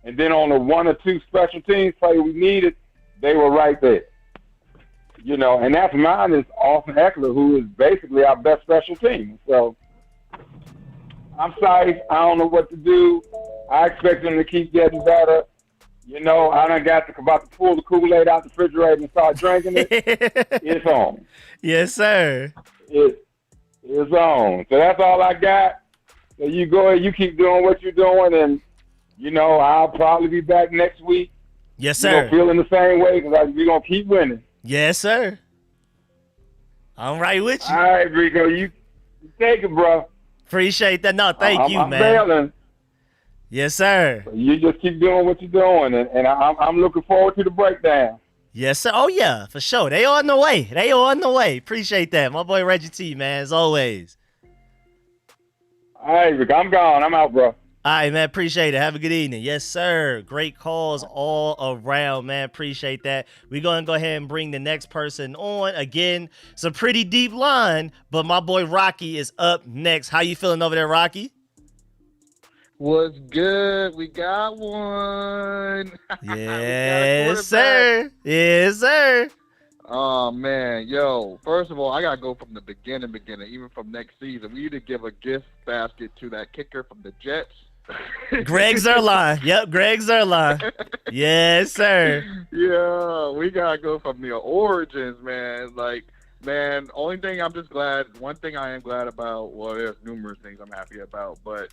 S10: And then on the one or two special teams play we needed, they were right there. You know, and that's mine is Austin Eckler, who is basically our best special team. So I'm sorry, I don't know what to do. I expect them to keep getting better. You know, I done about to pull the Kool-Aid out the refrigerator and start drinking it. It's on.
S1: Yes, sir.
S10: It's on. So that's all I got. So you go ahead, you keep doing what you're doing, and, you know, I'll probably be back next week.
S1: Yes, sir.
S10: Feeling the same way because we're going to keep winning.
S1: Yes, sir. I'm right with you.
S10: All right, Rico, you take it, bro.
S1: Appreciate that. No, thank you,
S10: I'm
S1: man.
S10: bailing.
S1: Yes, sir.
S10: You just keep doing what you're doing, and I'm looking forward to the breakdown.
S1: Yes, sir. Oh, yeah, for sure. They on the way. Appreciate that. My boy Reggie T, man, as always.
S10: All right, Rick, I'm gone. I'm out, bro.
S1: All right, man. Appreciate it. Have a good evening. Yes, sir. Great calls all around, man. Appreciate that. We're going to go ahead and bring the next person on. Again, it's a pretty deep line, but my boy Rocky is up next. How you feeling over there, Rocky?
S11: What's good? We got one.
S1: Yes, sir. Yes, sir.
S11: Oh, man. Yo, first of all, I got to go from the beginning, even from next season. We need to give a gift basket to that kicker from the Jets.
S1: Greg Zuerlein. Yep, Greg Zuerlein. Yes, sir.
S11: Yeah, we got to go from the origins, man. Like, man, one thing I am glad about, well, there's numerous things I'm happy about, but,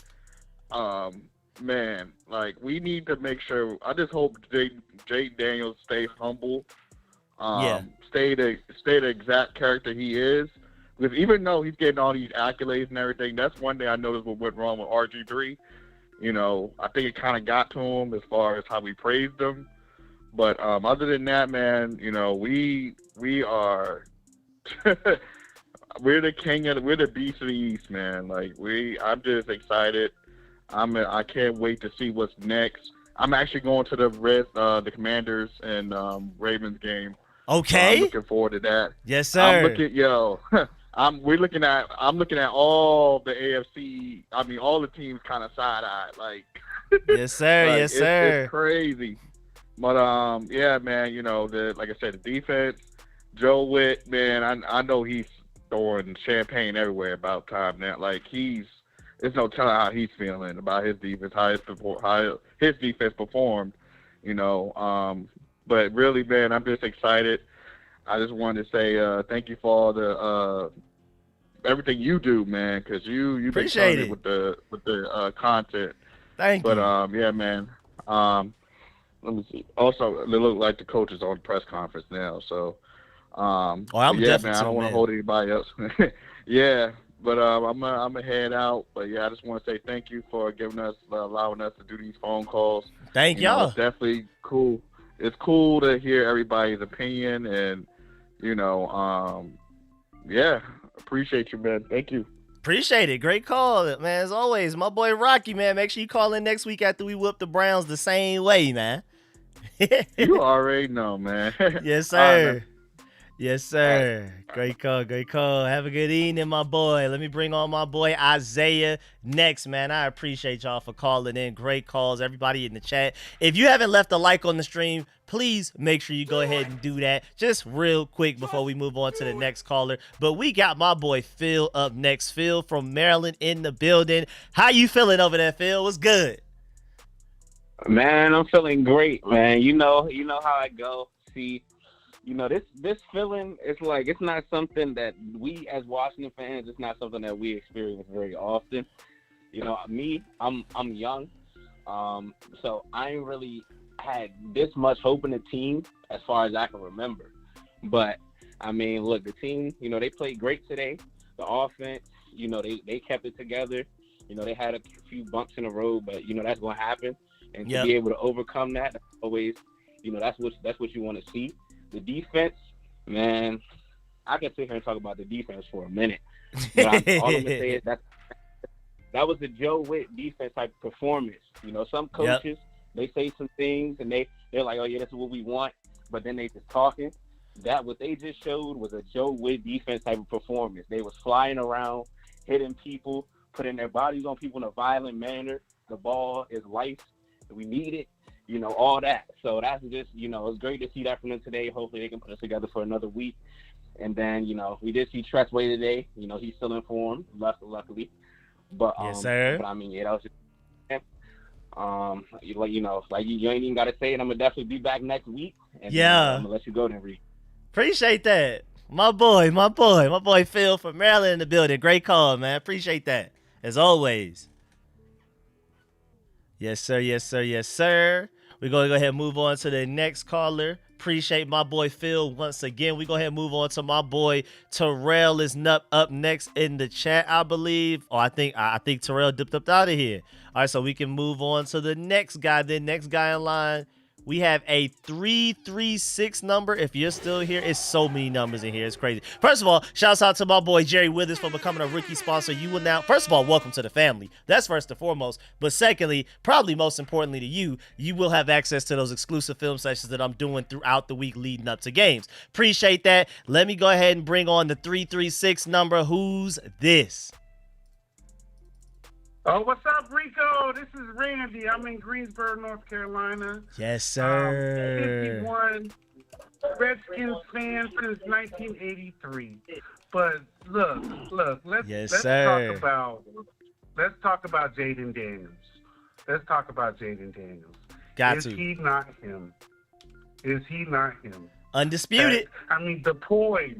S11: man, like, we need to make sure, I just hope Jaden Daniels stays humble. Stay the exact character he is. Because even though he's getting all these accolades and everything, that's one thing I noticed what went wrong with RG3. You know, I think it kind of got to him as far as how we praised him. But other than that, man, you know, we are we're the beast of the East, man. Like I'm just excited. I can't wait to see what's next. I'm actually going to the Commanders and Ravens game.
S1: Okay.
S11: I'm looking forward to that.
S1: Yes, sir.
S11: I'm looking at all the AFC. I mean, all the teams kind of side-eyed. Like,
S1: yes, sir.
S11: like,
S1: yes, sir.
S11: It's crazy. But yeah, man. You know, like I said, the defense. Joe Witt, man. I know he's throwing champagne everywhere about time now. Like there's no telling how he's feeling about his defense, how his defense performed. You know. But really, man, I'm just excited. I just wanted to say thank you for all the everything you do, man, because you've been killing it with the content.
S1: Thank you.
S11: But yeah, man. Let me see. Also, it look like the coach is on the press conference now, so.
S1: I'm
S11: yeah, man. I don't want to hold anybody else. Yeah, but I'm gonna head out. But yeah, I just want to say thank you for allowing us to do these phone calls.
S1: Thank y'all.
S11: It's definitely cool. It's cool to hear everybody's opinion, and you know, yeah, appreciate you, man. Thank you.
S1: Appreciate it. Great call, man. As always, my boy Rocky, man. Make sure you call in next week after we whoop the Browns the same way, man.
S11: You already know, man.
S1: Yes, sir. Yes, sir. Great call. Great call. Have a good evening, my boy. Let me bring on my boy Isaiah next, man. I appreciate y'all for calling in. Great calls, everybody in the chat. If you haven't left a like on the stream, please make sure you go ahead and do that. Just real quick before we move on to the next caller. But we got my boy Phil up next. Phil from Maryland in the building. How you feeling over there, Phil? What's good?
S12: Man, I'm feeling great, man. You know how I go. See, this feeling, it's like, it's not something that we as Washington fans, it's not something that we experience very often. I'm young, so I ain't really had this much hope in the team as far as I can remember. But I mean, look, the team, they played great today. The offense, they kept it together. They had a few bumps in the road, but that's gonna happen. And to be able to overcome that, always, that's what you want to see. The defense, man, I can sit here and talk about the defense for a minute. But all I'm gonna say is that was the Joe Witt defense type of performance. Some coaches, they say some things and they're like, oh yeah, this is what we want, but then they just talking. That what they just showed was a Joe Witt defense type of performance. They was flying around, hitting people, putting their bodies on people in a violent manner. The ball is life. We need it. All that. So that's just, it's great to see that from them today. Hopefully they can put us together for another week. And then, we did see Tressway today. He's still in form, luckily. But
S1: yes, sir.
S12: But I mean, that was just you ain't even gotta say it. I'm gonna definitely be back next week. And I'm gonna let you go then, Rico.
S1: Appreciate that. My boy Phil from Maryland in the building. Great call, man. Appreciate that. As always. Yes, sir. Yes, sir. Yes, sir. We're going to go ahead and move on to the next caller. Appreciate my boy Phil once again. We're going to go ahead and move on to my boy Terrell is up next in the chat, I believe. Oh, I think Terrell dipped up out of here. All right, so we can move on to the next guy. The next guy in line, we have a 336 number. If you're still here, it's so many numbers in here. It's crazy. First of all, shouts out to my boy Jerry Withers for becoming a rookie sponsor. You will now, first of all, welcome to the family. That's first and foremost. But secondly, probably most importantly to you, you will have access to those exclusive film sessions that I'm doing throughout the week leading up to games. Appreciate that. Let me go ahead and bring on the 336 number. Who's this?
S13: Oh, what's up, Rico? This is Randy. I'm in Greensboro, North Carolina.
S1: Yes, sir.
S13: 51 Redskins fan since 1983. But look, let's talk about Jaden Daniels. Let's talk about Jaden Daniels. Is he not him? Is he not him?
S1: Undisputed.
S13: I mean, the poise.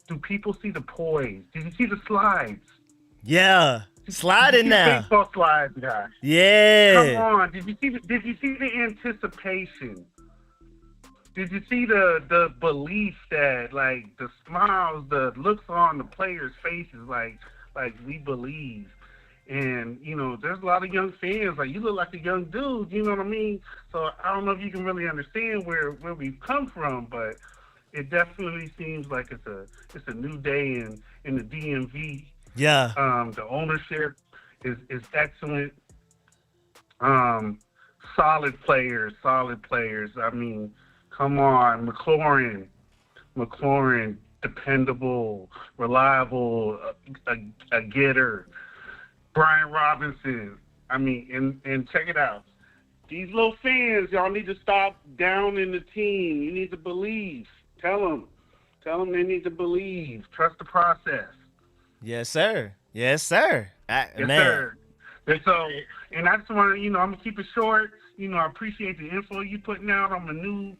S13: Do people see the poise? Did you see the slides?
S1: Yeah, sliding now.
S13: Baseball slides, guys.
S1: Yeah.
S13: Come on. Did you see the anticipation? Did you see the belief that, like, the smiles, the looks on the players' faces, like we believe? And, there's a lot of young fans. Like, you look like a young dude, you know what I mean? So I don't know if you can really understand where we've come from, but it definitely seems like it's a new day in the DMV.
S1: Yeah.
S13: The ownership is excellent. Solid players. I mean, come on, McLaurin, dependable, reliable, a getter. Brian Robinson. I mean, and check it out. These little fans, y'all need to stop downing the team. You need to believe. Tell them they need to believe. Trust the process.
S1: Yes, sir. Yes, sir.
S13: Yes, sir. And so, and I just want to, I'm gonna keep it short. I appreciate the info you putting out. I'm a new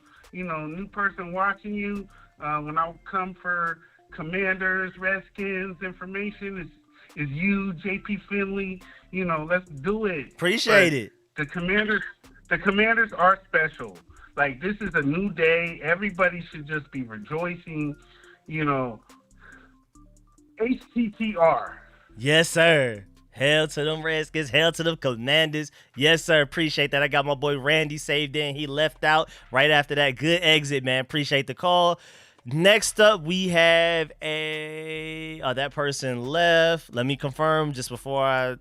S13: person watching you. When I come for Commanders, Redskins information, is you, JP Finley. Let's do it.
S1: Appreciate it.
S13: The Commanders are special. Like, this is a new day. Everybody should just be rejoicing. HTTR.
S1: Yes, sir. Hell to them Redskins. Hell to them Commanders. Yes, sir. Appreciate that. I got my boy Randy saved in. He left out right after that. Good exit, man. Appreciate the call. Next up, we have that person left. Let me confirm just before I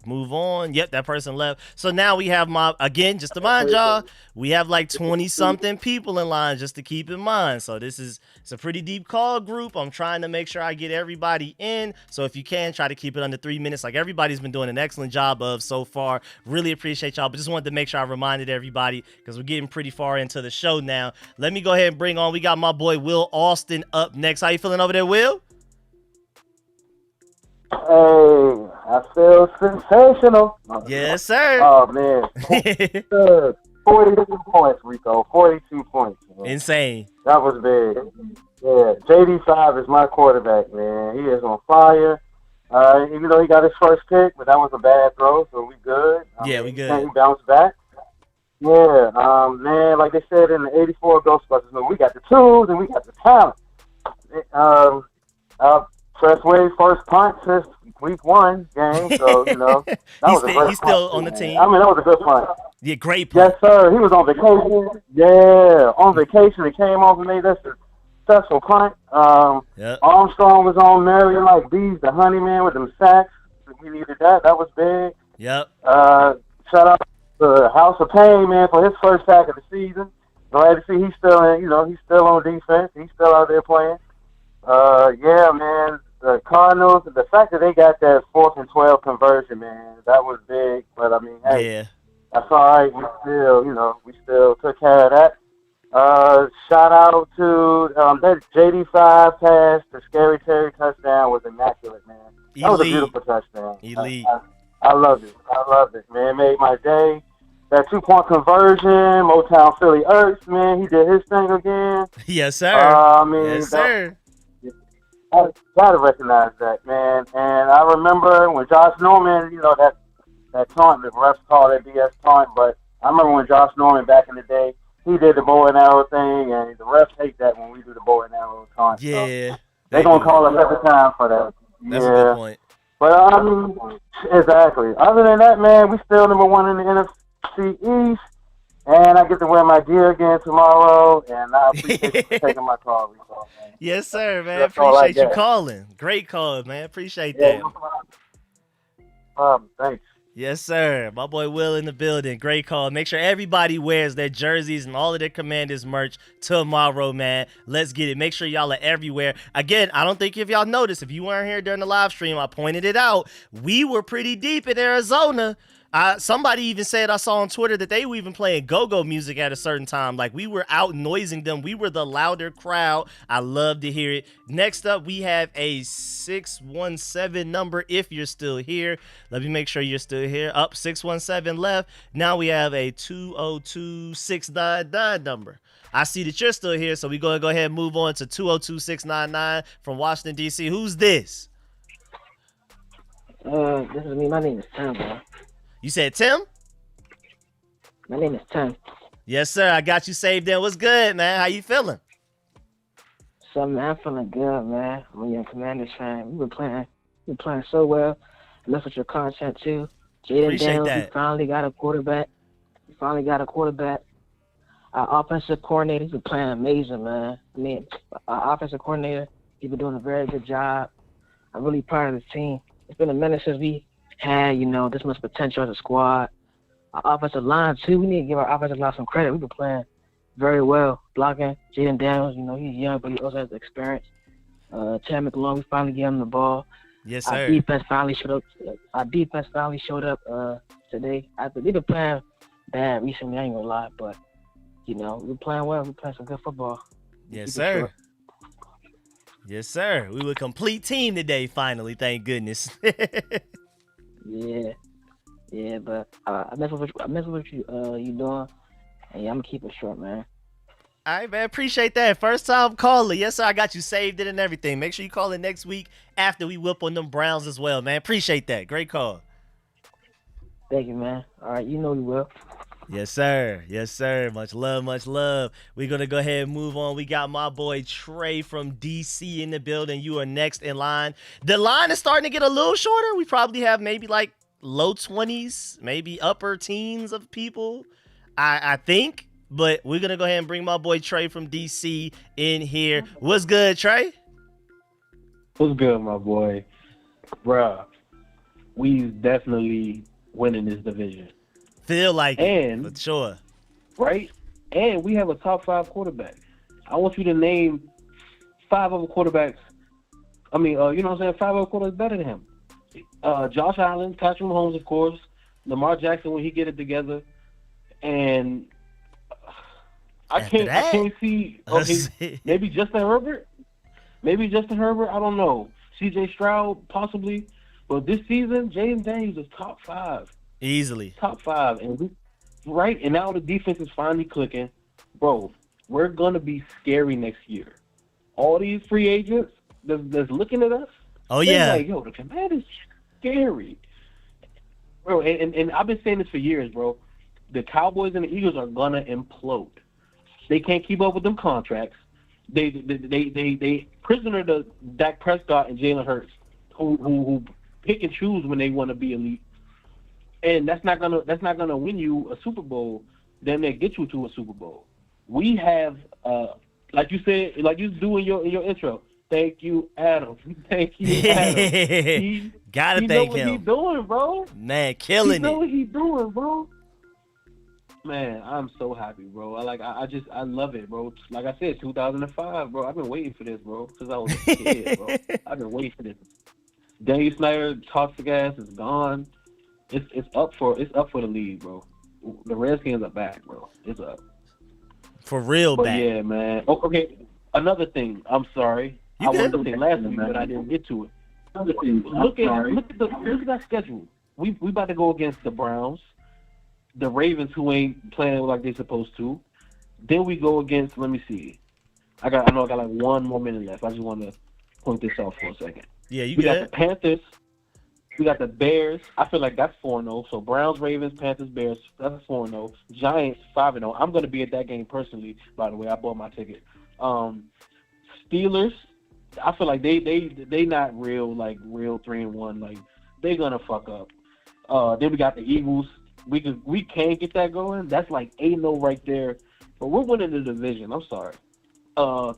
S1: move on. Yep, that person left. So now we have just to mind y'all, we have like 20-something people in line, just to keep in mind. So it's a pretty deep call group. I'm trying to make sure I get everybody in. So if you can, try to keep it under 3 minutes like everybody's been doing an excellent job of so far. Really appreciate y'all, but just wanted to make sure I reminded everybody because we're getting pretty far into the show now. Let me go ahead and bring on, we got my boy Will Austin up next. How you feeling over there, Will?
S14: Hey, I feel sensational.
S1: Yes, sir.
S14: Oh, man. 42 points, Rico. 42 points. Man.
S1: Insane.
S14: That was big. Yeah, JD5 is my quarterback, man. He is on fire. Even though he got his first pick, but that was a bad throw, so we good.
S1: We good.
S14: He bounced back. Yeah, man, like they said in the 84 Ghostbusters, we got the tools and we got the talent. Press Wave first punt since week 1 game, so, that was a great
S1: he's still
S14: punt,
S1: on the
S14: man.
S1: team.
S14: I mean, that was a good punt.
S1: Yeah, great punt.
S14: Yes, sir. He was on vacation. Yeah, on vacation. He came off and made that successful punt. Armstrong was on Marion like bees, the honey man with them sacks. We needed that. That was big.
S1: Yep.
S14: Shout out to House of Pain, man, for his first sack of the season. Glad to see he's still he's still on defense. He's still out there playing. Yeah, man. The Cardinals, the fact that they got that 4th and 12 conversion, man, that was big. But I mean, hey, that's all right. We still took care of that. Shout out to that JD5 pass, the Scary Terry touchdown was immaculate, man. That was a beautiful touchdown.
S1: Elite.
S14: I loved it. Man. It made my day. That 2-point conversion, Motown Philly Ertz, man, he did his thing again.
S1: Yes, sir.
S14: Yes, sir. I gotta recognize that, man. And I remember when Josh Norman, that taunt, the refs called it BS taunt, but I remember when Josh Norman back in the day, he did the bow and arrow thing, and the refs hate that when we do the bow and arrow taunt.
S1: Yeah.
S14: So they're gonna call us every time for that.
S1: That's a good point.
S14: But exactly. Other than that, man, we still number 1 in the NFC East. And I get to wear my gear again tomorrow, and I appreciate you taking my call, Rico, man.
S1: Yes, sir, man.
S14: That's all I
S1: Appreciate you
S14: got.
S1: calling. Great call, man. Appreciate that.
S14: Thanks.
S1: Yes, sir. My boy Will in the building. Great call. Make sure everybody wears their jerseys and all of their Commanders merch tomorrow, man. Let's get it. Make sure y'all are everywhere. Again, I don't think if y'all noticed, if you weren't here during the live stream, I pointed it out. We were pretty deep in Arizona. Somebody even said, I saw on Twitter that they were even playing go-go music at a certain time. Like, we were out noising them. We were the louder crowd. I love to hear it. Next up, we have a 617 number if you're still here. Let me make sure you're still here. Up 617 left. Now we have a 202699 number. I see that you're still here, so we're going to go ahead and move on to 202699 from Washington, D.C. Who's this?
S15: This is me. My name is Tim, bro.
S1: You said Tim?
S15: My name is Tim.
S1: Yes, sir. I got you saved in. What's good, man? How you feeling?
S15: So, man, I'm feeling good, man. I'm a young Commanders fan. We've been playing so well. I love with your content, too. Jaden Daniels, we finally got a quarterback. Our offensive coordinator, he's been playing amazing, man. I mean, our offensive coordinator, he's been doing a very good job. I'm really proud of the team. It's been a minute since we had, this much potential as a squad. Our offensive line, too, we need to give our offensive line some credit. We've been playing very well, blocking. Jaden Daniels, he's young, but he also has experience. Chad McLaurin, we finally gave him the ball.
S1: Yes, sir.
S15: Our defense finally showed up today. They've been playing bad recently, I ain't gonna lie, but, we're playing well. We're playing some good football.
S1: Yes, sir. Yes, sir. We were a complete team today, finally, thank goodness.
S15: Yeah, but I mess with what you doing, and I'm gonna keep it short, man.
S1: All right, man. Appreciate that. First time calling. Yes, sir. I got you saved it and everything. Make sure you call in next week after we whip on them Browns as well, man. Appreciate that. Great call.
S15: Thank you, man. All right, you will.
S1: Yes, sir. Yes, sir. Much love, much love. We're going to go ahead and move on. We got my boy Trey from D.C. in the building. You are next in line. The line is starting to get a little shorter. We probably have maybe like low 20s, maybe upper teens of people, I think. But we're going to go ahead and bring my boy Trey from D.C. in here. What's good, Trey?
S16: What's good, my boy? Bruh, we's definitely winning this division.
S1: Feel like
S16: and,
S1: it, for sure.
S16: Right? And we have a top 5 quarterback. I want you to name 5 other quarterbacks. I mean, you know what I'm saying? 5 other quarterbacks better than him. Josh Allen, Patrick Mahomes, of course. Lamar Jackson when he get it together. And I can't see. Okay, maybe Justin Herbert. I don't know. C.J. Stroud possibly. But this season, Jaden Daniels is top 5.
S1: Easily.
S16: Top 5. And right? And now the defense is finally clicking. Bro, we're going to be scary next year. All these free agents that's looking at us.
S1: Oh, yeah.
S16: Like, yo, the command is scary. Bro, and I've been saying this for years, bro. The Cowboys and the Eagles are going to implode. They can't keep up with them contracts. They prisoner to Dak Prescott and Jalen Hurts, who pick and choose when they want to be elite. And that's not gonna win you a Super Bowl. Then they get you to a Super Bowl. We have, like you said, like you do in your intro. Thank you, Adam. Thank you, Adam.
S1: Gotta thank him.
S16: He know what he's doing, bro.
S1: Man, killing it.
S16: He know what he's doing, bro. Man, I'm so happy, bro. I love it, bro. Like I said, 2005, bro. I've been waiting for this, bro, since I was a kid, bro. I've been waiting for this. Daniel Snyder, toxic ass, is gone. It's up for the league, bro. The Redskins are back, bro. It's up.
S1: For real back.
S16: Yeah, man. Oh, okay. Another thing. I'm sorry. I wanted to say last week, but I didn't get to it. Another thing. Look at that schedule. We about to go against the Browns, the Ravens, who ain't playing like they're supposed to. Then we go against. Let me see. I know I got like 1 more minute left. I just want to point this out for a second.
S1: Yeah, we
S16: got the Panthers. We got the Bears. I feel like that's 4-0. So Browns, Ravens, Panthers, Bears. That's 4-0. Giants 5-0. I'm gonna be at that game personally. By the way, I bought my ticket. Steelers. I feel like they not real 3-1. Like they gonna fuck up. Then we got the Eagles. We can get that going. That's like 8-0 right there. But we're winning the division. I'm sorry. Go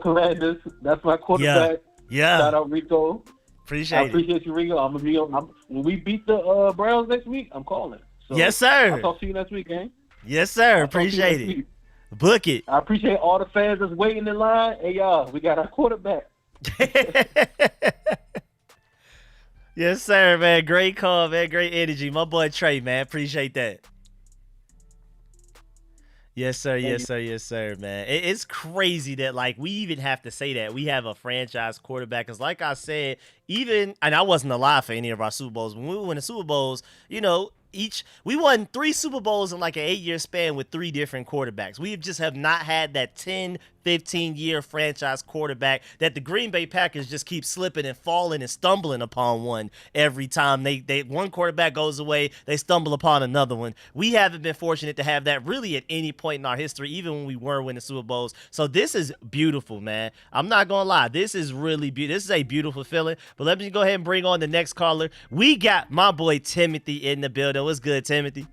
S16: Commanders. That's my quarterback.
S1: Yeah.
S16: Shout out Rico. I
S1: appreciate
S16: you, Rico. I'm gonna be on. When we beat the Browns next week, I'm calling. So
S1: yes, sir.
S16: I'll talk to you next week, gang.
S1: Yes, sir. Appreciate it. Book it.
S16: I appreciate all the fans that's waiting in line. Hey, y'all, we got our quarterback.
S1: Yes, sir, man. Great call, man. Great energy. My boy Trey, man. Appreciate that. Yes, sir. Yes, sir. Yes, sir, man. It's crazy that, like, we even have to say that. We have a franchise quarterback. Because, like I said, and I wasn't alive for any of our Super Bowls. When we win the Super Bowls, we won 3 Super Bowls in like an 8-year span with 3 different quarterbacks. We just have not had that 10, 15-year franchise quarterback that the Green Bay Packers just keep slipping and falling and stumbling upon one every time. They one quarterback goes away, they stumble upon another one. We haven't been fortunate to have that really at any point in our history, even when we were winning Super Bowls. So this is beautiful, man. I'm not going to lie. This is really beautiful. This is a beautiful feeling. But let me go ahead and bring on the next caller. We got my boy Timothy in the building. What's good, Timothy?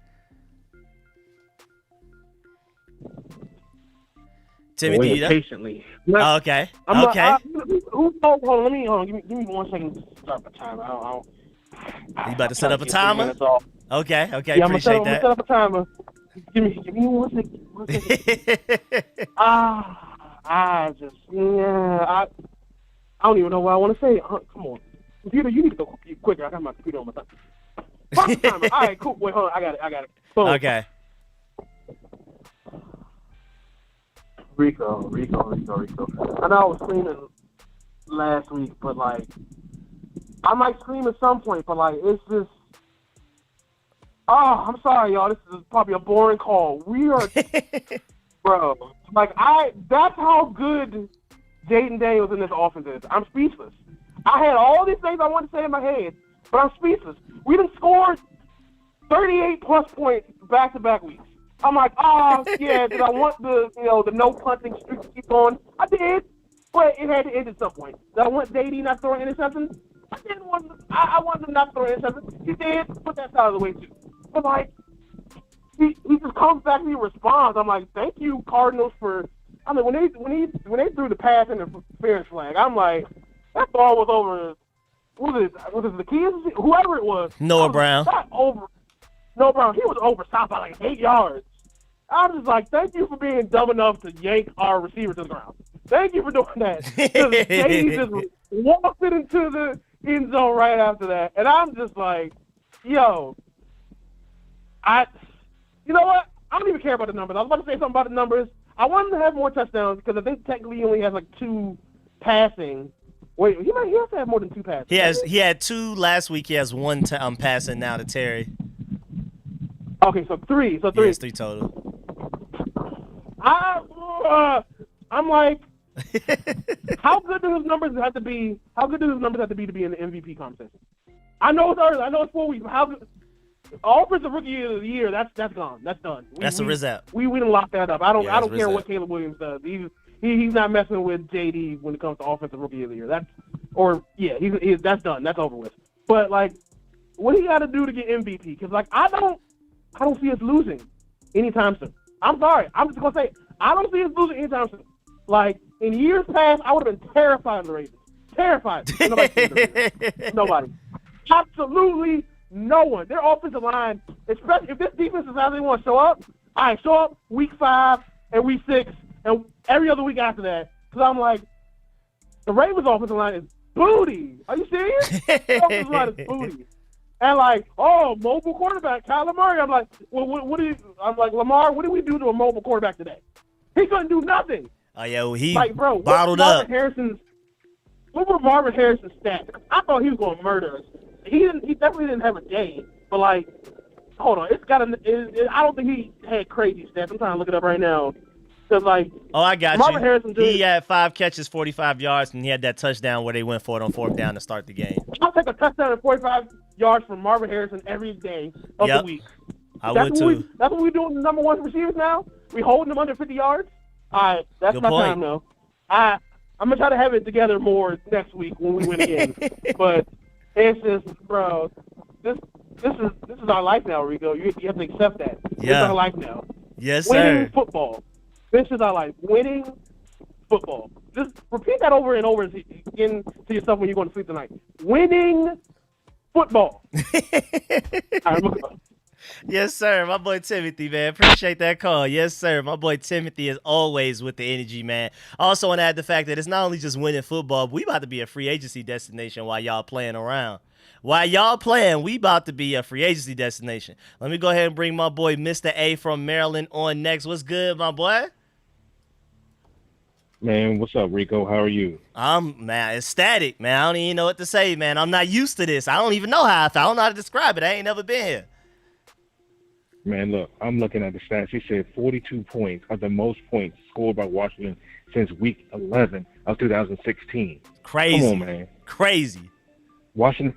S1: Timothy, you
S17: patiently.
S1: Oh, okay.
S17: Hold on. Give me 1 second to start my timer.
S1: You about to set up a timer? Okay.
S17: Yeah,
S1: Appreciate that.
S17: I'm gonna set up a timer. Give me 1 second. 1 second. I don't even know what I want to say. Come on, computer, you need to go quicker. I got my computer on my thumb. Timer. All right, cool. Wait, hold on. I got it. Boom.
S1: Okay.
S17: Rico. I know I was screaming last week, but like, I might scream at some point, but like, it's just, I'm sorry, y'all. This is probably a boring call. We are, bro. Like, that's how good Jaden Daniels in this offense is. I'm speechless. I had all these things I wanted to say in my head, but I'm speechless. We done scored 38 plus points back-to-back weeks. I'm like, yeah, did I want the no punting streak to keep going? I did, but it had to end at some point. Did I want JD not throwing interceptions? I didn't want I wanted him not throwing interceptions. He did, but that's out of the way too. But like, he just comes back and he responds. I'm like, thank you, Cardinals, for. I mean, when they threw the pass and the interference flag, I'm like, that ball was over was it the Kansas? Whoever it was.
S1: Noah Brown.
S17: Noah Brown. He was overstopped by like 8 yards. I was just like, thank you for being dumb enough to yank our receiver to the ground. Thank you for doing that. Because JD just walked it into the end zone right after that. And I'm just like, yo, you know what? I don't even care about the numbers. I was about to say something about the numbers. I want him to have more touchdowns because I think technically he only has like 2 passing. Wait, he has to have more than 2 passing.
S1: He had 2 last week. He has 1 passing now to Terry.
S17: Okay, so 3. So 3.
S1: Yeah, it's 3 total.
S17: I'm like, how good do his numbers have to be? How good do his numbers have to be in the MVP conversation? I know it's early. I know it's 4 weeks. But how good? Offensive Rookie of the Year, that's gone. That's done.
S1: That's a result.
S17: We didn't lock that up. I don't care what Caleb Williams does. He's not messing with JD when it comes to Offensive Rookie of the Year. That's done. That's over with. But like, what he got to do to get MVP? Because like, I don't see us losing anytime soon. I'm sorry. I'm just gonna say I don't see us losing anytime soon. Like in years past, I would have been terrified of the Ravens. Terrified. Nobody. Absolutely no one. Their offensive line, especially if this defense is how they want to show up. All right, show up week 5 and week 6 and every other week after that. Because I'm like, the Ravens offensive line is booty. Are you serious? The offensive line is booty. And like, mobile quarterback, Kyler Murray. I'm like, what do you? I'm like, Lamar, what do we do to a mobile quarterback today? He couldn't do nothing.
S1: Oh yeah, well, he
S17: bottled up. What were Marvin Harrison's stats? I thought he was going to murder us. He definitely didn't have a day. But like, hold on, I don't think he had crazy stats. I'm trying to look it up right now. Cause like,
S1: I got
S17: Marvin
S1: you.
S17: Harrison
S1: he had 5 catches, 45 yards, and he had that touchdown where they went for it on 4th down to start the game.
S17: I'll take a touchdown and 45 yards from Marvin Harrison every day of the week.
S1: I would too.
S17: That's what we doing with the number 1 receivers now? We holding them under 50 yards? All right, that's my time though. I'm gonna try to have it together more next week when we win again. But it's just, bro, this is our life now, Rico. You have to accept that. This is our life now.
S1: Yes,
S17: Winning
S1: sir.
S17: football. This is our life. Winning football. Just repeat that over and over again to yourself when you're going to sleep tonight. Winning football. All right,
S1: yes, sir. My boy Timothy, man. Appreciate that call. Yes, sir. My boy Timothy is always with the energy, man. I also want to add the fact that it's not only just winning football, but we about to be a free agency destination while y'all playing around. While y'all playing, we about to be a free agency destination. Let me go ahead and bring my boy Mr. A from Maryland on next. What's good, my boy?
S18: Man, what's up, Rico? How are you?
S1: I'm, man, ecstatic, man. I don't even know what to say, man. I'm not used to this. I don't even know how I feel. I don't know how to describe it. I ain't never been here.
S18: Man, look, I'm looking at the stats. He said 42 points are the most points scored by Washington since week 11 of 2016.
S1: Crazy.
S18: Come on, man.
S1: Crazy.
S18: Washington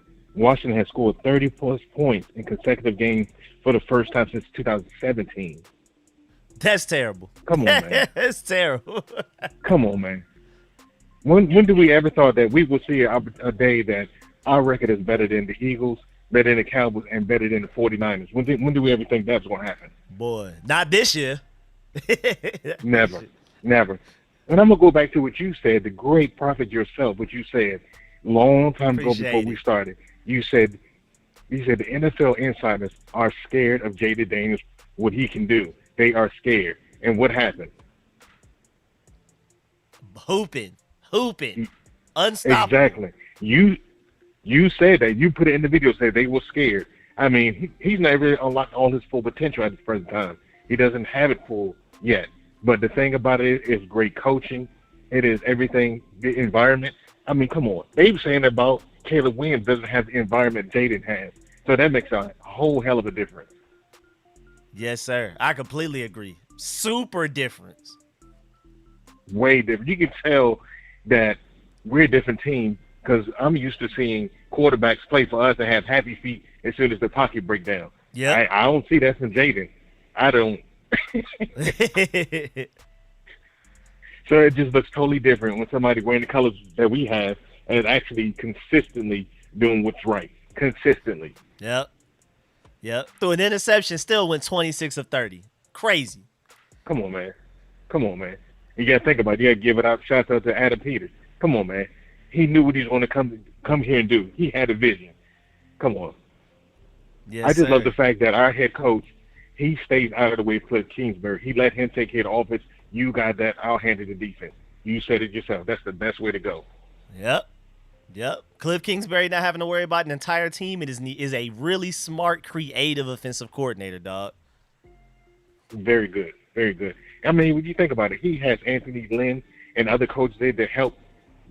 S18: has scored 30-plus points in consecutive games for the first time since 2017.
S1: That's terrible.
S18: Come on, man.
S1: That's terrible.
S18: Come on, man. When do we ever thought that we would see a day that our record is better than the Eagles, better than the Cowboys, and better than the 49ers? When do we ever think that's going to happen?
S1: Boy, not this year.
S18: Never. And I'm going to go back to what you said, the great prophet yourself, what you said long time ago before we started. You said the NFL insiders are scared of Jaden Daniels, what he can do. They are scared. And what happened?
S1: Hooping. Unstoppable.
S18: Exactly. You said that. You put it in the video, said they were scared. I mean, he's never unlocked all his full potential at this present time. He doesn't have it full yet. But the thing about it is great coaching. It is everything, the environment. I mean, come on. They were saying about Caleb Williams doesn't have the environment Jaden has. So that makes a whole hell of a difference.
S1: Yes, sir. I completely agree. Super difference.
S18: Way different. You can tell that we're a different team because I'm used to seeing quarterbacks play for us and have happy feet as soon as the pocket break down.
S1: Yeah.
S18: I don't see that from Jaden. I don't. So it just looks totally different when somebody wearing the colors that we have and is actually consistently doing what's right. Consistently.
S1: Yep. Through an interception, still went 26 of 30. Crazy.
S18: Come on, man. You got to think about it. You got to give it out. Shout out to Adam Peters. Come on, man. He knew what he was going to come here and do. He had a vision. Come on.
S1: Yes,
S18: I just
S1: sir.
S18: love the fact that our head coach, he stayed out of the way for Kingsbury. He let him take care of the offense. You got that. I'll handle the defense. You said it yourself. That's the best way to go.
S1: Yep. Cliff Kingsbury not having to worry about an entire team. It is a really smart, creative offensive coordinator, dog.
S18: Very good. Very good. I mean, when you think about it, he has Anthony Lynn and other coaches there that help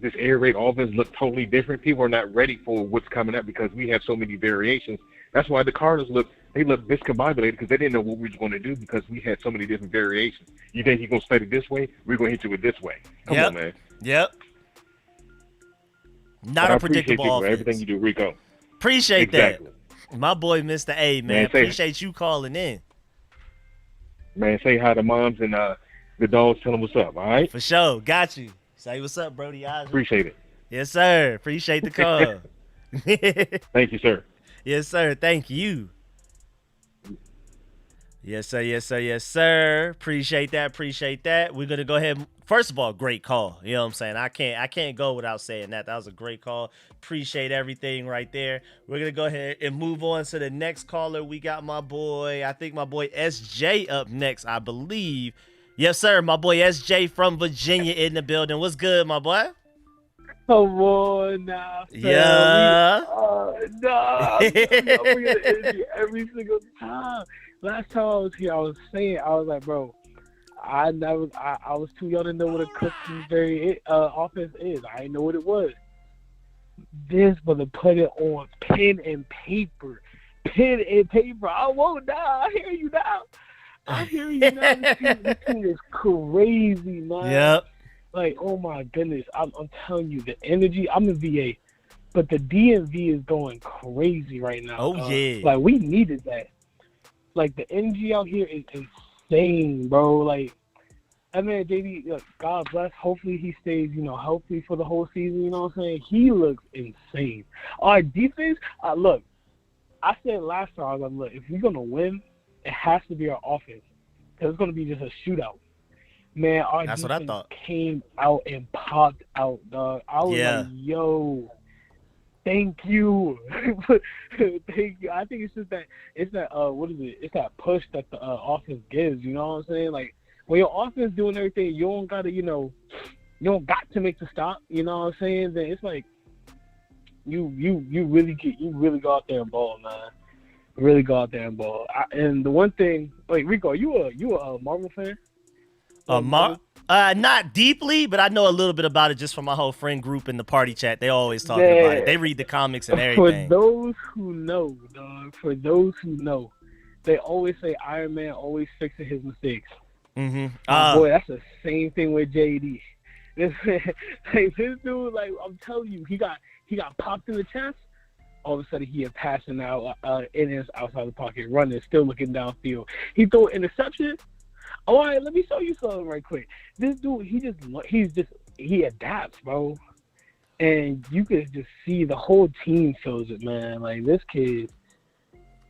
S18: this air raid offense look totally different. People are not ready for what's coming up because we have so many variations. That's why the Cardinals look discombobulated because they didn't know what we were going to do because we had so many different variations. You think you're going to study this way? We're going to hit you with this way. Come on, man.
S1: Yep. Not a predictable offense.
S18: For everything you do, Rico.
S1: Appreciate that. My boy, Mr. A, man. Appreciate you calling in.
S18: Man, say hi to moms and the dogs. Tell them what's up, all right?
S1: For sure. Got you. Say what's up, Brody.
S18: Appreciate it.
S1: Yes, sir. Appreciate the call.
S18: Thank you, sir.
S1: Yes, sir. Thank you. Yes, sir. Yes, sir. Yes, sir. Appreciate that. Appreciate that. We're gonna go ahead. First of all, great call. You know what I'm saying? I can't go without saying that. That was a great call. Appreciate everything right there. We're gonna go ahead and move on to the next caller. We got my boy. I think my boy SJ up next, I believe. Yes, sir. My boy SJ from Virginia in the building. What's good, my boy?
S19: Come on now.
S1: Yeah.
S19: Nah, I'm bringing the energy every single time. Last time I was here, I was like, bro, I was too young to know what a Kingsbury offense is. I didn't know what it was. This brother put it on pen and paper. Pen and paper. I won't die. I hear you now. This team is crazy, man.
S1: Yep.
S19: Like, oh my goodness. I'm telling you, the energy. I'm a VA, but the DMV is going crazy right now.
S1: Oh, yeah.
S19: Like, we needed that. Like, the energy out here is insane, bro. Like, I mean, JD, look, God bless. Hopefully he stays, healthy for the whole season. You know what I'm saying? He looks insane. Our defense, look, I said last time, I was like, look, if we're going to win, it has to be our offense. Because it's going to be just a shootout. Man, our
S1: That's what I
S19: defense
S1: thought.
S19: came out and popped out, dog. I was like, yo, thank you. Thank you. I think it's just that, what is it? It's that push that the offense gives, you know what I'm saying? Like, when your offense doing everything, you don't got to, you don't got to make the stop, you know what I'm saying? Then it's like, you really go out there and ball, man. Really go out there and ball. And the one thing, like, Rico, you a Marvel fan?
S1: Not deeply, but I know a little bit about it just from my whole friend group in the party chat. They always talking about it. They read the comics and everything.
S19: For those who know, dog, they always say Iron Man always fixing his mistakes.
S1: Mm-hmm.
S19: Boy, that's the same thing with JD. This dude, like, I'm telling you, he got popped in the chest. All of a sudden, he had passing out in his outside the pocket, running, still looking downfield. He threw an interception. All right, let me show you something right quick. This dude, he adapts, bro. And you can just see the whole team feels it, man. Like, this kid,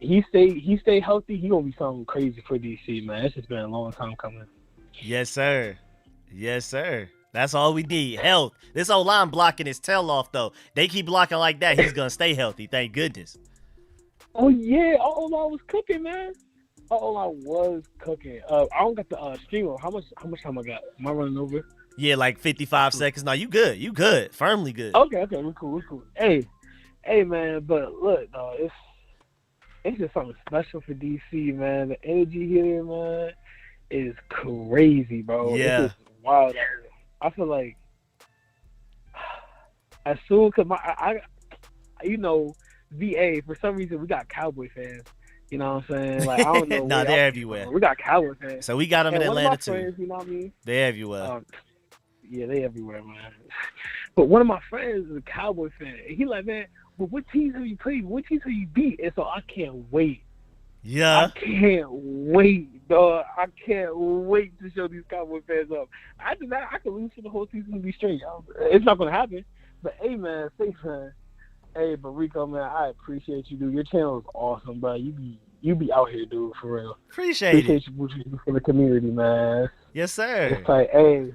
S19: he stay healthy, he gonna be something crazy for DC, man. It's just been a long time coming.
S1: Yes, sir. Yes, sir. That's all we need. Health. This old line blocking his tail off, though. They keep blocking like that, he's gonna stay healthy. Thank goodness.
S19: Oh yeah, all I was cooking, man. All I was cooking. I don't got the stream on. How much time I got? Am I running over?
S1: Yeah, like 55 seconds. No, you good. You good. Firmly good.
S19: Okay, we're cool. Hey, man, but look, it's just something special for DC, man. The energy here, man, is crazy, bro.
S1: Yeah.
S19: It's just wild out here. I feel like as soon as VA, for some reason, we got Cowboy fans. You know what I'm saying? Like, I don't know.
S1: No, they're everywhere.
S19: We got Cowboy fans.
S1: So we got them in Atlanta, too.
S19: Friends, you know what I mean?
S1: They're everywhere.
S19: Yeah, they everywhere, man. But one of my friends is a Cowboy fan. And he like, man, but what teams have you played? What teams have you beat? And so I can't wait.
S1: Yeah.
S19: I can't wait, dog. I can't wait to show these Cowboy fans up. After that, I can lose for the whole season and be straight. It's not going to happen. But, hey, man, safe, man. Hey, but Rico, man, I appreciate you, dude. Your channel is awesome, bro. You be out here, dude, for real.
S1: Appreciate
S19: you what you do for the community, man.
S1: Yes, sir.
S19: It's like, hey,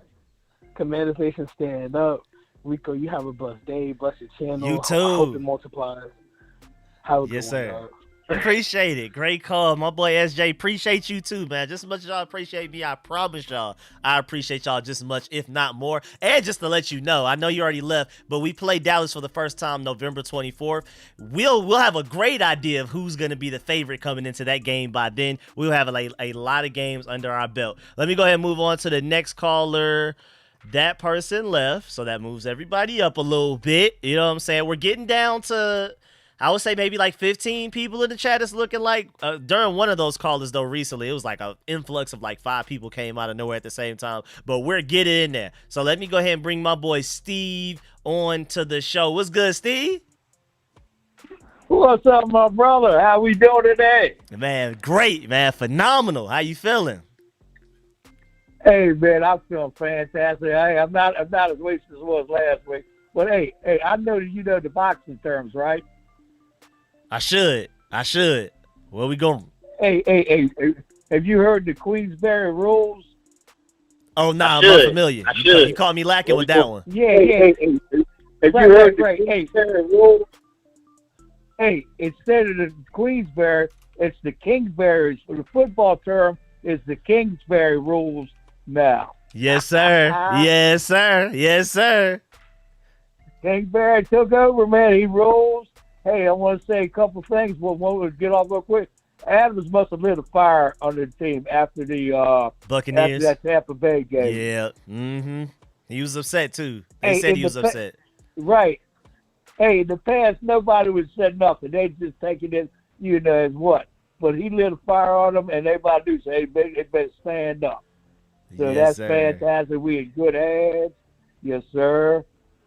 S19: Commander Station stand up. Rico, you have a blessed day, blessed channel.
S1: You
S19: I hope
S1: too.
S19: it multiplies. Have a good
S1: Yes,
S19: one,
S1: sir.
S19: dog.
S1: Appreciate it. Great call. My boy SJ. Appreciate you too, man. Just as much as y'all appreciate me, I promise y'all, I appreciate y'all just as much, if not more. And just to let you know, I know you already left, but we play Dallas for the first time November 24th. We'll have a great idea of who's going to be the favorite coming into that game by then. We'll have a lot of games under our belt. Let me go ahead and move on to the next caller. That person left, so that moves everybody up a little bit. You know what I'm saying? We're getting down to, I would say, maybe like 15 people in the chat. It's looking like during one of those callers, though, recently, it was like an influx of like 5 people came out of nowhere at the same time. But we're getting in there. So let me go ahead and bring my boy Steve on to the show. What's good, Steve?
S20: What's up, my brother? How we doing today?
S1: Man, great, man. Phenomenal. How you feeling?
S20: Hey, man, I'm feeling fantastic. Hey, I'm not as wasted as I was last week. But hey, I know that you know the boxing terms, right?
S1: I should. Where we going?
S20: Hey, have you heard the Queensberry rules?
S1: Oh, nah, I'm unfamiliar. You caught me lacking with that one.
S20: Yeah. Have you heard the Queensberry rules? Hey, instead of the Queensberry, it's the Kingsberries. For the football term, it's the Kingsbury rules now.
S1: Yes, sir. Yes, sir. Yes, sir.
S20: Kingsbury took over, man. He rules. Hey, I want to say a couple things. We'll get off real quick. Adams must have lit a fire on the team after the
S1: Buccaneers.
S20: after that Tampa Bay game.
S1: Yeah. Mm-hmm. He was upset too. They said he was upset.
S20: Right. Hey, in the past, nobody would say nothing. They just taking it, as what. But he lit a fire on them, and everybody do say, they better stand up. So
S1: Yes,
S20: that's
S1: sir.
S20: fantastic. We in good hands. Yes, sir.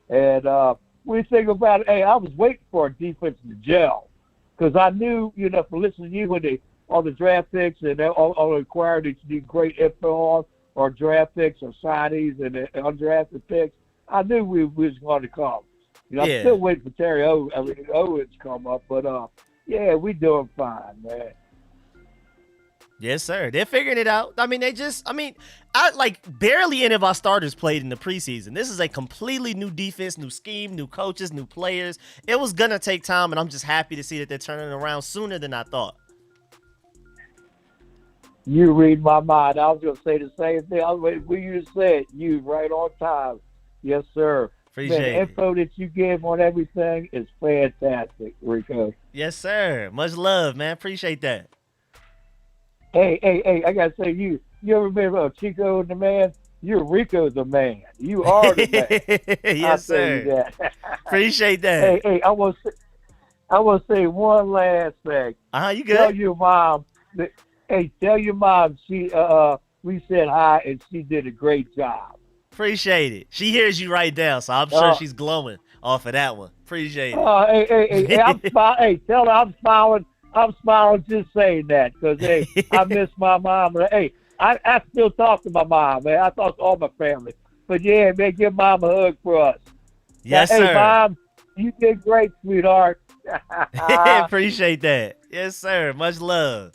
S20: And we think about it. Hey, I was waiting for a defense to gel because I knew, from listening to you when all the draft picks and all the acquired that you do great info on, or draft picks or signees and undrafted picks, I knew we was going to come. I'm still waiting for Terry Owens to come up, but yeah, we doing fine, man.
S1: Yes, sir. They're figuring it out. I mean, barely any of our starters played in the preseason. This is a completely new defense, new scheme, new coaches, new players. It was going to take time, and I'm just happy to see that they're turning around sooner than I thought.
S20: You read my mind. I was going to say the same thing. I was waiting for you to say it. You right on time. Yes, sir.
S1: Appreciate
S20: the info that you give on everything is fantastic, Rico.
S1: Yes, sir. Much love, man. Appreciate that.
S20: Hey, I got to say, you ever been about Chico and the Man? You're Rico the Man. You are the man.
S1: Yes,
S20: I'll tell you
S1: sir.
S20: that.
S1: Appreciate that.
S20: Hey, I want to say one last thing.
S1: You good?
S20: Tell your mom she we said hi and she did a great job.
S1: Appreciate it. She hears you right now, so I'm sure she's glowing off of that one. Appreciate it.
S20: Hey, I'm smiling. Hey, tell her I'm smiling. I'm smiling just saying that because, hey, I miss my mom. Hey, I still talk to my mom, man. I talk to all my family. But, yeah, man, give Mom a hug for us.
S1: Yes,
S20: hey,
S1: sir.
S20: Hey, Mom, you did great, sweetheart.
S1: Appreciate that. Yes, sir. Much love.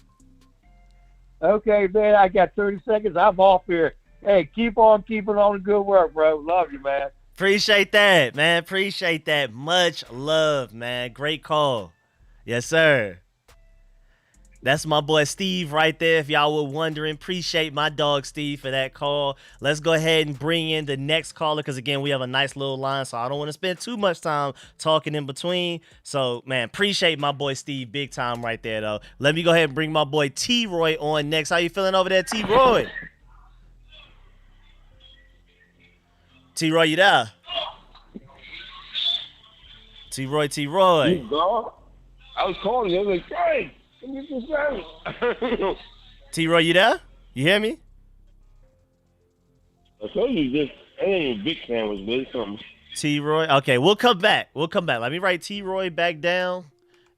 S20: Okay, man, I got 30 seconds. I'm off here. Hey, keep on keeping on the good work, bro. Love you, man.
S1: Appreciate that, man. Appreciate that. Much love, man. Great call. Yes, sir. That's my boy Steve right there. If y'all were wondering, appreciate my dog Steve for that call. Let's go ahead and bring in the next caller because, again, we have a nice little line, so I don't want to spend too much time talking in between. So, man, appreciate my boy Steve big time right there, though. Let me go ahead and bring my boy T-Roy on next. How you feeling over there, T-Roy? T-Roy, you there? T-Roy.
S21: You go? I was calling you. I was like, hey.
S1: T-Roy, you there? You hear me?
S21: I told you this. I ain't a big sandwich, but it's something.
S1: T-Roy. Okay, we'll come back. Let me write T-Roy back down,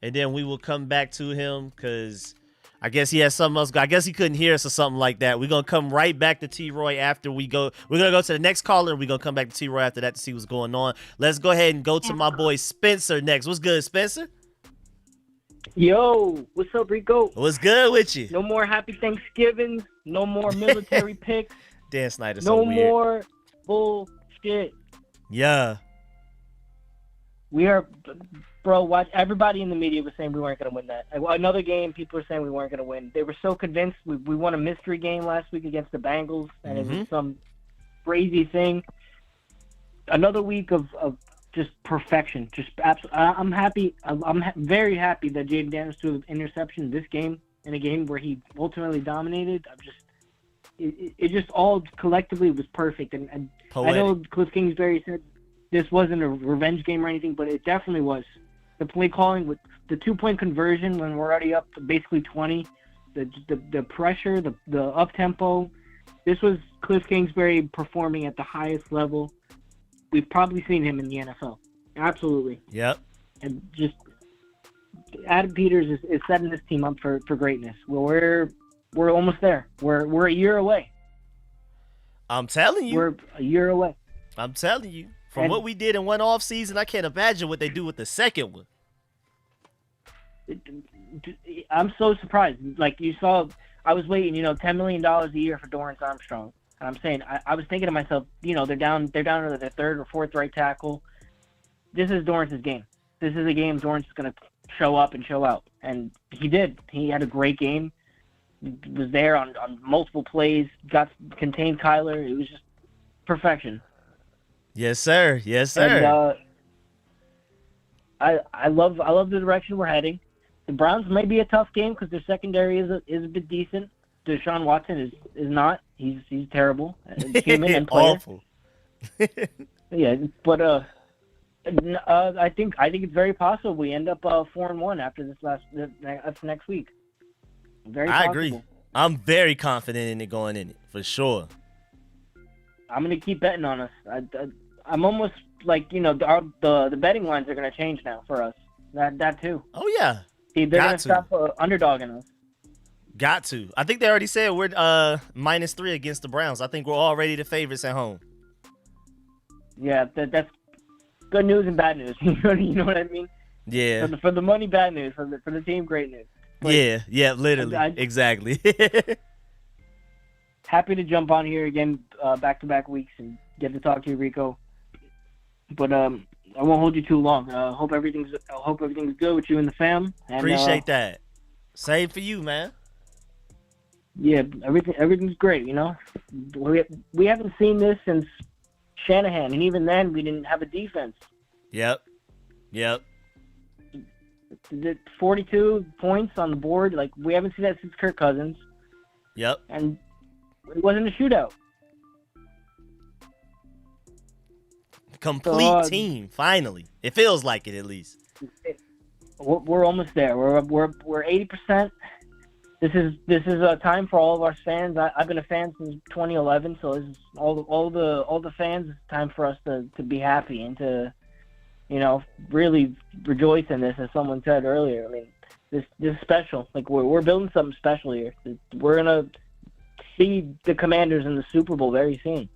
S1: and then we will come back to him because I guess he has something else. I guess he couldn't hear us or something like that. We're going to come right back to T-Roy after we go. We're going to go to the next caller, and we're going to come back to T-Roy after that to see what's going on. Let's go ahead and go to my boy Spencer next. What's good, Spencer?
S7: Yo, what's up, Rico?
S1: What's good with you?
S7: No more Happy Thanksgiving. No more military picks.
S1: Dan Snyder's
S7: no
S1: so weird.
S7: more bullshit.
S1: Yeah.
S7: We are, bro. Watch. Everybody in the media was saying we weren't going to win that. Another game, people were saying we weren't going to win. They were so convinced. We won a mystery game last week against the Bengals, and it was some crazy thing. Another week of just perfection. Just I'm happy. I'm very happy that Jaden Daniels threw an interception this game, in a game where he ultimately dominated. It just all collectively was perfect. And I know Cliff Kingsbury said this wasn't a revenge game or anything, but it definitely was. The play calling with the 2-point conversion when we're already up to basically 20, the pressure, the up tempo. This was Cliff Kingsbury performing at the highest level we've probably seen him in the NFL. Absolutely.
S1: Yep.
S7: And just Adam Peters is setting this team up for greatness. We're almost there. We're a year away.
S1: I'm telling you.
S7: We're a year away.
S1: I'm telling you. From what we did in one off season, I can't imagine what they do with the second one.
S7: I'm so surprised. Like you saw, I was waiting, $10 million a year for Dorrance Armstrong. And I'm saying, I was thinking to myself, they're down to their third or fourth right tackle. This is Dorrance's game. This is a game Dorrance is going to show up and show out. And he did. He had a great game. He was there on multiple plays, contained Kyler. It was just perfection.
S1: Yes, sir. Yes, sir.
S7: And, I love the direction we're heading. The Browns may be a tough game because their secondary is a bit decent. Deshaun Watson is not. He's terrible. Human and player.
S1: Awful.
S7: Yeah, but I think it's very possible we end up 4-1 after this next week. Very possible.
S1: I agree. I'm very confident in it going in it for sure.
S7: I'm gonna keep betting on us. I'm almost like the betting lines are gonna change now for us. That too.
S1: Oh yeah.
S7: See, they're gonna stop underdogging us.
S1: Got to. I think they already said we're -3 against the Browns. I think we're already the favorites at home.
S7: Yeah, that's good news and bad news. You know what I mean?
S1: Yeah.
S7: For the money, bad news. For the team, great news. But
S1: yeah, literally, exactly.
S7: Happy to jump on here again, back-to-back weeks, and get to talk to you, Rico. But I won't hold you too long. Hope everything's good with you and the fam. And,
S1: appreciate that. Same for you, man.
S7: Yeah, everything's great. We haven't seen this since Shanahan, and even then we didn't have a defense.
S1: Yep.
S7: The 42 points on the board, like we haven't seen that since Kirk Cousins.
S1: Yep.
S7: And it wasn't a shootout.
S1: Complete team, finally. It feels like it, at least.
S7: We're almost there. We're 80%. This is a time for all of our fans. I've been a fan since 2011, so this is all the fans. It's time for us to be happy and to really rejoice in this, as someone said earlier. I mean, this is special. Like we're building something special here. We're gonna see the Commanders in the Super Bowl very soon.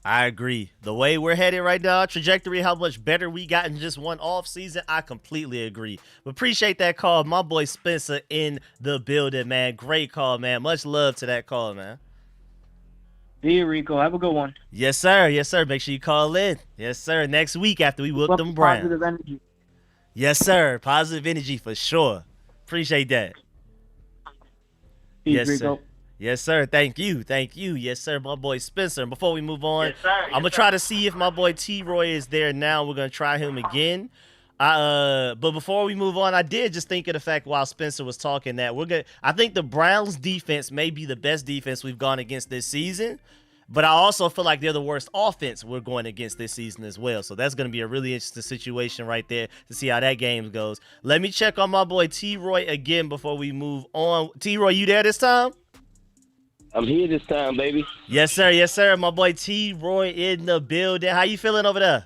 S1: I agree. The way we're headed right now, trajectory, how much better we got in just one off season, I completely agree. But appreciate that call. My boy Spencer in the building, man. Great call, man. Much love to that call, man.
S7: See you, Rico. Have a good one.
S1: Yes, sir. Yes, sir. Make sure you call in. Yes, sir. Next week after we whoop them Browns.
S7: Positive energy.
S1: Yes, sir. Positive energy for sure. Appreciate that.
S7: Peace,
S1: yes,
S7: Rico.
S1: sir. Yes, sir. Thank you. Yes, sir. My boy Spencer. And before we move on, I'm going to try to see if my boy T-Roy is there now. We're going to try him again. But before we move on, I did just think of the fact while Spencer was talking that I think the Browns defense may be the best defense we've gone against this season. But I also feel like they're the worst offense we're going against this season as well. So that's going to be a really interesting situation right there to see how that game goes. Let me check on my boy T-Roy again before we move on. T-Roy, you there this time?
S21: I'm here this time, baby.
S1: Yes, sir. Yes, sir. My boy T-Roy in the building. How you feeling over there?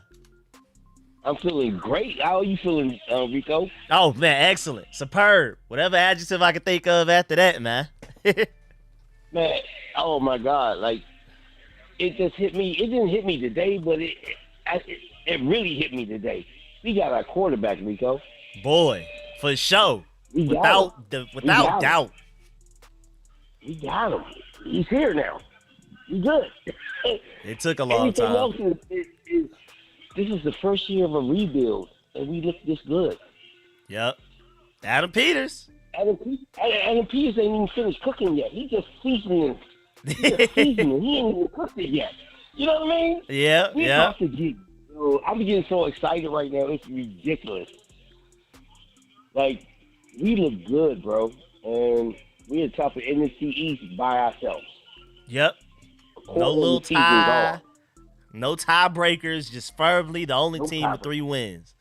S21: I'm feeling great. How are you feeling, Rico?
S1: Oh, man, excellent. Superb. Whatever adjective I can think of after that, man.
S21: Man, oh, my God. Like, it just hit me. It didn't hit me today, but it really hit me today. We got our quarterback, Rico.
S1: Boy, for sure. Without doubt.
S21: We got him. He's here now. He's good.
S1: It took a long time.
S21: Else this is the first year of a rebuild. and we look this good.
S1: Yep. Adam Peters.
S21: Adam Peters ain't even finished cooking yet. He just seasoning. He ain't even cooked it yet. You know what I mean?
S1: Yeah,
S21: We
S1: yeah.
S21: about to get. I'm getting so excited right now. It's ridiculous. Like, we look good, bro, and we're at the top of NFC East by ourselves.
S1: Yep. No
S21: Quarter of
S1: little
S21: the season's
S1: tie.
S21: on.
S1: No tiebreakers. Just firmly the only
S21: No
S1: team with 3 wins.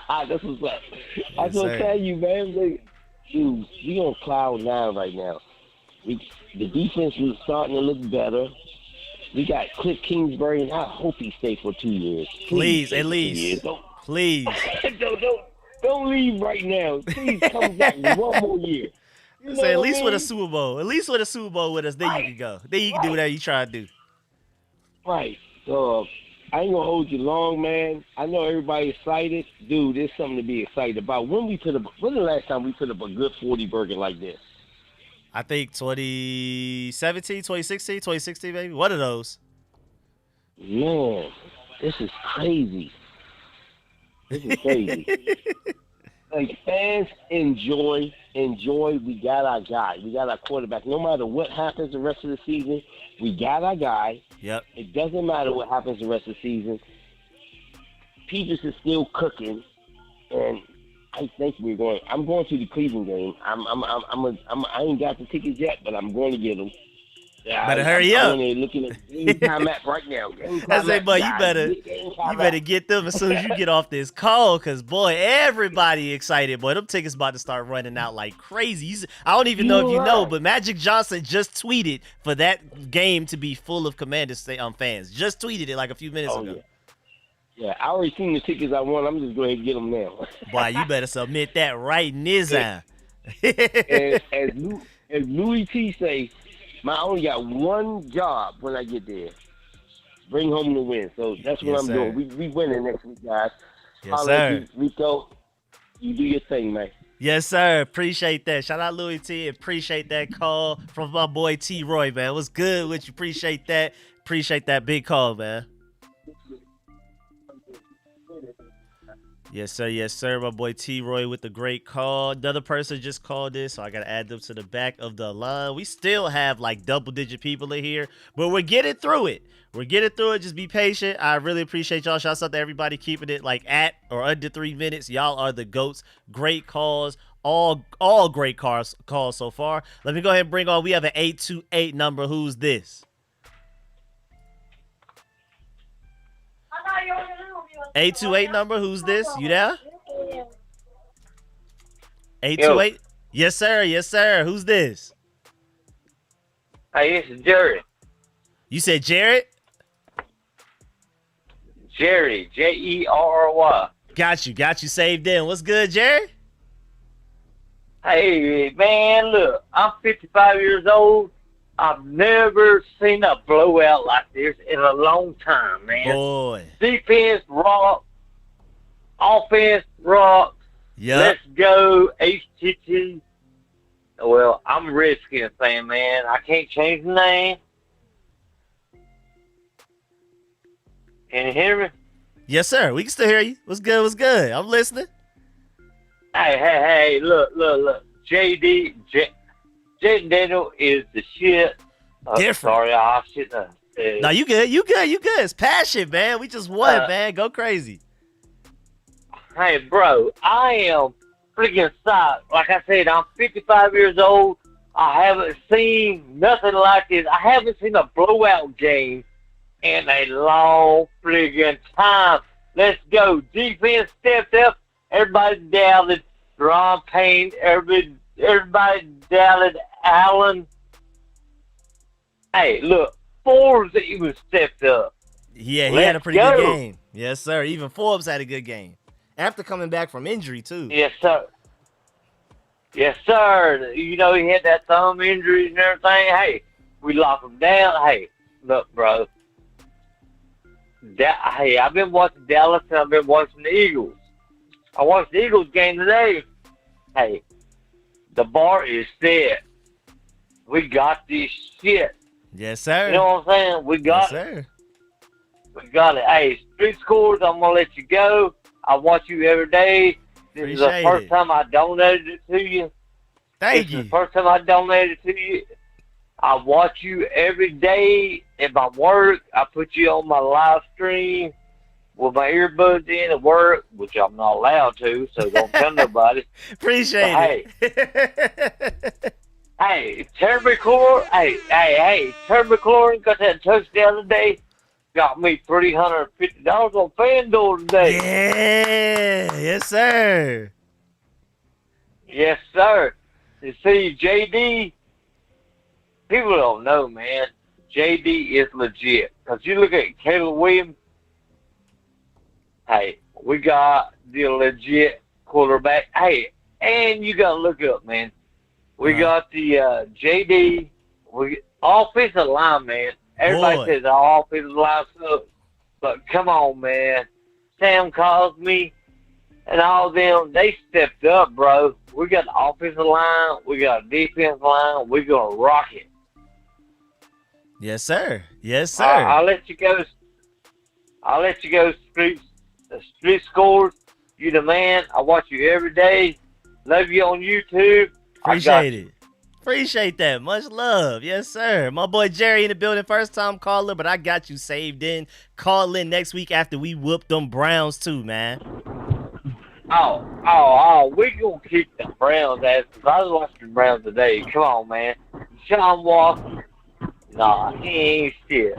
S21: That's what's up. I
S1: Yes,
S21: was gonna
S1: sir.
S21: tell you, man. Dude, we on cloud 9 right now. The defense is starting to look better. We got Cliff Kingsbury, and I hope he stays for 2 years.
S1: Please,
S21: stay
S1: at
S21: for 2
S1: least.
S21: years.
S1: Please.
S21: Don't leave right now. Please come back one more year. You know
S1: Say at
S21: what I
S1: least with a
S21: mean?
S1: Super Bowl. At least with a Super Bowl with us, then you can go. Then you can do whatever you try to do.
S21: Right. So I ain't gonna hold you long, man. I know everybody excited. Dude, there's something to be excited about. When the last time we put up a good 40 burger like this?
S1: I think 2017, 2016, 2016, maybe. One of those.
S21: Man, this is crazy. This is crazy. Like, fans, enjoy. We got our guy. We got our quarterback. No matter what happens the rest of the season, we got our guy.
S1: Yep.
S21: It doesn't matter what happens the rest of the season. Peters is still cooking, and I think we're going. I'm going to the Cleveland game. I ain't got the tickets yet, but I'm going to get them.
S1: Better hurry up.
S21: I'm looking at the time map right now.
S1: I say, boy, you better get them as soon as you get off this call, cause boy, everybody excited. Boy, them tickets about to start running out like crazy. I don't even know if you know, but Magic Johnson just tweeted for that game to be full of Commanders fans. Just tweeted it like a few minutes ago.
S21: Yeah, I already seen the tickets I want. I'm just going to get them now.
S1: Boy, you better submit that right now.
S21: And as Louis T say, I only got one job when I get there. Bring home the win. So that's what
S1: Yes,
S21: I'm
S1: sir.
S21: doing. We winning next week, guys.
S1: Yes,
S21: Holla at
S1: sir.
S21: you, Rico, you do your thing, man.
S1: Yes, sir. Appreciate that. Shout out Louis T. Appreciate that call from my boy T. Roy, man. What's good with you? Appreciate that. Appreciate that big call, man. Yes, sir. Yes, sir. My boy T. Roy with the great call. Another person just called this, so I got to add them to the back of the line. We still have like double-digit people in here, but we're getting through it. We're getting through it. Just be patient. I really appreciate y'all. Shouts out to everybody keeping it like at or under 3 minutes. Y'all are the GOATs. Great calls. All great calls so far. Let me go ahead and bring on. We have an 828 number. Who's this? 828 number. Who's this? You there? 828. Yes, sir. Yes, sir. Who's this?
S2: Hey, it's Jerry.
S1: You said Jared?
S2: Jerry, Jerry.
S1: Got you saved in. What's good, Jerry?
S2: Hey, man, look, I'm 55 years old. I've never seen a blowout like this in a long time, man.
S1: Boy.
S2: Defense rock, offense rock.
S1: Yep.
S2: Let's go, HTT. Well, I'm a Redskins fan, man. I can't change the name. Can you hear me?
S1: Yes, sir. We can still hear you. What's good? What's good? I'm listening.
S2: Hey, look. Jaden Daniel is the shit.
S1: Different.
S2: Sorry, I shouldn't have said.
S1: No, you good. It's passion, man. We just won, man. Go crazy.
S2: Hey, bro, I am freaking psyched. Like I said, I'm 55 years old. I haven't seen nothing like this. I haven't seen a blowout game in a long freaking time. Let's go. Defense stepped up. Everybody doubted Ron Payne. Everybody doubted Allen. Hey, look, Forbes even stepped up.
S1: Yeah, he had a pretty good game. Yes, sir. Even Forbes had a good game. After coming back from injury, too.
S2: Yes, sir. Yes, sir. You know, he had that thumb injury and everything. Hey, we locked him down. Hey, look, bro. Hey, I've been watching Dallas and I've been watching the Eagles. I watched the Eagles game today. Hey, the bar is set. We got this shit.
S1: Yes, sir.
S2: You know what I'm saying? We got
S1: it.
S2: We got it. Hey, StreetScores, I'm going to let you go. I watch you every day. This is the
S1: Appreciate
S2: first
S1: it.
S2: time I donated it to you.
S1: Thank
S2: This
S1: you.
S2: is the first time I donated to you. I watch you every day in my work. I put you on my live stream with my earbuds in at work, which I'm not allowed to, so don't tell nobody.
S1: Appreciate
S2: it. Hey, Terry McLaurin, Terry McLaurin got that touchdown today. Got me $350 on FanDuel today.
S1: Yeah, yes, sir.
S2: Yes, sir. You see, JD, people don't know, man. JD is legit. Because you look at Caleb Williams, hey, we got the legit quarterback. Hey, and you got to look up, man. We got the JD, offensive line, man. Everybody
S1: Boy.
S2: says our offensive line sucks. But come on, man. Sam Cosme and all them, they stepped up, bro. We got the offensive line. We got a defensive line. We're going to rock it.
S1: Yes, sir. Yes, sir.
S2: I'll let you go. Street Scores. You the man. I watch you every day. Love you on YouTube.
S1: Appreciate it. Appreciate that. Much love. Yes, sir. My boy Jerry in the building. First time caller, but I got you saved in. Call in next week after we whoop them Browns too, man.
S2: We gonna kick the Browns ass. Cause I was watching the Browns today. Come on, man. Sean Walker. Nah, he ain't shit.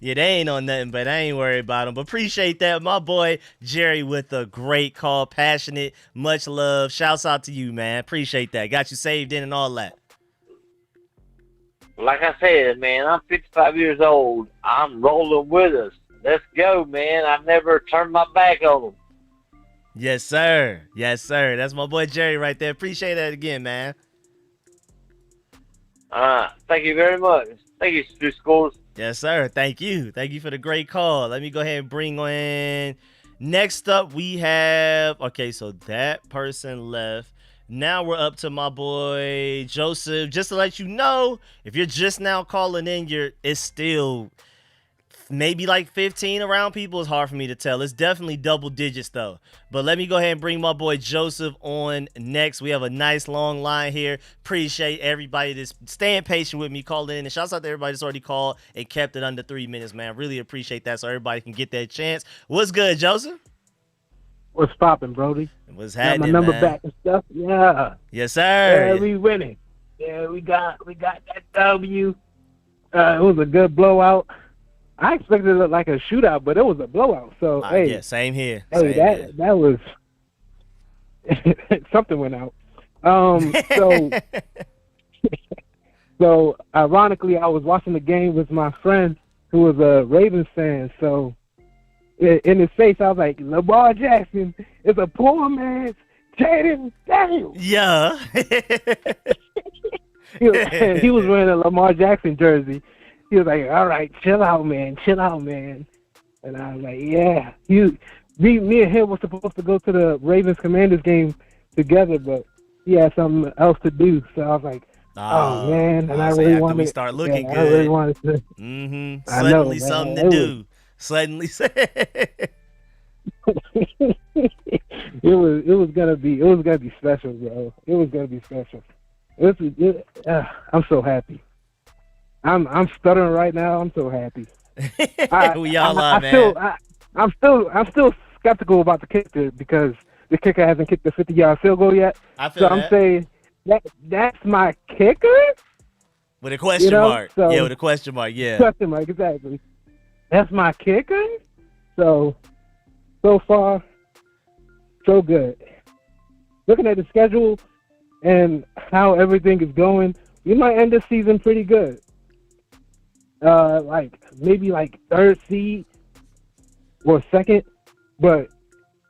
S1: Yeah, they ain't on nothing, but I ain't worried about them. But appreciate that. My boy Jerry with a great call. Passionate. Much love. Shouts out to you, man. Appreciate that. Got you saved in and all that.
S2: Like I said, man, I'm 55 years old. I'm rolling with us. Let's go, man. I never turned my back on them.
S1: Yes, sir. Yes, sir. That's my boy Jerry right there. Appreciate that again, man.
S2: Thank you very much. Thank you, Street Scores.
S1: Yes, sir. Thank you. Thank you for the great call. Let me go ahead and bring in. Next up, we have. Okay, so that person left. Now we're up to my boy Joseph. Just to let you know, if you're just now calling in, it's still maybe like 15 around people. It's hard for me to tell. It's definitely double digits though. But let me go ahead and bring my boy Joseph on next. We have a nice long line here. Appreciate everybody that's staying patient with me calling in. And shouts out to everybody that's already called and kept it under 3 minutes, man. Really appreciate that so everybody can get that chance. What's good, Joseph?
S5: What's popping, Brody?
S1: What's
S5: Got
S1: happening,
S5: my number
S1: man?
S5: back and stuff. Yeah.
S1: Yes, sir.
S5: Yeah, we winning. Yeah, we got that W. It was a good blowout. I expected it to look like a shootout, but it was a blowout. So hey,
S1: yeah, same here.
S5: Hey,
S1: Same
S5: that was something went out. So ironically, I was watching the game with my friend who was a Ravens fan. So in his face, I was like, Lamar Jackson is a poor man's Jaden Daniels.
S1: Yeah.
S5: He was wearing a Lamar Jackson jersey. He was like, all right, chill out, man. And I was like, yeah. Me and him were supposed to go to the Ravens Commanders game together, but he had something else to do. So I was like, oh man. And I really wanted
S1: we start looking good.
S5: I really wanted to.
S1: Mm-hmm.
S5: I know,
S1: Suddenly
S5: man.
S1: something to do. Suddenly.
S5: It was gonna be special, bro. It was gonna be special. I'm so happy. I'm stuttering right now. I'm so happy.
S1: We all are, man.
S5: I'm still skeptical about the kicker because the kicker hasn't kicked the 50-yard field goal yet.
S1: I feel
S5: I'm
S1: that.
S5: saying that's my kicker.
S1: With a question mark.
S5: So,
S1: yeah, with a question mark. Yeah.
S5: Question mark, exactly. That's my kicker. So far, so good. Looking at the schedule and how everything is going, we might end this season pretty good. Maybe third seed or second, but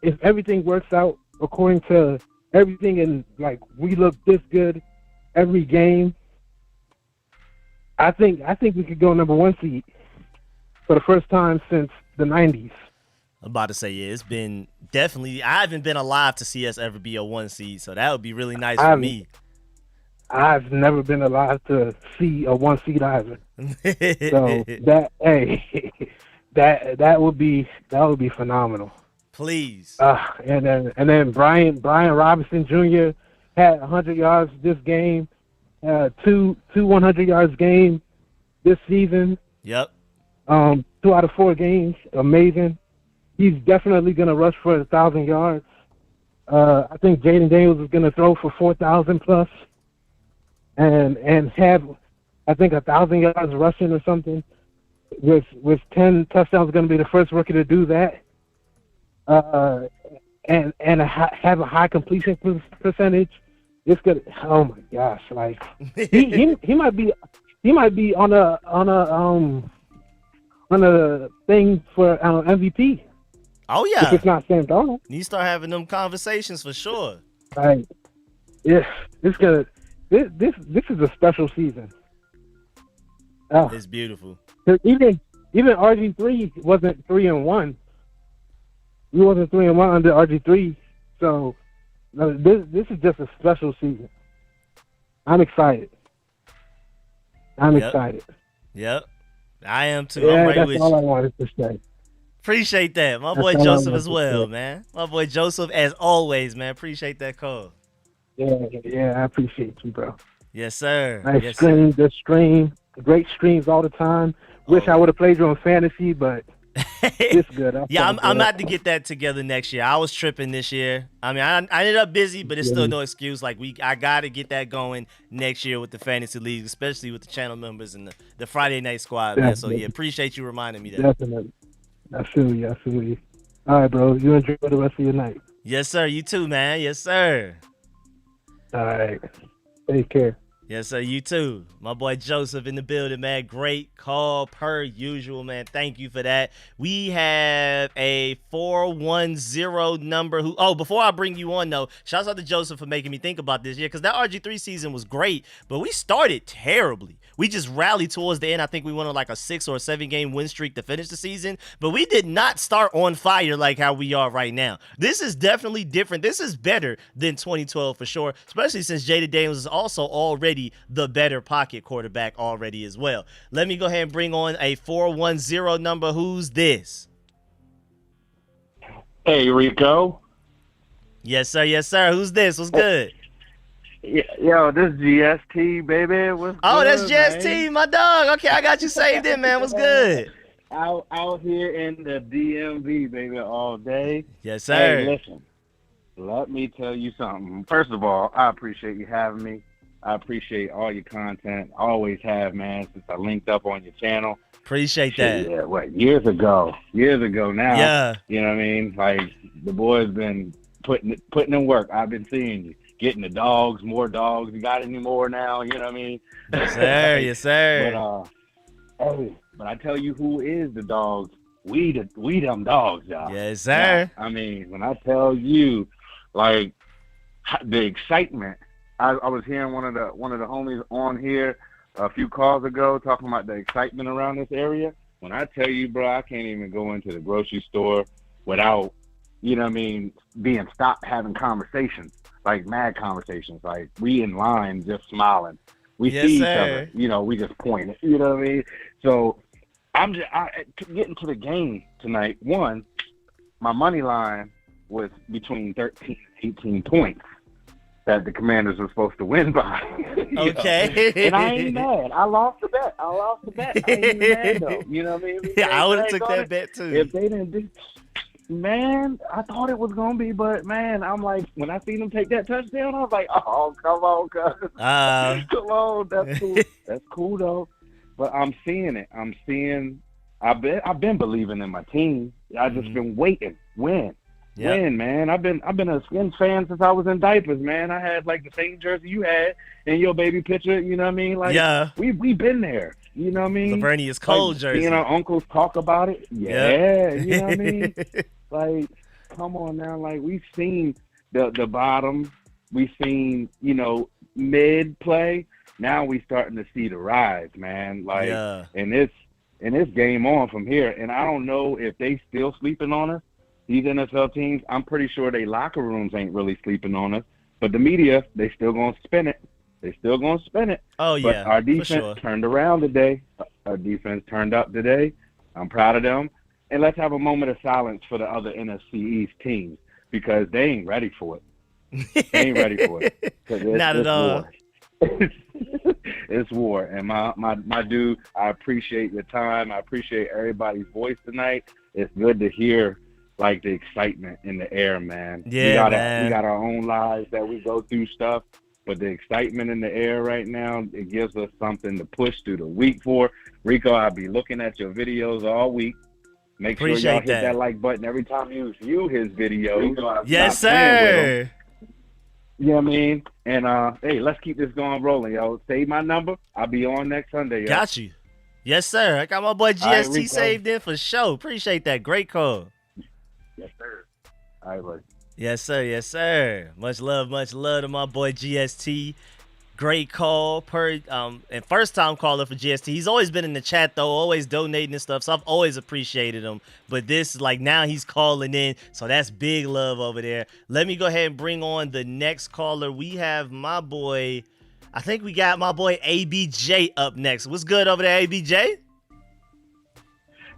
S5: if everything works out according to everything and we look this good every game, I think we could go number 1 seed for the first time since the 90s.
S1: I'm about to say, yeah, it's been definitely. I haven't been alive to see us ever be a 1 seed, so that would be really nice for me.
S5: I've never been alive to see a 1 seed either. So That would be phenomenal.
S1: Please.
S5: And then Brian Robinson Jr. had 100 yards this game, two 100 yards game this season.
S1: Yep.
S5: 2 out of 4 games, amazing. He's definitely gonna rush for 1,000 yards. I think Jaden Daniels is gonna throw for 4,000 plus, and have I think 1,000 yards rushing or something. With 10 touchdowns, going to be the first rookie to do that. And have a high completion percentage. It's good. Oh my gosh! Like he might be on a thing for MVP.
S1: Oh yeah.
S5: If it's not Sam Darnold.
S1: You start having them conversations for sure.
S5: Right. Yeah. This is a special season.
S1: It's beautiful.
S5: Even RG3 wasn't 3-1. He wasn't 3-1 under RG3. So this is just a special season. I'm excited. Excited.
S1: Yep. I am too.
S5: Yeah,
S1: I'm right
S5: that's
S1: with
S5: all
S1: you.
S5: I wanted to say.
S1: Appreciate that. My
S5: That's
S1: boy
S5: all I
S1: Joseph
S5: wanted
S1: as
S5: to
S1: well,
S5: say.
S1: man. My boy Joseph, as always, man. Appreciate that call.
S5: Yeah, I appreciate you, bro.
S1: Yes, sir.
S5: Nice
S1: Yes,
S5: stream, good stream. Great streams all the time. Wish I would have played you on fantasy, but it's good.
S1: Yeah, I'm about to get that together next year. I was tripping this year. I mean, I ended up busy, but it's still no excuse. Like I gotta get that going next year with the fantasy league, especially with the channel members and the Friday night squad, man. So yeah, appreciate you reminding me that.
S5: Definitely. I feel you. All right, bro. You enjoy the rest of your night.
S1: Yes, sir. You too, man. Yes, sir.
S5: All right. Take care.
S1: Yes, sir. You too. My boy Joseph in the building, man. Great call per usual, man. Thank you for that. We have a 410 number who. Oh, before I bring you on, though, shouts out to Joseph for making me think about this. Yeah, because that RG3 season was great, but we started terribly. We just rallied towards the end. I think we went on like a 6 or 7 game win streak to finish the season, but we did not start on fire like how we are right now. This is definitely different. This is better than 2012 for sure, especially since Jaden Daniels is also already the better pocket quarterback already as well. Let me go ahead and bring on a 410 number. Who's this?
S3: Hey, Rico.
S1: Yes, sir. Yes, sir. Who's this? What's good?
S3: Yo, this GST, baby. What's
S1: Oh,
S3: good,
S1: that's GST,
S3: man?
S1: my dog. Okay, I got you saved in, man. What's good?
S3: Out here in the DMV, baby, all day.
S1: Yes, sir.
S3: Hey, listen. Let me tell you something. First of all, I appreciate you having me. I appreciate all your content. Always have, man, since I linked up on your channel.
S1: Appreciate that.
S3: Yeah, what, years ago now.
S1: Yeah.
S3: You know what I mean? Like, the boy's been putting in work. I've been seeing you. Getting the dogs, more dogs. You got any more now? You know what I mean?
S1: Yes, sir. Yes, sir.
S3: But I tell you who is the dogs. We them dogs, y'all.
S1: Yes, sir.
S3: I mean, when I tell you, like, the excitement. I was hearing one of the homies on here a few calls ago talking about the excitement around this area. When I tell you, bro, I can't even go into the grocery store without, you know what I mean, being stopped having conversations, like mad conversations. Like, we in line just smiling. We see each other, you know, we just point. You know what I mean? So I'm just getting to the game tonight. One, my money line was between 13 and 18 points that the Commanders were supposed to win by.
S1: Okay.
S3: And I ain't mad. I lost the bet. I ain't even mad, though. You know what I mean?
S1: Yeah, I would have took that bet, too.
S3: If they didn't do... Man, I thought it was going to be, but, man, I'm like, when I seen them take that touchdown, I was like, oh, come on, cuz. Come on, that's cool. That's cool, though. But I'm seeing it. I've been believing in my team. I just been waiting. When, man? I've been a Skins fan since I was in diapers, man. I had like the same jersey you had in your baby picture. You know what I mean? Like, we been there. You know what I mean?
S1: Lavernius Cole jersey.
S3: Seeing our uncles talk about it. Yeah, you know what I mean? Like, come on now. Like, we've seen the bottom. We've seen, you know, mid play. Now we starting to see the rise, man. Like, and it's game on from here. And I don't know if they still sleeping on us. These NFL teams, I'm pretty sure they locker rooms ain't really sleeping on us. But the media, they still going to spin it.
S1: Oh, yeah.
S3: But our defense turned around today. Our defense turned up today. I'm proud of them. And let's have a moment of silence for the other NFC East teams because they ain't ready for it. They ain't ready for it.
S1: Not at all.
S3: War. It's war. And my dude, I appreciate your time. I appreciate everybody's voice tonight. It's good to hear like the excitement in the air, man.
S1: Yeah,
S3: we got our own lives that we go through stuff, but the excitement in the air right now, it gives us something to push through the week for. Rico, I'll be looking at your videos all week. Make sure y'all hit that like button every time you view his videos.
S1: Yes, sir.
S3: You know what I mean? And hey, let's keep this going rolling, yo. Save my number. I'll be on next Sunday, yo.
S1: Got you. Yes, sir. I got my boy GST
S3: Rico.
S1: saved in for sure. Appreciate that. Great call.
S3: Yes, sir. All right, buddy.
S1: Yes, sir. Yes, sir. Much love to my boy GST. Great call. And first time caller for GST. He's always been in the chat though, always donating and stuff. So I've always appreciated him. But this, like, now he's calling in. So that's big love over there. Let me go ahead and bring on the next caller. We have my boy. I think we got my boy ABJ up next. What's good over there, ABJ?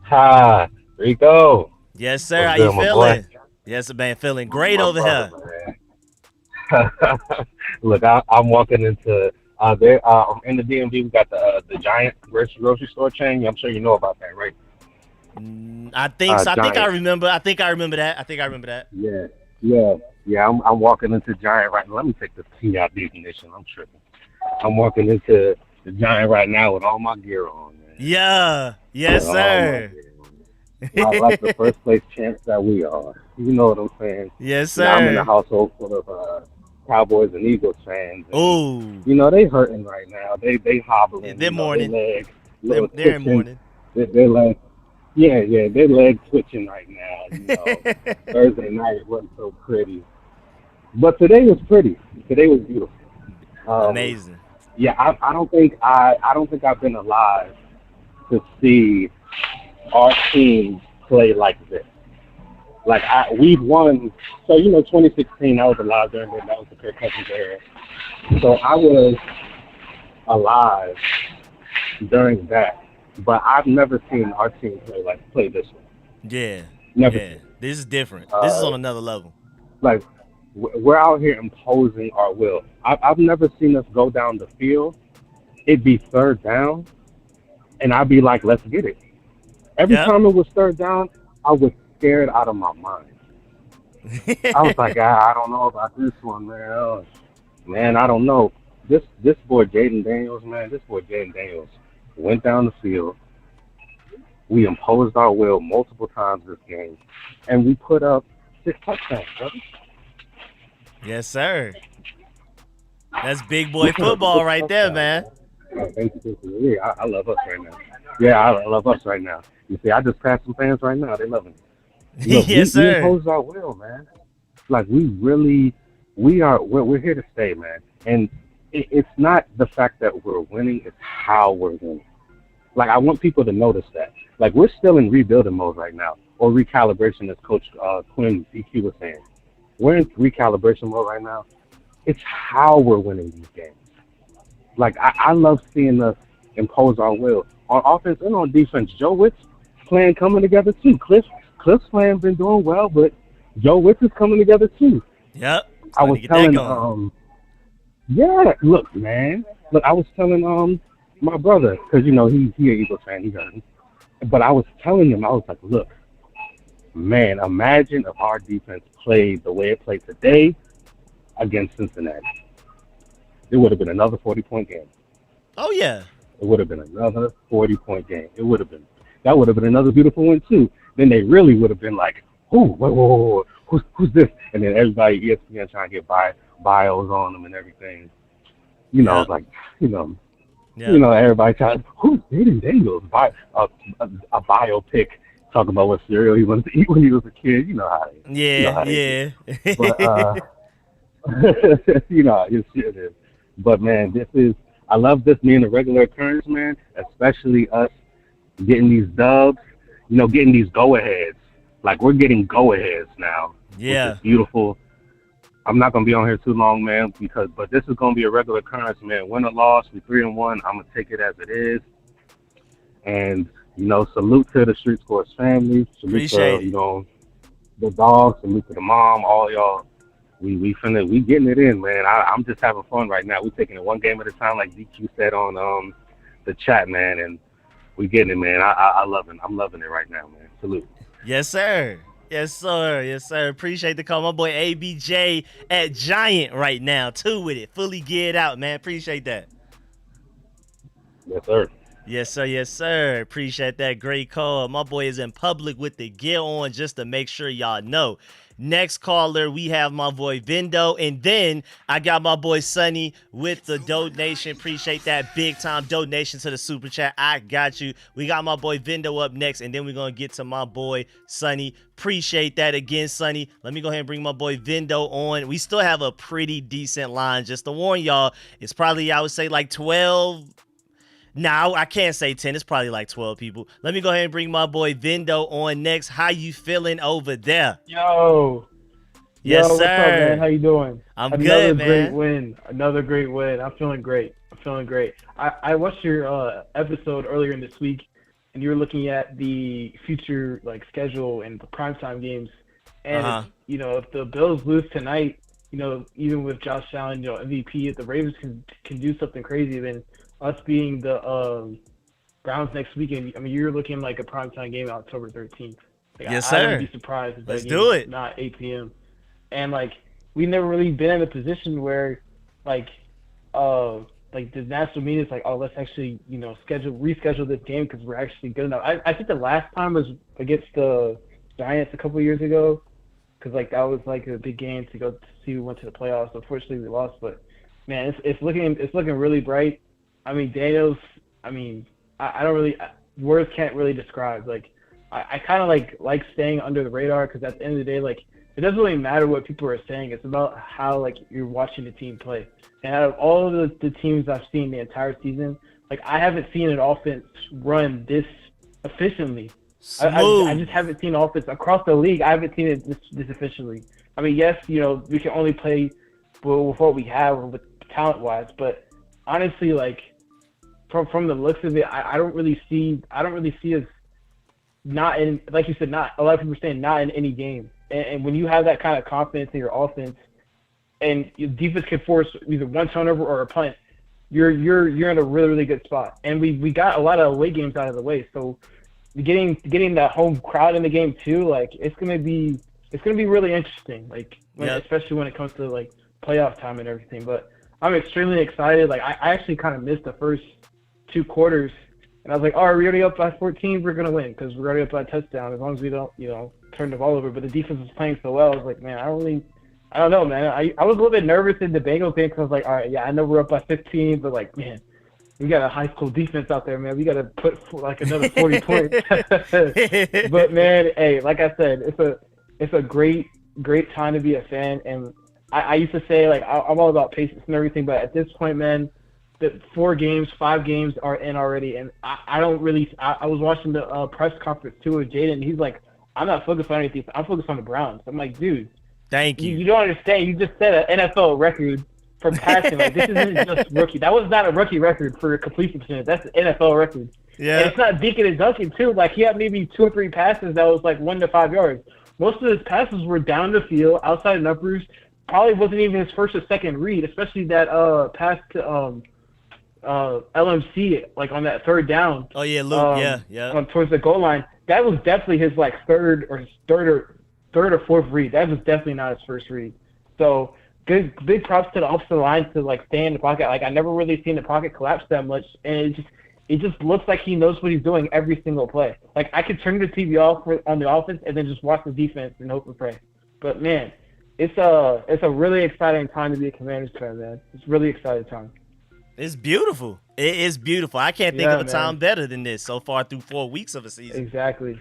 S4: Hi, Rico.
S1: Yes, sir.
S4: What's
S1: How you
S4: good, my
S1: feeling?
S4: boy?
S1: Yes, man. Feeling great over here.
S4: Look, I'm walking into in the DMV. We got the giant grocery store chain. I'm sure you know about that, right?
S1: I think so. I think I
S4: Giant.
S1: remember. I think I remember that.
S4: Yeah. I'm walking into Giant right now. Let me take the key out the ignition. I'm tripping. I'm walking into the Giant right now with all my gear on, man.
S1: Yeah. Yes, sir.
S4: Like the first place champs that we are. You know what I'm saying?
S1: Yes,
S4: You know, I'm in
S1: sir.
S4: a household full of Cowboys and Eagles fans. And,
S1: Ooh.
S4: you know, they hurting right now. They hobbling.
S1: They're
S4: you know,
S1: mourning.
S4: Their legs,
S1: They're
S4: little
S1: in
S4: twitching.
S1: mourning.
S4: Their legs. Yeah, their legs twitching right now. You know, Thursday night it wasn't so pretty, but today was pretty. Today was beautiful.
S1: Amazing.
S4: Yeah, I don't think I've been alive to see our team play like this. Like we've won. So 2016, I was alive during that. That was the Kirk Cousins era. So I was alive during that, but I've never seen our team play this way.
S1: Yeah.
S4: Never.
S1: Yeah. This is different. This is on another level.
S4: Like we're out here imposing our will. I've never seen us go down the field. It'd be third down, and I'd be like, "Let's get it." Every time it was third down, I was scared out of my mind. I was like, I don't know about this one, man. Man, I don't know. This boy Jaden Daniels, man, went down the field. We imposed our will multiple times this game, and we put up 6 touchdowns, brother.
S1: Yes, sir. That's big boy football right there, man.
S4: Oh, thank you. Yeah, I love us right now. Yeah, I love us right now. You see, I just passed some fans right now. They loving it. Look,
S1: Yes,
S4: we
S1: sir.
S4: impose our will, man. Like we're here to stay, man. And it's not the fact that we're winning; it's how we're winning. Like I want people to notice that. Like we're still in rebuilding mode right now, or recalibration, as Coach Quinn DQ was saying. We're in recalibration mode right now. It's how we're winning these games. Like I love seeing us impose our will on offense and on defense. Joe Witt's plan coming together too. Cliff's plan been doing well, but Joe Witt is coming together too.
S1: Yep.
S4: I was telling look, man. Look, I was telling my brother, because he's an Eagles fan, he heard me. But I was telling him, I was like, look, man, imagine if our defense played the way it played today against Cincinnati. It would have been another 40-point game.
S1: Oh yeah.
S4: It would have been another 40-point game. That would have been another beautiful one too. Then they really would have been like, whoa, who's this? And then everybody, ESPN trying to get bios on them and everything. Like, everybody trying, who's Jaden Daniels? A biopic, talking about what cereal he wanted to eat when he was a kid. You know how it is.
S1: Yeah.
S4: But, it is. But, man, I love this being a regular occurrence, man, especially us getting these dubs, getting these go-aheads. Like, we're getting go-aheads now.
S1: Yeah.
S4: Which is beautiful. I'm not going to be on here too long, man, but this is going to be a regular occurrence, man. Win or loss, we're 3-1. I'm going to take it as it is. And Salute to the Street Scores family. Salute
S1: Appreciate
S4: to,
S1: it.
S4: the dogs. Salute to the mom, all y'all. We getting it in, man. I'm just having fun right now. We taking it one game at a time, like DQ said on the chat, man, and we getting it, man. I love it. I'm loving it right now, man. Salute.
S1: Yes, sir. Yes, sir. Yes, sir. Appreciate the call. My boy ABJ at Giant right now, too, with it. Fully geared out, man. Appreciate that.
S4: Yes, sir.
S1: Yes, sir. Yes, sir. Appreciate that great call. My boy is in public with the gear on just to make sure y'all know. Next caller, we have my boy Vendo, and then I got my boy Sonny with the donation. Appreciate that big time donation to the super chat. I got you. We got my boy Vendo up next, and then we're gonna get to my boy Sonny. Appreciate that again, Sonny. Let me go ahead and bring my boy Vendo on. We still have a pretty decent line. Just to warn y'all, it's probably, I would say, like 12. No, I can't say 10. It's probably like 12 people. Let me go ahead and bring my boy Vendo on next. How you feeling over there?
S6: Yo.
S1: Yes,
S6: What's
S1: sir.
S6: up, man? How you doing?
S1: I'm
S6: Another
S1: good,
S6: great
S1: man.
S6: win. Another great win. I'm feeling great. I watched your episode earlier in this week, and you were looking at the future schedule and the primetime games. And if the Bills lose tonight, even with Josh Allen, MVP, if the Ravens can do something crazy, then us being the Browns next weekend, I mean, you're looking like a primetime game October 13th.
S1: Yes,
S6: I
S1: sir.
S6: wouldn't be surprised if
S1: Let's
S6: that
S1: do
S6: game's
S1: it.
S6: not 8 p.m. And we've never really been in a position where the national media is like, oh, let's actually reschedule this game because we're actually good enough. I think the last time was against the Giants a couple years ago, because that was a big game to go to see who went to the playoffs. Unfortunately, we lost, but man, it's looking really bright. I mean, Daniels. I mean, I don't really words can't really describe. I kind of like staying under the radar because at the end of the day, it doesn't really matter what people are saying. It's about how you're watching the team play. And out of all of the teams I've seen the entire season, I haven't seen an offense run this efficiently. I just haven't seen offense across the league. I haven't seen it this efficiently. I mean, yes, we can only play with what we have with talent-wise, but honestly, from the looks of it, I don't really see us not in, like you said, not a lot of people are saying not in any game. And when you have that kind of confidence in your offense, and your defense can force either one turnover or a punt, you're in a really, really good spot. And we got a lot of away games out of the way, so getting that home crowd in the game too, it's gonna be really interesting. Especially when it comes to playoff time and everything. But I'm extremely excited. I actually kind of missed the first 2 quarters, and I was like, oh, we're already up by 14, we're gonna win because we're already up by a touchdown as long as we don't turn the ball over. But the defense was playing so well. I was like, man, I don't know, man. I was a little bit nervous in the Bengals game because I was like, all right, yeah, I know we're up by 15, but man, we got a high school defense out there, man. We got to put another 40 points. But man, hey, like I said, it's a great time to be a fan. And I used to say I'm all about patience and everything, but at this point, man, the 5 games are in already, and I don't really. I was watching the press conference too with Jaden, and he's like, I'm not focused on anything. I'm focused on the Browns. I'm like, dude,
S1: thank you.
S6: You don't understand. You just set an NFL record for passing. This isn't just rookie. That was not a rookie record for completion percentage. That's an NFL record.
S1: Yeah.
S6: And it's not Deacon and Duncan too. He had maybe 2 or 3 passes that was 1 to 5 yards. Most of his passes were down the field, outside numbers. Probably wasn't even his first or second read, especially that pass to LMC on that 3rd down.
S1: Oh yeah, Luke. Yeah.
S6: Towards the goal line. That was definitely his third or 4th read. That was definitely not his first read. So big props to the offensive line to stay in the pocket. I never really seen the pocket collapse that much, and it just looks like he knows what he's doing every single play. I could turn the TV off on the offense and then just watch the defense and hope and pray. But man, it's a really exciting time to be a Commanders fan, man. It's a really exciting time.
S1: It's beautiful. It is beautiful. I can't think of a time better than this so far through 4 weeks of a season.
S6: Exactly.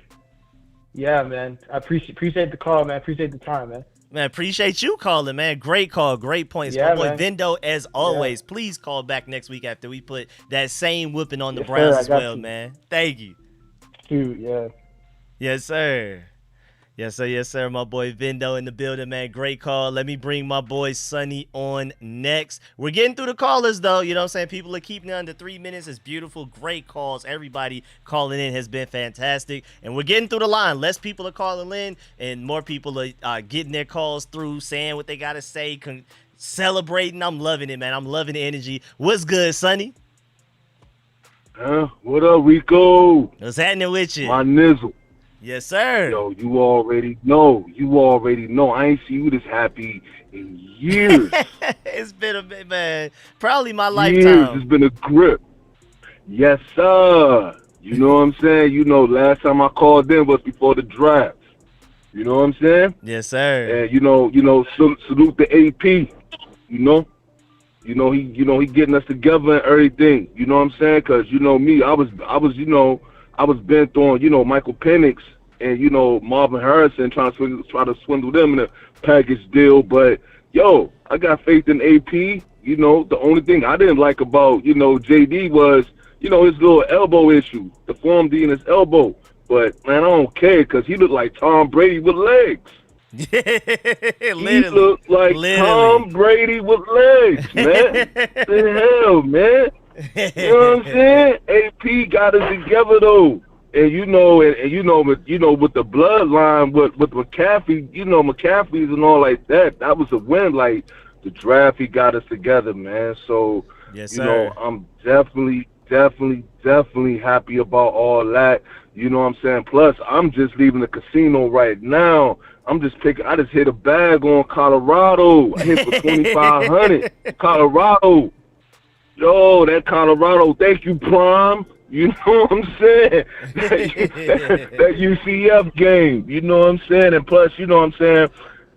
S6: Yeah, man. I appreciate the call, man. Appreciate the time, man.
S1: Man, appreciate you calling, man. Great call. Great points.
S6: Yeah,
S1: My boy
S6: man.
S1: Vendo, as always, please call back next week after we put that same whipping on the Browns as well, man. Thank you.
S6: Dude, yeah.
S1: Yes, sir. Yes, sir. Yes, sir. My boy Vindo in the building, man. Great call. Let me bring my boy Sonny on next. We're getting through the callers, though. You know what I'm saying? People are keeping it under 3 minutes. It's beautiful. Great calls. Everybody calling in has been fantastic. And we're getting through the line. Less people are calling in, and more people are getting their calls through, saying what they got to say, celebrating. I'm loving it, man. I'm loving the energy. What's good, Sonny?
S18: What up, Rico?
S1: What's happening with you?
S18: My nizzle.
S1: Yes, sir.
S18: Yo, you already know. I ain't seen you this happy in years.
S1: It's been a bit, man. Probably my
S18: Years.
S1: lifetime.
S18: It's been a grip. Yes, sir. You know what I'm saying? You know, last time I called in was before the draft. You know what I'm saying?
S1: Yes, sir.
S18: And salute the AP. He getting us together and everything. You know what I'm saying? Cause me, I was bent on Michael Penix and Marvin Harrison try to swindle them in a package deal. But I got faith in AP. The only thing I didn't like about JD was his little elbow issue, the deformity in his elbow. But man, I don't care because he looked like Tom Brady with legs. He looked like Tom Brady with legs, man. The hell, man. You know what I'm saying? AP got it together though, and with the bloodline with McCaffrey, McCaffrey's and all like that. That was a win. Like the draft, he got us together, man. So
S1: yes, sir.
S18: I'm definitely happy about all that. You know what I'm saying? Plus, I'm just leaving the casino right now. I just hit a bag on Colorado. I hit for $2,500. Colorado. Yo, that Colorado. Thank you, Prime. You know what I'm saying? that UCF game. You know what I'm saying? And plus, you know what I'm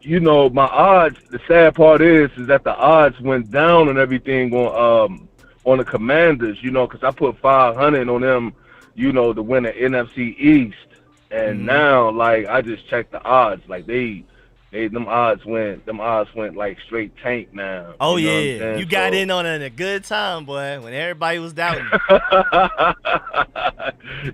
S18: saying? My odds, the sad part is that the odds went down and everything on the Commanders, because I put 500 on them, to win the NFC East. And now, like, I just checked the odds. Like, them odds went like straight tank now.
S1: Oh,
S18: you know
S1: yeah. You got in on it in a good time, boy, when everybody was doubting.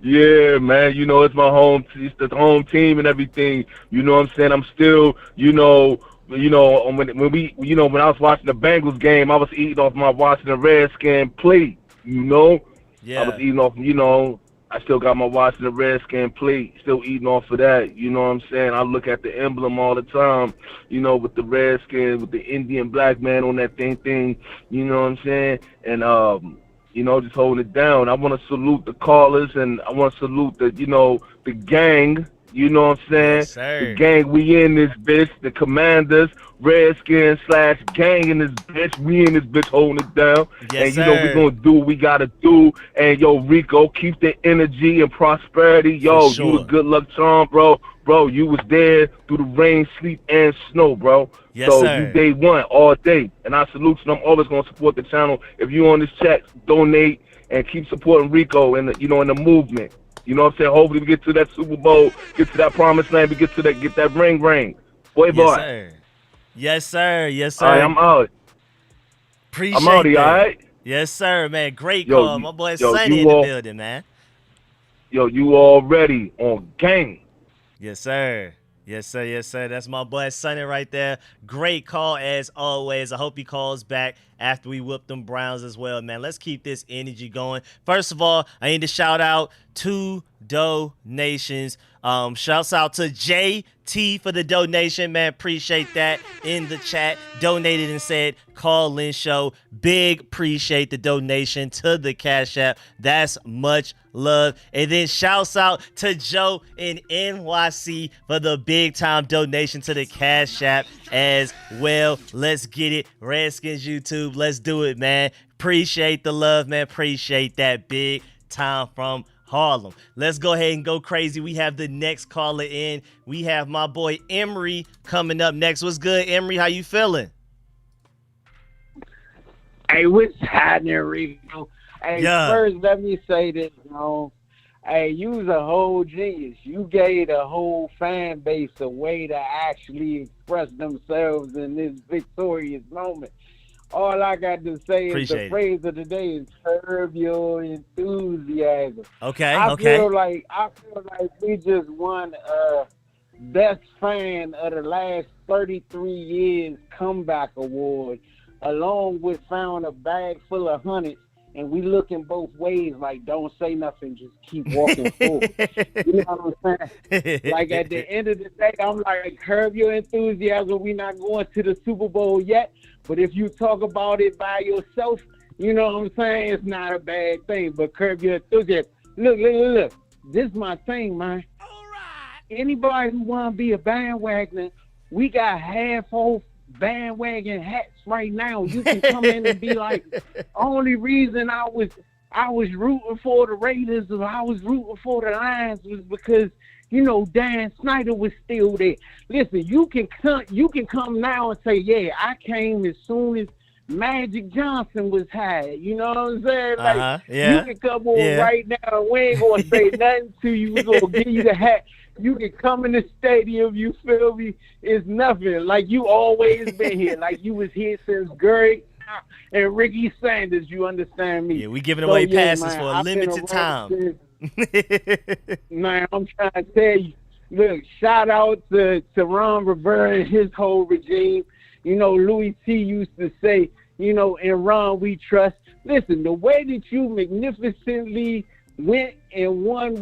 S18: Yeah, man. It's my home. It's the home team and everything. You know what I'm saying? I'm still, when I was watching the Bengals game, I was eating off my Washington Redskin plate.
S1: Yeah.
S18: I was eating off. I still got my Washington Redskin plate, still eating off of that. You know what I'm saying? I look at the emblem all the time, with the Redskin, with the Indian black man on that thing, you know what I'm saying? And, just holding it down. I want to salute the callers, and I want to salute the gang. You know what I'm saying?
S1: Yes, sir.
S18: The gang, we in this bitch. The Commanders, Redskins / gang in this bitch. We in this bitch holding it down.
S1: Yes,
S18: and we gonna do what we gotta do. And Rico, keep the energy and prosperity.
S1: For sure.
S18: You a good luck charm, bro. Bro, you was there through the rain, sleet, and snow, bro.
S1: Yes,
S18: so
S1: sir.
S18: you day one all day. And I salute you. I'm always gonna support the channel. If you on this chat, donate and keep supporting Rico and in the movement. You know what I'm saying? Hopefully we get to that Super Bowl, get to that promised land, we get that ring. Boy.
S1: Yes, sir. Yes, sir. Yes, sir.
S18: All right, I'm out.
S1: Appreciate
S18: I'm out,
S1: that.
S18: all right?
S1: Yes, sir, man. Great call. My boy
S18: yo,
S1: Sonny in the building, man.
S18: Yo, you already on gang.
S1: Yes, sir. Yes, sir. Yes, sir. That's my boy Sonny right there. Great call as always. I hope he calls back after we whip them Browns as well, man. Let's keep this energy going. First of all, I need to shout out 2 donations. Shouts out to JT for the donation, man. Appreciate that in the chat. Donated and said, call in show. Big appreciate the donation to the Cash App. That's much love. And then shouts out to Joe in NYC for the big time donation to the Cash App as well. Let's get it. Redskins YouTube. Let's do it, man. Appreciate the love, man. Appreciate that big time from Harlem. Let's go ahead and go crazy. We have the next caller in. We have my boy Emery coming up next. What's good, Emery? How you feeling?
S8: Hey, what's happening, Rico? Hey,
S1: Yeah.
S8: First, let me say this, Hey, you was a whole genius. You gave the whole fan base a way to actually express themselves in this victorious moment. All I got to say is the phrase of the day is curb your enthusiasm.
S1: Okay,
S8: I feel like we just won Best Fan of the last 33 years comeback award, along with found a bag full of hundreds, and we looking both ways like don't say nothing, just keep walking forward. You know what I'm saying? Like at the end of the day, I'm like, curb your enthusiasm. We not going to the Super Bowl yet, but if you talk about it by yourself, you know what I'm saying? It's not a bad thing, but curb your enthusiasm. Look. This is my thing, man. All right. Anybody who want to be a bandwagoner, we got half-off bandwagon hats right now. You can come in and be like, only reason I was rooting for the Raiders or I was rooting for the Lions was because, you know, Dan Snyder was still there. Listen, you can come now and say, yeah, I came as soon as Magic Johnson was hired. You know what I'm saying? Like,
S1: yeah.
S8: You can come on right now. We ain't gonna say nothing to you. We're gonna give you the hat. You can come in the stadium. You feel me? It's nothing. Like you always been here. Like you was here since Gary and Ricky Sanders. You understand me?
S1: Yeah, we giving away passes
S8: man,
S1: for a
S8: I've been
S1: limited time.
S8: Man, I'm trying to tell you. Look, shout out to Ron Rivera and his whole regime. You know, Louis T. used to say, you know, in Ron we trust. Listen, the way that you magnificently went and won,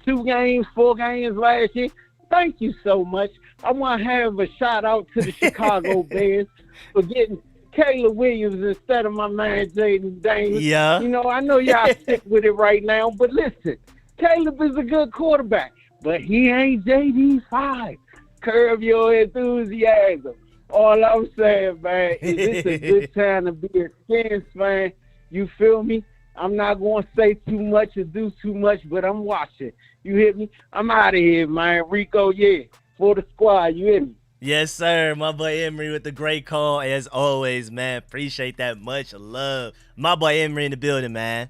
S8: 4 games last year, thank you so much. I want to have a shout out to the Chicago Bears for getting Caleb Williams instead of my man Jaden Daniels.
S1: Yeah.
S8: You know, I know y'all sick with it right now, but listen, Caleb is a good quarterback, but he ain't JD5. Curb your enthusiasm. All I'm saying, man, is it's a good time to be a Skins fan. You feel me? I'm not going to say too much or do too much, but I'm watching. You hear me? I'm out of here, man. Rico, yeah, for the squad. You hear me?
S1: Yes, sir. My boy Emery with the great call, as always, man. Appreciate that. Much love. My boy Emery in the building, man.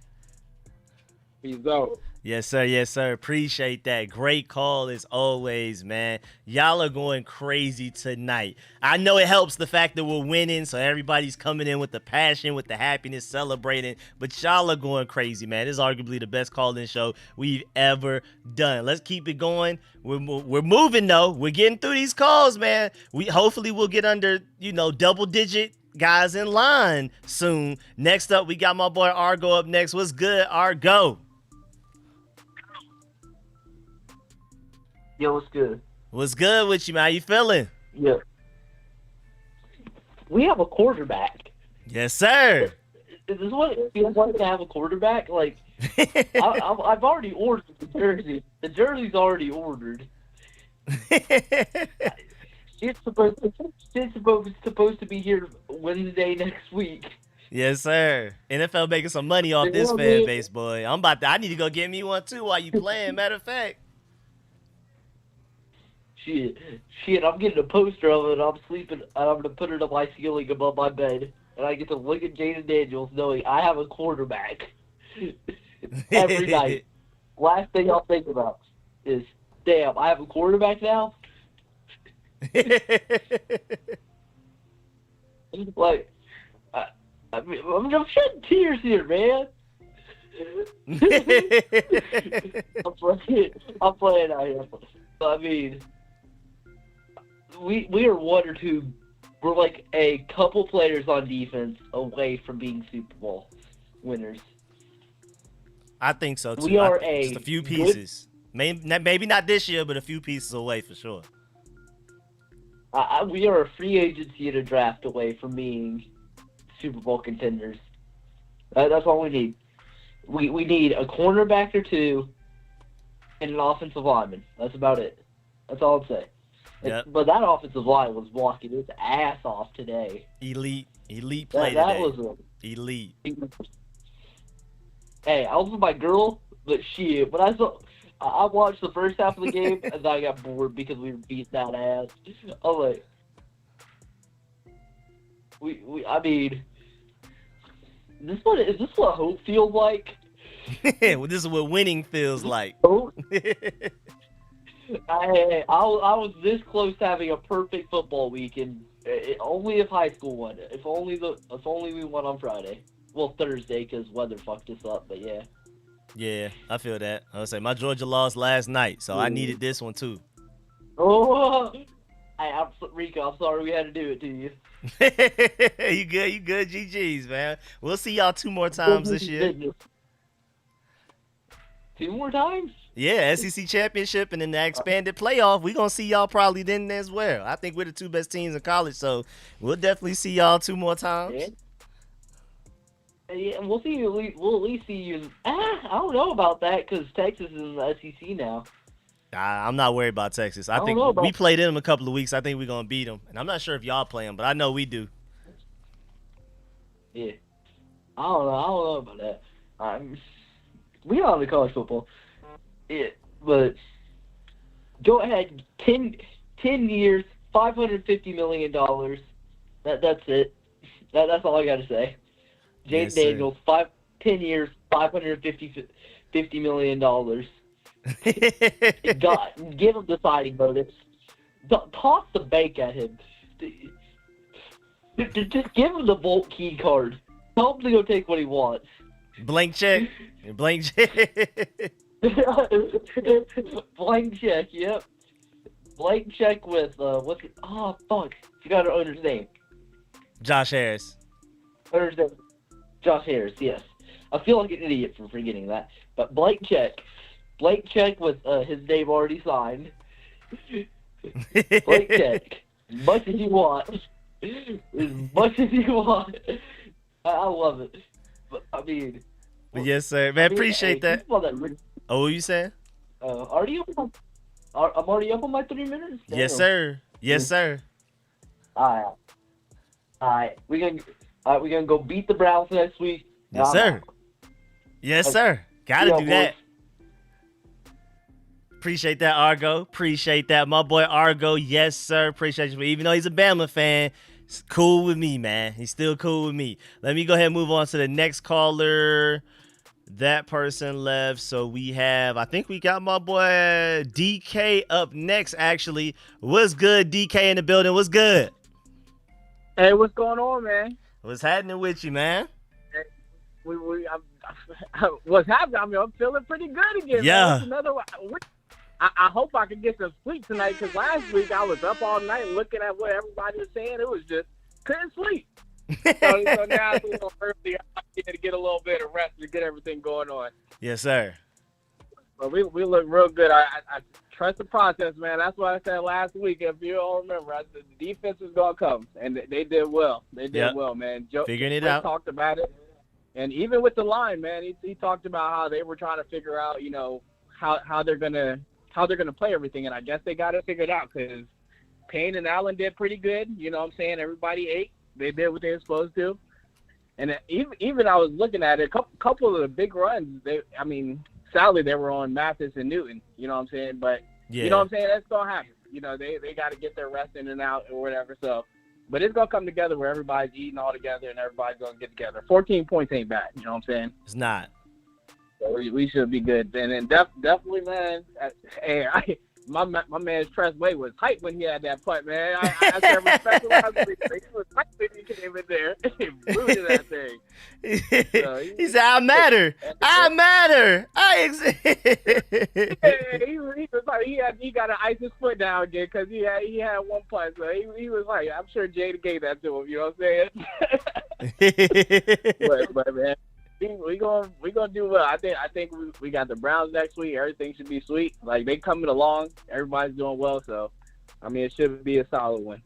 S8: Peace out.
S1: Yes, sir. Yes, sir. Appreciate that. Great call as always, man. Y'all are going crazy tonight. I know it helps the fact that we're winning, so everybody's coming in with the passion, with the happiness, celebrating. But y'all are going crazy, man. This is arguably the best call-in show we've ever done. Let's keep it going. We're moving, though. We're getting through these calls, man. Hopefully we'll get under, double-digit guys in line soon. Next up, we got my boy Argo up next. What's good, Argo?
S9: Yo, what's good?
S1: What's good with you, man? How you feeling?
S9: Yeah. We have a quarterback.
S1: Yes, sir.
S9: Is this what it feels like to have a quarterback? Like, I've already ordered the jersey. The jersey's already ordered. It's supposed to be here Wednesday next week.
S1: Yes, sir. NFL making some money off this fan base, boy. I need to go get me one too while you playing. Matter of fact.
S9: Shit, I'm getting a poster of it. I'm sleeping, and I'm going to put it on my ceiling above my bed, and I get to look at Jaden Daniels knowing I have a quarterback every night. Last thing I'll think about is, damn, I have a quarterback now? Like, I'm shedding tears here, man. I'm playing out here. I mean, we are one or two. We're like a couple players on defense away from being Super Bowl winners.
S1: I think so too.
S9: We are
S1: just a few pieces. Maybe not this year, but a few pieces away for sure.
S9: We are a free agency and a draft away from being Super Bowl contenders. That's all we need. We need a cornerback or two and an offensive lineman. That's about it. That's all I'd say.
S1: Yep.
S9: But that offensive line was blocking its ass off today.
S1: Elite play
S9: that
S1: today.
S9: Was
S1: elite.
S9: Hey, I was with my girl, but shit, when I watched the first half of the game, and then I got bored because we were beating that ass. I'm like, I mean, is this what hope feels like?
S1: Well, this is what winning feels like.
S9: I was this close to having a perfect football week, and only if high school won. If only we won on Friday. Well, Thursday, because weather fucked us up. But yeah.
S1: Yeah, I feel that. I was say my Georgia lost last night, so I needed this one too.
S9: Oh, Rico, I'm sorry we had to do it to you.
S1: You good, GG's, man. We'll see y'all 2 more times this year.
S9: 2 more times?
S1: Yeah, SEC championship and then the expanded playoff. We're going to see y'all probably then as well. I think we're the 2 best teams in college, so we'll definitely see y'all 2 more times.
S9: Yeah, and we'll see you. We'll at least see you. I don't know about that because Texas is in the SEC now.
S1: I'm not worried about Texas. I think we played them a couple of weeks. I think we're going to beat them. And I'm not sure if y'all play them, but I know we do.
S9: Yeah. I don't know about that. We are on the college football. Yeah, but Joe had 10 years, $550 million. That's it. That's all I got to say. Jaden Daniels, 10 years, $550 million. God, give him the signing bonus. Toss the bank at him. Just give him the Volt key card. Tell him to go take what he wants.
S1: Blank check. Blank check.
S9: Blank check, yep. Blank check with, what's it? Oh, fuck. You gotta own his name.
S1: Josh Harris.
S9: Owner's name. Josh Harris, yes. I feel like an idiot for forgetting that. But blank check. Blank check with his name already signed. Blank check. As much as you want. As much as you want. I love it. But, I mean...
S1: But yes, sir. Man, appreciate that. Oh, what you saying?
S9: I'm already up on my 3 minutes? Damn.
S1: Yes, sir. Yes, sir.
S9: All right. We're gonna go beat the Browns next week.
S1: Yes, sir. Yes, sir. Gotta do that. Appreciate that, Argo. Appreciate that, my boy Argo. Yes, sir. Appreciate you. Even though he's a Bama fan, it's cool with me, man. He's still cool with me. Let me go ahead and move on to the next caller. That person left, so I think we got my boy DK up next, actually. What's good, DK in the building? What's good?
S10: Hey, what's going on, man?
S1: What's happening with you, man?
S10: What's happening? I mean, I'm feeling pretty good again.
S1: Yeah.
S10: Man. I hope I can get some sleep tonight because last week I was up all night looking at what everybody was saying. It was just couldn't sleep. so now it's a little early. I get to get a little bit of rest to get everything going on.
S1: Yes, sir.
S10: But we look real good. I trust the process, man. That's what I said last week. If you all remember, the defense is gonna come, and they did well. They did well, man. Joe
S1: figuring it out.
S10: Talked about it, and even with the line, man, he talked about how they were trying to figure out, how they're gonna play everything, and I guess they got it figured out because Payne and Allen did pretty good. You know what I'm saying? Everybody ate. They did what they were supposed to. And even I was looking at it, a couple of the big runs, sadly they were on Mathis and Newton, you know what I'm saying? But, you know what I'm saying? That's going to happen. They got to get their rest in and out or whatever. So, but it's going to come together where everybody's eating all together and everybody's going to get together. 14 points ain't bad, you know what I'm saying?
S1: It's not.
S10: So we should be good. And then definitely, man, my man Tress Way was hyped when he had that punt, man. I said respect him. He was hyped when he came in there. He booted that thing. So
S1: he said, I matter. I matter. I exist.
S10: He was like, he got to ice his foot down again because he had one punt. So he was like, I'm sure Jada gave that to him, you know what I'm saying? but man, we gonna do well. I think we got the Browns next week. Everything should be sweet. Like they coming along. Everybody's doing well. So, I mean, it should be a solid one.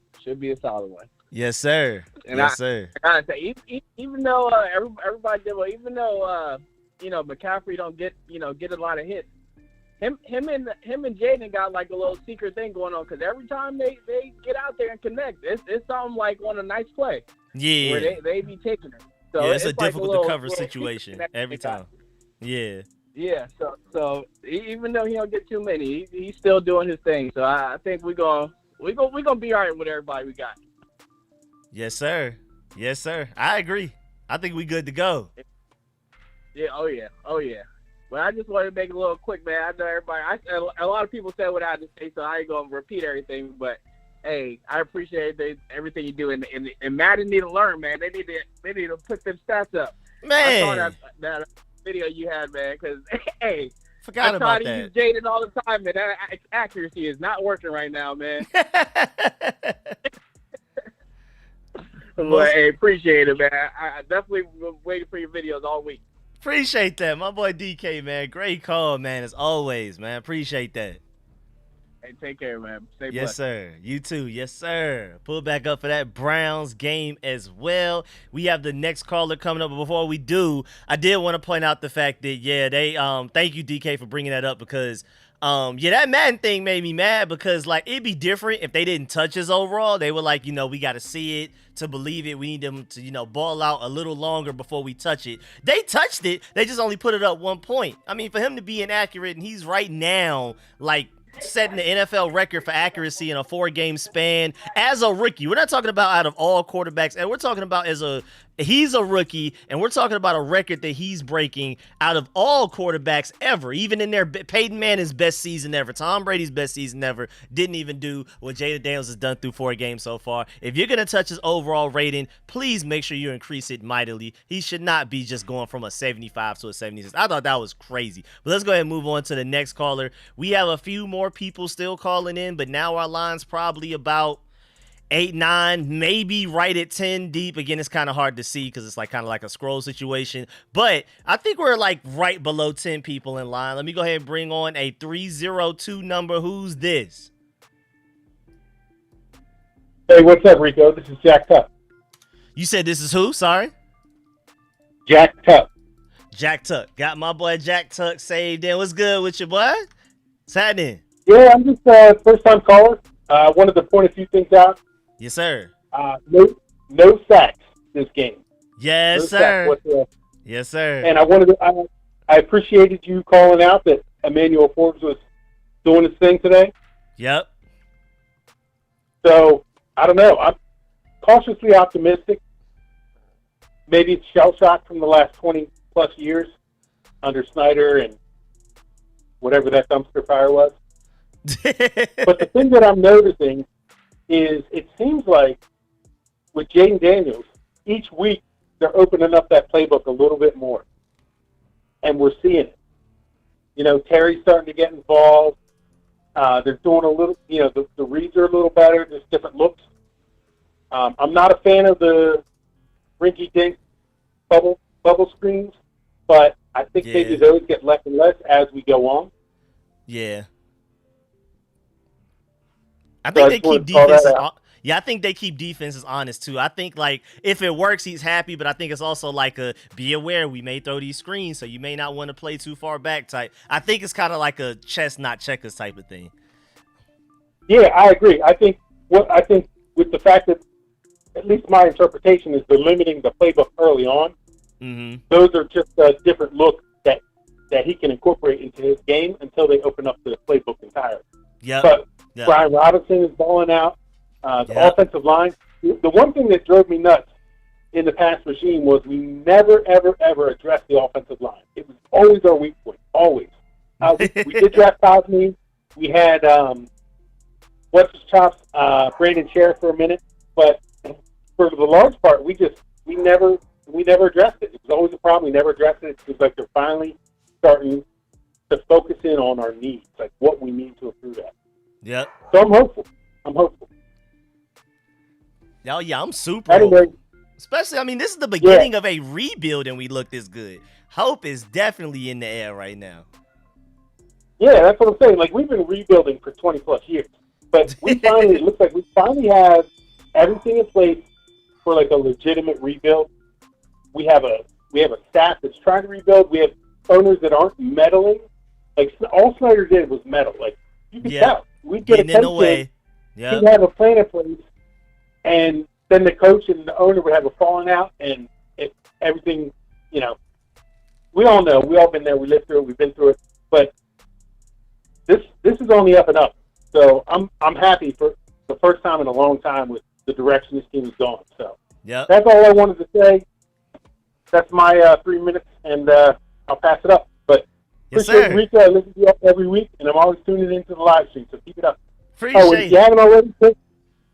S1: Yes, sir.
S10: And
S1: yes, sir.
S10: I gotta say, even though everybody did well, even though McCaffrey don't get a lot of hits, him and Jaden got like a little secret thing going on because every time they get out there and connect, it's something like on a nice play.
S1: Yeah.
S10: Where they be taking it. So
S1: yeah, it's a
S10: like
S1: difficult to cover situation every time. Yeah.
S10: Yeah. So even though he don't get too many, he's still doing his thing. So I think we're gonna be all right with everybody we got.
S1: Yes, sir. Yes, sir. I agree. I think we good to go.
S10: Yeah. Oh yeah. But I just wanted to make it a little quick, man. I know everybody. A lot of people said what I had to say, so I ain't gonna repeat everything. But hey, I appreciate everything you do, and Madden need to learn, man. They need to put them stats up.
S1: Man,
S10: I saw that video you had, man. Because hey,
S1: Forgot
S10: I
S1: about
S10: try to
S1: that.
S10: use Jaden all the time, and that accuracy is not working right now, man. But hey, appreciate it, man. I definitely was waiting for your videos all week.
S1: Appreciate that. My boy DK, man. Great call, man, as always, man. Appreciate that.
S10: Hey, take care, man. Stay
S1: Yes,
S10: blessed.
S1: sir. You too. Yes, sir. Pull back up for that Browns game as well. We have the next caller coming up. But before we do, I did want to point out the fact that, they thank you, DK, for bringing that up because, that Madden thing made me mad because, like, it'd be different if they didn't touch his overall. They were like, we got to see it to believe it. We need them to, ball out a little longer before we touch it. They touched it. They just only put it up 1 point. I mean, for him to be inaccurate, and he's right now, like, setting the NFL record for accuracy in a 4-game span as a rookie. We're not talking about out of all quarterbacks, and we're talking about he's a rookie, and we're talking about a record that he's breaking out of all quarterbacks ever. Even in their Peyton Manning's best season ever, Tom Brady's best season ever, didn't even do what Jaden Daniels has done through 4 games so far. If you're gonna touch his overall rating, please make sure you increase it mightily. He should not be just going from a 75 to a 76. I thought that was crazy. But let's go ahead and move on to the next caller. We have a few more people still calling in, but now our line's probably about 8, 9, maybe right at 10 deep. Again, it's kind of hard to see because it's kind of like a scroll situation, but I think we're like right below 10 people in line. Let me go ahead and bring on a 302 number. Who's this?
S11: Hey, what's up, Rico? This is Jack Tuck.
S1: You said this is who? Sorry?
S11: Jack Tuck.
S1: Jack Tuck. Got my boy Jack Tuck saved in. What's good with you, boy? What's happening?
S11: Yeah, I'm just a first-time caller. I wanted to point a few things out.
S1: Yes, sir.
S11: No sacks this game.
S1: Yes,
S11: No
S1: sir.
S11: sacks whatsoever.
S1: Yes, sir.
S11: And I appreciated you calling out that Emmanuel Forbes was doing his thing today.
S1: Yep.
S11: So, I don't know. I'm cautiously optimistic. Maybe it's shell shock from the last 20-plus years under Snyder and whatever that dumpster fire was. But the thing that I'm noticing is it seems like with Jaden Daniels, each week they're opening up that playbook a little bit more. And we're seeing it. Terry's starting to get involved. They're doing a little, the reads are a little better, just different looks. I'm not a fan of the rinky-dink bubble screens, but I think maybe those get less and less as we go on.
S1: Yeah. I think they keep defenses. I think they keep defenses honest too. I think if it works, he's happy, but I think it's also be aware we may throw these screens, so you may not want to play too far back type. I think it's kind of like a chess not checkers type of thing.
S11: Yeah, I agree. I think with the fact that at least my interpretation is they're limiting the playbook early on.
S1: Mm-hmm.
S11: Those are just a different look that he can incorporate into his game until they open up the playbook entirely.
S1: Yeah.
S11: But Brian Robinson is balling out. The offensive line. The one thing that drove me nuts in the past regime was we never, ever, ever addressed the offensive line. It was always our weak point. Always. We did draft Cosme. We had what's his chops, Brandon Sheriff for a minute, but for the large part, we never addressed it. It was always a problem. We never addressed it. It seems like they're finally starting to focus in on our needs, like what we need to improve at.
S1: Yep.
S11: So I'm hopeful.
S1: Oh, yeah, I'm super hopeful. Especially, this is the beginning of a rebuild and we look this good. Hope is definitely in the air right now.
S11: Yeah, that's what I'm saying. We've been rebuilding for 20-plus years. But it looks like we finally have everything in place for a legitimate rebuild. We have a staff that's trying to rebuild. We have owners that aren't meddling. All Snyder did was meddle. You can tell. We'd get
S1: in the way.
S11: He'd have a plan in place, and then the coach and the owner would have a falling out, and everything, we all know. We all been there. We lived through it. We've been through it. But this is on the up and up. So I'm happy for the first time in a long time with the direction this team is going. So that's all I wanted to say. That's my 3 minutes, and I'll pass it up. But appreciate Rico. I listen to you every week, and I'm always tuning into the live stream. So keep it up.
S1: Appreciate
S11: if you haven't already,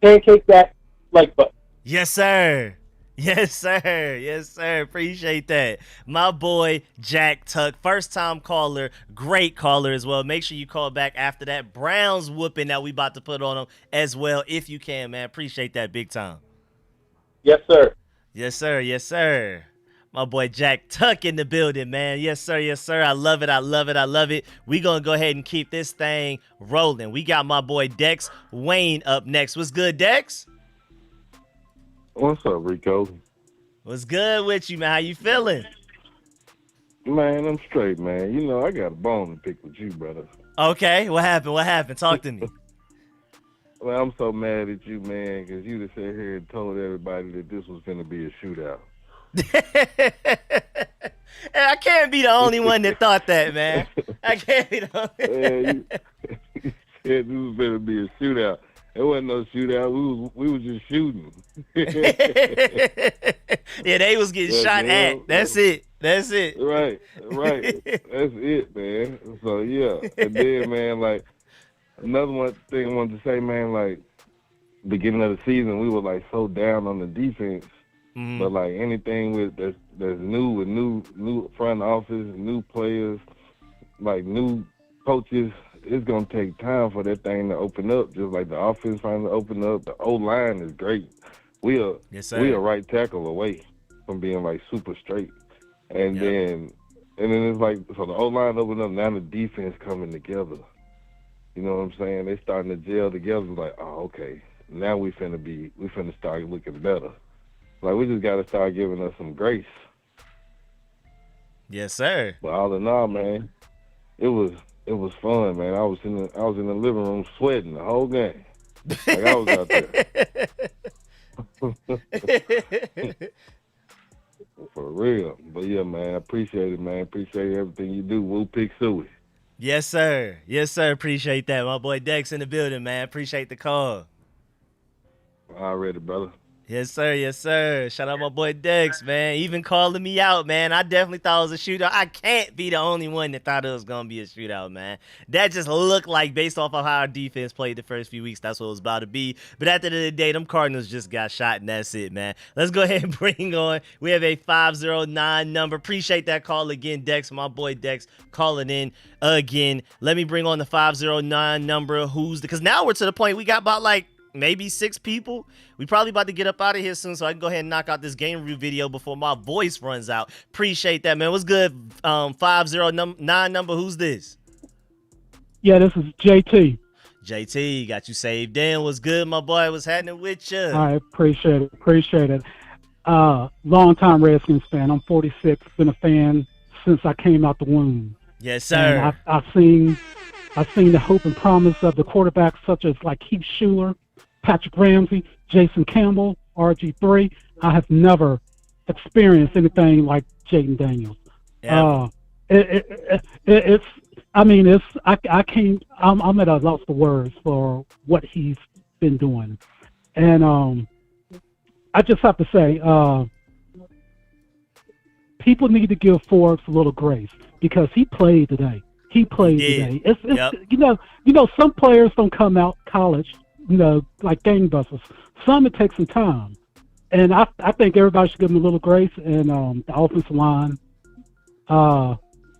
S11: pancake that like button.
S1: Yes, sir. Yes, sir. Yes, sir. Appreciate that. My boy, Jack Tuck, first time caller, great caller as well. Make sure you call back after that Browns whooping that we about to put on them as well, if you can, man. Appreciate that big time.
S11: Yes, sir.
S1: Yes, sir. Yes, sir. My boy Jack Tuck in the building, man. Yes, sir. Yes, sir. I love it. I love it. I love it. We gonna go ahead and keep this thing rolling. We got my boy Dex Wayne up next. What's good, Dex?
S18: What's up, Rico?
S1: What's good with you, man? How you feeling?
S18: Man, I'm straight, man. You know, I got a bone to pick with you, brother.
S1: Okay, what happened? What happened? Talk to me.
S18: Well, I'm so mad at you, man, because you just sat here and told everybody that this was going to be a shootout.
S1: And I can't be the only one that thought that, man. I can't be the only
S18: You said this was going to be a shootout. It wasn't no shootout. We was just shooting.
S1: Yeah, they was getting shot at. That's it. That's it.
S18: Right. That's it, man. So, yeah. And then, man, like, another one thing I wanted to say, man, like, beginning of the season, we were, like, so down on the defense.
S1: Mm-hmm.
S18: But, like, anything that's new with new front office, new players, like, new coaches, it's going to take time for that thing to open up, just like the offense finally open up. The O-line is great. We are right tackle away from being, like, super straight. And then it's like, so the O-line opened up, now the defense coming together. You know what I'm saying? They starting to gel together, like, oh, okay, now we finna start looking better. Like, we just got to start giving us some grace.
S1: Yes, sir.
S18: But all in all, man, it was fun, man. I was in the living room sweating the whole game. Like, I was out there. For real. But yeah, man, I appreciate it, man. Appreciate everything you do. Woo Pick Suey.
S1: Yes, sir. Yes, sir. Appreciate that. My boy Dex in the building, man. Appreciate the call.
S18: Already, brother.
S1: Yes, sir. Yes, sir. Shout out my boy Dex, man. Even calling me out, man. I definitely thought it was a shootout. I can't be the only one that thought it was going to be a shootout, man. That just looked like, based off of how our defense played the first few weeks, that's what it was about to be. But at the end of the day, them Cardinals just got shot, and that's it, man. Let's go ahead and bring on. We have a 509 number. Appreciate that call again, Dex. My boy Dex calling in again. Let me bring on the 509 number. Because now we're to the point we got about, like, maybe 6 people. We probably about to get up out of here soon, so I can go ahead and knock out this game review video before my voice runs out. Appreciate that, man. What's good? 509 number. Who's this?
S12: Yeah, this is JT.
S1: JT, got you saved in. What's good, my boy? What's happening with you?
S12: I appreciate it. Long time Redskins fan. I'm 46. Been a fan since I came out the womb.
S1: Yes, sir.
S12: And I've seen the hope and promise of the quarterbacks such as like Keith Schuler, Patrick Ramsey, Jason Campbell, RG3. I have never experienced anything like Jaden Daniels.
S1: Yeah.
S12: I'm at a loss for words for what he's been doing. And I just have to say, people need to give Forbes a little grace because he played today. He played today. It's some players don't come out college, like gangbusters. Some it takes some time, and I think everybody should give them a little grace. And the offensive line,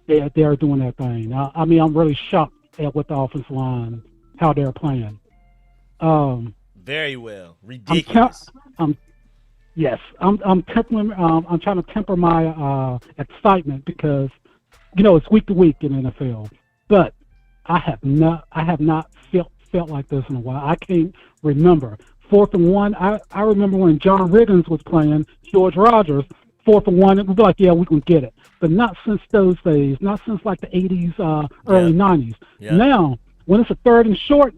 S12: they are doing that thing. I'm really shocked at what the offensive line, how they're playing.
S1: Very well, ridiculous.
S12: I'm trying to temper my excitement because it's week to week in the NFL, but I have not felt like this in a while. I can't remember 4th and 1. I remember when John Riggins was playing George Rogers, 4th and 1. It would be like, yeah, we can get it, but not since those days. Not since like the 80s, early 90s. Yeah. Now, when it's a 3rd and short,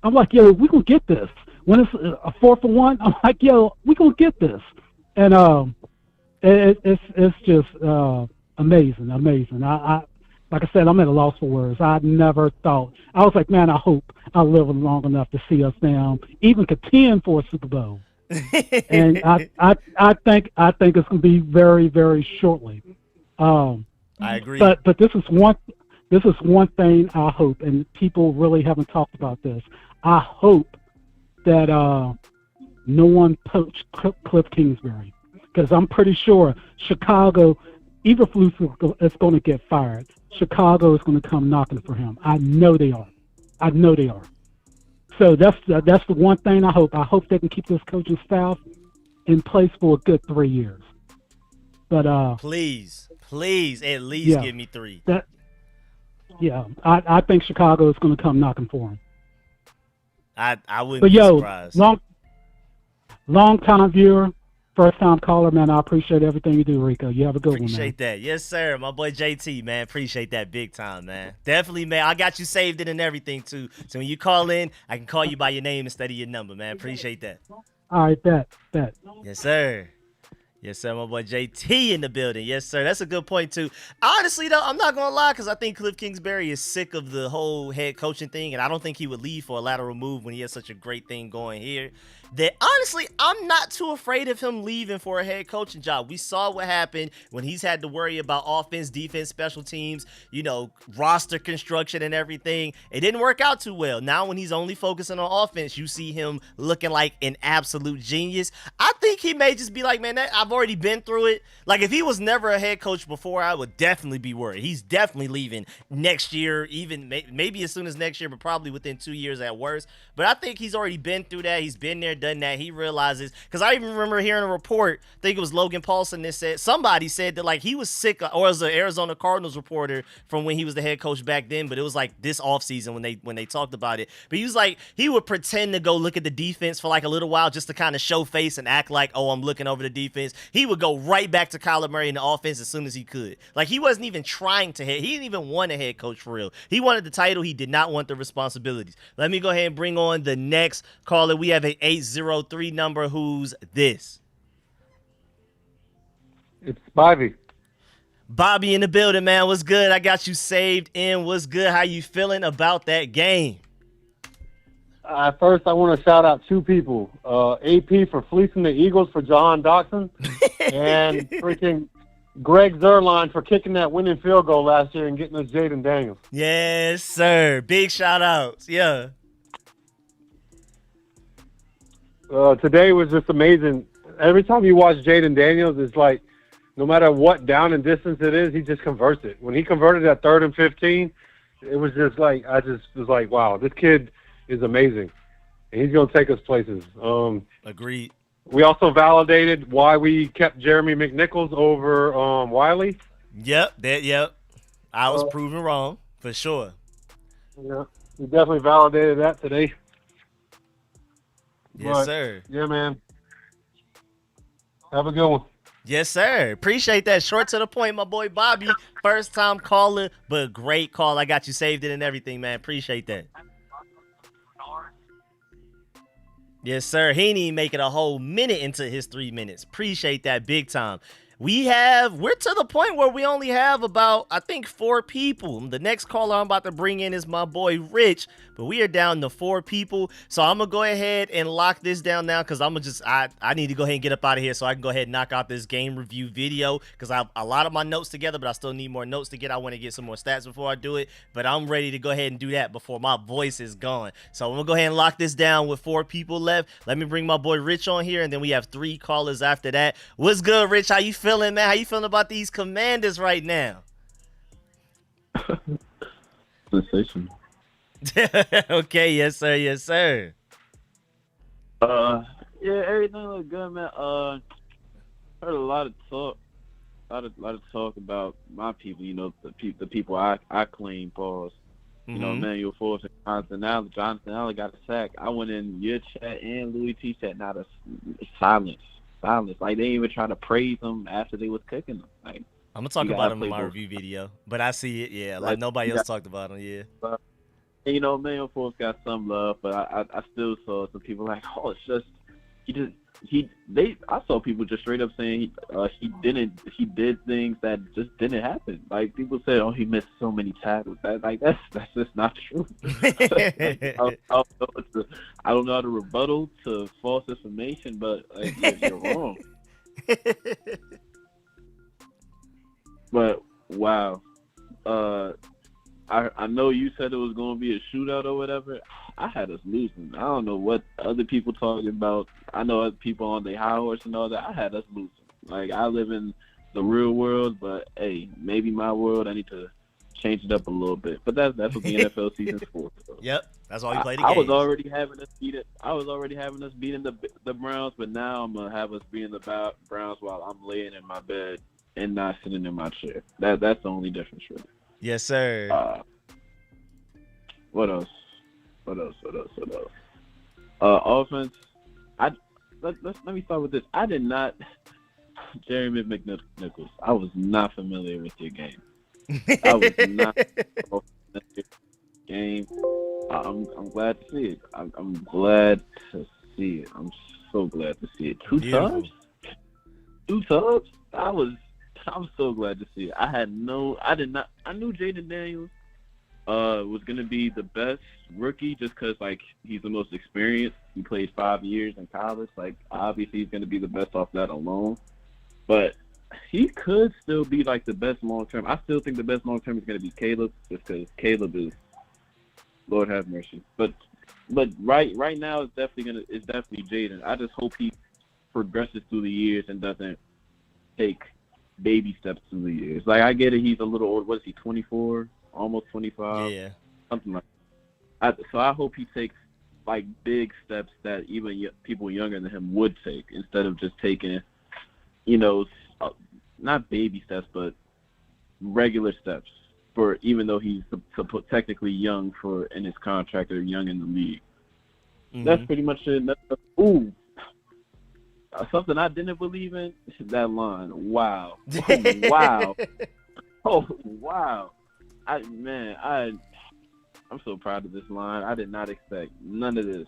S12: I'm like, yo, we can get this. When it's a 4th and 1, I'm like, yo, we gonna get this, and it's just amazing. I like I said, I'm at a loss for words. I never thought. I was like, man, I hope I live long enough to see us down, even contend for a Super Bowl. And I think it's gonna be very, very shortly.
S1: I agree.
S12: But this is one thing I hope, and people really haven't talked about this. I hope that no one poached Cliff Kingsbury, because I'm pretty sure Chicago, Eberflus is going to get fired. Chicago is going to come knocking for him. I know they are. So that's the one thing I hope. I hope they can keep this coaching staff in place for a good 3 years. But
S1: please, at least give me 3.
S12: I think Chicago is going to come knocking for him.
S1: I wouldn't be surprised.
S12: Long time viewer, first time caller, man. I appreciate everything you do, Rico. You have a good one, man.
S1: Appreciate that. Yes, sir. My boy JT, man. Appreciate that big time, man. Definitely, man. I got you saved in and everything, too. So when you call in, I can call you by your name instead of your number, man. Appreciate that.
S12: All right, bet.
S1: Yes, sir. Yes, sir. My boy JT in the building. Yes, sir. That's a good point, too. Honestly, though, I'm not going to lie, because I think Cliff Kingsbury is sick of the whole head coaching thing, and I don't think he would leave for a lateral move when he has such a great thing going here. That, honestly, I'm not too afraid of him leaving for a head coaching job. We saw what happened when he's had to worry about offense, defense, special teams, roster construction and everything. It didn't work out too well. Now when he's only focusing on offense, you see him looking like an absolute genius. I think he may just be like, man, I've already been through it. Like, if he was never a head coach before, I would definitely be worried. He's definitely leaving next year, even maybe as soon as next year, but probably within 2 years at worst. But I think he's already been through that. He's been there, done that. He realizes, because I even remember hearing a report, I think it was Logan Paulson that said, somebody said that like he was sick, or it was an Arizona Cardinals reporter from when he was the head coach back then, but it was like this offseason when they talked about it. But he was like, he would pretend to go look at the defense for like a little while just to kind of show face and act like, oh, I'm looking over the defense. He would go right back to Kyler Murray in the offense as soon as he could. Like, he wasn't even trying to he didn't even want a head coach for real. He wanted the title. He did not want the responsibilities. Let me go ahead and bring on the next caller. We have an 803 number. Who's this?
S13: It's Bobby.
S1: Bobby in the building, man. What's good? I got you saved in. What's good? How you feeling about that game?
S13: First, I want to shout out 2 people. AP for fleecing the Eagles for John Dotson, and freaking Greg Zerline for kicking that winning field goal last year and getting us Jaden Daniels.
S1: Yes, sir. Big shout outs. Yeah.
S13: Today was just amazing. Every time you watch Jaden Daniels, it's like, no matter what down and distance it is, he just converts it. When he converted that 3rd and 15, it was just like, I just was like, wow, this kid is amazing. And he's going to take us places.
S1: Agreed.
S13: We also validated why we kept Jeremy McNichols over Wiley.
S1: Yep. I was proven wrong, for sure.
S13: Yeah, we definitely validated that today.
S1: Yes, sir.
S13: Yeah, man. Have a good one.
S1: Yes, sir. Appreciate that. Short to the point, my boy Bobby. First time caller, but great call. I got you saved it and everything, man. Appreciate that. Yes, sir. He didn't even make it a whole minute into his 3 minutes. Appreciate that big time. We're to the point where we only have about, I think, 4 people. The next caller I'm about to bring in is my boy Rich, but we are down to 4 people. So I'm going to go ahead and lock this down now, because I need to go ahead and get up out of here so I can go ahead and knock out this game review video, because I have a lot of my notes together, but I still need more notes to get. I want to get some more stats before I do it, but I'm ready to go ahead and do that before my voice is gone. So I'm going to go ahead and lock this down with 4 people left. Let me bring my boy Rich on here, and then we have 3 callers after that. What's good, Rich? How you feeling, man? How you feeling about these Commanders right now?
S22: Sensational.
S1: Okay, yes, sir. Yes, sir.
S22: Yeah, everything looked good, man. Heard a lot of talk, a lot of talk about my people. The people I claim, pause. Emmanuel Force and Jonathan Allen got a sack. I went in your chat and Louis T chat. Not a silence. Like, they didn't even try to praise them after they was cooking them. Like,
S1: I'm gonna talk about him in my review video, but I see it. Yeah, like nobody else talked about him. Yeah.
S22: And, Emmanuel Force got some love, but I still saw some people like, oh, it's just I saw people just straight up saying he did things that just didn't happen. Like, people said, oh, he missed so many tackles. That's just not true. I don't know how to rebuttal to false information, but you're wrong. But wow, I know you said it was going to be a shootout or whatever. I had us losing. I don't know what other people talking about. I know other people on their high horse and all that. I had us losing. Like, I live in the real world, but hey, maybe my world, I need to change it up a little bit. But that's what the NFL season's for. So.
S1: Yep, that's why we play the
S22: I
S1: games.
S22: was already having us beating the Browns, but now I'm gonna have us beating the Browns while I'm laying in my bed and not sitting in my chair. That's the only difference, really.
S1: Yes, sir.
S22: What else? Offense. Let me start with this. I did not, Jeremy McNichols. I was not familiar with your game. I was not familiar with your game. I'm glad to see it. I'm glad to see it. I'm so glad to see it. Two tubs. I'm so glad to see it. I knew Jaden Daniels was gonna be the best rookie just because like he's the most experienced. He played 5 years in college. Like obviously he's gonna be the best off that alone. But he could still be like the best long term. I still think the best long term is gonna be Caleb, just because Caleb is, Lord have mercy. But right now it's definitely Jaden. I just hope he progresses through the years and doesn't take baby steps through the years. Like I get it, he's a little old. What is he? 24, almost 25.
S1: Yeah,
S22: something like that. So I hope he takes like big steps that even people younger than him would take, instead of just taking, not baby steps, but regular steps. For even though he's technically young in his contract or young in the league. Mm-hmm. That's pretty much it. Something I didn't believe in, that line. Wow. Wow. Oh, wow. I'm so proud of this line. I did not expect none of this.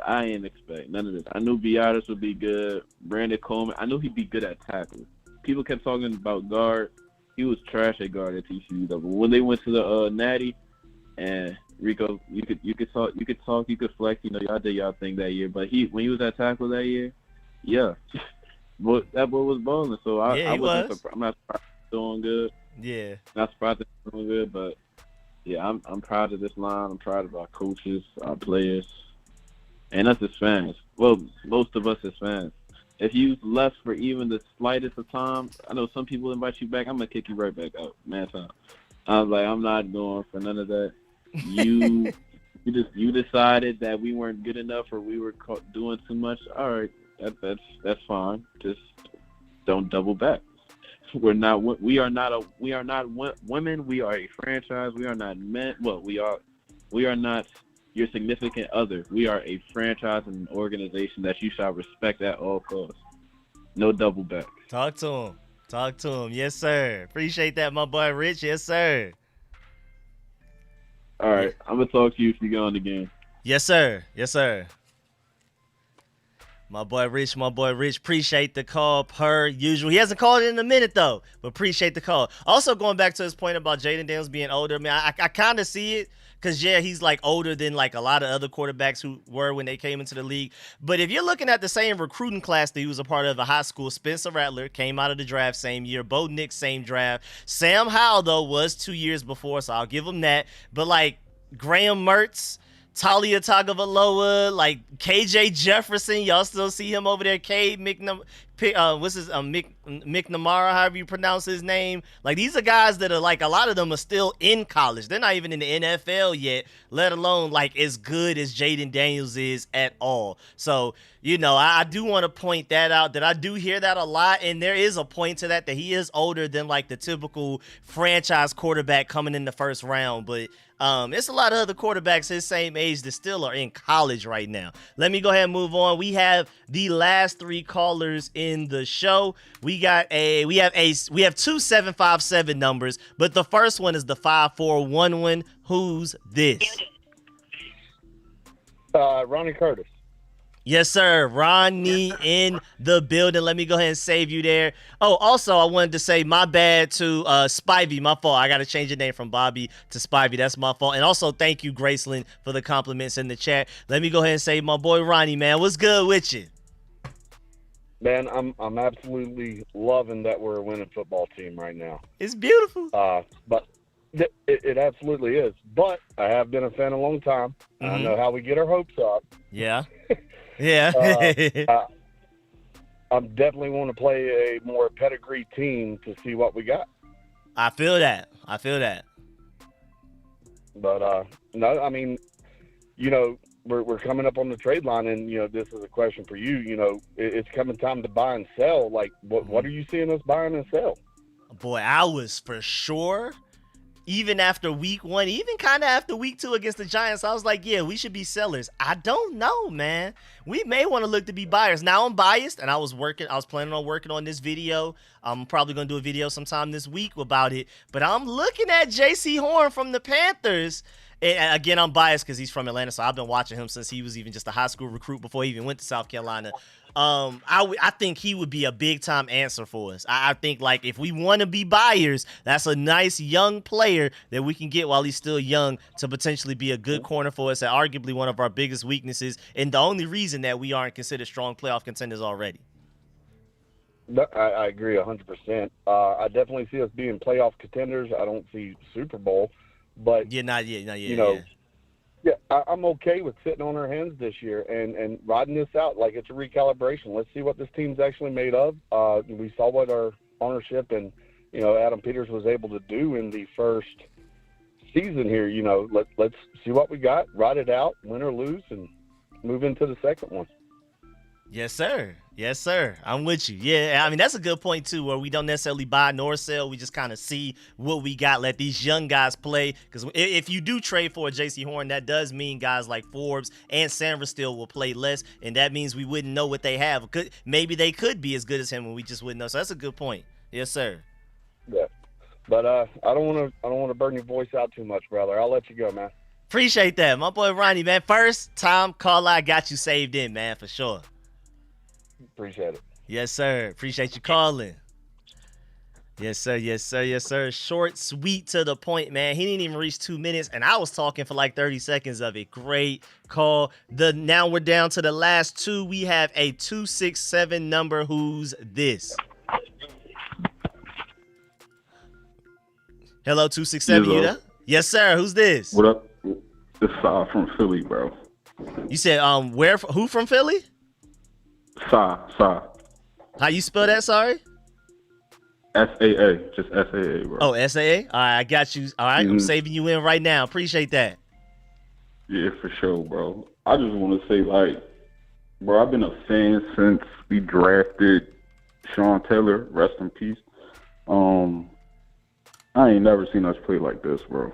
S22: I didn't expect none of this. I knew Beatrice would be good. Brandon Coleman, I knew he'd be good at tackling. People kept talking about guard. He was trash at guard at TCU though. But when they went to the Natty, and Rico, you could talk, you could flex. Y'all did y'all thing that year. But when he was at tackle that year, yeah, but that boy was balling. So I wasn't surprised. I'm not surprised he's doing good.
S1: Yeah,
S22: not surprised he's doing good. But yeah, I'm proud of this line. I'm proud of our coaches, our players, and us as fans. Well, most of us as fans. If you left for even the slightest of time, I know some people invite you back. I'm gonna kick you right back out, man. I was like, I'm not going for none of that. You decided that we weren't good enough or we were doing too much. All right, that's fine. Just don't double back. We are not women. We are a franchise. We are not men. Well, we are not your significant other. We are a franchise and an organization that you shall respect at all costs. No double back.
S1: Talk to him. Yes, sir. Appreciate that, my boy Rich. Yes, sir.
S22: All right. I'm going to talk to you if you go on the game.
S1: Yes, sir. My boy Rich. Appreciate the call per usual. He hasn't called in a minute, though, but appreciate the call. Also, going back to his point about Jaden Daniels being older, I kind of see it. Because, yeah, he's, like, older than, like, a lot of other quarterbacks who were when they came into the league. But if you're looking at the same recruiting class that he was a part of in high school, Spencer Rattler came out of the draft same year. Bo Nix, same draft. Sam Howell, though, was 2 years before, so I'll give him that. But, like, Graham Mertz, Talia Tagovailoa, like KJ Jefferson, y'all still see him over there. McNamara, however you pronounce his name. Like, these are guys that are like, a lot of them are still in college. They're not even in the NFL yet, let alone like as good as Jaden Daniels is at all. So, I do want to point that out, that I do hear that a lot, and there is a point to that he is older than like the typical franchise quarterback coming in the first round. But it's a lot of other quarterbacks his same age that still are in college right now. Let me go ahead and move on. We have the last three callers in the show. We have two 757 numbers, but the first one is the 5411. Who's this?
S14: Ronnie Curtis.
S1: Yes, sir. Ronnie in the building. Let me go ahead and save you there. Oh, also, I wanted to say my bad to Spivey. My fault. I got to change your name from Bobby to Spivey. That's my fault. And also, thank you, Graceland, for the compliments in the chat. Let me go ahead and say my boy Ronnie, man. What's good with you?
S14: Man, I'm absolutely loving that we're a winning football team right now.
S1: It's beautiful.
S14: But it absolutely is. But I have been a fan a long time. I know how we get our hopes up.
S1: Yeah. Yeah.
S14: I'm definitely want to play a more pedigree team to see what we got.
S1: I feel that.
S14: But no, I mean, we're coming up on the trade line, and this is a question for you. It's coming time to buy and sell. Like, what are you seeing us buying and sell?
S1: Boy, I was for sure. Even after week 1, even kind of after week 2 against the Giants, I was like, yeah, we should be sellers. I don't know, man. We may want to look to be buyers. Now I'm biased, and I was planning on working on this video. I'm probably going to do a video sometime this week about it. But I'm looking at J.C. Horn from the Panthers. And again, I'm biased because he's from Atlanta, so I've been watching him since he was even just a high school recruit before he even went to South Carolina. I think he would be a big-time answer for us. I think, like, if we want to be buyers, that's a nice young player that we can get while he's still young to potentially be a good corner for us, and arguably one of our biggest weaknesses, and the only reason that we aren't considered strong playoff contenders already.
S14: No, I agree 100%. I definitely see us being playoff contenders. I don't see Super Bowl. But
S1: not yet.
S14: Yeah, I'm okay with sitting on our hands this year and riding this out like it's a recalibration. Let's see what this team's actually made of. We saw what our ownership and Adam Peters was able to do in the first season here. Let's see what we got, ride it out, win or lose, and move into the second one.
S1: Yes, sir. I'm with you. Yeah, I mean, that's a good point, too, where we don't necessarily buy nor sell. We just kind of see what we got, let these young guys play. Because if you do trade for a J.C. Horn, that does mean guys like Forbes and Sandra still will play less, and that means we wouldn't know what they have. Maybe they could be as good as him, and we just wouldn't know. So that's a good point. Yes, sir.
S14: Yeah, but I don't want to burn your voice out too much, brother. I'll let you go, man.
S1: Appreciate that. My boy Ronnie, man. First time caller, I got you saved in, man, for sure.
S14: Appreciate it.
S1: Yes, sir. Appreciate you calling. Yes, sir. Short, sweet, to the point, man. He didn't even reach 2 minutes, and I was talking for like 30 seconds of it. Great call. Now we're down to the last two. We have a 267 number. Who's this? Hello, 267. You there? Yes, sir. Who's this?
S15: What up? It's from Philly, bro.
S1: You said where? Who from Philly?
S15: Sa.
S1: How you spell that? Sorry.
S15: SAA, just SAA, bro.
S1: Oh, SAA. All right, I got you. All right, I'm saving you in right now. Appreciate that.
S15: Yeah, for sure, bro. I just want to say, like, bro, I've been a fan since we drafted Sean Taylor. Rest in peace. I ain't never seen us play like this, bro.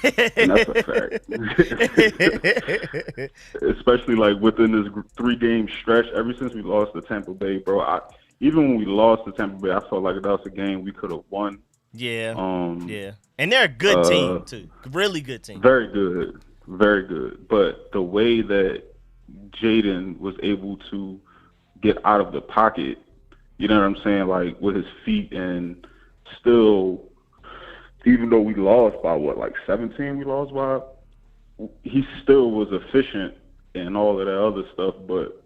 S15: And that's a fact. Especially like within this 3-game stretch, ever since we lost to Tampa Bay, bro. Even when we lost to Tampa Bay, I felt like that was a game we could have won.
S1: Yeah. Yeah. And they're a good team too. Really good team.
S15: Very good. But the way that Jaden was able to get out of the pocket, you know what I'm saying, like with his feet, and still, even though we lost by 17 we lost by, he still was efficient and all of that other stuff. But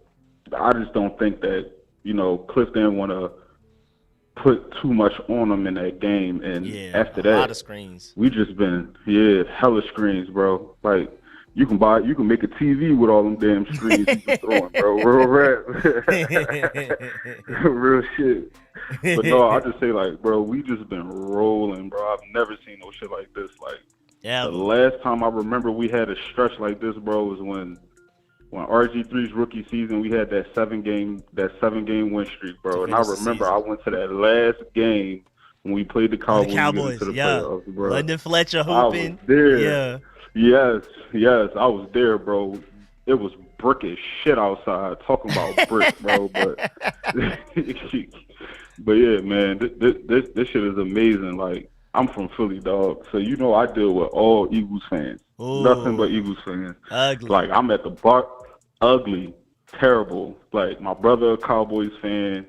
S15: I just don't think that, Cliff didn't want to put too much on him in that game. And after that,
S1: a lot of screens.
S15: We just been, hella screens, bro. Like, you can make a TV with all them damn screens you been throwing, bro. Real rap. Real shit. But no, I just say, like, bro, we just been rolling, bro. I've never seen no shit like this. Like, the last time I remember we had a stretch like this, bro, was when RG3's rookie season, we had that 7-game win streak, bro. And I remember I went to that last game when we played the Cowboys. Into the playoffs, bro.
S1: London Fletcher hooping.
S15: I was there.
S1: Yeah.
S15: Yes, I was there, bro. It was brick as shit outside. Talking about brick, bro. But yeah, man, this shit is amazing. Like, I'm from Philly, dog. So I deal with all Eagles fans.
S1: Ooh.
S15: Nothing but Eagles fans.
S1: Ugly.
S15: Like, I'm at the bar. Ugly, terrible. Like, my brother a Cowboys fan.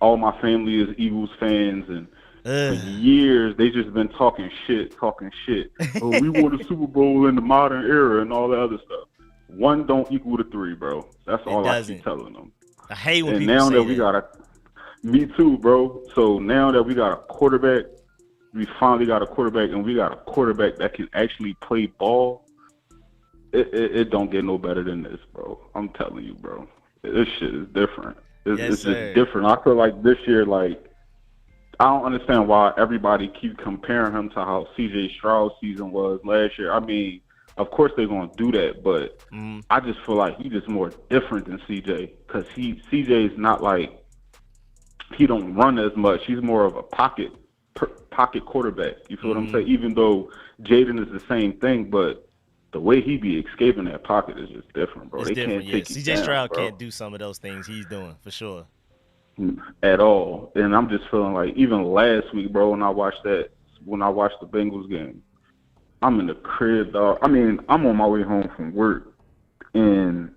S15: All my family is Eagles fans, and for years they just been talking shit. Oh, we won the Super Bowl in the modern era and all that other stuff. 1 don't equal to 3, bro. That's all I keep telling them.
S1: I hate when
S15: and
S1: people
S15: now
S1: say
S15: that we got me too, bro. So now that we got a quarterback, we finally got a quarterback, and we got a quarterback that can actually play ball. it don't get no better than this, bro. I'm telling you, bro. This shit is different. It's just different. I feel like this year, like, I don't understand why everybody keep comparing him to how C.J. Stroud's season was last year. I mean, of course they're gonna do that, but I just feel like he's just more different than C.J. because C.J. is not like, he don't run as much. He's more of a pocket quarterback. You feel what I'm saying? Even though Jaden is the same thing, but the way he be escaping that pocket is just different, bro.
S1: It's
S15: they
S1: different,
S15: can't take you
S1: C.J.
S15: down,
S1: Stroud
S15: bro,
S1: can't do some of those things he's doing, for sure.
S15: at all. And I'm just feeling like even last week, bro, when I watched the Bengals game, I'm in the crib, dog. I mean, I'm on my way home from work, and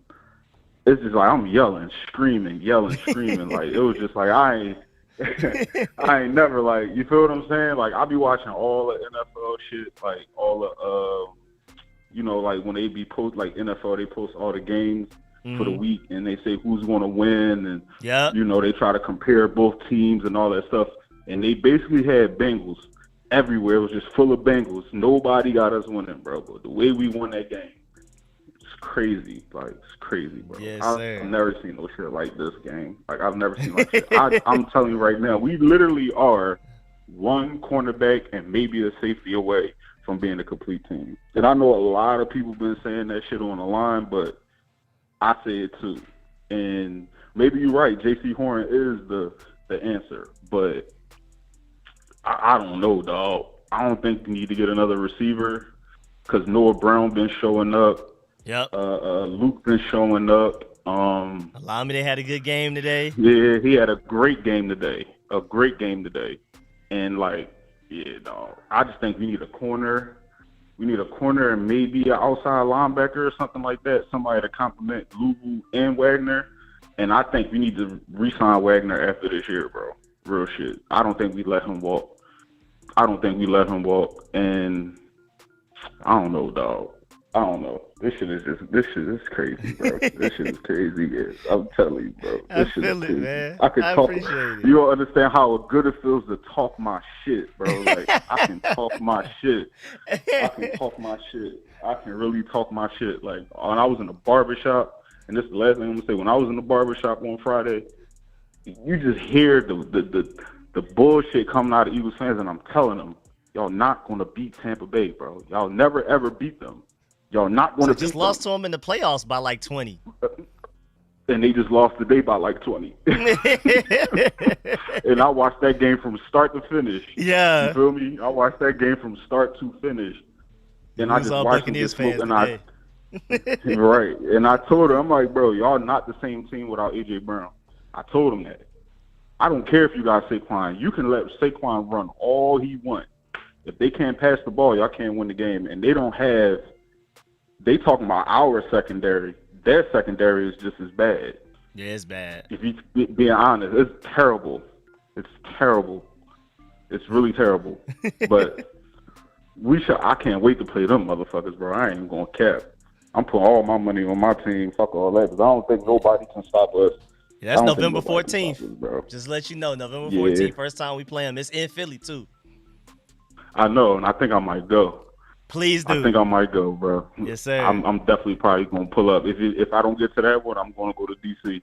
S15: it's just like I'm yelling, screaming. Like, it was just like I ain't never, like, you feel what I'm saying? Like, I be watching all the NFL shit, like all the like when they be post, like NFL, they post all the games for the week, and they say who's going to win, and they try to compare both teams and all that stuff. And they basically had Bengals everywhere. It was just full of Bengals. Nobody got us winning, bro. But the way we won that game, it's crazy. Like, it's crazy, bro.
S1: Yes,
S15: I've never seen no shit like this game. Like, I've never seen like shit. I'm telling you right now, we literally are one cornerback and maybe a safety away from being a complete team. And I know a lot of people been saying that shit on the line, but I say it too. And maybe you're right. J.C. Horn is the answer, but I don't know, dog. I don't think we need to get another receiver because Noah Brown been showing up.
S1: Yep.
S15: Luke been showing up.
S1: Alameda had a good game today.
S15: Yeah, he had a great game today. And, like, yeah, dog. I just think we need a corner. We need a corner and maybe an outside linebacker or something like that. Somebody to complement Lugu and Wagner. And I think we need to re-sign Wagner after this year, bro. Real shit. I don't think we let him walk. And I don't know, dog. I don't know. This shit is crazy, bro. This shit is crazy. Yeah. I'm telling you, bro. This shit is crazy.
S1: Man.
S15: I
S1: appreciate it.
S15: You don't understand how good it feels to talk my shit, bro. Like, I can talk my shit. I can really talk my shit. Like, when I was in the barbershop, and this is the last thing I'm gonna say, when I was in the barbershop on Friday, you just hear the bullshit coming out of Eagles fans, and I'm telling them, y'all not gonna beat Tampa Bay, bro. Y'all never ever beat them. Y'all not going to
S1: just lost to them in the playoffs by like 20.
S15: And they just lost today by like 20. And I watched that game from start to finish.
S1: Yeah.
S15: You feel me? I watched that game from start to finish. And I just watched them get smoked. Right. And I told her, I'm like, bro, y'all not the same team without A.J. Brown. I told him that. I don't care if you got Saquon. You can let Saquon run all he wants. If they can't pass the ball, y'all can't win the game. And they talking about our secondary. Their secondary is just as bad.
S1: Yeah, it's bad.
S15: If you being honest, it's terrible. It's really terrible. But I can't wait to play them motherfuckers, bro. I ain't even gonna cap. I'm putting all my money on my team. Fuck all that, because I don't think nobody can stop us.
S1: Yeah, that's November 14th. Bro. Just let you know, November 14th, first time we play them. It's in Philly too.
S15: I know, and I think I might go.
S1: Please do.
S15: I think I might go, bro.
S1: Yes, sir.
S15: I'm definitely probably going to pull up. If I don't get to that one, I'm going to go to D.C.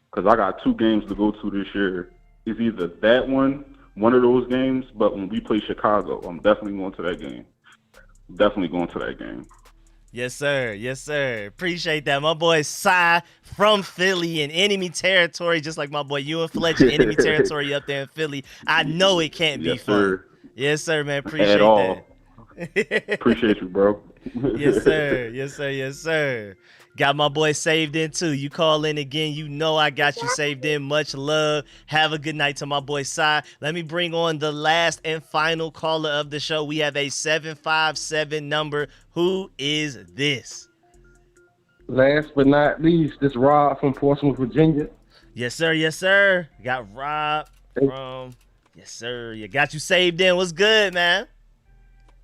S15: because I got 2 games to go to this year. It's either that one of those games, but when we play Chicago, I'm definitely going to that game.
S1: Yes, sir. Yes, sir. Appreciate that. My boy Cy from Philly in enemy territory, just like my boy you and Fletcher, enemy territory up there in Philly. I know it can't be fun.
S15: Sir.
S1: Yes, sir, man. Appreciate that.
S15: Appreciate you, bro.
S1: Yes, sir. Yes, sir. Yes, sir. Got my boy saved in too. You call in again, you know I got you saved in. Much love. Have a good night to my boy Cy. Let me bring on the last and final caller of the show. We have a 757 number. Who is this?
S16: Last but not least, this Rob from Portsmouth, Virginia.
S1: Yes, sir. Yes, sir. Got Rob from... Yes, sir. You got you saved in. What's good, man?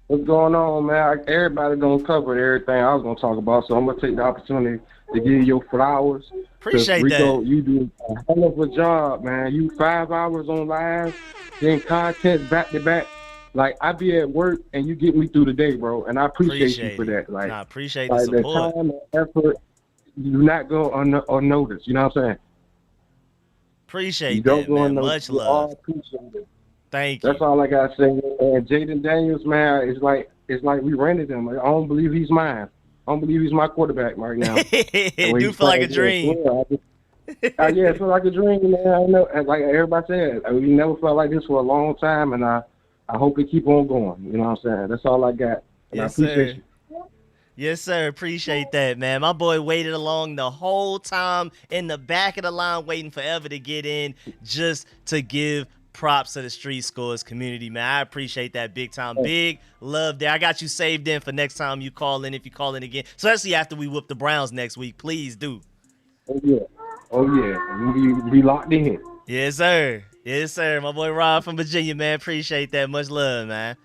S16: What's going on, man? Everybody don't cover everything I was going to talk about, so I'm going to take the opportunity to give you your flowers.
S1: Appreciate
S16: Rico,
S1: that.
S16: You do a hell of a job, man. You 5 hours on live, then content back-to-back. Like I be at work and you get me through the day, bro, and I appreciate you for that. Like,
S1: I appreciate the
S16: like
S1: support.
S16: the time and effort, you do not go unnoticed. You know what I'm saying?
S1: Appreciate
S16: You don't
S1: that,
S16: go
S1: man.
S16: unnoticed.
S1: Much
S16: You all
S1: love.
S16: appreciate it.
S1: Thank you.
S16: That's all I gotta say. And Jaden Daniels, man, it's like we rented him. Like, I don't believe he's mine. I don't believe he's my quarterback right now.
S1: It do feel like a dream.
S16: Yeah, it feels like a dream, man. I know, like everybody said, we never felt like this for a long time, and I hope it keep on going. You know what I'm saying? That's all I got. And
S1: Yes,
S16: I appreciate
S1: sir.
S16: you.
S1: Yes, sir. Appreciate that, man. My boy waited along the whole time in the back of the line, waiting forever to get in, just to give props to the Street Scores community, man. I appreciate that big time. Big love there. I got you saved in for next time you call in, if you call in again, especially after we whoop the Browns next week. Please do.
S16: Oh yeah. We locked in.
S1: Yes, sir. Yes, sir. My boy Rob from Virginia, man. Appreciate that. Much love, man.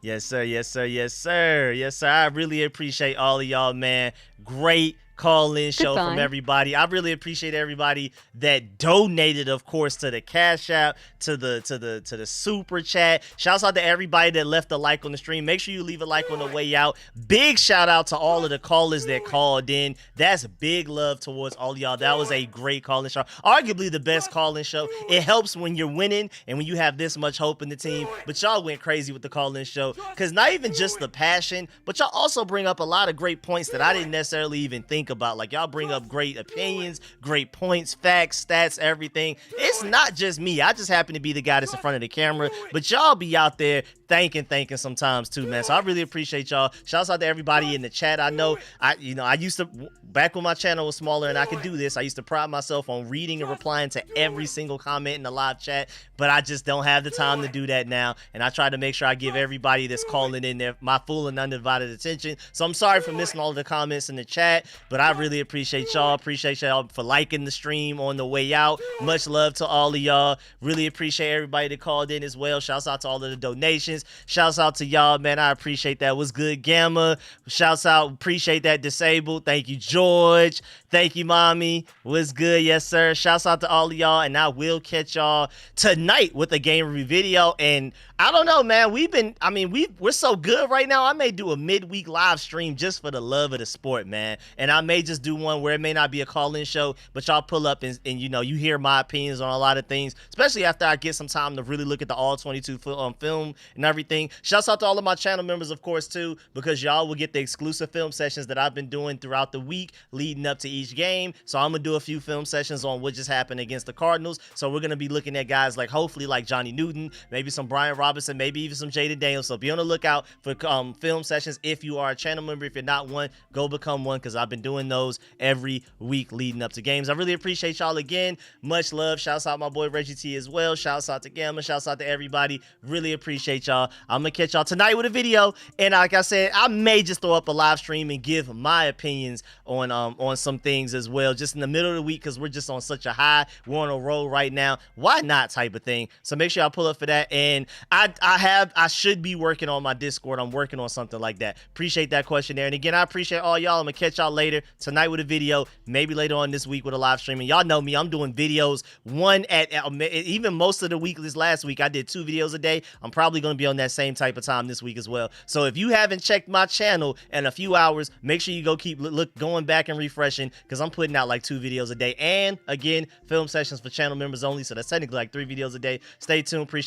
S1: Yes, sir. Yes, sir. Yes, sir. Yes, sir. I really appreciate all of y'all, man. Great call-in show from everybody. I really appreciate everybody that donated, of course, to the Cash App, to the super chat. Shouts out to everybody that left a like on the stream. Make sure you leave a like on the way out. Big shout out to all of the callers that called in. That's big love towards all of y'all. That was a great call-in show. Arguably the best call-in show. It helps when you're winning and when you have this much hope in the team. But y'all went crazy with the call-in show, because not even just the passion, but y'all also bring up a lot of great points that I didn't necessarily even think about. Like, y'all bring up great opinions, great points, facts, stats, everything. It's not just me. I just happen to be the guy that's in front of the camera, but y'all be out there thinking sometimes too, man. So I really appreciate y'all. Shouts out to everybody in the chat. I know I used to, back when my channel was smaller and I could do this, I used to pride myself on reading and replying to every single comment in the live chat, but I just don't have the time to do that now. And I try to make sure I give everybody that's calling in there my full and undivided attention. So I'm sorry for missing all of the comments in the chat, but I really appreciate y'all. Appreciate y'all for liking the stream on the way out. Much love to all of y'all. Really appreciate everybody that called in as well. Shouts out to all of the donations. Shouts out to y'all, man. I appreciate that. What's good, Gamma? Shouts out. Appreciate that, Disabled. Thank you, George. Thank you, Mommy. What's good? Yes, sir. Shouts out to all of y'all, and I will catch y'all tonight with a game review video. And I don't know, man. We're so good right now. I may do a midweek live stream just for the love of the sport, man. And I may just do one where it may not be a call-in show, but y'all pull up and you hear my opinions on a lot of things, especially after I get some time to really look at the all 22 film and everything. Shouts out to all of my channel members, of course, too, because y'all will get the exclusive film sessions that I've been doing throughout the week leading up to each game. So I'm gonna do a few film sessions on what just happened against the Cardinals. So we're gonna be looking at guys like, hopefully, like Johnny Newton, maybe some Brian Robinson, maybe even some Jaden Daniels. So be on the lookout for film sessions. If you are a channel member, if you're not one, go become one, because I've been doing those every week leading up to games. I really appreciate y'all again. Much love. Shouts out my boy Reggie T as well. Shouts out to Gamma. Shouts out to everybody. Really appreciate y'all. I'm gonna catch y'all tonight with a video, and like I said, I may just throw up a live stream and give my opinions on some things as well, just in the middle of the week, because we're just on such a high, we're on a roll right now, why not type of thing. So make sure y'all pull up for that. And I should be working on my Discord. I'm working on something like that. Appreciate that question there. And again, I appreciate all y'all. I'm gonna catch y'all later tonight with a video, maybe later on this week with a live stream. And y'all know me, I'm doing videos one at even most of the week. This last week I did 2 videos a day. I'm probably going to be on that same type of time this week as well. So if you haven't checked my channel in a few hours, make sure you go keep going back and refreshing, because I'm putting out like 2 videos a day. And again, film sessions for channel members only, so that's technically like 3 videos a day. Stay tuned. Appreciate